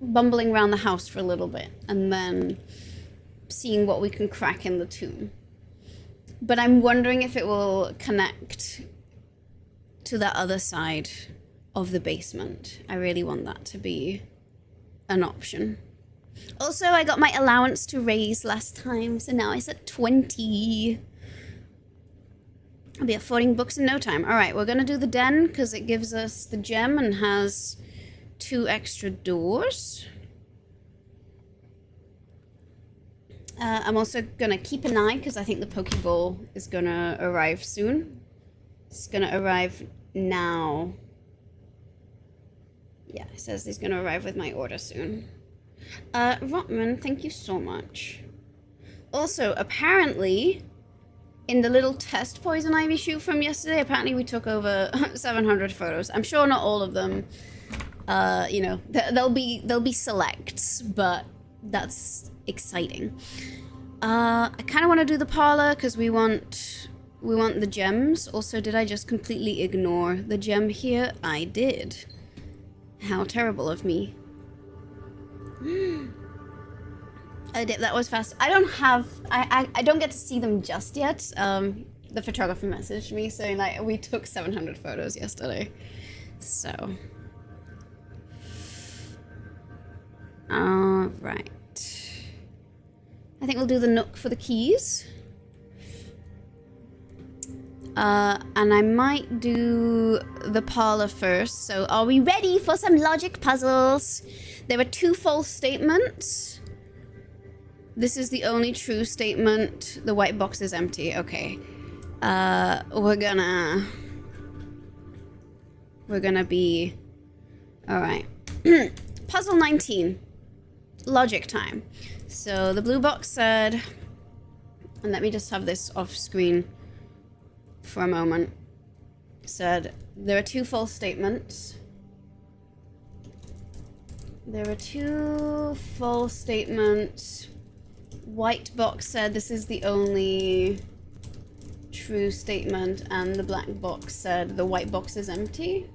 bumbling around the house for a little bit and then seeing what we can crack in the tomb. But I'm wondering if it will connect to the other side of the basement. I really want that to be an option. Also, I got my allowance to raise last time, so now it's at 20. I'll be affording books in no time. All right, we're going to do the den because it gives us the gem and has 2 extra doors. I'm also going to keep an eye because I think the Pokeball is going to arrive soon. It's going to arrive now. Yeah, it says he's going to arrive with my order soon. Rotman, thank you so much. Also, apparently, in the little test poison ivy shoot from yesterday, apparently we took over 700 photos. I'm sure not all of them. You know, there'll be selects, but that's exciting. I kind of want to do the parlor because we want the gems. Also, did I just completely ignore the gem here? I did. How terrible of me. That was fast. I don't get to see them just yet. The photographer messaged me saying like we took 700 photos yesterday. So. Right. I think we'll do the nook for the keys. And I might do the parlor first. So are we ready for some logic puzzles? There are 2 false statements. This is the only true statement. The white box is empty. Okay. We're gonna be... Alright. Puzzle 19. Logic time. So the blue box said... And let me just have this off screen for a moment. Said, there are 2 false statements. There are 2 false statements. White box said this is the only true statement, and the black box said the white box is empty.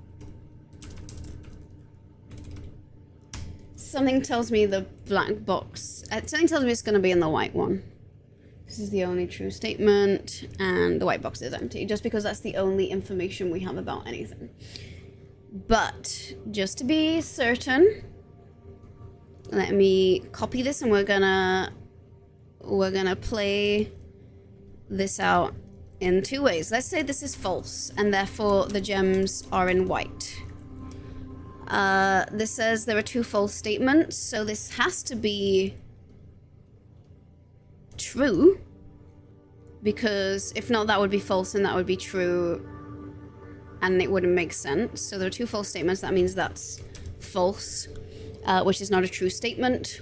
Something tells me the black box... something tells me it's going to be in the white one. This is the only true statement, and the white box is empty, just because that's the only information we have about anything. But just to be certain, let me copy this and we're gonna play this out in two ways. Let's say this is false and therefore the gems are in white. This says there are two false statements, so this has to be true, because if not, that would be false and that would be true, and it wouldn't make sense. So there are two false statements. That means that's false, which is not a true statement,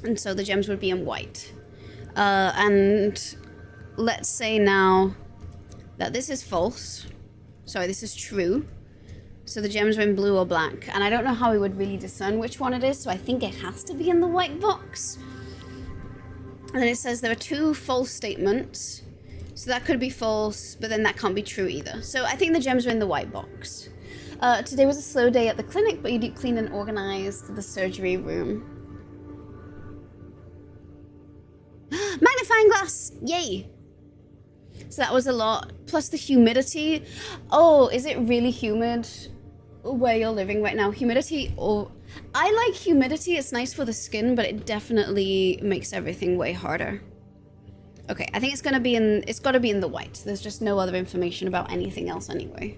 and so the gems would be in white. And let's say now that this is false. Sorry, this is true. So the gems are in blue or black, and I don't know how we would really discern which one it is, so I think it has to be in the white box. And then it says there are two false statements. So that could be false, but then that can't be true either. So I think the gems are in the white box. Today was a slow day at the clinic, but you deep cleaned and organized the surgery room. Magnifying glass! Yay! So that was a lot. Plus the humidity. Oh, is it really humid where you're living right now? Humidity, or... I like humidity, it's nice for the skin, but it definitely makes everything way harder. Okay, I think it's gotta be in the white. There's just no other information about anything else anyway.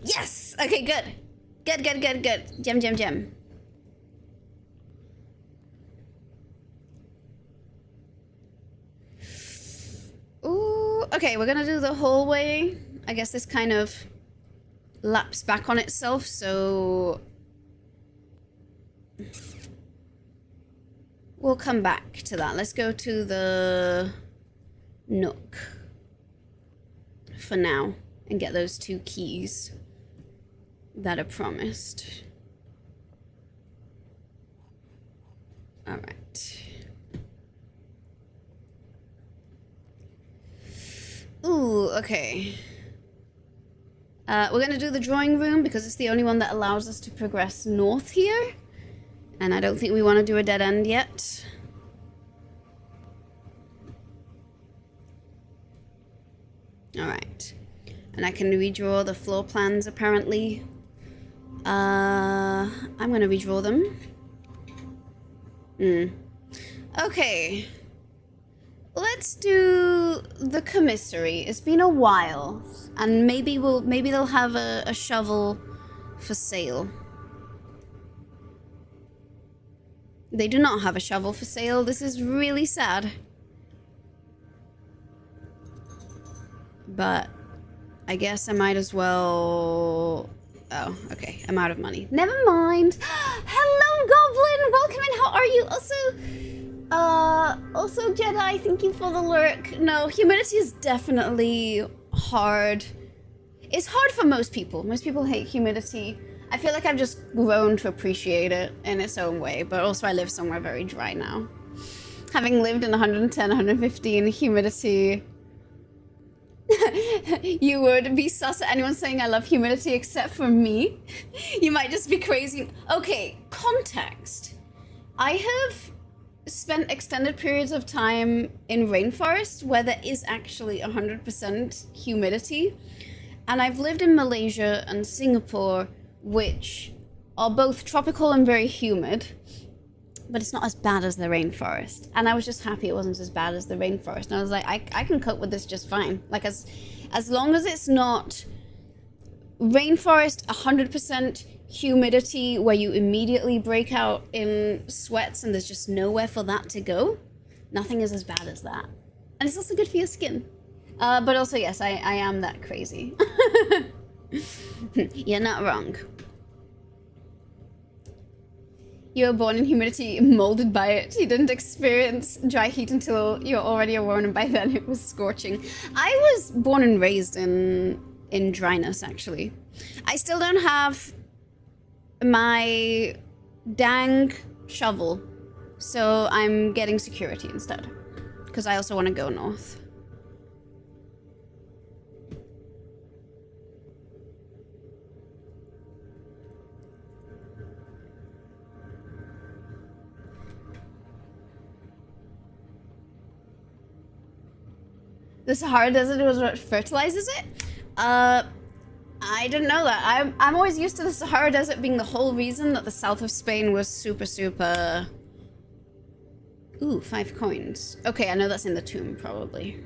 Yes! Okay, good. Good. Gem. Ooh, okay, we're gonna do the hallway. I guess this kind of laps back on itself, so... we'll come back to that. Let's go to the nook for now and get those two keys that are promised. All right. Ooh, okay. We're gonna do the drawing room because it's the only one that allows us to progress north here. And I don't think we want to do a dead end yet. Alright. And I can redraw the floor plans apparently. I'm gonna redraw them. Okay. Let's do the commissary. It's been a while. And maybe they'll have a shovel for sale. They do not have a shovel for sale. This is really sad. But I guess I might as well... oh, okay. I'm out of money. Never mind. Hello, Goblin! Welcome in. How are you? Also, Jedi, thank you for the lurk. No, humidity is definitely hard. It's hard for most people. Most people hate humidity. I feel like I've just grown to appreciate it in its own way, but also I live somewhere very dry now. Having lived in 110, 115 humidity, you would be sus at anyone saying I love humidity except for me. You might just be crazy. Okay, context. I have spent extended periods of time in rainforest where there is actually 100% humidity, and I've lived in Malaysia and Singapore, which are both tropical and very humid, but it's not as bad as the rainforest. And I was just happy it wasn't as bad as the rainforest. And I was like, I can cope with this just fine. Like, as long as it's not rainforest, 100% humidity, where you immediately break out in sweats and there's just nowhere for that to go, nothing is as bad as that. And it's also good for your skin. But also, yes, I am that crazy. You're not wrong. You were born in humidity, molded by it. You didn't experience dry heat until you were already a woman, and by then it was scorching. I was born and raised in dryness, actually. I still don't have my dang shovel, so I'm getting security instead, because I also want to go north. The Sahara Desert was what fertilizes it? I didn't know that. I'm always used to the Sahara Desert being the whole reason that the south of Spain was super... Ooh, 5 coins. Okay, I know that's in the tomb, probably.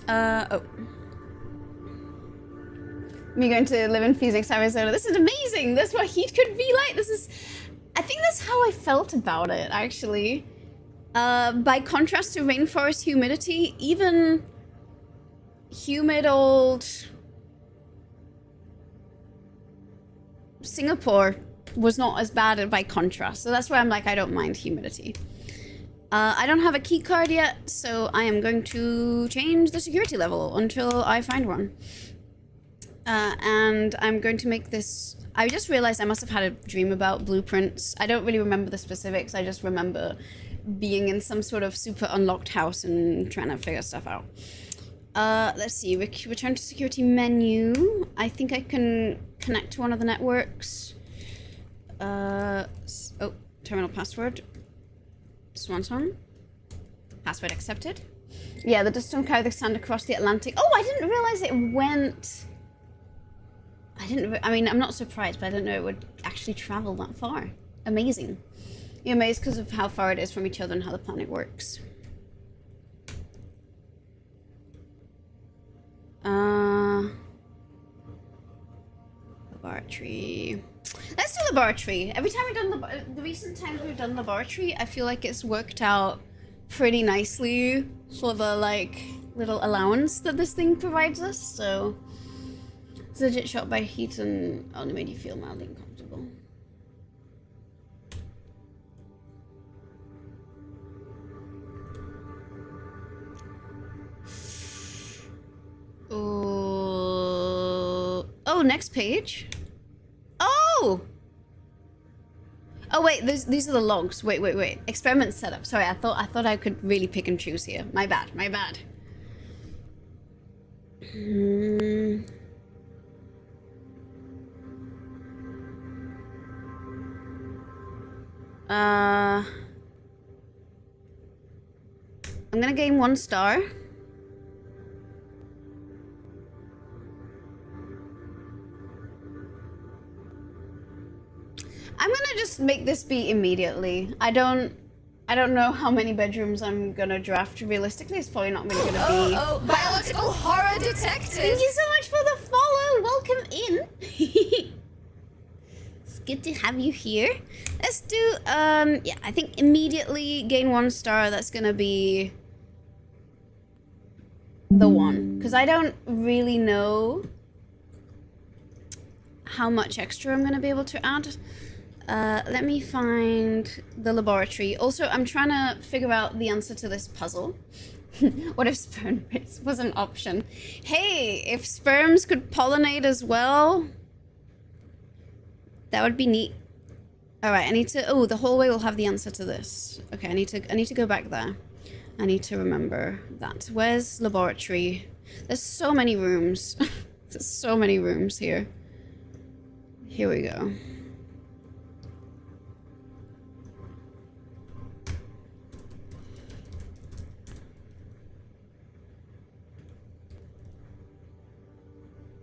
Oh. Me going to live in Phoenix, Arizona. This is amazing! That's what heat could be like! This is... I think that's how I felt about it, actually. By contrast to rainforest humidity, even humid old Singapore was not as bad by contrast. So that's why I'm like, I don't mind humidity. I don't have a key card yet, so I am going to change the security level until I find one. And I'm going to make this... I just realized I must have had a dream about blueprints. I don't really remember the specifics. I just remember being in some sort of super unlocked house and trying to figure stuff out. Let's see. Return to security menu. I think I can connect to one of the networks. Oh, terminal password. Swanson. Password accepted. Yeah, the dust storm carried the sand across the Atlantic. Oh, I didn't realize it went... I mean, I'm not surprised, but I didn't know it would actually travel that far. Amazing. You're amazed because of how far it is from each other and how the planet works. Laboratory. Let's do laboratory. Every time we've done the recent times we've done laboratory, I feel like it's worked out pretty nicely for the like little allowance that this thing provides us. So it's legit shot by heat and only made you feel mildly uncomfortable. Oh, next page. Oh! Oh wait, these are the logs. Wait. Experiment setup. Sorry, I thought I could really pick and choose here. My bad. I'm gonna gain 1 star. I'm gonna just make this be immediately. I don't know how many bedrooms I'm gonna draft realistically. It's probably not really gonna be. Oh, biological horror detected. Thank you so much for the follow. Welcome in. It's good to have you here. Let's do yeah, I think immediately gain 1 star. That's gonna be the one, because I don't really know how much extra I'm gonna be able to add. Let me find the laboratory. Also, I'm trying to figure out the answer to this puzzle. What if sperm was an option? Hey, if sperms could pollinate as well, that would be neat. All right, I need to. Oh, the hallway will have the answer to this. Okay, I need to go back there. I need to remember that. Where's laboratory? There's so many rooms. There's so many rooms here. Here we go.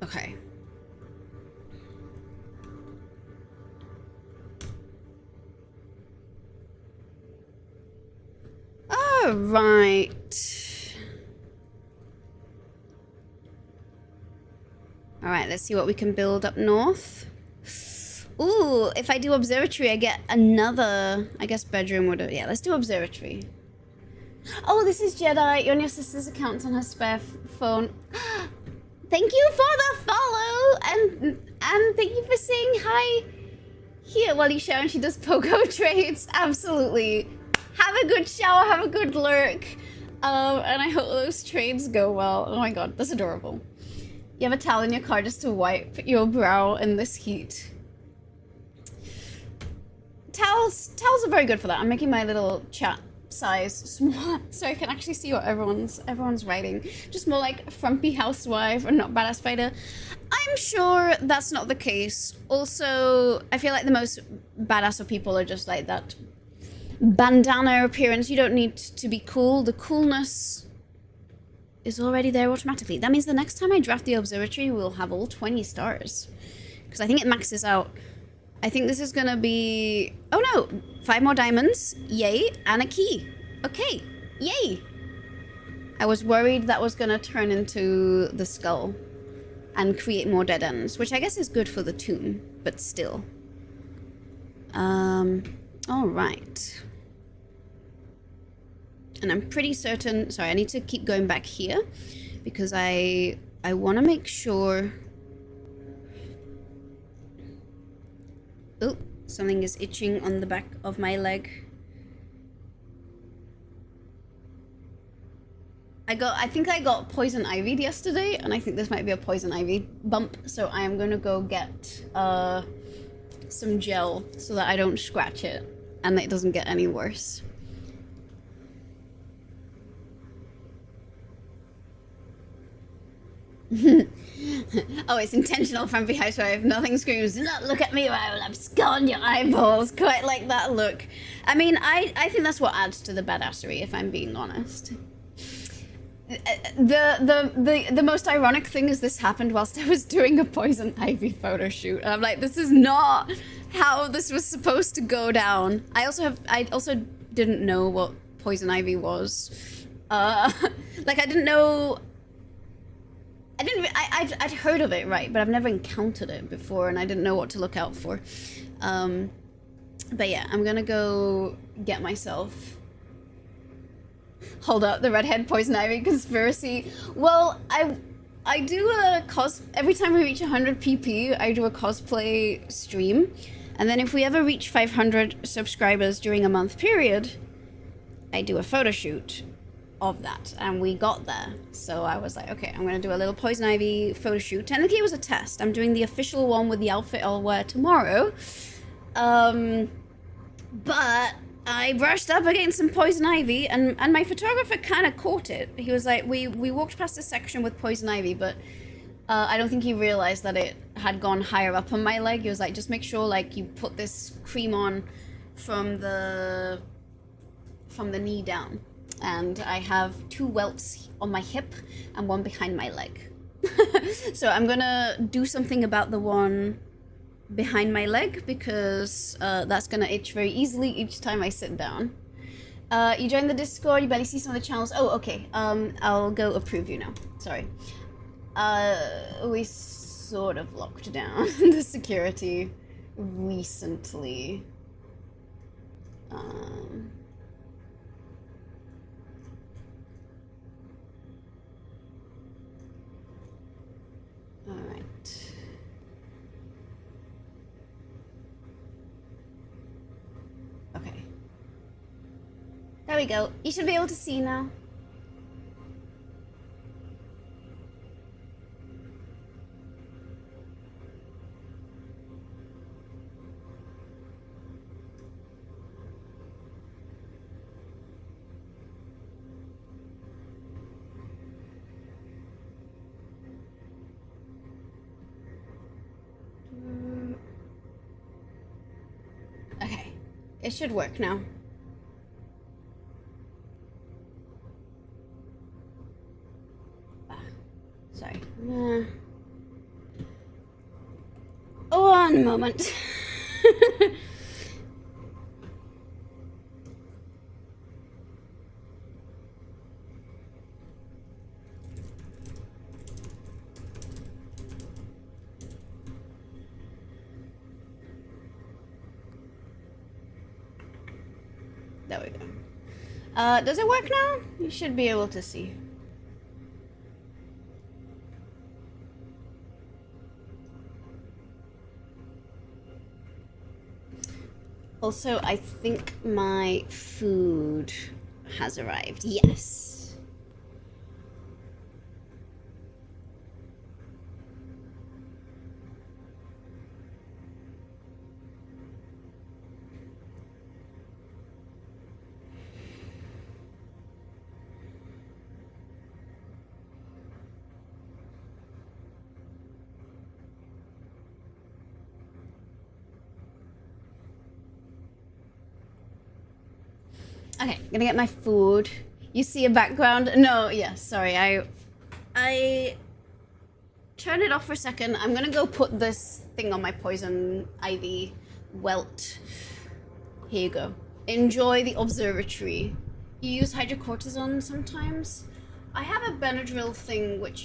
Okay. All right. All right, let's see what we can build up north. Ooh, if I do observatory, I get another, I guess bedroom would have, yeah, let's do observatory. Oh, this is Jedi. You're on your sister's account on her spare phone. Thank you for the follow, and thank you for saying hi here while you shower and she does pogo trades. Absolutely. Have a good shower, have a good lurk, and I hope those trades go well. Oh my god, that's adorable. You have a towel in your car just to wipe your brow in this heat. Towels are very good for that. I'm making my little chat size small so I can actually see what everyone's writing. Just more like frumpy housewife and not badass fighter. I'm sure that's not the case. Also, I feel like the most badass of people are just like that bandana appearance. You don't need to be cool. The coolness is already there automatically. That means the next time I draft the observatory, we'll have all 20 stars. Because I think it maxes out. I think this is gonna be... Oh no! 5 more diamonds. Yay. And a key. Okay. Yay! I was worried that was gonna turn into the skull and create more dead ends, which I guess is good for the tomb, but still. Alright. And I'm pretty certain... Sorry, I need to keep going back here because I want to make sure... Oh, something is itching on the back of my leg. I think I got poison ivied yesterday, and I think this might be a poison ivy bump, so I am gonna go get some gel so that I don't scratch it and it doesn't get any worse. Oh, it's intentional from behind, so if nothing screams, "Do not look at me or I will abscond your eyeballs." Quite like that look. I mean, I think that's what adds to the badassery, if I'm being honest. The most ironic thing is this happened whilst I was doing a poison ivy photo shoot. And I'm like, this is not how this was supposed to go down. I also didn't know what poison ivy was. Like I didn't know. I'd heard of it, right, but I've never encountered it before, and I didn't know what to look out for. But yeah, I'm gonna go get myself. Hold up, the redhead poison ivy conspiracy. Well, I do a every time we reach 100 pp, I do a cosplay stream, and then if we ever reach 500 subscribers during a month period, I do a photo shoot of that, and we got there. So I was like, okay, I'm gonna do a little poison ivy photo shoot. Technically it was a test. I'm doing the official one with the outfit I'll wear tomorrow. But I brushed up against some poison ivy, and my photographer kind of caught it. He was like, we walked past a section with poison ivy, but I don't think he realized that it had gone higher up on my leg. He was like, just make sure like you put this cream on from the knee down. And I have 2 welts on my hip and 1 behind my leg. So I'm gonna do something about the one behind my leg, because that's gonna itch very easily each time I sit down. You joined the Discord, you barely see some of the channels. Oh, okay. I'll go approve you now. Sorry. We sort of locked down the security recently. All right. Okay. There we go. You should be able to see now. Okay. It should work now. Sorry. One moment. There we go. Does it work now? You should be able to see. Also, I think my food has arrived. Yes. Okay, gonna get my food. You see a background? No, yeah, sorry, I turn it off for a second. I'm gonna go put this thing on my poison ivy welt. Here you go. Enjoy the observatory. You use hydrocortisone sometimes? I have a Benadryl thing, which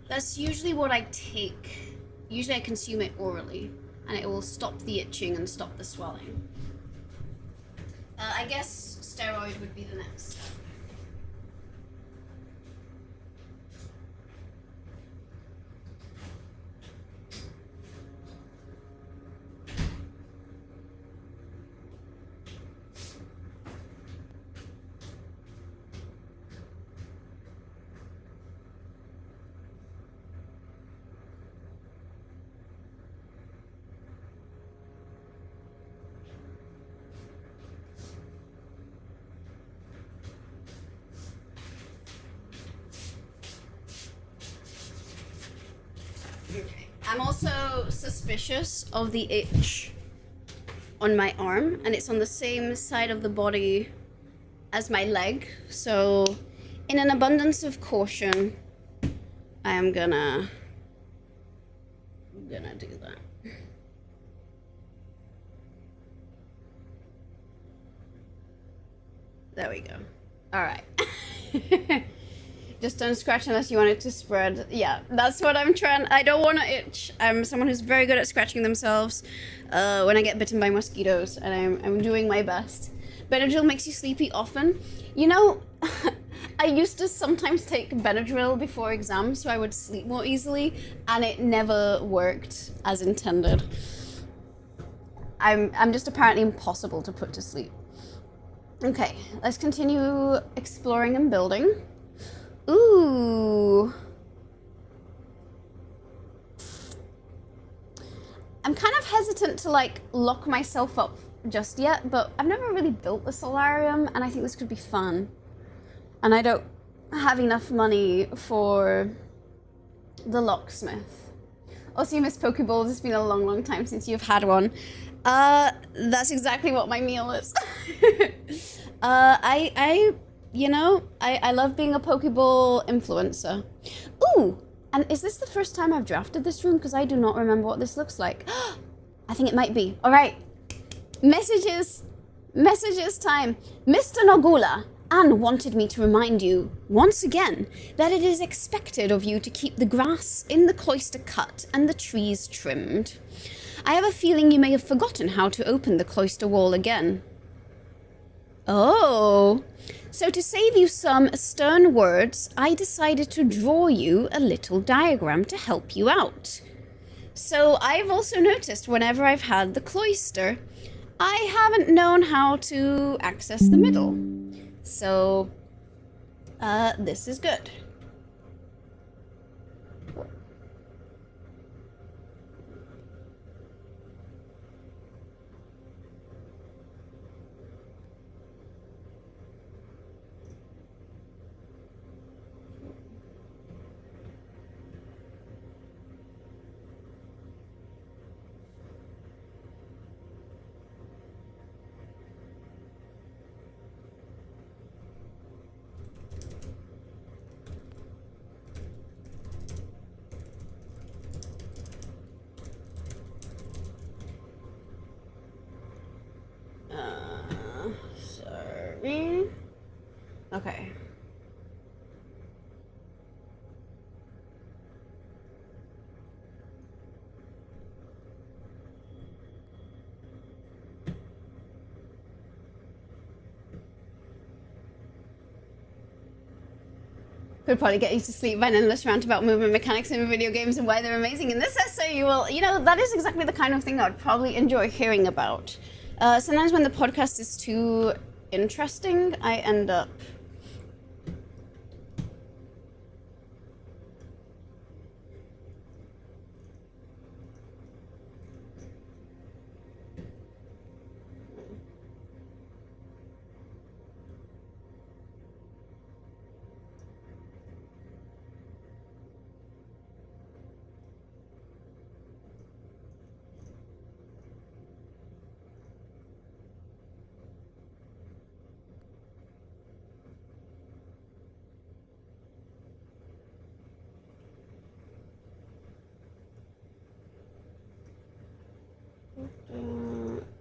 that's usually what I take. Usually I consume it orally, and it will stop the itching and stop the swelling. I guess steroid would be the next step. I'm also suspicious of the itch on my arm, and it's on the same side of the body as my leg. So, in an abundance of caution, I am gonna do that. There we go. All right. Just don't scratch unless you want it to spread. Yeah, that's what I'm trying. I don't want to itch. I'm someone who's very good at scratching themselves when I get bitten by mosquitoes, and I'm doing my best. Benadryl makes you sleepy often. You know, I used to sometimes take Benadryl before exams so I would sleep more easily, and it never worked as intended. I'm just apparently impossible to put to sleep. Okay, let's continue exploring and building. Ooh. I'm kind of hesitant to like lock myself up just yet, but I've never really built a solarium, and I think this could be fun. And I don't have enough money for the locksmith. Also, you miss Pokeballs. It's been a long, long time since you've had one. That's exactly what my meal is. I love being a Pokeball influencer. Ooh, and is this the first time I've drafted this room? Because I do not remember what this looks like. I think it might be. All right. Messages time. Mr. Nogula, Anne wanted me to remind you, once again, that it is expected of you to keep the grass in the cloister cut and the trees trimmed. I have a feeling you may have forgotten how to open the cloister wall again. Oh, so to save you some stern words, I decided to draw you a little diagram to help you out. So I've also noticed whenever I've had the cloister, I haven't known how to access the middle. So, this is good. Sorry. Okay. Could probably get you to sleep by an endless rant about movement mechanics in video games and why they're amazing. In this essay, that is exactly the kind of thing I'd probably enjoy hearing about. Sometimes when the podcast is too interesting, I end up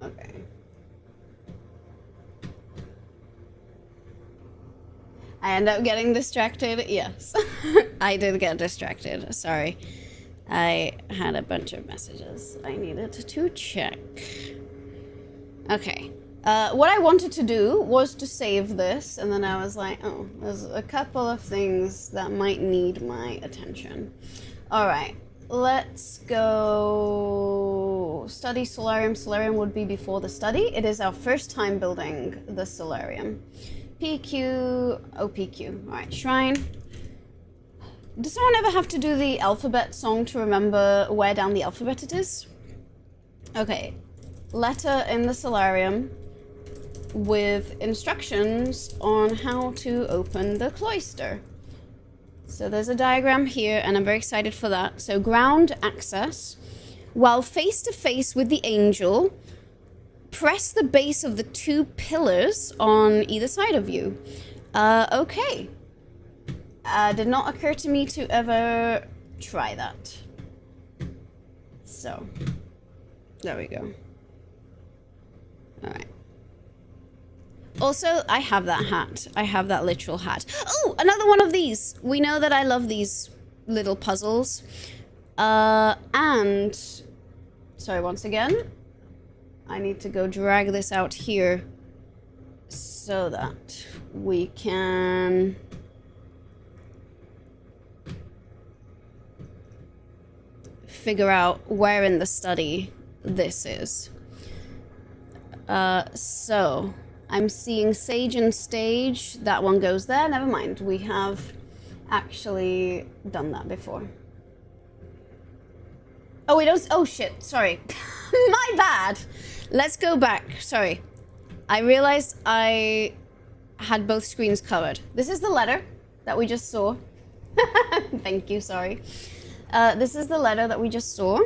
Okay. I end up getting distracted. Yes, I did get distracted. Sorry. I had a bunch of messages I needed to check. Okay. What I wanted to do was to save this, and then I was like, oh, there's a couple of things that might need my attention. Alright, let's go study solarium. Solarium would be before the study. It is our first time building the solarium. PQ, oh PQ, alright, shrine. Does someone ever have to do the alphabet song to remember where down the alphabet it is? Okay, letter in the solarium with instructions on how to open the cloister. So there's a diagram here, and I'm very excited for that. So ground access. While face to face with the angel, press the base of the 2 pillars on either side of you. Okay. Did not occur to me to ever try that. So, there we go. Alright. Also, I have that hat. I have that literal hat. Oh, another one of these! We know that I love these little puzzles. And... Sorry, once again. I need to go drag this out here so that we can... figure out where in the study this is. So... I'm seeing Sage and Stage. That one goes there. Never mind. We have actually done that before. Oh, we don't... Oh, shit. Sorry. My bad. Let's go back. Sorry. I realized I had both screens covered. This is the letter that we just saw. Thank you. Sorry. This is the letter that we just saw.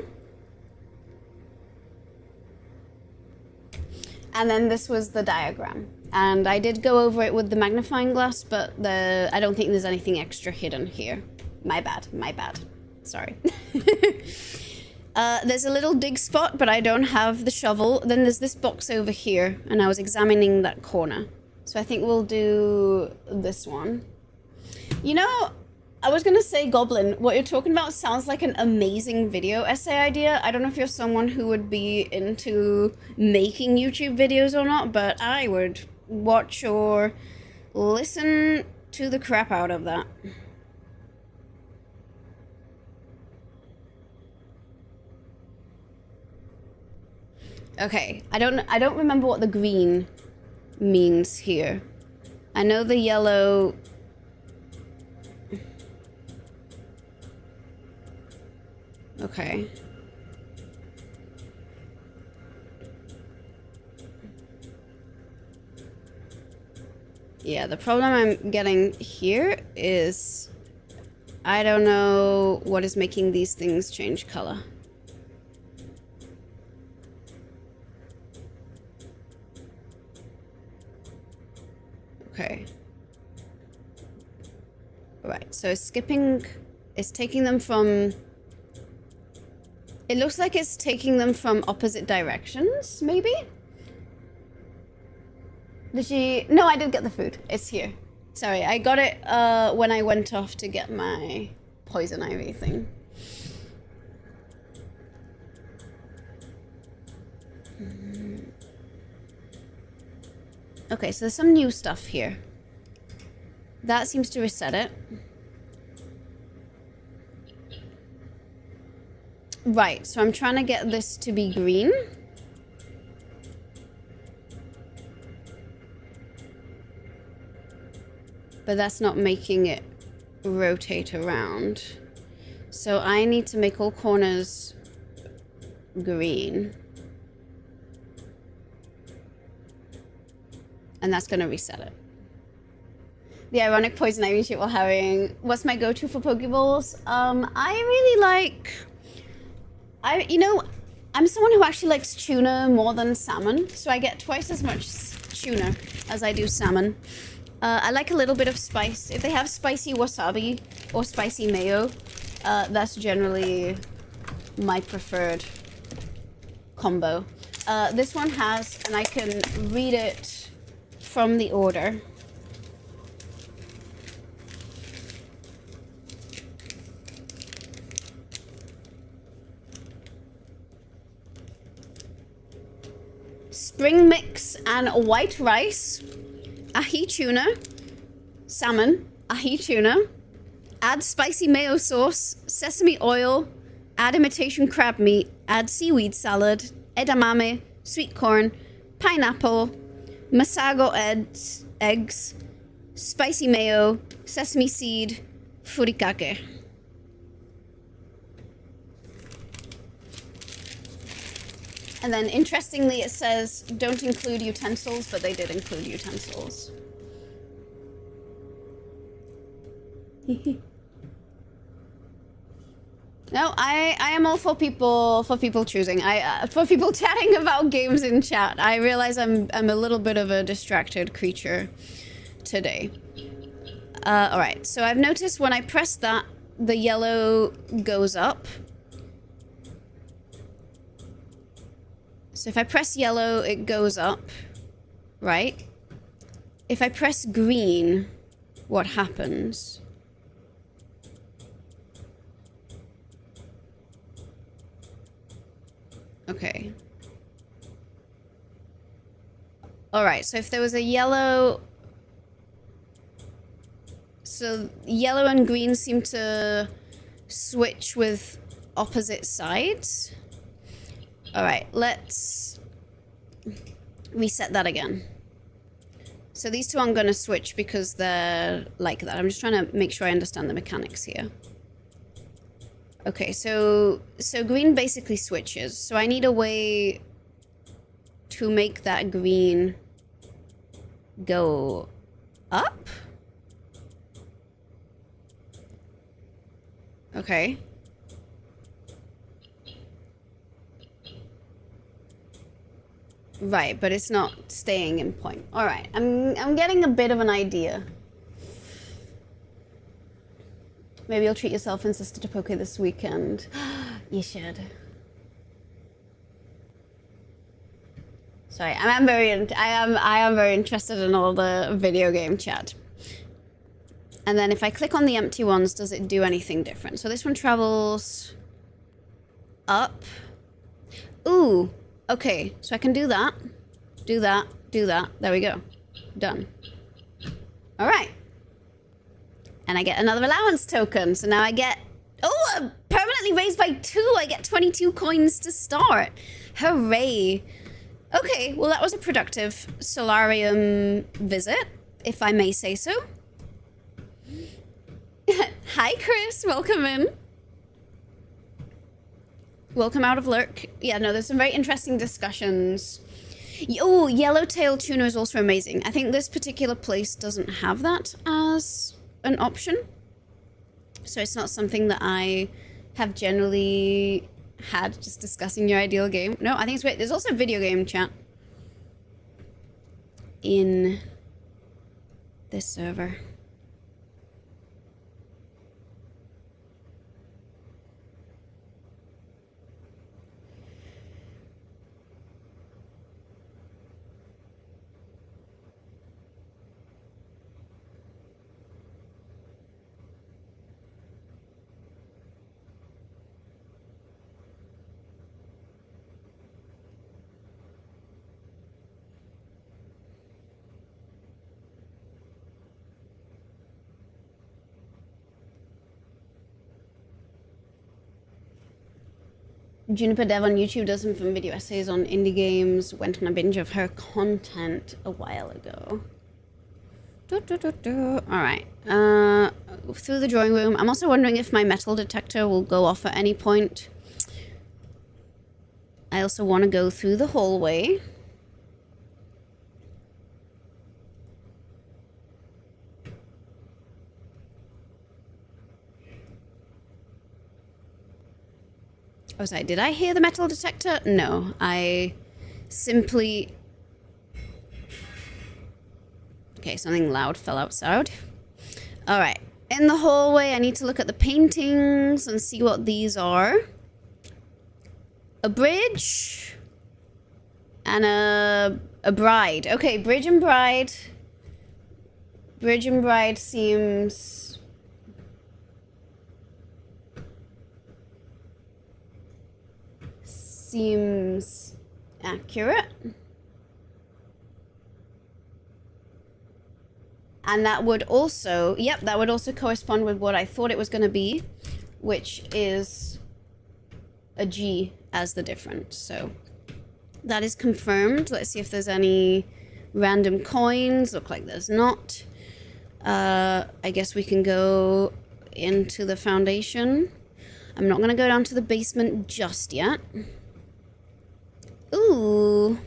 And then this was the diagram. And I did go over it with the magnifying glass, but I don't think there's anything extra hidden here. My bad, my bad. Sorry. There's a little dig spot, but I don't have the shovel. Then there's this box over here, and I was examining that corner. So I think we'll do this one. You know, I was gonna say, Goblin, what you're talking about sounds like an amazing video essay idea. I don't know if you're someone who would be into making YouTube videos or not, but I would watch or listen to the crap out of that. Okay, I don't remember what the green means here. I know the yellow... Okay. Yeah, the problem I'm getting here is I don't know what is making these things change color. Okay. Right, so skipping is taking them from... It looks like it's taking them from opposite directions, maybe? Did she... No, I did get the food. It's here. Sorry, I got it when I went off to get my poison ivy thing. Okay, so there's some new stuff here. That seems to reset it. Right, so I'm trying to get this to be green. But that's not making it rotate around. So I need to make all corners green. And that's going to reset it. The ironic poison ivy shit while having... What's my go-to for Pokeballs? I really like... You know, I'm someone who actually likes tuna more than salmon, so I get twice as much tuna as I do salmon. I like a little bit of spice. If they have spicy wasabi or spicy mayo, that's generally my preferred combo. This one has, and I can read it from the order. Spring mix and white rice, ahi tuna, salmon, ahi tuna, add spicy mayo sauce, sesame oil, add imitation crab meat, add seaweed salad, edamame, sweet corn, pineapple, masago eggs, spicy mayo, sesame seed, furikake. And then, interestingly, it says, don't include utensils, but they did include utensils. No, I am all for people choosing. For people chatting about games in chat. I realize I'm a little bit of a distracted creature today. All right, so I've noticed when I press that, the yellow goes up. So if I press yellow, it goes up, right? If I press green, what happens? Okay. All right, so if there was a yellow... So yellow and green seem to switch with opposite sides. All right, let's reset that again. So these two I'm going to switch because they're like that. I'm just trying to make sure I understand the mechanics here. Okay, so green basically switches. So I need a way to make that green go up. Okay. Right, but it's not staying in point. All right, I'm getting a bit of an idea. Maybe you'll treat yourself and Sister to Poke this weekend. You should. Sorry, I am very interested in all the video game chat. And then if I click on the empty ones, does it do anything different? So this one travels up. Ooh. Okay, so I can do that, do that, do that. There we go. Done. All right. And I get another allowance token. So now I get... Oh, permanently raised by 2. I get 22 coins to start. Hooray. Okay, well, that was a productive solarium visit, if I may say so. Hi, Chris. Welcome in. Welcome out of lurk. Yeah, no, there's some very interesting discussions. Oh, yellowtail tuna is also amazing. I think this particular place doesn't have that as an option. So it's not something that I have generally had just discussing your ideal game. No, I think it's great. There's also video game chat in this server. Juniper Dev on YouTube does some fun video essays on indie games. Went on a binge of her content a while ago. Alright. Through the drawing room. I'm also wondering if my metal detector will go off at any point. I also want to go through the hallway. Oh, sorry, did I hear the metal detector? No, I simply... Okay, something loud fell outside. All right, in the hallway, I need to look at the paintings and see what these are. A bridge, And a bride. Okay, bridge and bride. Bridge and bride seems accurate. And that would also, yep, that would also correspond with what I thought it was going to be, which is a G as the difference. So that is confirmed. Let's see if there's any random coins. Look like there's not. I guess we can go into the foundation. I'm not going to go down to the basement just yet. Ooh.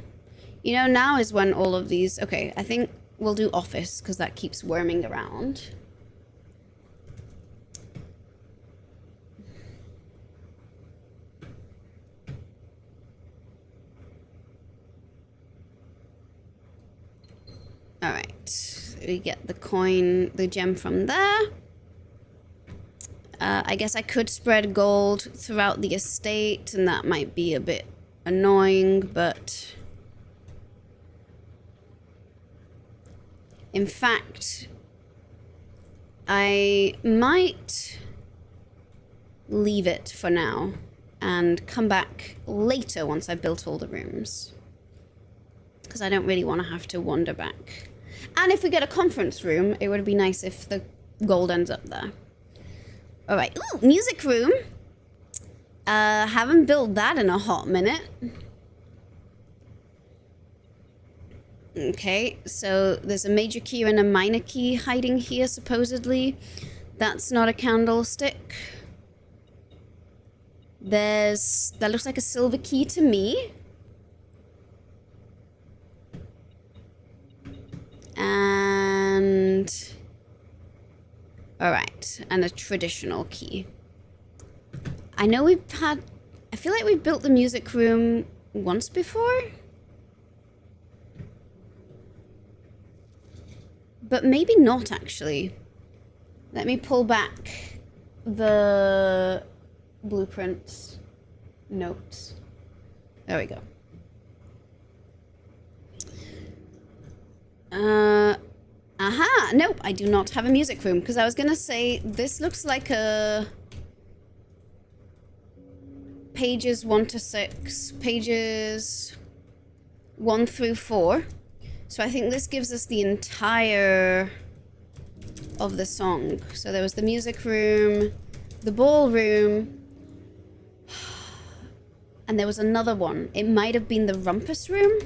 You know, now is when all of these... Okay, I think we'll do office, because that keeps worming around. Alright. We get the coin, the gem from there. I guess I could spread gold throughout the estate, and that might be a bit annoying, but... In fact, I might leave it for now and come back later once I've built all the rooms. Because I don't really want to have to wander back. And if we get a conference room, it would be nice if the gold ends up there. Alright, ooh, music room. Haven't built that in a hot minute. Okay, so there's a major key and a minor key hiding here, supposedly. That's not a candlestick. That looks like a silver key to me. And... Alright, and a traditional key. I know we've had... I feel like we've built the music room once before. But maybe not, actually. Let me pull back the blueprints notes. There we go. Aha! Nope, I do not have a music room, because I was gonna say, this looks like a... Pages 1 to 6, pages 1 through 4. So I think this gives us the entire of the song. So there was the music room, the ballroom, and there was another one. It might have been the rumpus room.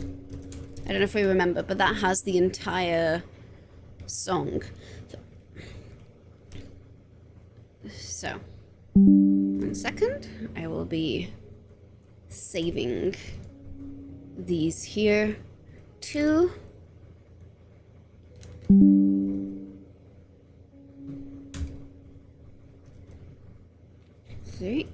I don't know if we remember, but that has the entire song. So, 1 second. I will be saving these here too. See?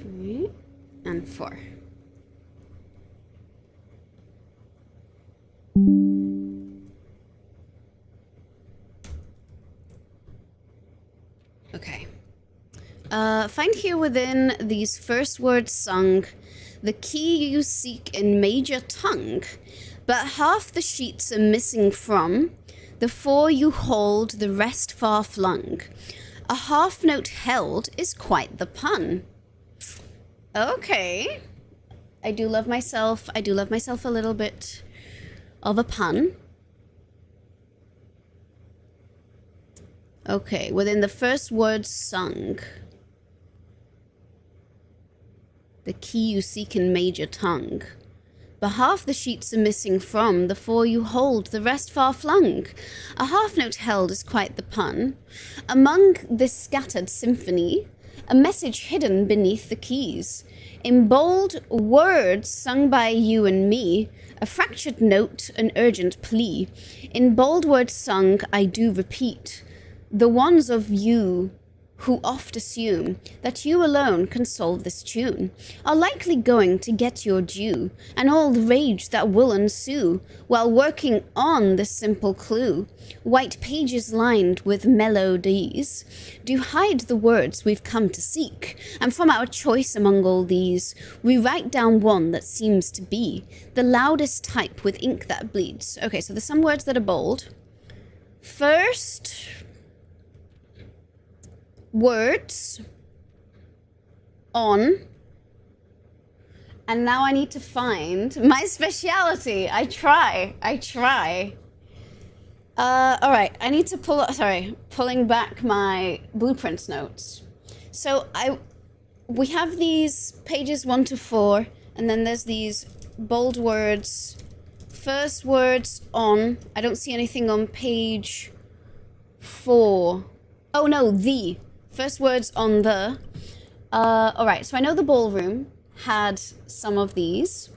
Three and 4. Okay. Find here within these first words sung the key you seek in major tongue, but half the sheets are missing from the 4 you hold, the rest far flung. A half note held is quite the pun. Okay. I do love myself a little bit of a pun. Okay, within the first words sung. The key you seek in major tongue. But half the sheets are missing from the 4 you hold, the rest far flung. A half note held is quite the pun. Among this scattered symphony, a message hidden beneath the keys. In bold words sung by you and me, a fractured note, an urgent plea. In bold words sung, I do repeat, the ones of you who oft assume that you alone can solve this tune, are likely going to get your due, and all the rage that will ensue while working on this simple clue. White pages lined with melodies do hide the words we've come to seek, and from our choice among all these, we write down one that seems to be the loudest type with ink that bleeds. Okay, so there's some words that are bold. First, words on, and now I need to find my speciality. I try. All right, I need to pulling back my blueprints notes. So we have these pages 1 to 4, and then there's these bold words. First words on. I don't see anything on page 4. Oh no, the. First words on the. All right, so I know the ballroom had some of these.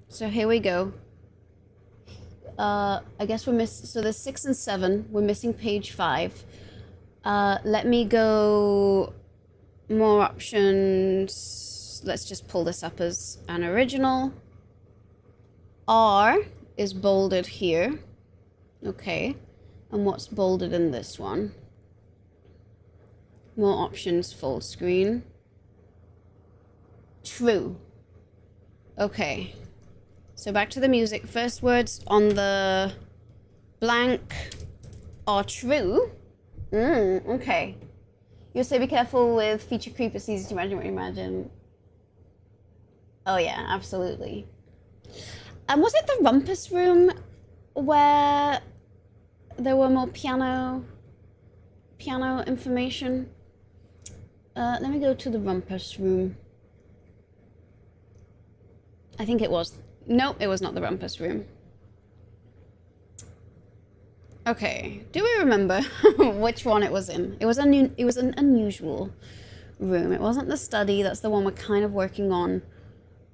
So here we go. I guess we're missing. So there's 6 and 7. We're missing page 5. Let me go. More options. Let's just pull this up as an original. R is bolded here. Okay. And what's bolded in this one? More options, full screen. True. Okay. So back to the music. First words on the blank are true. Okay. You'll say be careful with feature creep. It's easy to imagine what you imagine. Oh yeah, absolutely. And was it the rumpus room where there were more piano information? Let me go to the rumpus room. I think it was. Nope, it was not the rumpus room. Okay, do we remember which one it was in? It was an unusual room. It wasn't the study. That's the one we're kind of working on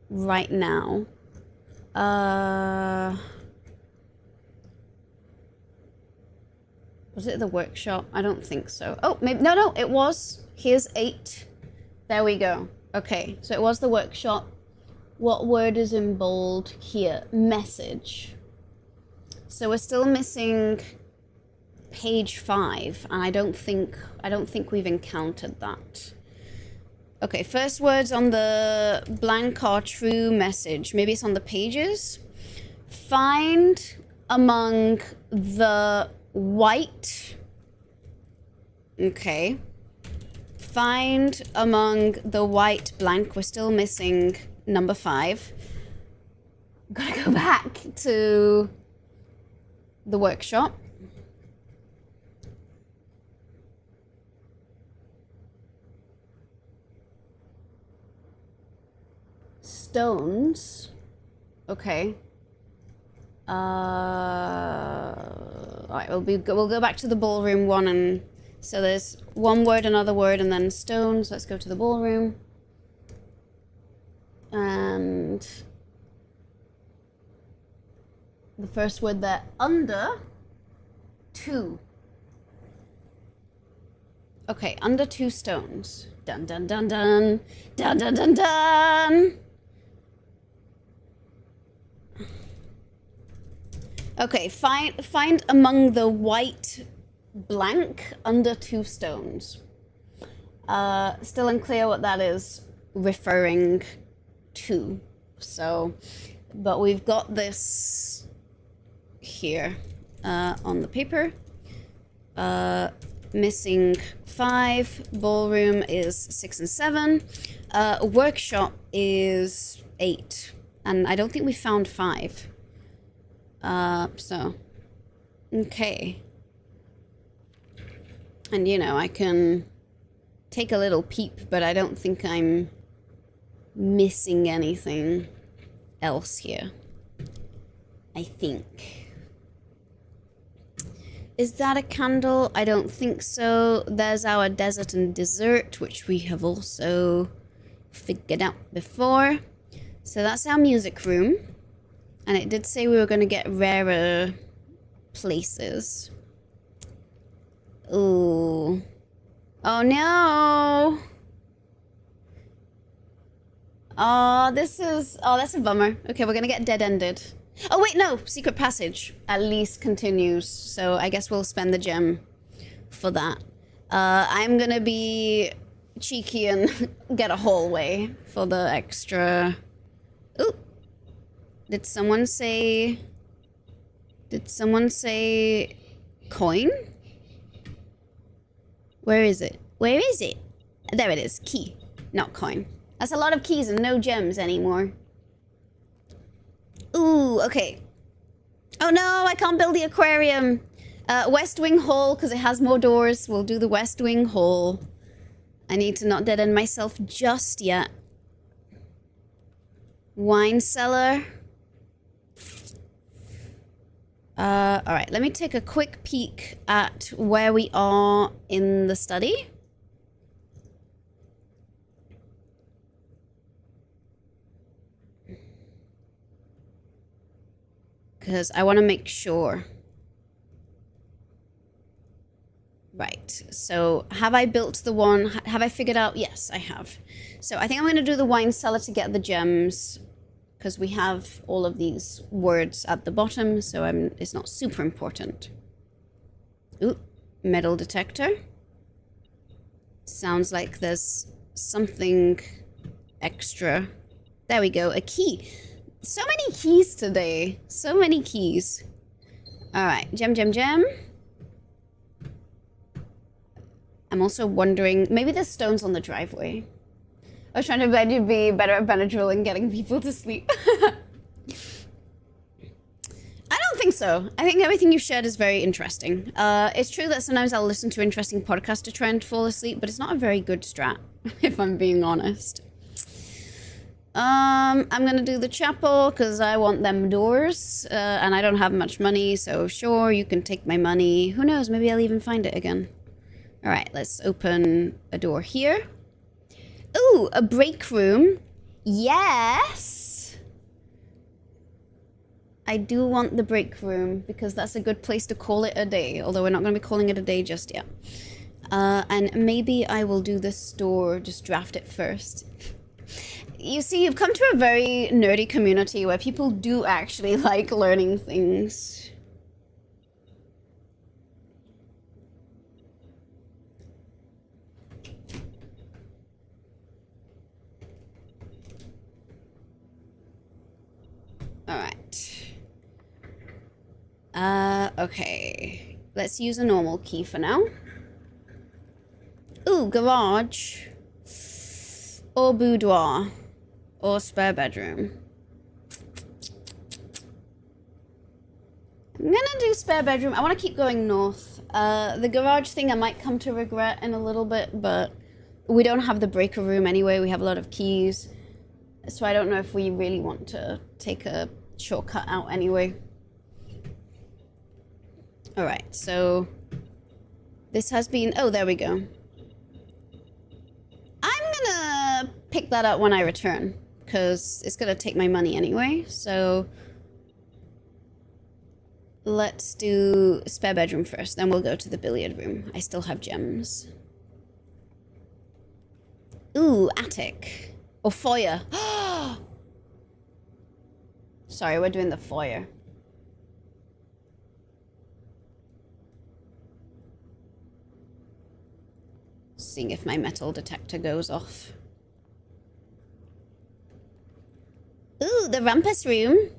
right now. Was it the workshop? I don't think so. Oh, maybe no, it was. Here's 8. There we go. Okay, so it was the workshop. What word is in bold here? Message. So we're still missing page 5, and I don't think we've encountered that. Okay, first words on the blank are true, message. Maybe it's on the pages. Find among the white. Okay. Find among the white blank. We're still missing number 5. Gotta go back to the workshop. Stones. Okay. Alright, we'll go back to the ballroom one, and so there's one word, another word, and then stones. Let's go to the ballroom. And the first word there, under 2. Okay, under 2 stones. Dun dun dun dun. Dun dun dun dun. Okay, find among the white blank under 2 stones. Still unclear what that is referring to. So, but we've got this here on the paper. Missing 5. Ballroom is 6 and 7. Workshop is 8. And I don't think we found 5. So, okay. And you know, I can take a little peep, but I don't think I'm missing anything else here. I think. Is that a candle? I don't think so. There's our desert and dessert, which we have also figured out before. So that's our music room. And it did say we were going to get rarer places. Ooh. Oh no! Oh, that's a bummer. Okay, we're gonna get dead-ended. Oh wait, no! Secret passage at least continues, so I guess we'll spend the gem for that. I'm gonna be cheeky and get a hallway for the extra... Ooh! Did someone say coin? Where is it? Where is it? There it is. Key, not coin. That's a lot of keys and no gems anymore. Ooh, okay. Oh no, I can't build the aquarium. West Wing Hall, because it has more doors. We'll do the West Wing Hall. I need to not dead-end myself just yet. Wine cellar. Alright, let me take a quick peek at where we are in the study. Because I want to make sure. Right, so have I built the one? Have I figured out? Yes, I have. So I think I'm going to do the wine cellar to get the gems. Because we have all of these words at the bottom, so it's not super important. Ooh, metal detector. Sounds like there's something extra. There we go, a key. So many keys today. So many keys. Alright, gem, gem, gem. I'm also wondering, maybe there's stones on the driveway. I was trying to be better at Benadryl and getting people to sleep. I don't think so. I think everything you shared is very interesting. It's true that sometimes I'll listen to interesting podcasts to try and fall asleep, but it's not a very good strat, if I'm being honest. I'm gonna do the chapel because I want them doors, and I don't have much money, so sure, you can take my money. Who knows, maybe I'll even find it again. All right, let's open a door here. Ooh, a break room. Yes! I do want the break room because that's a good place to call it a day, although we're not going to be calling it a day just yet. And maybe I will do this door, just draft it first. You see, you've come to a very nerdy community where people do actually like learning things. Alright. Okay. Let's use a normal key for now. Ooh, garage. Or boudoir. Or spare bedroom. I'm gonna do spare bedroom. I want to keep going north. The garage thing I might come to regret in a little bit, but we don't have the breaker room anyway. We have a lot of keys. So I don't know if we really want to take a shortcut out anyway. Alright, so this has been... Oh, there we go. I'm gonna pick that up when I return, because it's gonna take my money anyway, so... Let's do spare bedroom first, then we'll go to the billiard room. I still have gems. Ooh, attic. Or foyer. Sorry, we're doing the foyer. Seeing if my metal detector goes off. Ooh, the rumpus room.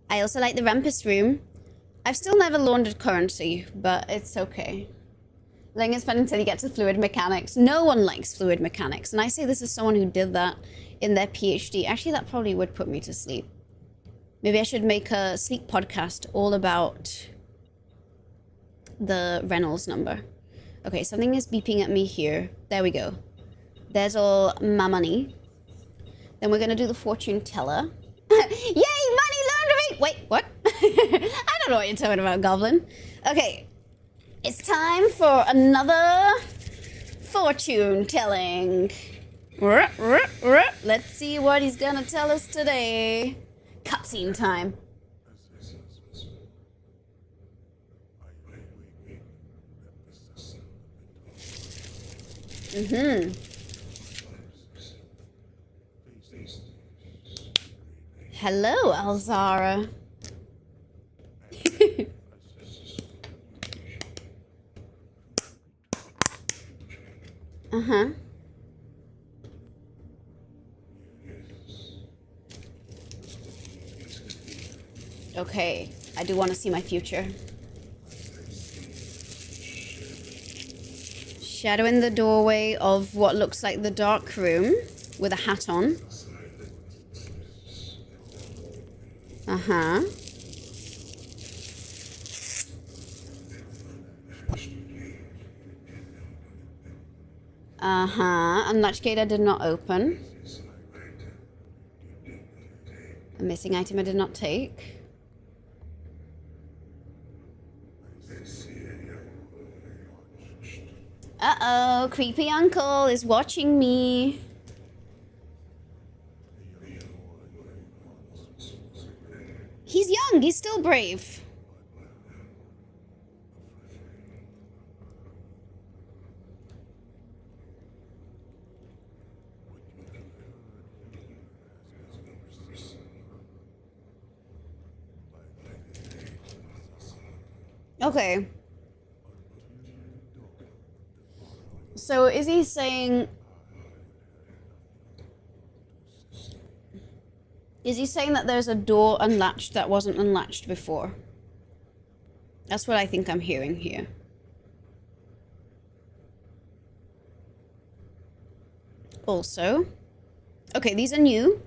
I also like the rumpus room. I've still never laundered currency, but it's okay. Letting it fun until you get to fluid mechanics. No one likes fluid mechanics, and I say this as someone who did that in their PhD. Actually, that probably would put me to sleep. Maybe I should make a sleep podcast all about the Reynolds number. Okay, something is beeping at me here. There we go. There's all my money. Then we're gonna do the fortune teller. Yay, money laundering! Wait, what? I don't know what you're talking about, Goblin. Okay, it's time for another fortune telling. Let's see what he's gonna tell us today. Cutscene time. Mm-hmm. Hello, Alzara. Uh-huh. Okay, I do want to see my future. Shadow in the doorway of what looks like the dark room with a hat on. Uh-huh. Uh-huh. And latch gate I did not open. A missing item I did not take. Uh-oh, creepy uncle is watching me. He's young, he's still brave. Okay. So is he saying... Is he saying that there's a door unlatched that wasn't unlatched before? That's what I think I'm hearing here. Also... Okay, these are new.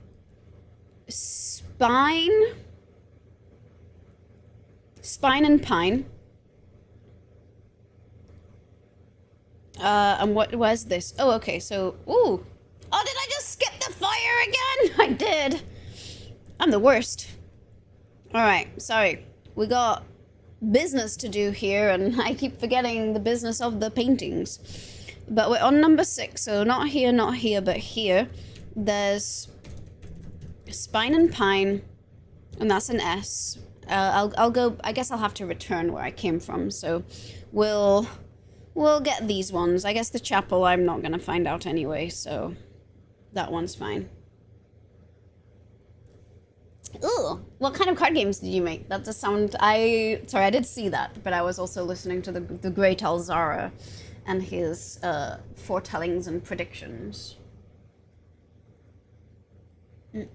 Spine and pine. And where's this? Oh, okay, so... Ooh! Oh, did I just skip the fire again? I did. I'm the worst. Alright, sorry. We got business to do here, and I keep forgetting the business of the paintings. But we're on number 6, so not here, but here. There's spine and pine, and that's an S. I'll go... I guess I'll have to return where I came from, so we'll get these ones. I guess the chapel I'm not gonna find out anyway, so that one's fine. Ooh, what kind of card games did you make? That does sound... Sorry, I did see that, but I was also listening to the great Alzara and his foretellings and predictions. And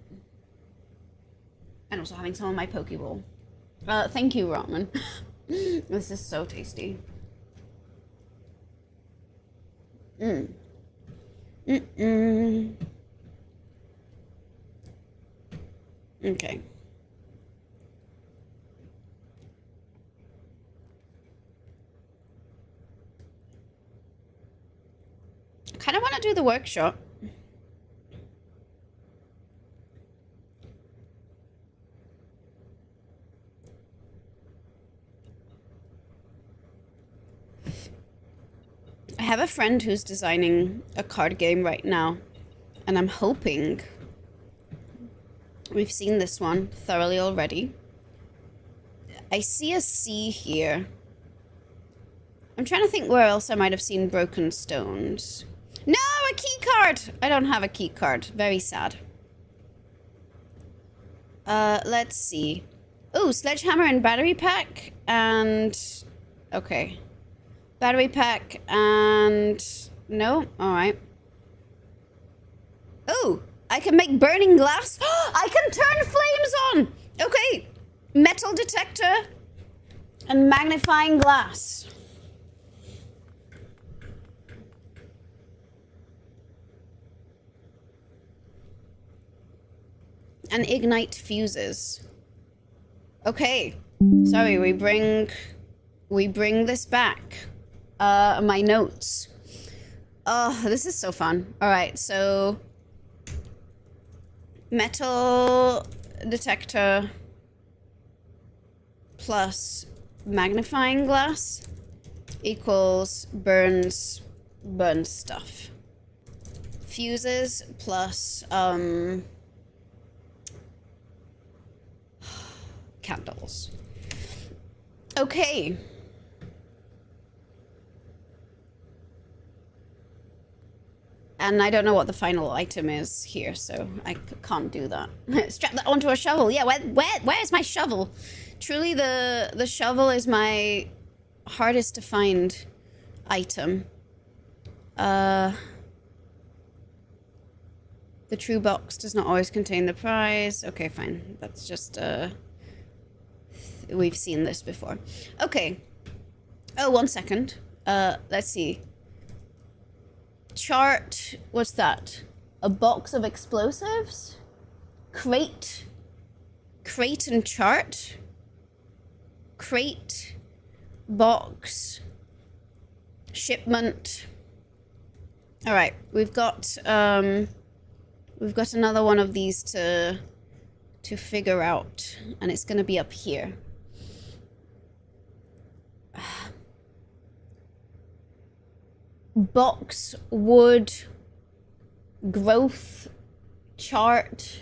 also having some of my Pokeball. Thank you, ramen. This is so tasty. Okay. Kind of want to do the workshop. I have a friend who's designing a card game right now, and I'm hoping... We've seen this one thoroughly already. I see a C here. I'm trying to think where else I might have seen broken stones. No, a key card! I don't have a key card. Very sad. Let's see. Oh, sledgehammer and battery pack and... Okay. Battery pack and... No? Alright. Oh! I can make burning glass. I can turn flames on. Okay. Metal detector and magnifying glass. And ignite fuses. Okay. Sorry, we bring this back. My notes. Oh, this is so fun. All right, so metal detector plus magnifying glass equals burns stuff. Fuses plus candles. Okay. And I don't know what the final item is here, so I can't do that. Strap that onto a shovel. Yeah, where's my shovel? Truly, the shovel is my hardest to find item. The true box does not always contain the prize. Okay, fine. That's just, we've seen this before. Okay. Oh, 1 second. Let's see. Chart. What's that? A box of explosives? Crate. Crate and chart. Crate. Box. Shipment. All right. We've got another one of these to figure out, and it's going to be up here. Box, wood, growth, chart.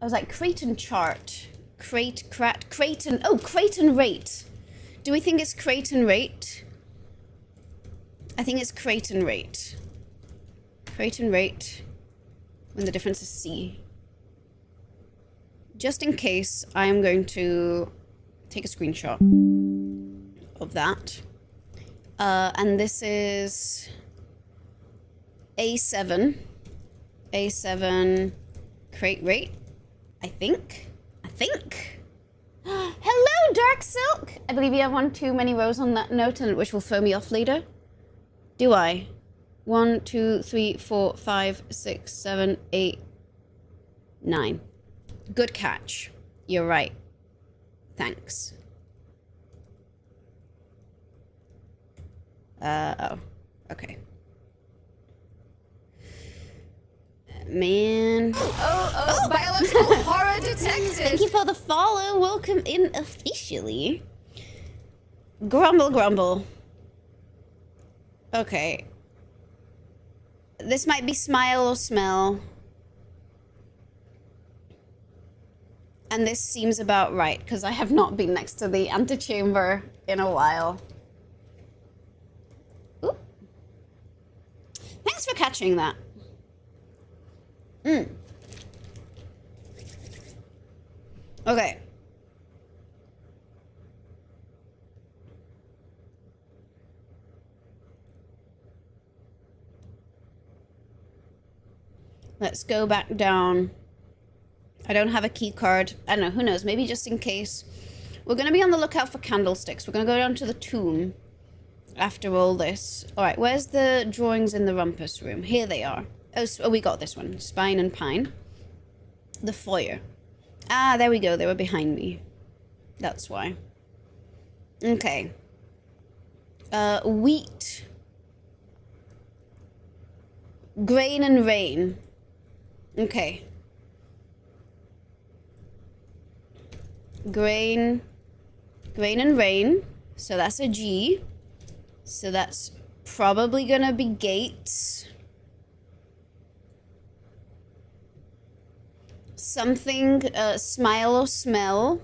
I was like, crate and chart. Crate and... Oh, crate and rate. Do we think it's crate and rate? I think it's crate and rate. Crate and rate. When the difference is C. Just in case, I am going to take a screenshot of that. And this is A7. A7 crate rate. I think. Hello, Dark Silk! I believe you have one too many rows on that note, and which will throw me off later. Do I? 1, 2, 3, 4, 5, 6, 7, 8, 9. Good catch. You're right. Thanks. Oh. Okay. Man. Oh, biological horror detected. Thank you for the follow. Welcome in officially. Grumble. Okay. This might be smile or smell. And this seems about right, because I have not been next to the antechamber in a while. Ooh. Thanks for catching that. Okay. Let's go back down. I don't have a key card. I don't know, who knows? Maybe just in case. We're going to be on the lookout for candlesticks. We're going to go down to the tomb after all this. All right, where's the drawings in the rumpus room? Here they are. Oh, we got this one. Spine and pine. The foyer. Ah, there we go. They were behind me. That's why. Okay. Wheat. Grain and rain. Okay. Grain and rain. So that's a G. So that's probably gonna be gates. Something, smile or smell.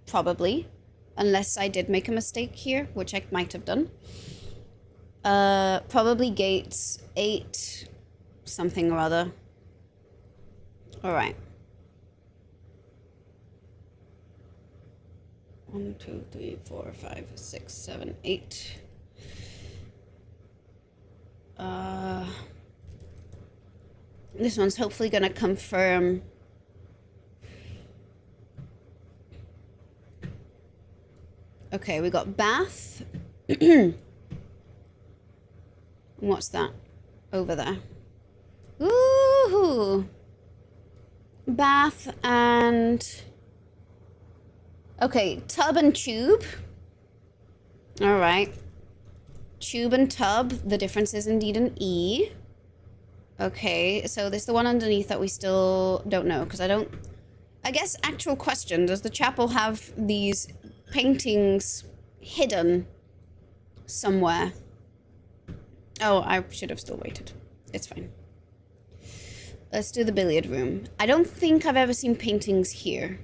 Probably. Unless I did make a mistake here, which I might have done. Probably gates. 8. Something or other. Alright. 1, 2, 3, 4, 5, 6, 7, 8. This one's hopefully gonna confirm. Okay, we got bath. What's that? Over there. Ooh. Bath and... Okay, tub and tube. Alright. Tube and tub. The difference is indeed an E. Okay, so there's the one underneath that we still don't know, because I guess, actual question, does the chapel have these paintings hidden somewhere? Oh, I should have still waited. It's fine. Let's do the billiard room. I don't think I've ever seen paintings here.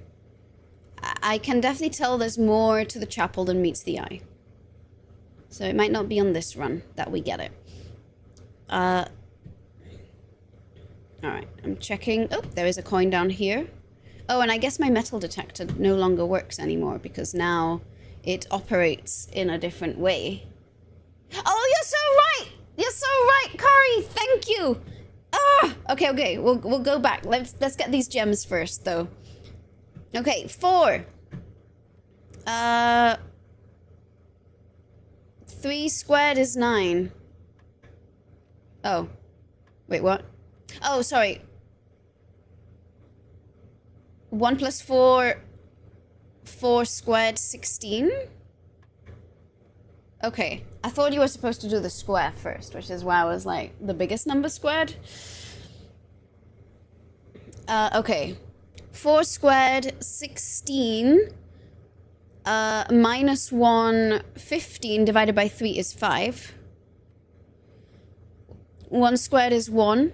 I can definitely tell there's more to the chapel than meets the eye. So it might not be on this run that we get it. Alright, I'm checking. Oh, there is a coin down here. Oh, and I guess my metal detector no longer works anymore because now it operates in a different way. Oh, you're so right! You're so right, Kari! Thank you! Ah! Okay, we'll go back. Let's get these gems first, though. Okay, 4. 3 squared is 9. Oh. Wait, what? Oh, sorry. 1 plus 4... 4 squared, 16? Okay. I thought you were supposed to do the square first, which is why I was like, the biggest number squared? Okay. 4 squared, 16... minus 1, 15 divided by 3 is 5. 1 squared is 1.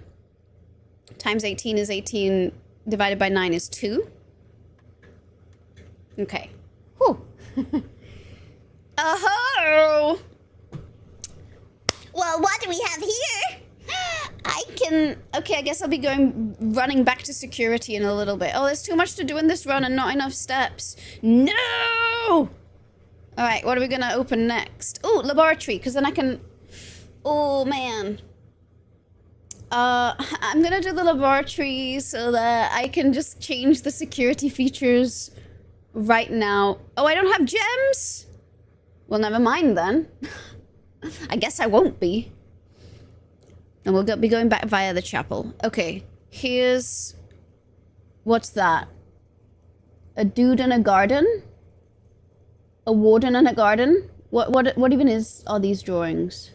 Times 18 is 18. Divided by 9 is 2. Okay. Whew. Oh! Well, what do we have here? Okay, I guess I'll be running back to security in a little bit. Oh, there's too much to do in this run and not enough steps. No! Alright, what are we gonna open next? Oh, laboratory, because then I can... Oh, man. I'm gonna do the laboratory so that I can just change the security features right now. Oh, I don't have gems? Well, never mind then. I guess I won't be. And we'll be going back via the chapel. Okay, here's... What's that? A dude in a garden? A warden in a garden? What even are these drawings?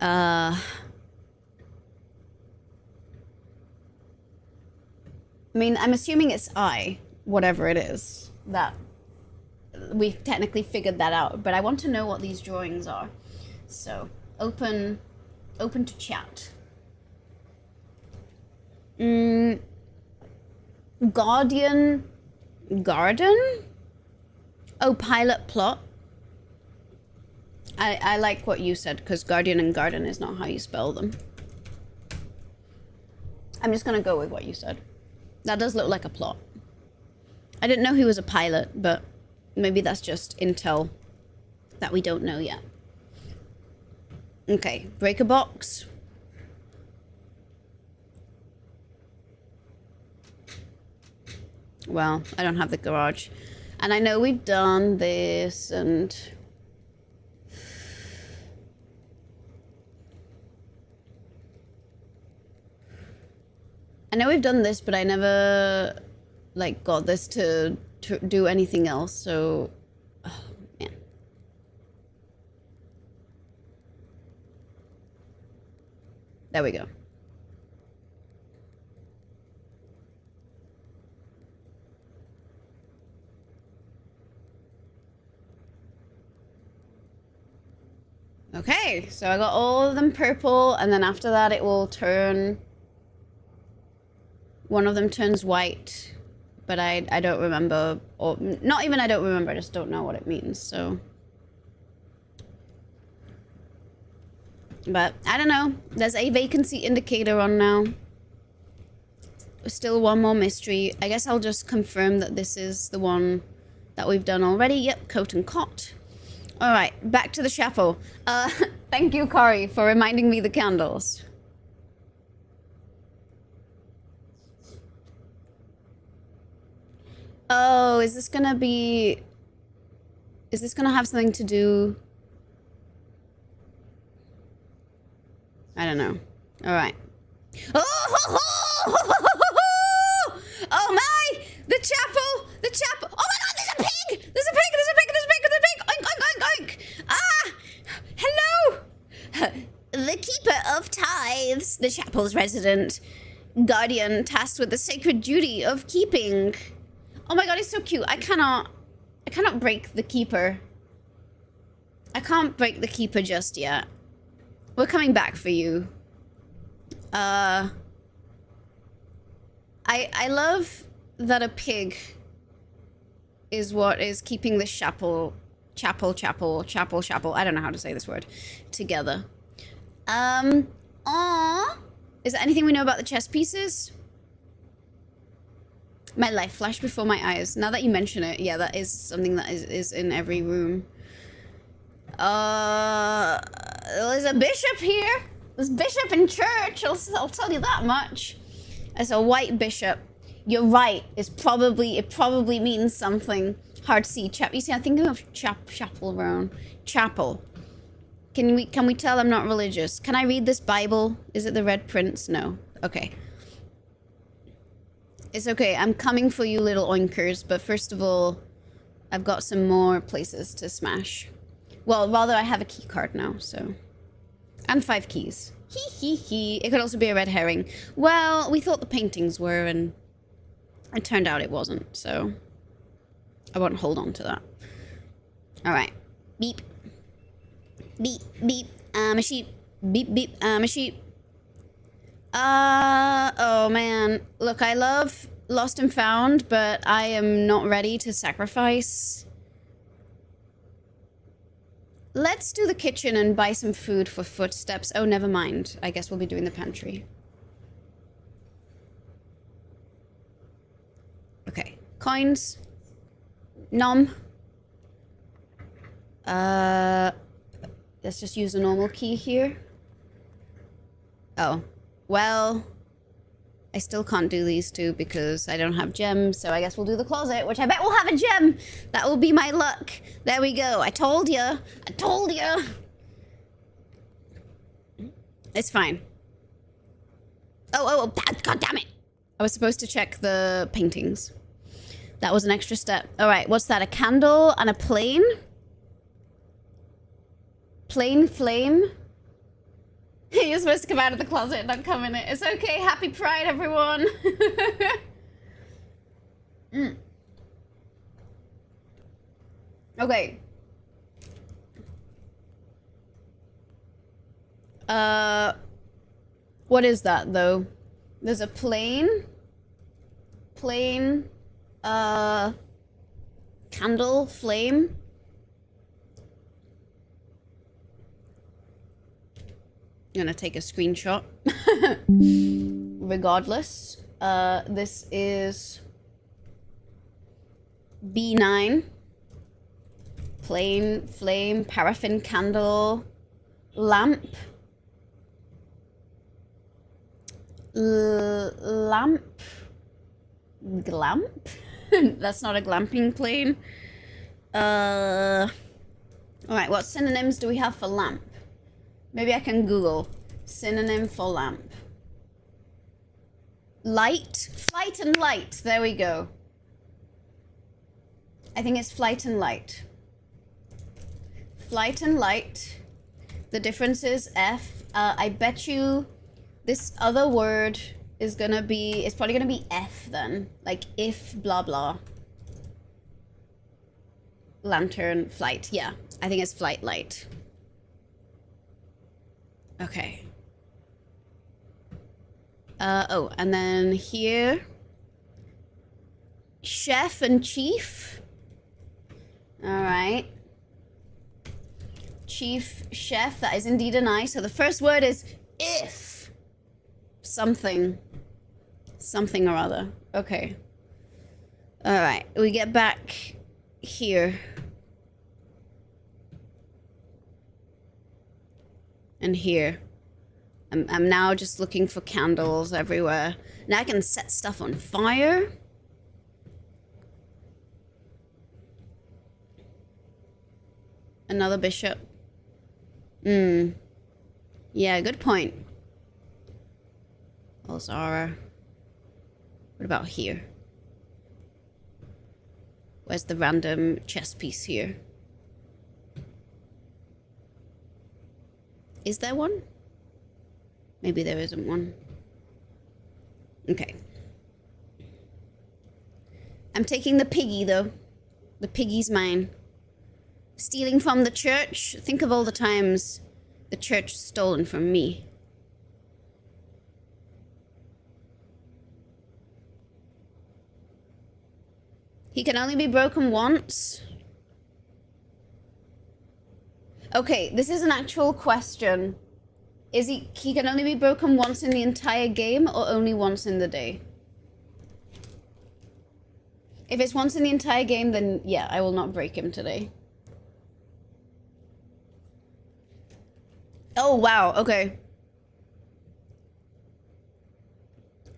I mean, I'm assuming it's whatever it is. That we've technically figured that out, but I want to know what these drawings are. So, open to chat. Guardian Garden? Oh, pilot plot. I like what you said, because Guardian and Garden is not how you spell them. I'm just gonna go with what you said. That does look like a plot. I didn't know he was a pilot, but maybe that's just intel that we don't know yet. Okay, break a box. Well, I don't have the garage. And I know we've done this and... I know we've done this, but I never, like, got this to do anything else, so... Oh, man. There we go. Okay, so I got all of them purple, and then after that it will turn... One of them turns white, but I don't remember, or not even I don't remember, I just don't know what it means, so... But, I don't know, there's a vacancy indicator on now. Still one more mystery. I guess I'll just confirm that this is the one that we've done already. Yep, coat and cot. Alright, back to the chapel. Thank you, Kari, for reminding me the candles. Oh, is this gonna be... Is this gonna have something to do... I don't know. Alright. Oh, oh my! The chapel! The chapel! Oh my god, there's a pig! There's a pig! There's a pig! There's a pig! There's a pig! Oink, oink, oink, oink! Ah! Hello! The keeper of tithes, the chapel's resident guardian tasked with the sacred duty of keeping. Oh my god, he's so cute. I cannot break the keeper. I can't break the keeper just yet. We're coming back for you. I love that a pig is what is keeping the chapel chapel. I don't know how to say this word. Together. Is there anything we know about the chess pieces? My life flashed before my eyes. Now that you mention it, yeah, that is something that is in every room. There's a bishop here. There's a bishop in church. I'll tell you that much. It's a white bishop. You're right. It probably means something. Hard to see. You see, I'm thinking of chaperone. Chapel. Can we tell I'm not religious? Can I read this Bible? Is it the Red Prince? No. Okay. It's okay. I'm coming for you, little oinkers. But first of all, I've got some more places to smash. Well, rather, I have a key card now, so. And 5 keys. Hee. It could also be a red herring. Well, we thought the paintings were, and it turned out it wasn't, so I won't hold on to that. All right. Beep. Beep, beep. I'm a sheep. Beep, beep. I'm a sheep. Oh, man. Look, I love Lost and Found, but I am not ready to sacrifice. Let's do the kitchen and buy some food for footsteps. Oh, never mind. I guess we'll be doing the pantry. Okay. Coins. Nom. Let's just use a normal key here. Oh. Well, I still can't do these two because I don't have gems, so I guess we'll do the closet, which I bet will have a gem. That will be my luck. There we go. I told you. I told you. It's fine. Oh, God damn it. I was supposed to check the paintings. That was an extra step. All right, what's that? A candle and a plane? Plain flame? You're supposed to come out of the closet, not come in it. It's okay. Happy Pride, everyone. Okay. What is that, though? There's a plane. Plane. Candle. Flame. I'm gonna take a screenshot. Regardless, this is B9. Plain flame, paraffin candle, lamp. Lamp? Glamp? That's not a glamping plane. Alright, what synonyms do we have for lamp? Maybe I can Google synonym for lamp. Light? Flight and light. There we go. I think it's flight and light. Flight and light. The difference is F. I bet you this other word is gonna be, it's probably gonna be F then. Like if blah blah. Lantern, flight. Yeah, I think it's flight light. Okay. Oh, and then here. Chef and chief. All right. Chief, chef, that is indeed an I. So the first word is if. Something. Something or other. Okay. All right, we get back here. And here. I'm now just looking for candles everywhere. Now I can set stuff on fire. Another bishop. Yeah, good point. Oh, Zara. What about here? Where's the random chess piece here? Is there one? Maybe there isn't one. Okay. I'm taking the piggy, though. The piggy's mine. Stealing from the church? Think of all the times the church stolen from me. He can only be broken once. Okay, this is an actual question. Is he can only be broken once in the entire game or only once in the day? If it's once in the entire game, then yeah, I will not break him today. Oh, wow, okay.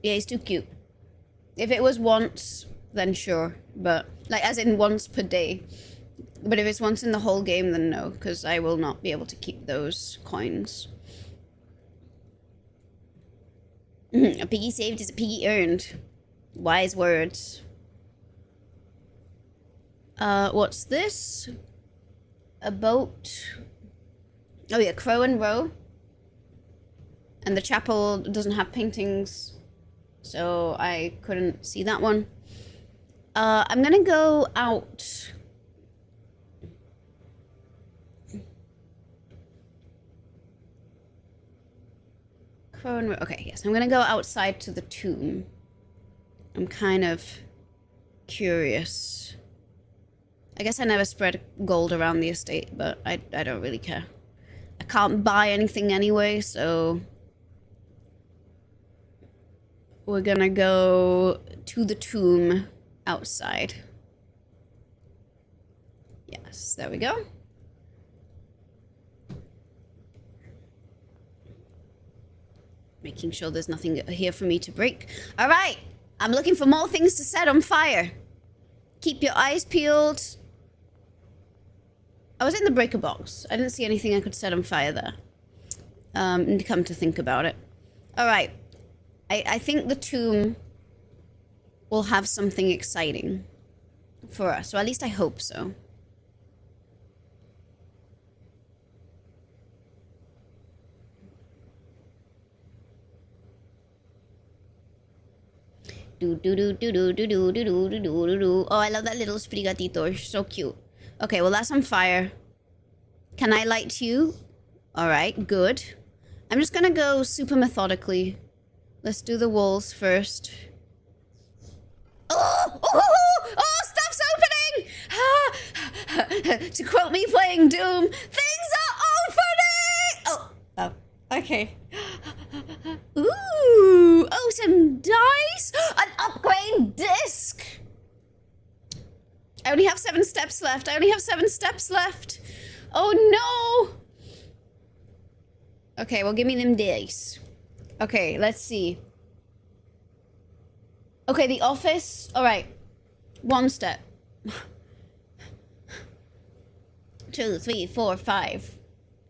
Yeah, he's too cute. If it was once, then sure. But, like, as in once per day. But if it's once in the whole game, then no, because I will not be able to keep those coins. A piggy saved is a piggy earned. Wise words. What's this? A boat. Oh yeah, Crow and Row. And the chapel doesn't have paintings, so I couldn't see that one. I'm gonna go out. Crow and Row. Okay, yes, I'm gonna go outside to the tomb. I'm kind of curious. I guess I never spread gold around the estate, but I don't really care. I can't buy anything anyway, so we're gonna go to the tomb outside. Yes, there we go. Making sure there's nothing here for me to break. All right, I'm looking for more things to set on fire. Keep your eyes peeled. I was in the breaker box. I didn't see anything I could set on fire there. Come to think about it. All right. I think the tomb will have something exciting for us. Or at least I hope so. Oh, I love that little sprigatito. So cute. Okay, well, that's on fire. Can I light you? All right, good. I'm just gonna go super methodically. Let's do the walls first. Oh, stuff's opening! To quote me playing Doom, things are opening! Oh, okay. Ooh, oh, some dice! An upgrade disc! I only have 7 steps left. Oh, no! Okay, well, give me them dice. Okay, let's see. Okay, the office. All right. 1 step. 2, 3, 4, 5.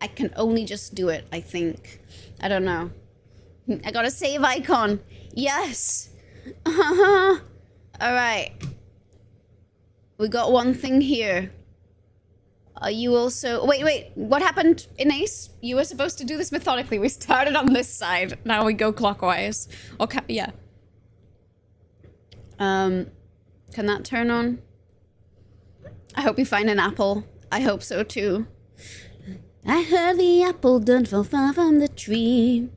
I can only just do it, I think. I don't know. I got a save icon. Yes. All right. We got one thing here. Are you also... Wait. What happened in Ace? You were supposed to do this methodically. We started on this side. Now we go clockwise. Okay, yeah. Can that turn on? I hope you find an apple. I hope so too. I heard the apple done fell far from the tree.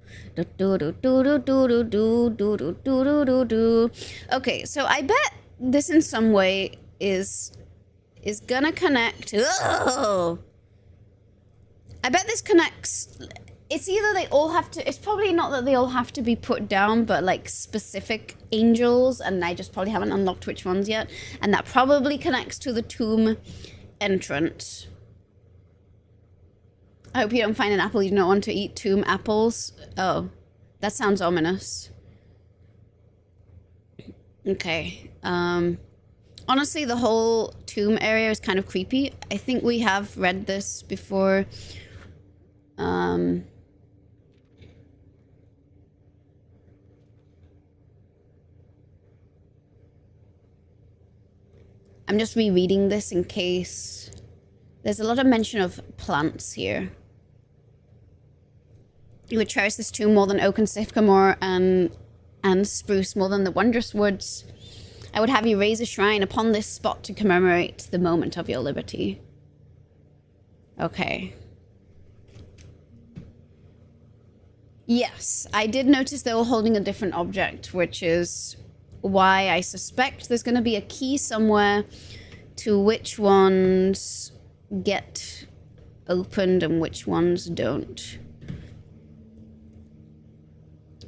Okay, so I bet this in some way is gonna connect. Oh, I bet this connects. It's either they all have to. It's probably not that they all have to be put down, but like specific angels, and I just probably haven't unlocked which ones yet. And that probably connects to the tomb entrance. I hope you don't find an apple you don't want to eat. Tomb apples. Oh, that sounds ominous. Okay. Honestly, the whole tomb area is kind of creepy. I think we have read this before. I'm just rereading this in case. There's a lot of mention of plants here. You would cherish this tomb more than oak and sycamore and spruce more than the wondrous woods. I would have you raise a shrine upon this spot to commemorate the moment of your liberty. Okay. Yes, I did notice they were holding a different object, which is why I suspect there's going to be a key somewhere to which ones get opened and which ones don't.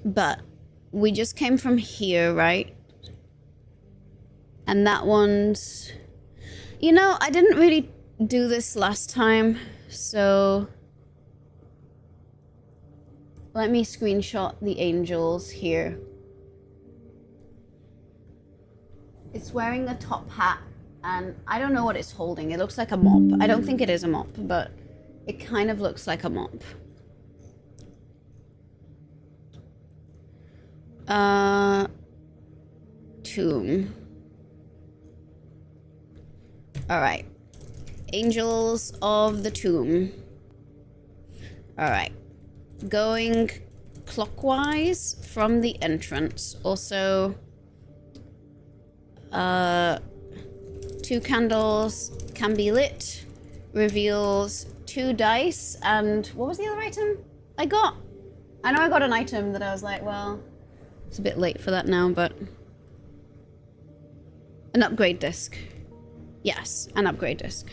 But we just came from here, right? And that one's... You know, I didn't really do this last time, so... Let me screenshot the angels here. It's wearing a top hat, and I don't know what it's holding. It looks like a mop. I don't think it is a mop, but it kind of looks like a mop. Tomb. Alright. Angels of the Tomb. Alright. Going clockwise from the entrance. Also, 2 candles can be lit. Reveals 2 dice. And what was the other item I got? I know I got an item that I was like, well, it's a bit late for that now, but... An upgrade disc. Yes, an upgrade disc.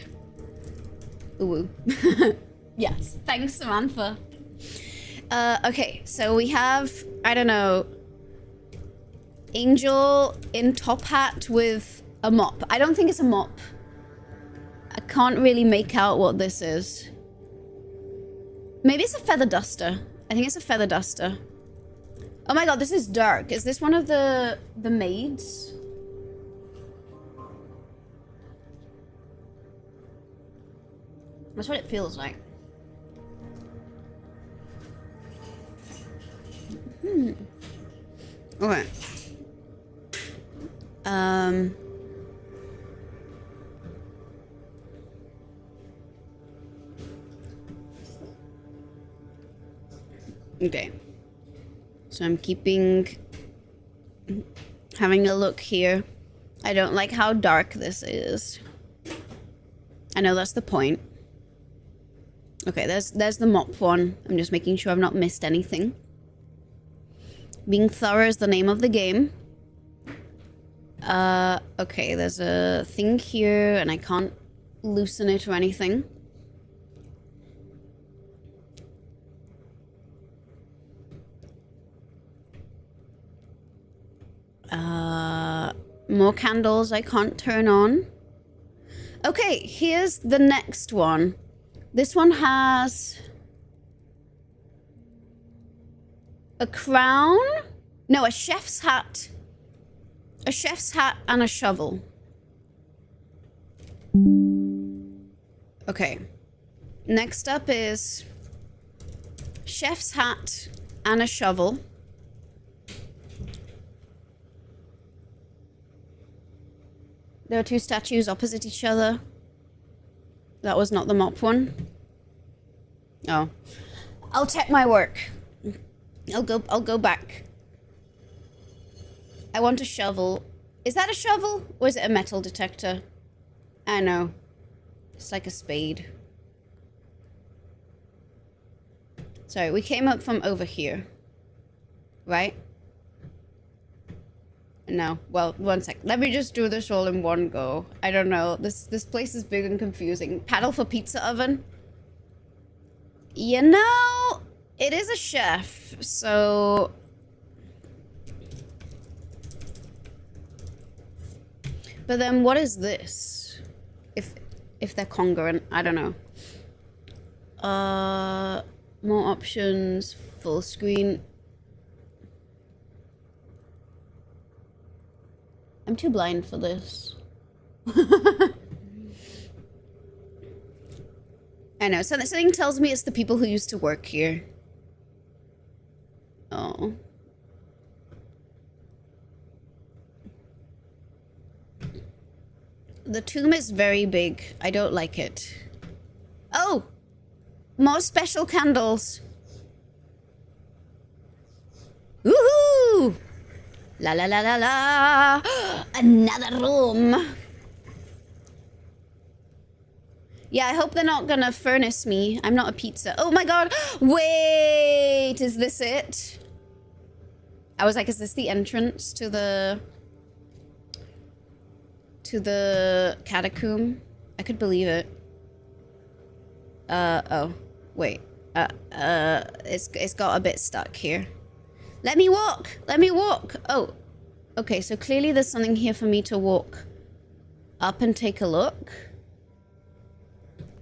Ooh. Yes, thanks, Samantha. Okay, so we have, I don't know, angel in top hat with a mop. I don't think it's a mop. I can't really make out what this is. Maybe it's a feather duster. I think it's a feather duster. Oh my god, this is dark. Is this one of the maids? That's what it feels like. Okay. Okay. So I'm having a look here. I don't like how dark this is. I know that's the point. Okay, there's the mop one. I'm just making sure I've not missed anything. Being thorough is the name of the game. Okay, there's a thing here and I can't loosen it or anything. More candles I can't turn on. Okay, here's the next one. This one has a crown? No, a chef's hat. A chef's hat and a shovel. Okay. Next up is chef's hat and a shovel. There are 2 statues opposite each other. That was not the mop one. Oh. I'll check my work. I'll go back. I want a shovel. Is that a shovel? Or is it a metal detector? I know. It's like a spade. Sorry, we came up from over here. Right? No. Well, one sec. Let me just do this all in one go. I don't know. This place is big and confusing. Paddle for pizza oven? You know, it is a chef, so... But then what is this? If they're congruent, I don't know. More options, full screen. I'm too blind for this. I know, so something tells me it's the people who used to work here. Oh. The tomb is very big. I don't like it. Oh! More special candles. Woohoo! La la la la la! Another room! Yeah, I hope they're not gonna furnace me. I'm not a pizza. Oh my god! Wait! Is this it? I was like, is this the entrance to the... catacomb? I could believe it. Oh, wait. It's got a bit stuck here. Let me walk! Let me walk! Oh, okay, so clearly there's something here for me to walk up and take a look.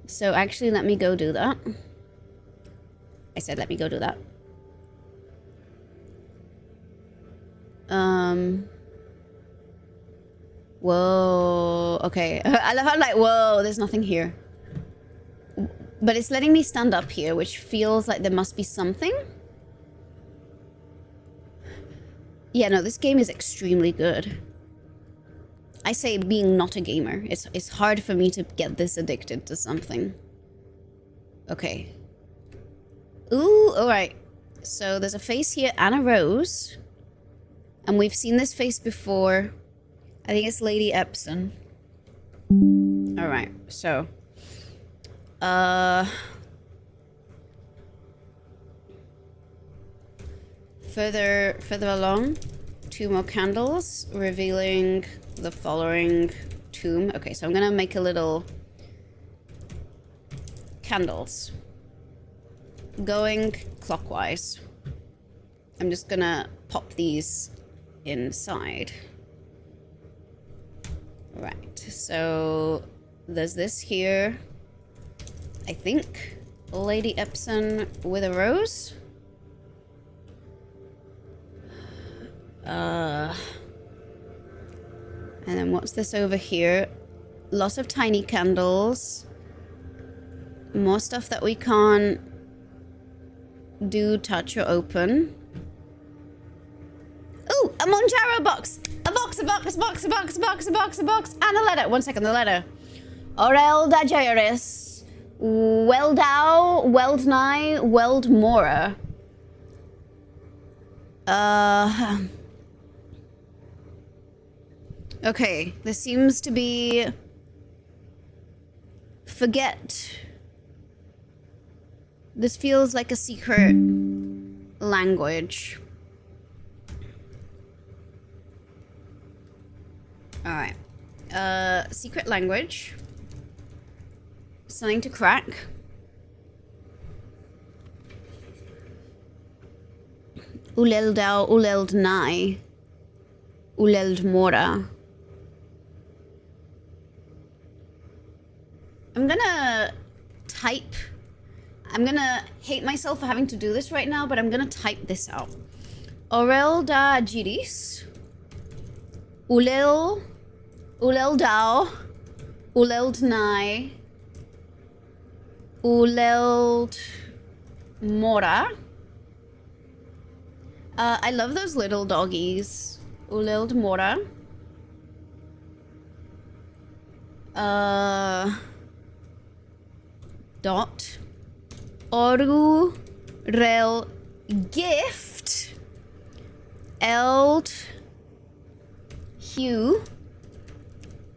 So actually, let me go do that. I said let me go do that. Whoa. Okay. I love how I'm like, whoa, there's nothing here. But it's letting me stand up here, which feels like there must be something. Yeah, no, this game is extremely good. I say being not a gamer. It's hard for me to get this addicted to something. Okay. Ooh, alright. So there's a face here and a rose. And we've seen this face before. I think it's Lady Epson. Alright, so... Further along, 2 more candles, revealing the following tomb. Okay, so I'm gonna make a little... candles. Going clockwise. I'm just gonna pop these inside. Right, so there's this here. I think Lady Epson with a rose. And then what's this over here? Lots of tiny candles. More stuff that we can't do, touch, or open. Ooh, a Monjaro box! A box, and a letter. 1 second, the letter. Orel da Jairis. Weldau, Weldnai, Weldmora. Okay, this seems to be... Forget. This feels like a secret language. Alright. Secret language. Something to crack. Uleldau, Uleldnai. Uleldmora. I'm gonna type. I'm gonna hate myself for having to do this right now, but I'm gonna type this out. Orel da Giris. Uleldau. Uleldnai. Uleldmora. I love those little doggies. Uleldmora. Dot. Oru. Rel. Gift. Eld. Hugh.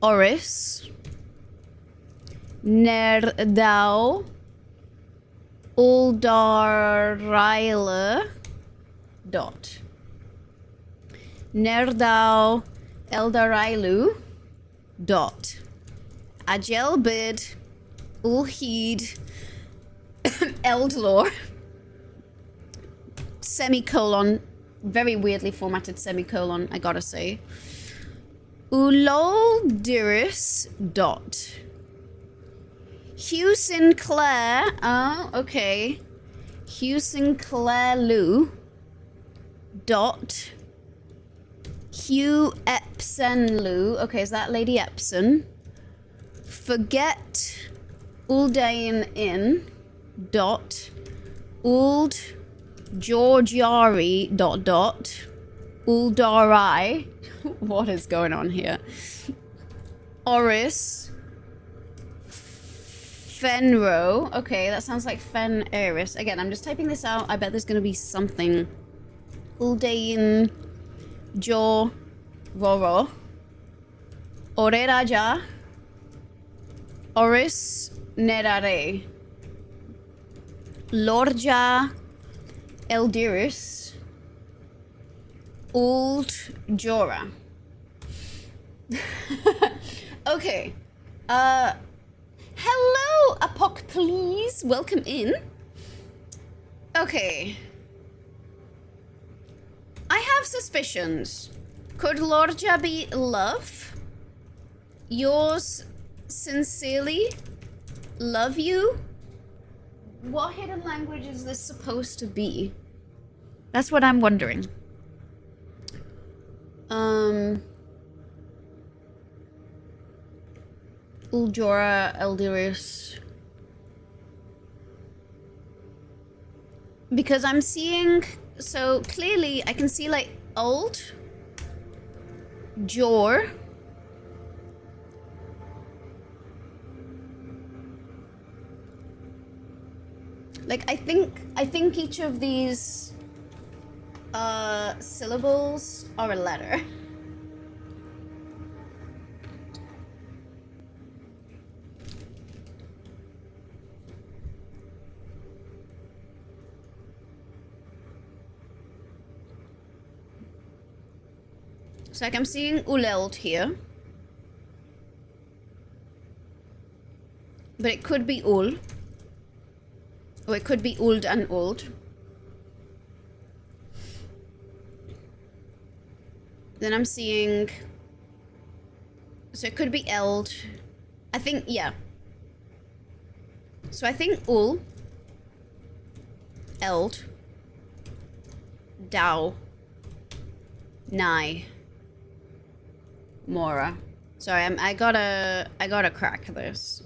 Oris. Nerdau. Uldarraile. Dot. Nerdau. Eldarailu. Dot. Ajelbid. Ulheed. Eldlor. Semicolon. Very weirdly formatted semicolon, I gotta say. Uloldiris. Dot. Hugh Sinclair. Oh, okay. Hugh Sinclair Lou. Dot. Hugh Epson Lou. Okay, is that Lady Epson? Forget Uldane in. Dot. Uld Georgiari. Dot dot. Uldarai. What is going on here? Oris. Fenro. Okay, that sounds like Fen Eris. Again, I'm just typing this out. I bet there's going to be something. Uldain. Jo. Roro. Oreraja. Oris. Nerare. Lorja. Eldiris. Uld Jora. Okay. hello, Apok, please. Welcome in. Okay. I have suspicions. Could Lorja be love? Yours sincerely? Love you? What hidden language is this supposed to be? That's what I'm wondering. Uljora, Eldirus. Because I'm seeing, so clearly I can see like old, Jor, like I think each of these syllables are a letter. So like I'm seeing Uleld here. But it could be Ul. Or it could be Uld and Uld. Then I'm seeing... So it could be Eld. I think, yeah. So I think Ul. Eld. Dao. Nai. Mora. Sorry, I gotta crack this.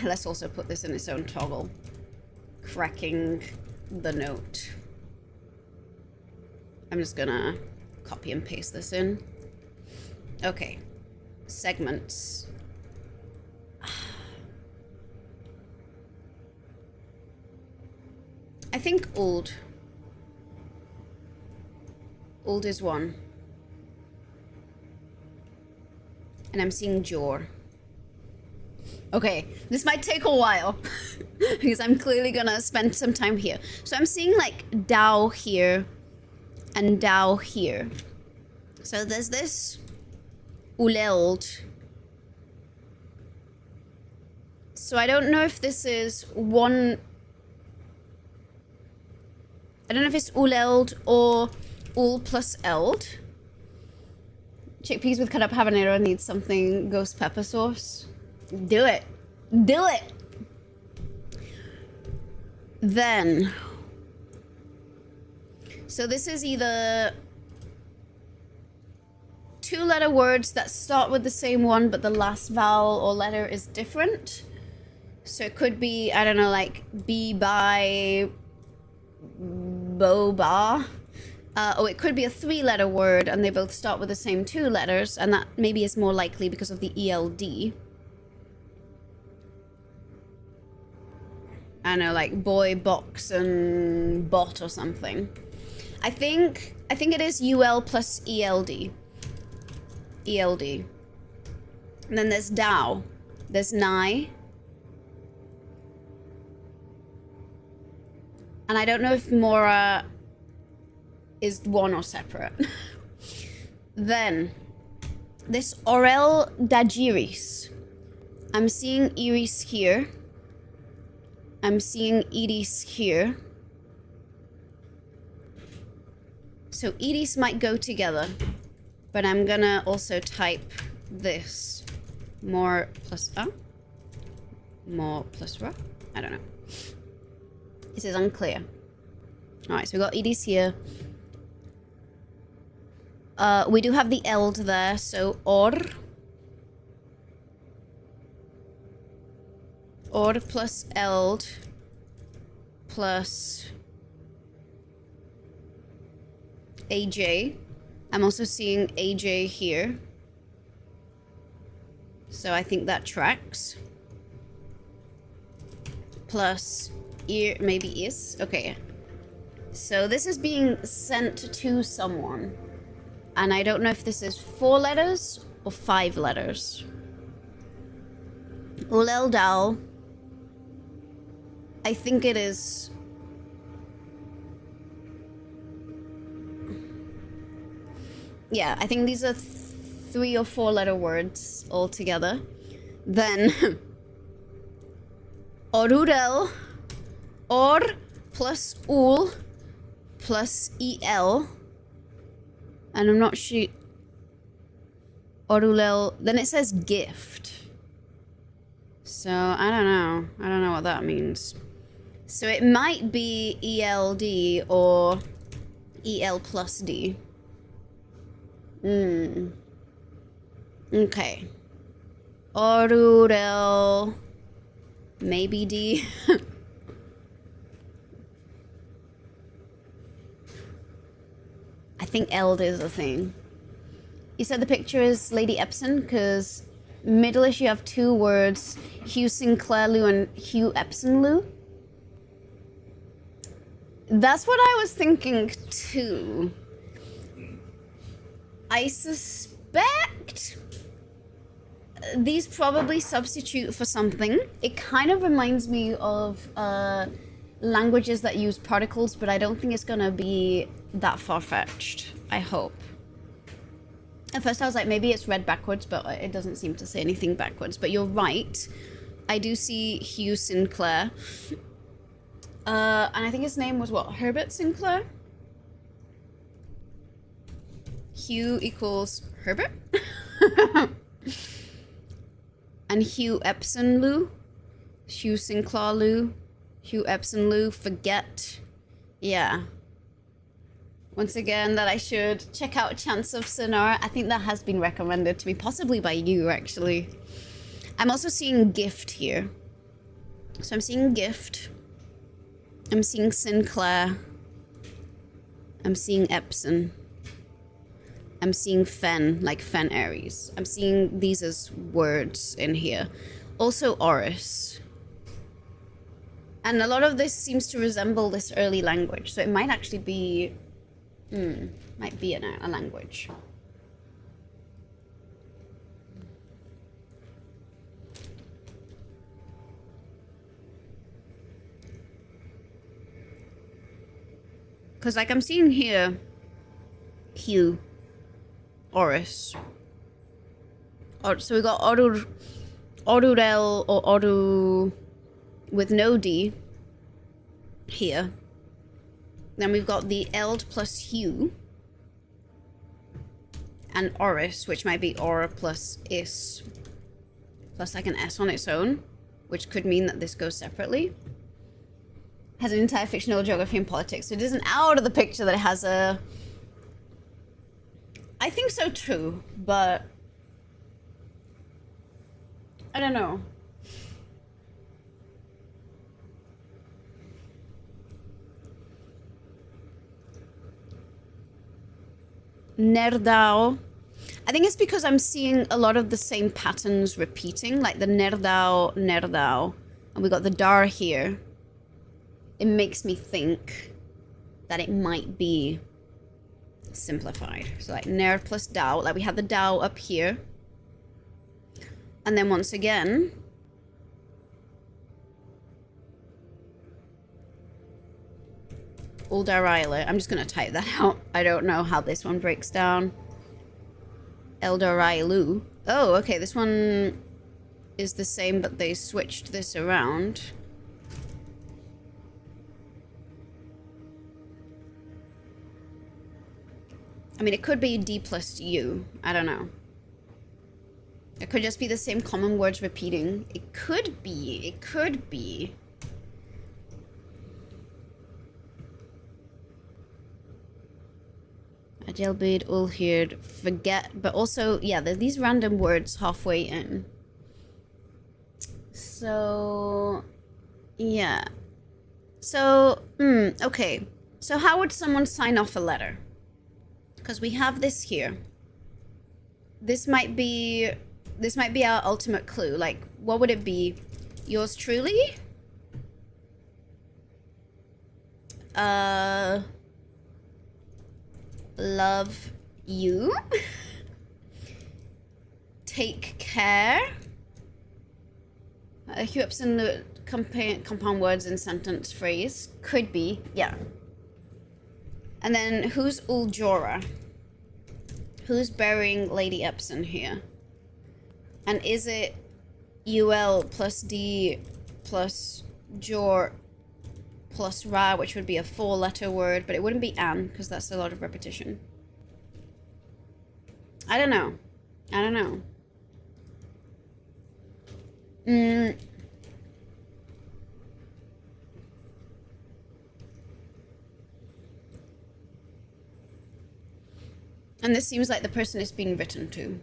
Let's also put this in its own toggle. Cracking the note. I'm just gonna copy and paste this in. Okay. Segments. I think Uld. Uld is one. And I'm seeing Jor. Okay, this might take a while because I'm clearly gonna spend some time here. So I'm seeing like Dao here and Dao here. So there's this Uleld. So I don't know if this is one... I don't know if it's Uleld or Ul plus Eld. Chickpeas with cut up habanero needs something ghost pepper sauce. Do it. Do it. Then. So this is either 2-letter words that start with the same one, but the last vowel or letter is different. So it could be, I don't know, like be by boba. Or it could be a 3-letter word and they both start with the same 2 letters, and that maybe is more likely because of the ELD. I don't know, like boy, box, and bot or something. I think it is UL plus ELD. ELD. And then there's Dao. There's Nai. And I don't know if Mora is one or separate. Then, this Orel Dajiris. I'm seeing Iris here. I'm seeing Iris here. So Iris might go together, but I'm gonna also type this. More plus A? More plus Ra? I don't know. This is unclear. Alright, so we got Iris here. We do have the Eld there, so Or plus Eld plus AJ. I'm also seeing AJ here. So I think that tracks. Plus ear, maybe is. Okay. So this is being sent to someone. And I don't know if this is 4 letters or 5 letters. Ulel Dal. I think it is... Yeah, I think these are 3 or 4 letter words all together. Then orurel, or plus ul plus el, and I'm not sure. Orulel. Then it says gift. So I don't know. I don't know what that means. So it might be ELD or EL plus D. Okay. Orurel. Maybe D. I think Eld is a thing. You said the picture is Lady Epson because middle-ish you have two words, Hugh Sinclair Lou and Hugh Epson Lou. That's what I was thinking too. I suspect these probably substitute for something. It kind of reminds me of languages that use particles, but I don't think it's gonna be that far-fetched. I hope. At first I was like, maybe it's read backwards, but it doesn't seem to say anything backwards. But you're right. I do see Hugh Sinclair. And I think his name was what? Herbert Sinclair? Hugh equals Herbert? And Hugh Epson Lou? Hugh Sinclair Lou? Hugh Epson Lou? Forget. Yeah. Once again, that I should check out Chants of Sonora. I think that has been recommended to me, possibly by you, actually. I'm also seeing gift here. So I'm seeing gift. I'm seeing Sinclair. I'm seeing Epson. I'm seeing Fen, like Fen Aries. I'm seeing these as words in here. Also Oris. And a lot of this seems to resemble this early language, so it might actually be... might be a language. Because, like, I'm seeing here, Hugh, Oris. So we got Orurel or Oru with no D here. Then we've got the Eld plus Hugh. And Oris, which might be Aura plus Is. Plus like an S on its own. Which could mean that this goes separately. Has an entire fictional geography and politics. So it isn't out of the picture that it has a... I think so too, but... I don't know. Nerdao. I think it's because I'm seeing a lot of the same patterns repeating, like the Nerdao, Nerdao. And we got the Dar here. It makes me think that it might be simplified. So like Nerd plus Dao, like we have the Dao up here. And then once again, Uldaraila. I'm just going to type that out. I don't know how this one breaks down. Eldarailu. Oh, okay. This one is the same, but they switched this around. I mean, it could be D plus U. I don't know. It could just be the same common words repeating. It could be. It could be. Ajelbid, Ulhird, forget, but also, yeah, there are these random words halfway in. So, yeah. So, okay. So how would someone sign off a letter? Because we have this here. This might be our ultimate clue. Like, what would it be? Yours truly? Love you. Take care. Hugh Epson, compound words in sentence phrase. Could be, yeah. And then who's Uljora? Who's burying Lady Epson here? And is it UL plus D plus Jor plus Ra, which would be a 4-letter word, but it wouldn't be An, because that's a lot of repetition. I don't know. I don't know. And this seems like the person it's being written to.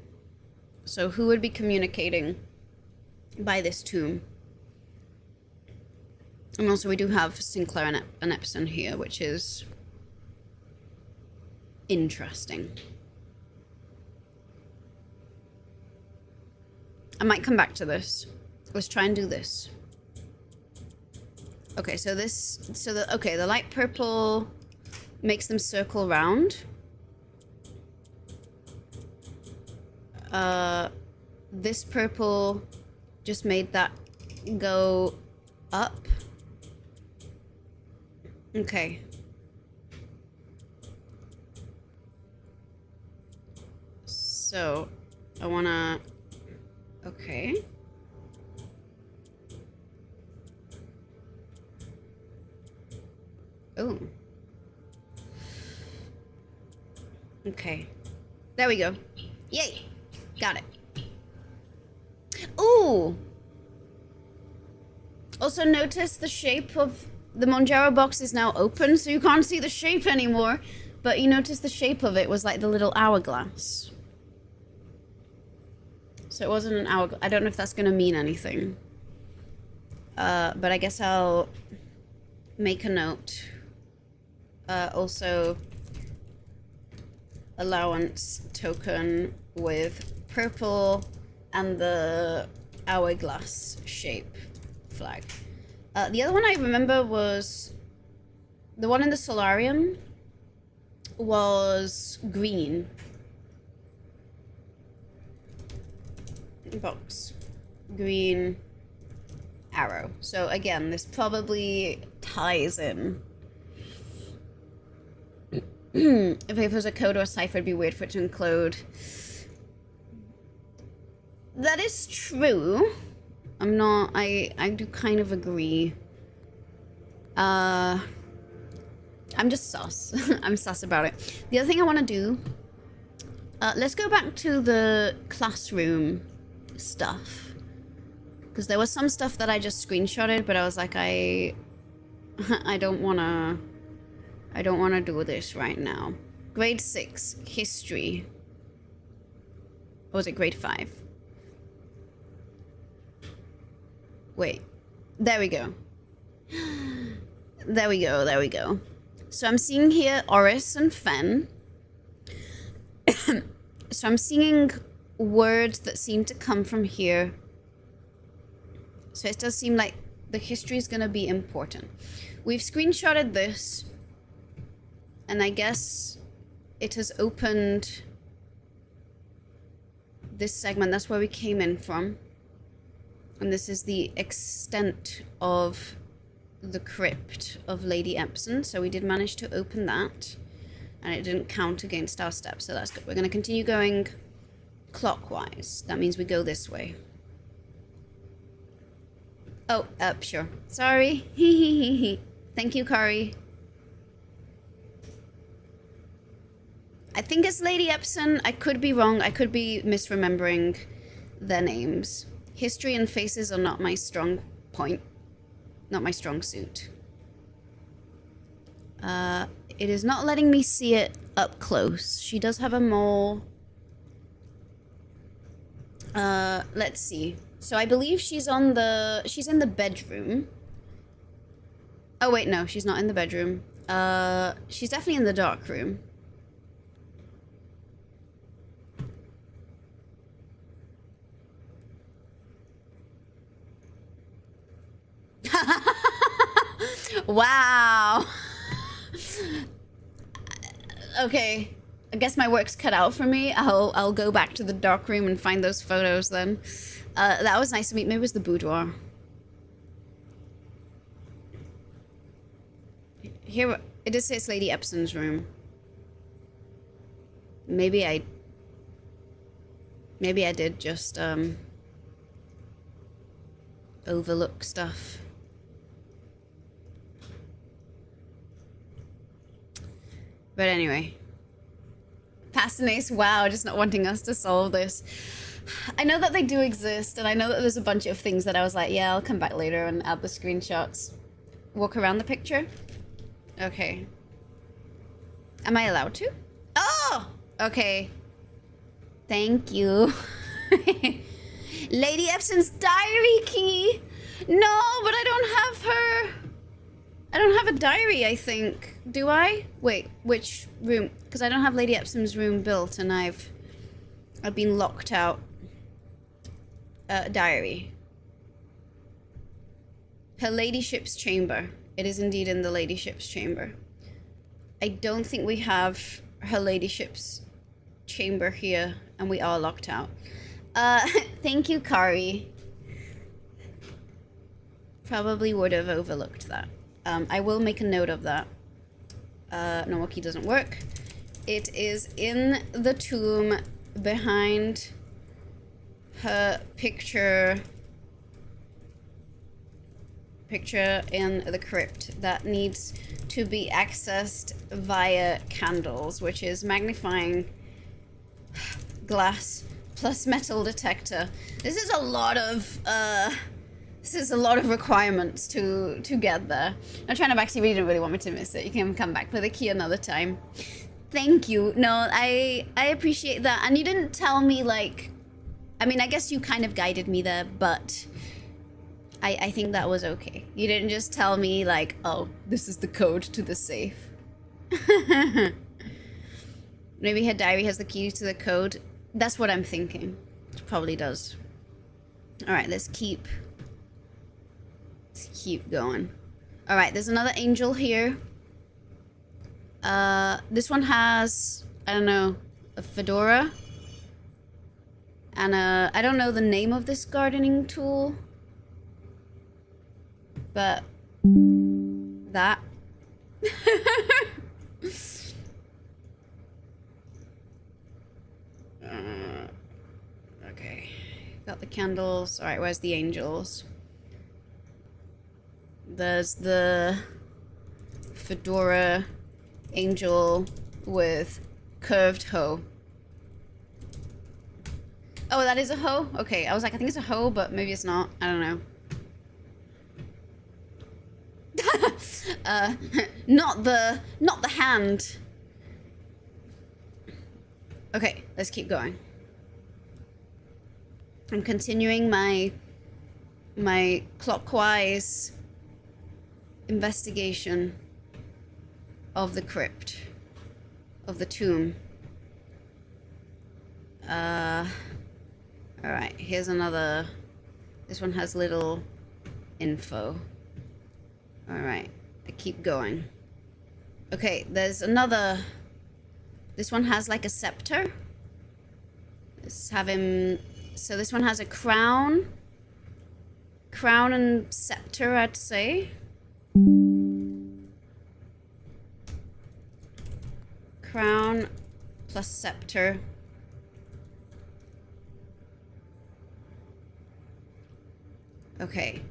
So who would be communicating by this tomb? And also we do have Sinclair and Epson here, which is interesting. I might come back to this. Let's try and do this. Okay, so the light purple makes them circle round. This purple just made that go up. Okay. So, I wanna... Okay. Oh. Okay. There we go. Yay! Got it. Ooh! Also notice the shape of... The Monjaro box is now open, so you can't see the shape anymore. But you notice the shape of it was like the little hourglass. So it wasn't an hourglass. I don't know if that's going to mean anything. But I guess I'll make a note. Also, allowance token with purple and the hourglass shape flag. The other one I remember was the one in the solarium was green. Box. Green arrow. So again, this probably ties in. If it was a code or a cipher, it'd be weird for it to include. That is true. I do kind of agree. I'm just sus. I'm sus about it. The other thing I want to do, let's go back to the classroom stuff. Because there was some stuff that I just screenshotted, but I was like, I don't want to do this right now. Grade 6, history. Or was it grade 5? Wait, there we go. There we go, there we go. So I'm seeing here Oris and Fen. So I'm seeing words that seem to come from here. So it does seem like the history is going to be important. We've screenshotted this. And I guess it has opened this segment. That's where we came in from. And this is the extent of the crypt of Lady Epson. So we did manage to open that. And it didn't count against our steps, so that's good. We're going to continue going clockwise. That means we go this way. Oh, sure. Sorry. Thank you, Kari. I think it's Lady Epson. I could be wrong. I could be misremembering their names. History and faces are not my strong point. Not my strong suit. It is not letting me see it up close. She does have a mole. Let's see. So I believe she's in the bedroom. Oh wait, no, she's not in the bedroom. She's definitely in the dark room. Wow. Okay, I guess my work's cut out for me. I'll go back to the dark room and find those photos then. That was nice to meet. Maybe it was the boudoir. Here, it does say it's Lady Epson's room. Maybe I did just overlook stuff. But anyway. Fascinates, wow, just not wanting us to solve this. I know that they do exist, and I know that there's a bunch of things that I was like, yeah, I'll come back later and add the screenshots. Walk around the picture? Okay. Am I allowed to? Oh! Okay. Thank you. Lady Epson's diary key! No, but I don't have her... I don't have a diary, I think. Do I? Wait, which room? Because I don't have Lady Epsom's room built, and I've been locked out. Diary. Her ladyship's chamber. It is indeed in the ladyship's chamber. I don't think we have her ladyship's chamber here, and we are locked out. Thank you, Kari. Probably would have overlooked that. I will make a note of that. Normal key doesn't work. It is in the tomb behind her picture in the crypt that needs to be accessed via candles, which is magnifying glass plus metal detector. This is a lot of requirements to get there. I'm trying to back, so you didn't really want me to miss it. You can come back for the key another time. Thank you. No, I appreciate that. And you didn't tell me, like, I mean, I guess you kind of guided me there, but I think that was okay. You didn't just tell me, like, oh, this is the code to the safe. Maybe her diary has the keys to the code. That's what I'm thinking. It probably does. All right, let's keep going. All right, there's another angel here. This one has, I don't know, a fedora. And I don't know the name of this gardening tool. But that. Okay. Got the candles. All right, where's the angels? There's the fedora angel with curved hoe. Oh, that is a hoe? Okay, I was like, I think it's a hoe, but maybe it's not. I don't know. Not the hand. Okay, let's keep going. I'm continuing my clockwise investigation of the crypt, of the tomb. Alright, here's another. This one has little info. Alright, I keep going. Okay, there's another. This one has like a scepter. Let's have him. So this one has a crown. Crown and scepter, I'd say. Crown plus scepter. Okay.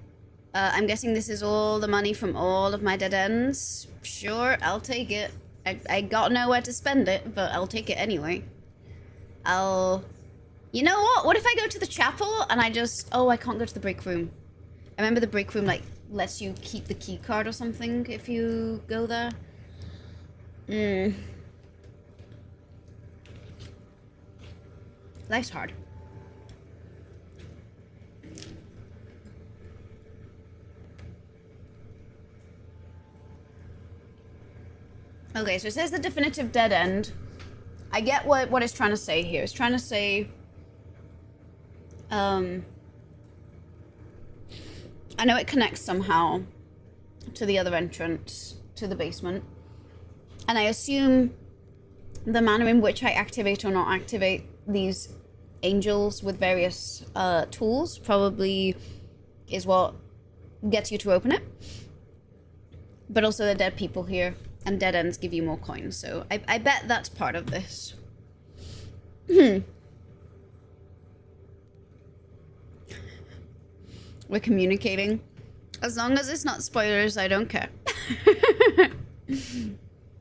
I'm guessing this is all the money from all of my dead ends. Sure, I'll take it. I got nowhere to spend it, but I'll take it anyway. You know what? What if I go to the chapel and I just... Oh, I can't go to the break room. I remember the break room, like, lets you keep the key card or something if you go there. Life's hard. Okay, so it says the definitive dead end. I get what it's trying to say here. It's trying to say... I know it connects somehow to the other entrance, to the basement. And I assume the manner in which I activate or not activate these angels with various tools probably is what gets you to open it. But also the dead people here. And dead ends give you more coins, so I bet that's part of this. We're communicating. As long as it's not spoilers, I don't care.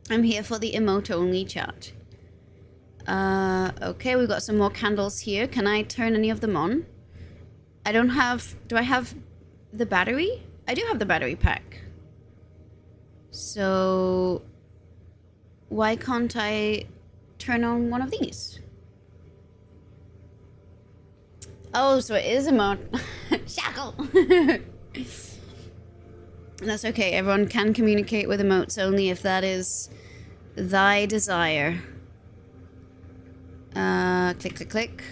I'm here for the emote-only chat. Okay, we've got some more candles here. Can I turn any of them on? I don't have... Do I have the battery? I do have the battery pack. So... why can't I turn on one of these? Oh, so it is emote. Shackle! That's okay. Everyone can communicate with emotes only if that is thy desire. Click, click, click.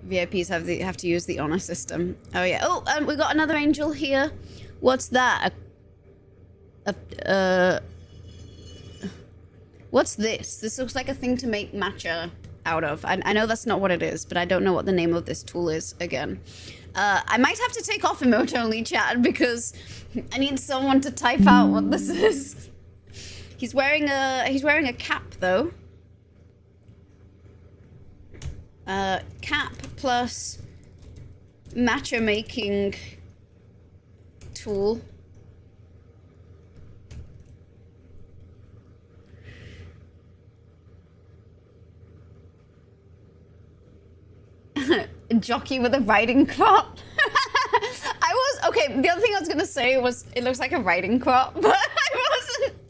VIPs have to use the honor system. Oh yeah. Oh, we got another angel here. What's that? What's this? This looks like a thing to make matcha out of. I know that's not what it is, but I don't know what the name of this tool is again. I might have to take off emote only chat because I need someone to type out what this is. He's wearing a cap though. Cap plus matcha making tool. A jockey with a riding crop. Okay, the other thing I was gonna say was it looks like a riding crop, but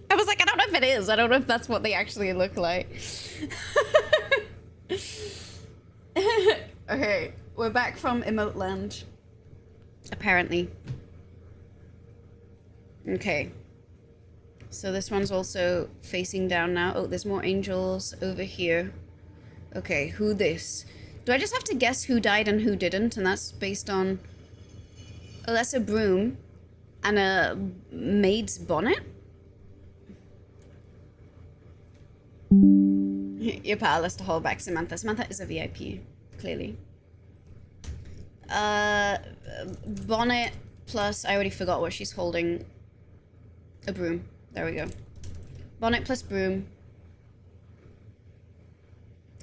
I was like, I don't know if it is. I don't know if that's what they actually look like. Okay, we're back from emote land. Apparently. Okay. So this one's also facing down now. Oh, there's more angels over here. Okay, who this? Do I just have to guess who died and who didn't? And that's based on... Oh, that's a broom and a maid's bonnet? You're powerless to hold back Samantha. Samantha is a VIP, clearly. Bonnet plus... I already forgot what she's holding. A broom. There we go. Bonnet plus broom.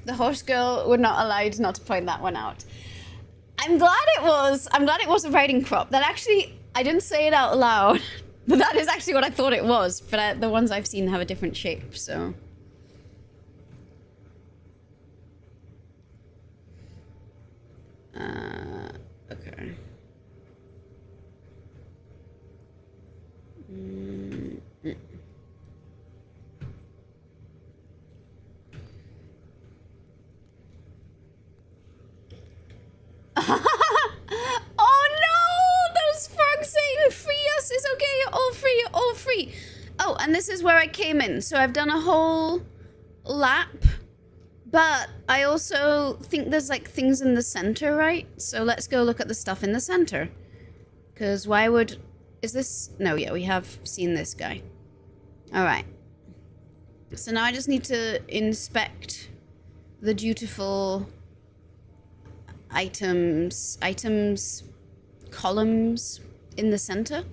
The horse girl would not allow you not to point that one out. I'm glad it was a riding crop. That actually, I didn't say it out loud, but that is actually what I thought it was. But the ones I've seen have a different shape, so. Okay. Oh no! Those frogs saying free us is okay, you're all free, you're all free. Oh, and this is where I came in. So I've done a whole lap, but I also think there's like things in the center, right? So let's go look at the stuff in the center. Because why would... Is this... No, yeah, we have seen this guy. Alright. So now I just need to inspect the dutiful... items columns in the center.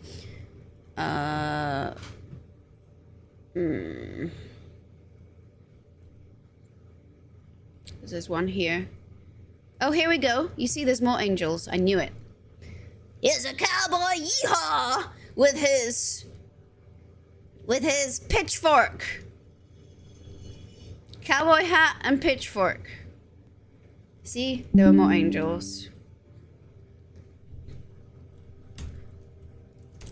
There's one here. Oh, here we go. You see, there's more angels. I knew it. Here's a cowboy, yeehaw, with his pitchfork. Cowboy hat and pitchfork. See, there were more angels.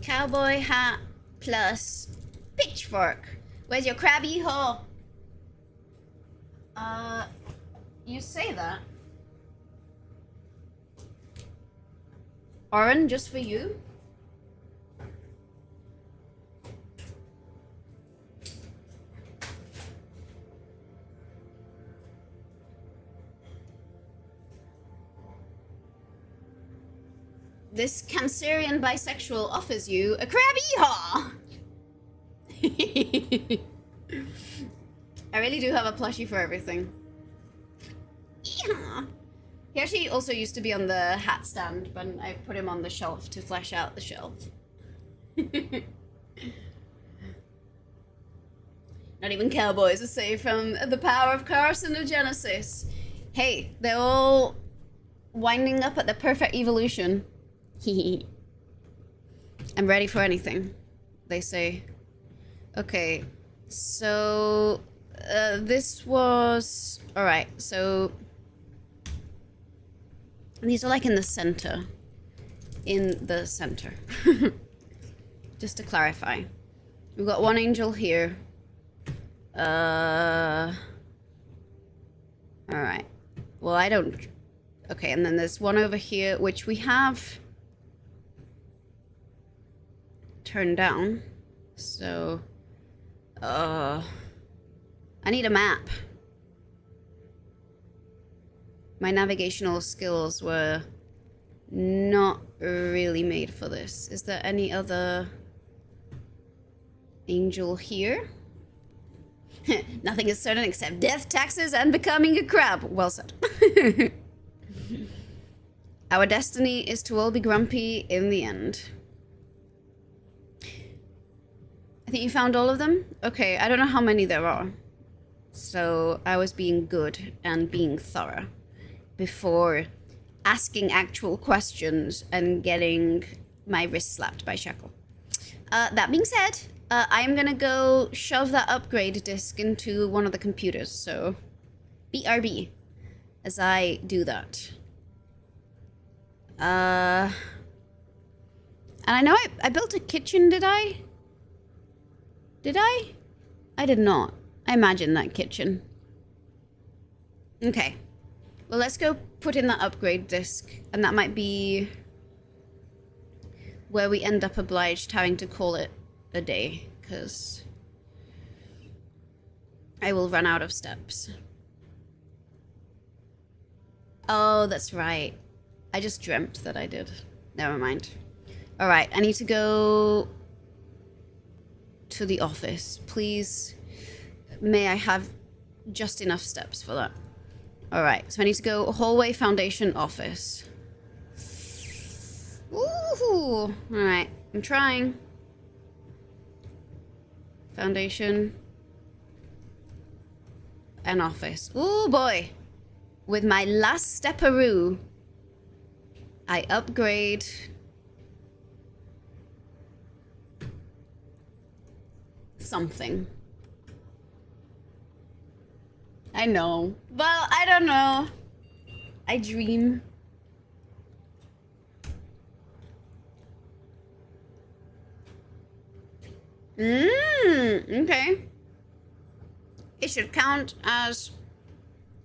Cowboy hat plus pitchfork. Where's your crabby hole? You say that. Oren, just for you? This Cancerian bisexual offers you a crab yeehaw! I really do have a plushie for everything. Yeehaw! He actually also used to be on the hat stand, but I put him on the shelf to flesh out the shelf. No, Not even cowboys are safe from the power of carcinogenesis. Hey, they're all winding up at the perfect evolution. Hehe. I'm ready for anything, they say. Okay, so this was... Alright, so these are like in the center. In the center. Just to clarify. We've got one angel here. Alright. Well, I don't... Okay, and then there's one over here, which we have turned down. So, I need a map. My navigational skills were not really made for this. Is there any other angel here? Nothing is certain except death, taxes, and becoming a crab. Well said. Our destiny is to all be grumpy in the end. I think you found all of them? Okay, I don't know how many there are. So I was being good and being thorough before asking actual questions and getting my wrist slapped by Shackle. That being said, I'm gonna go shove that upgrade disc into one of the computers, so BRB as I do that. And I know I built a kitchen, did I? Did I? I did not. I imagined that kitchen. Okay. Well, let's go put in that upgrade disc, and that might be where we end up obliged having to call it a day, because I will run out of steps. Oh, that's right. I just dreamt that I did. Never mind. Alright, I need to go to the office. Please, may I have just enough steps for that? Alright, so I need to go hallway, foundation, office. Woohoo! Alright, I'm trying. Foundation. And office. Ooh, boy! With my last stepperoo, I upgrade something. I know. Well, I don't know. I dream. Okay. It should count as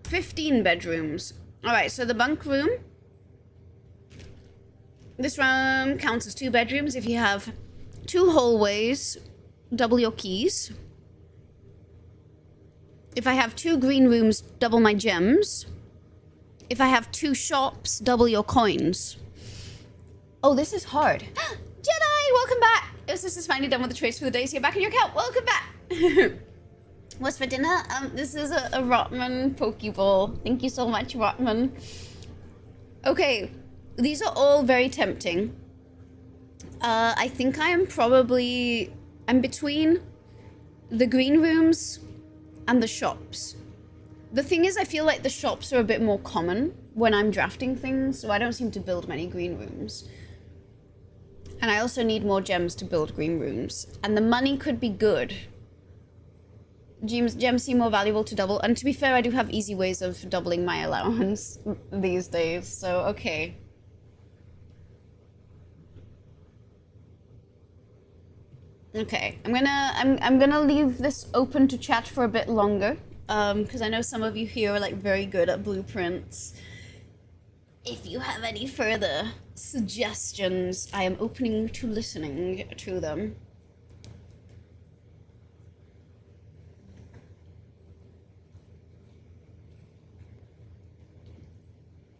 15 bedrooms. Alright, so the bunk room. This room counts as 2 bedrooms. If you have 2 hallways, double your keys. If I have 2 green rooms, double my gems. If I have 2 shops, double your coins. Oh, this is hard. Jedi, welcome back. This is finally done with the trace for the day, so you're back in your account. Welcome back. What's for dinner? This is a Rotman Pokeball. Thank you so much, Rotman. Okay, these are all very tempting. I think I'm between the green rooms and the shops. The thing is, I feel like the shops are a bit more common when I'm drafting things, so I don't seem to build many green rooms. And I also need more gems to build green rooms. And the money could be good. Gems seem more valuable to double. And to be fair, I do have easy ways of doubling my allowance these days, so okay. Okay, I'm gonna leave this open to chat for a bit longer, because I know some of you here are like very good at blueprints. If you have any further suggestions, I am open to listening to them.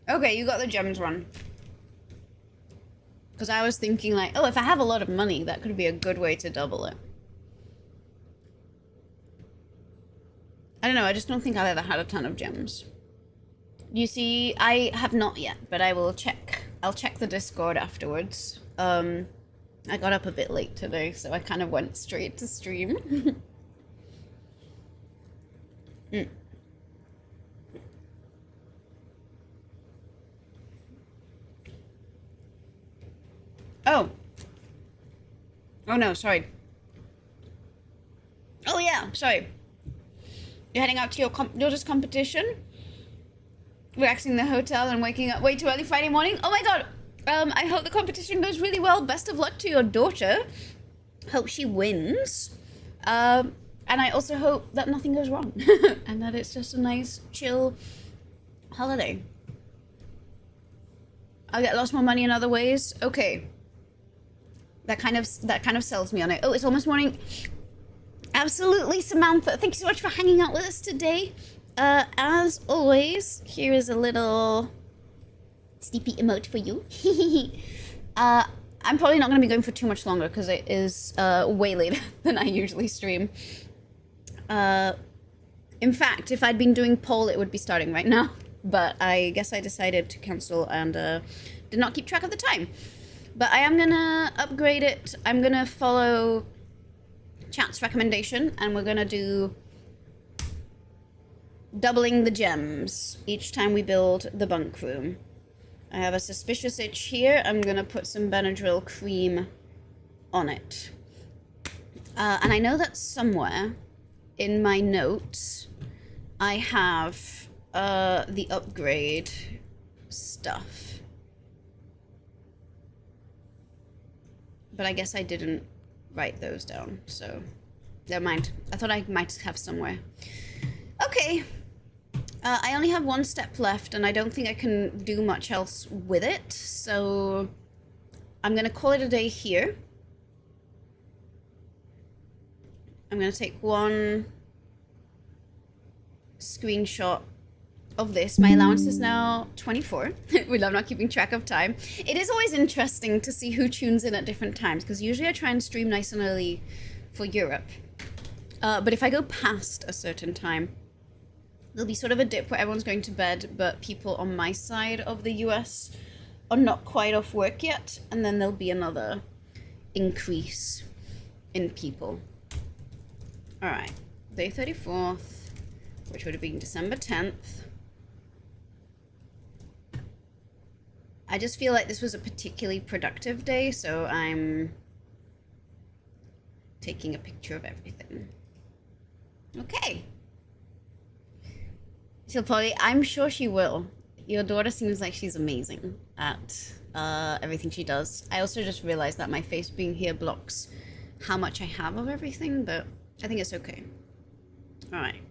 Okay, you got the gems run. Because I was thinking like, oh, if I have a lot of money, that could be a good way to double it. I don't know, I just don't think I've ever had a ton of gems. You see, I have not yet, but I will check. I'll check the Discord afterwards. I got up a bit late today, so I kind of went straight to stream. Mm. Oh. Oh no, sorry. Oh yeah, sorry. You're heading out to your daughter's competition? Relaxing in the hotel and waking up way too early Friday morning? Oh my god! I hope the competition goes really well. Best of luck to your daughter. Hope she wins. And I also hope that nothing goes wrong. And that it's just a nice, chill holiday. I'll get lots more money in other ways. Okay. That kind of sells me on it. Oh, it's almost morning. Absolutely, Samantha. Thank you so much for hanging out with us today. As always, here is a little sleepy emote for you. I'm probably not going to be going for too much longer because it is way later than I usually stream. In fact, if I'd been doing poll, it would be starting right now. But I guess I decided to cancel and did not keep track of the time. But I am going to upgrade it. I'm going to follow chat's recommendation, and we're going to do doubling the gems each time we build the bunk room. I have a suspicious itch here. I'm going to put some Benadryl cream on it. And I know that somewhere in my notes, I have the upgrade stuff. But I guess I didn't write those down, so never mind. I thought I might have somewhere. Okay. I only have one step left, and I don't think I can do much else with it, so I'm going to call it a day here. I'm going to take one screenshot of this. My allowance is now 24. We love not keeping track of time. It is always interesting to see who tunes in at different times, because usually I try and stream nice and early for Europe. But if I go past a certain time, there'll be sort of a dip where everyone's going to bed, but people on my side of the US are not quite off work yet, and then there'll be another increase in people. All right, day 34th, which would have been December 10th. I just feel like this was a particularly productive day, so I'm taking a picture of everything. Okay. She'll probably, I'm sure she will. Your daughter seems like she's amazing at everything she does. I also just realized that my face being here blocks how much I have of everything, but I think it's okay. All right.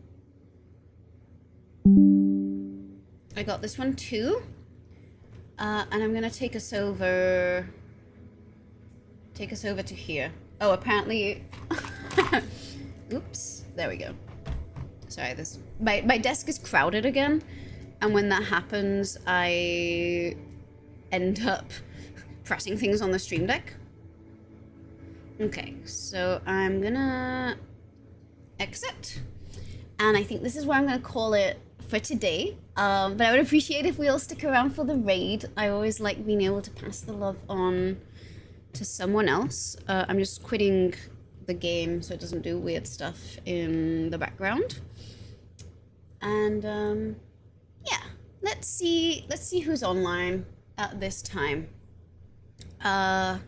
I got this one too. And I'm gonna take us over to here. Oh, apparently, oops, there we go. Sorry, my desk is crowded again, and when that happens, I end up pressing things on the Stream Deck. Okay, so I'm gonna exit, and I think this is where I'm gonna call it for today. But I would appreciate if we all stick around for the raid. I always like being able to pass the love on to someone else. I'm just quitting the game so it doesn't do weird stuff in the background. And yeah, let's see who's online at this time. Oh,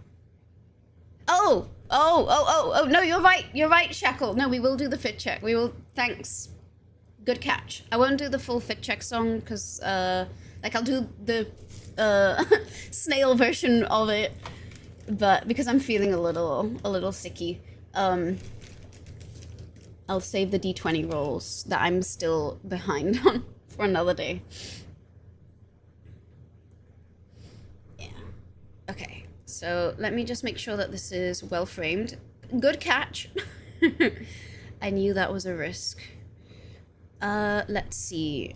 no, you're right, Shackle. No, we will do the fit check. We will, thanks. Good catch. I won't do the full fit check song because, like, I'll do the snail version of it, but because I'm feeling a little sicky, I'll save the D20 rolls that I'm still behind on for another day. Yeah. Okay. So let me just make sure that this is well framed. Good catch. I knew that was a risk. Let's see.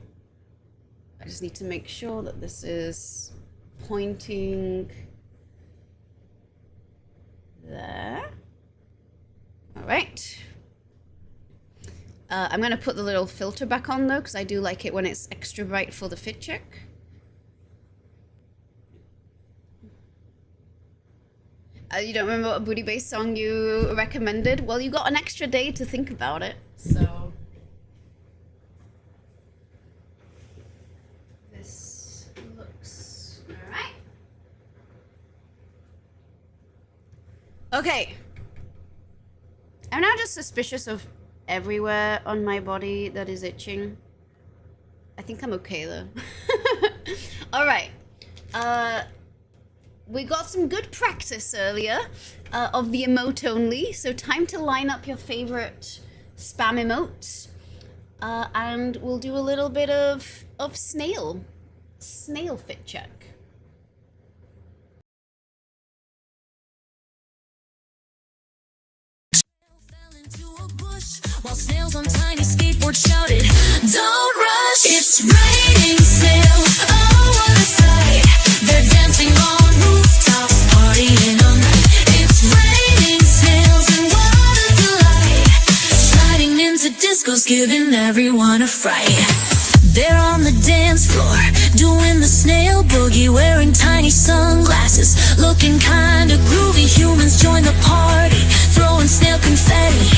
I just need to make sure that this is pointing there. All right. I'm going to put the little filter back on though, because I do like it when it's extra bright for the fit check. You don't remember what booty bass song you recommended? Well, you got an extra day to think about it, so... Okay. I'm now just suspicious of everywhere on my body that is itching. I think I'm okay though. Alright. We got some good practice earlier of the emote only, so time to line up your favorite spam emotes. And we'll do a little bit of snail fit check. While snails on tiny skateboards shouted, "Don't rush!" It's raining snails, oh what a sight! They're dancing on rooftops, partying all night. It's raining snails and what a delight! Sliding into discos, giving everyone a fright. They're on the dance floor, doing the snail boogie, wearing tiny sunglasses, looking kinda groovy. Humans join the party, throwing snail confetti.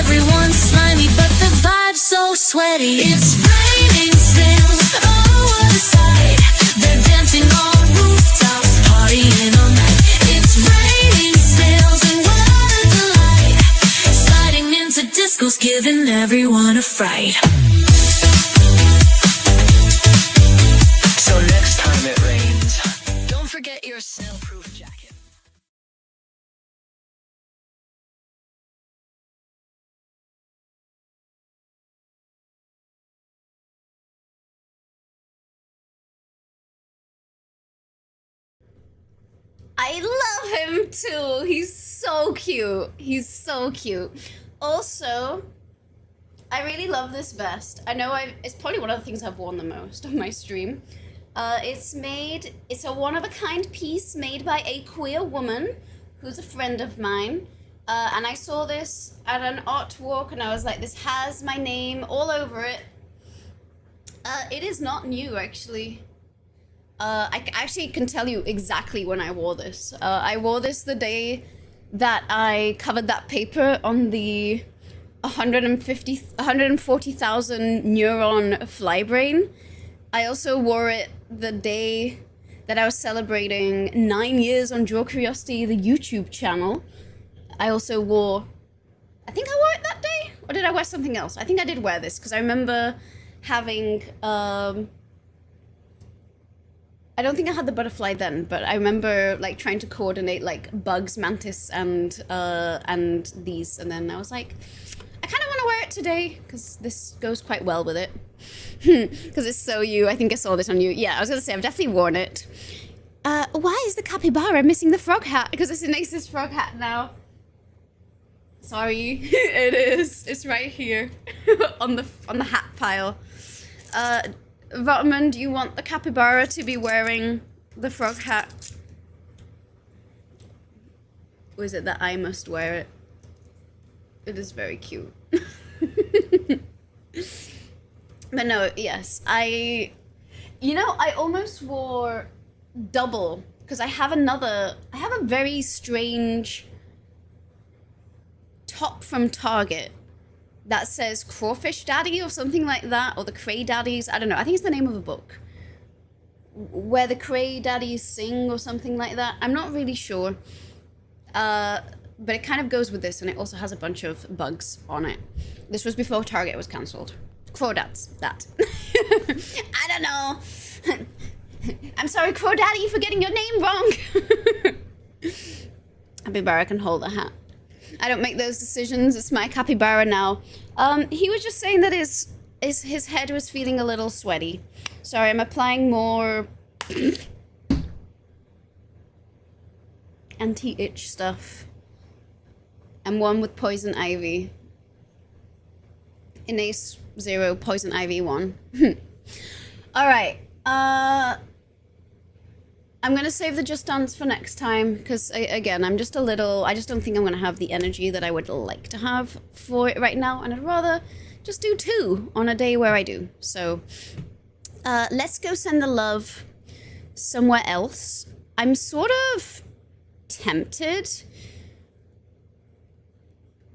Everyone's slimy, but the vibe's so sweaty. It's raining snails, oh what a sight! They're dancing on rooftops, partying all night. It's raining snails and what a delight! Sliding into discos, giving everyone a fright. So next time it rains, don't forget your snail-proof jacket. I love him too. He's so cute. He's so cute. Also, I really love this vest. I know it's probably one of the things I've worn the most on my stream. It's a one-of-a-kind piece made by a queer woman who's a friend of mine. And I saw this at an art walk and I was like, this has my name all over it. It is not new, actually. I actually can tell you exactly when I wore this. I wore this the day that I covered that paper on the 140,000 neuron fly brain. I also wore it the day that I was celebrating 9 years on Draw Curiosity, the YouTube channel. I also wore, I think I wore it that day? Or did I wear something else? I think I did wear this because I remember having, I don't think I had the butterfly then, but I remember like trying to coordinate like bugs, mantis, and these, and then I was like, I kind of want to wear it today because this goes quite well with it. Because it's so you. I think I saw this on you. Yeah, I was gonna say I've definitely worn it. Why is the capybara missing the frog hat? Because it's an Aces frog hat now. Sorry, it is. It's right here on the hat pile. Votman, do you want the capybara to be wearing the frog hat? Or is it that I must wear it? It is very cute. But no, yes, I almost wore double because I have a very strange top from Target that says Crawfish Daddy or something like that, or the Cray Daddies. I don't know. I think it's the name of a book where the Cray Daddies sing or something like that. I'm not really sure. But it kind of goes with this, and it also has a bunch of bugs on it. This was before Target was cancelled. Crawdads, that. I don't know. I'm sorry, Crawdaddy, for getting your name wrong. Capybara can hold a hat. I don't make those decisions. It's my capybara now. He was just saying that his head was feeling a little sweaty. Sorry, I'm applying more anti-itch stuff. And one with poison ivy. Inace 0, poison ivy 1. Alright. I'm gonna save the Just Dance for next time, because again, I just don't think I'm gonna have the energy that I would like to have for it right now, and I'd rather just do 2 on a day where I do. So, let's go send the love somewhere else. I'm sort of tempted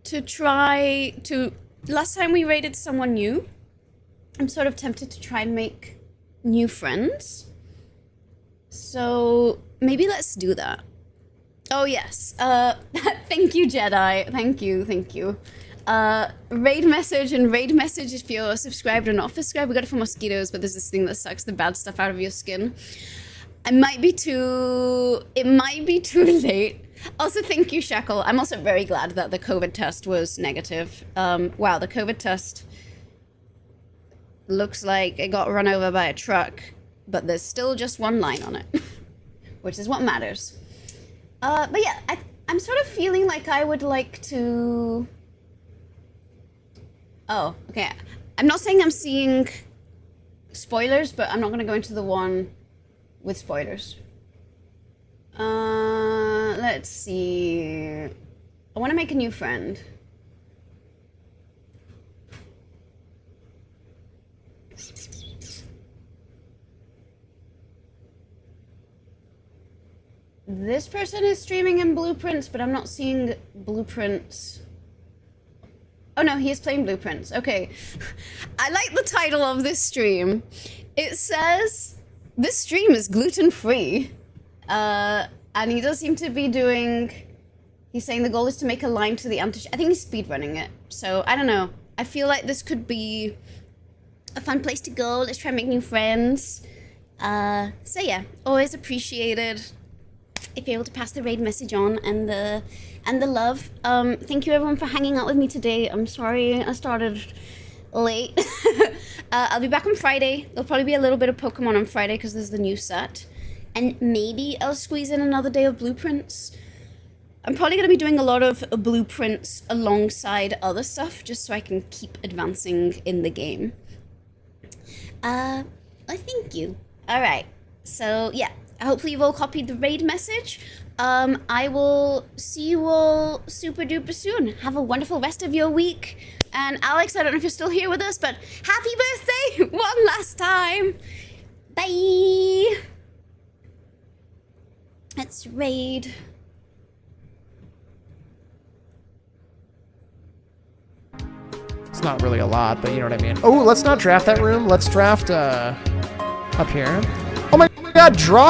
to try to... Last time we raided someone new, I'm sort of tempted to try and make new friends. So maybe let's do that. Oh yes. Thank you, Jedi. Thank you. Raid message if you're subscribed or not subscribed. We got it for mosquitoes, but there's this thing that sucks the bad stuff out of your skin. It might be too late. Also, thank you, Shackle. I'm also very glad that the COVID test was negative. Wow, the COVID test looks like it got run over by a truck, but there's still just one line on it, which is what matters. But yeah, I'm sort of feeling like I would like to... Oh, okay. I'm not saying I'm seeing spoilers, but I'm not going to go into the one with spoilers. Let's see. I want to make a new friend. This person is streaming in Blueprints, but I'm not seeing Blueprints. Oh no, he is playing Blueprints. Okay. I like the title of this stream. It says, this stream is gluten-free. And he does seem to be doing... He's saying the goal is to make a line to the I think he's speedrunning it. So, I don't know. I feel like this could be a fun place to go. Let's try and make new friends. So yeah, always appreciated if you're able to pass the raid message on and the love. Thank you everyone for hanging out with me today. I'm sorry I started late. I'll be back on Friday. There'll probably be a little bit of Pokemon on Friday because there's the new set. And maybe I'll squeeze in another day of Blueprints. I'm probably going to be doing a lot of Blueprints alongside other stuff just so I can keep advancing in the game. Well, thank you. Alright, so yeah, hopefully you've all copied the raid message. I will see you all super duper soon. Have a wonderful rest of your week. And Alex, I don't know if you're still here with us, but happy birthday one last time. Bye. Let's raid. It's not really a lot, but you know what I mean. Oh, let's not draft that room. Let's draft up here. Oh my god, draw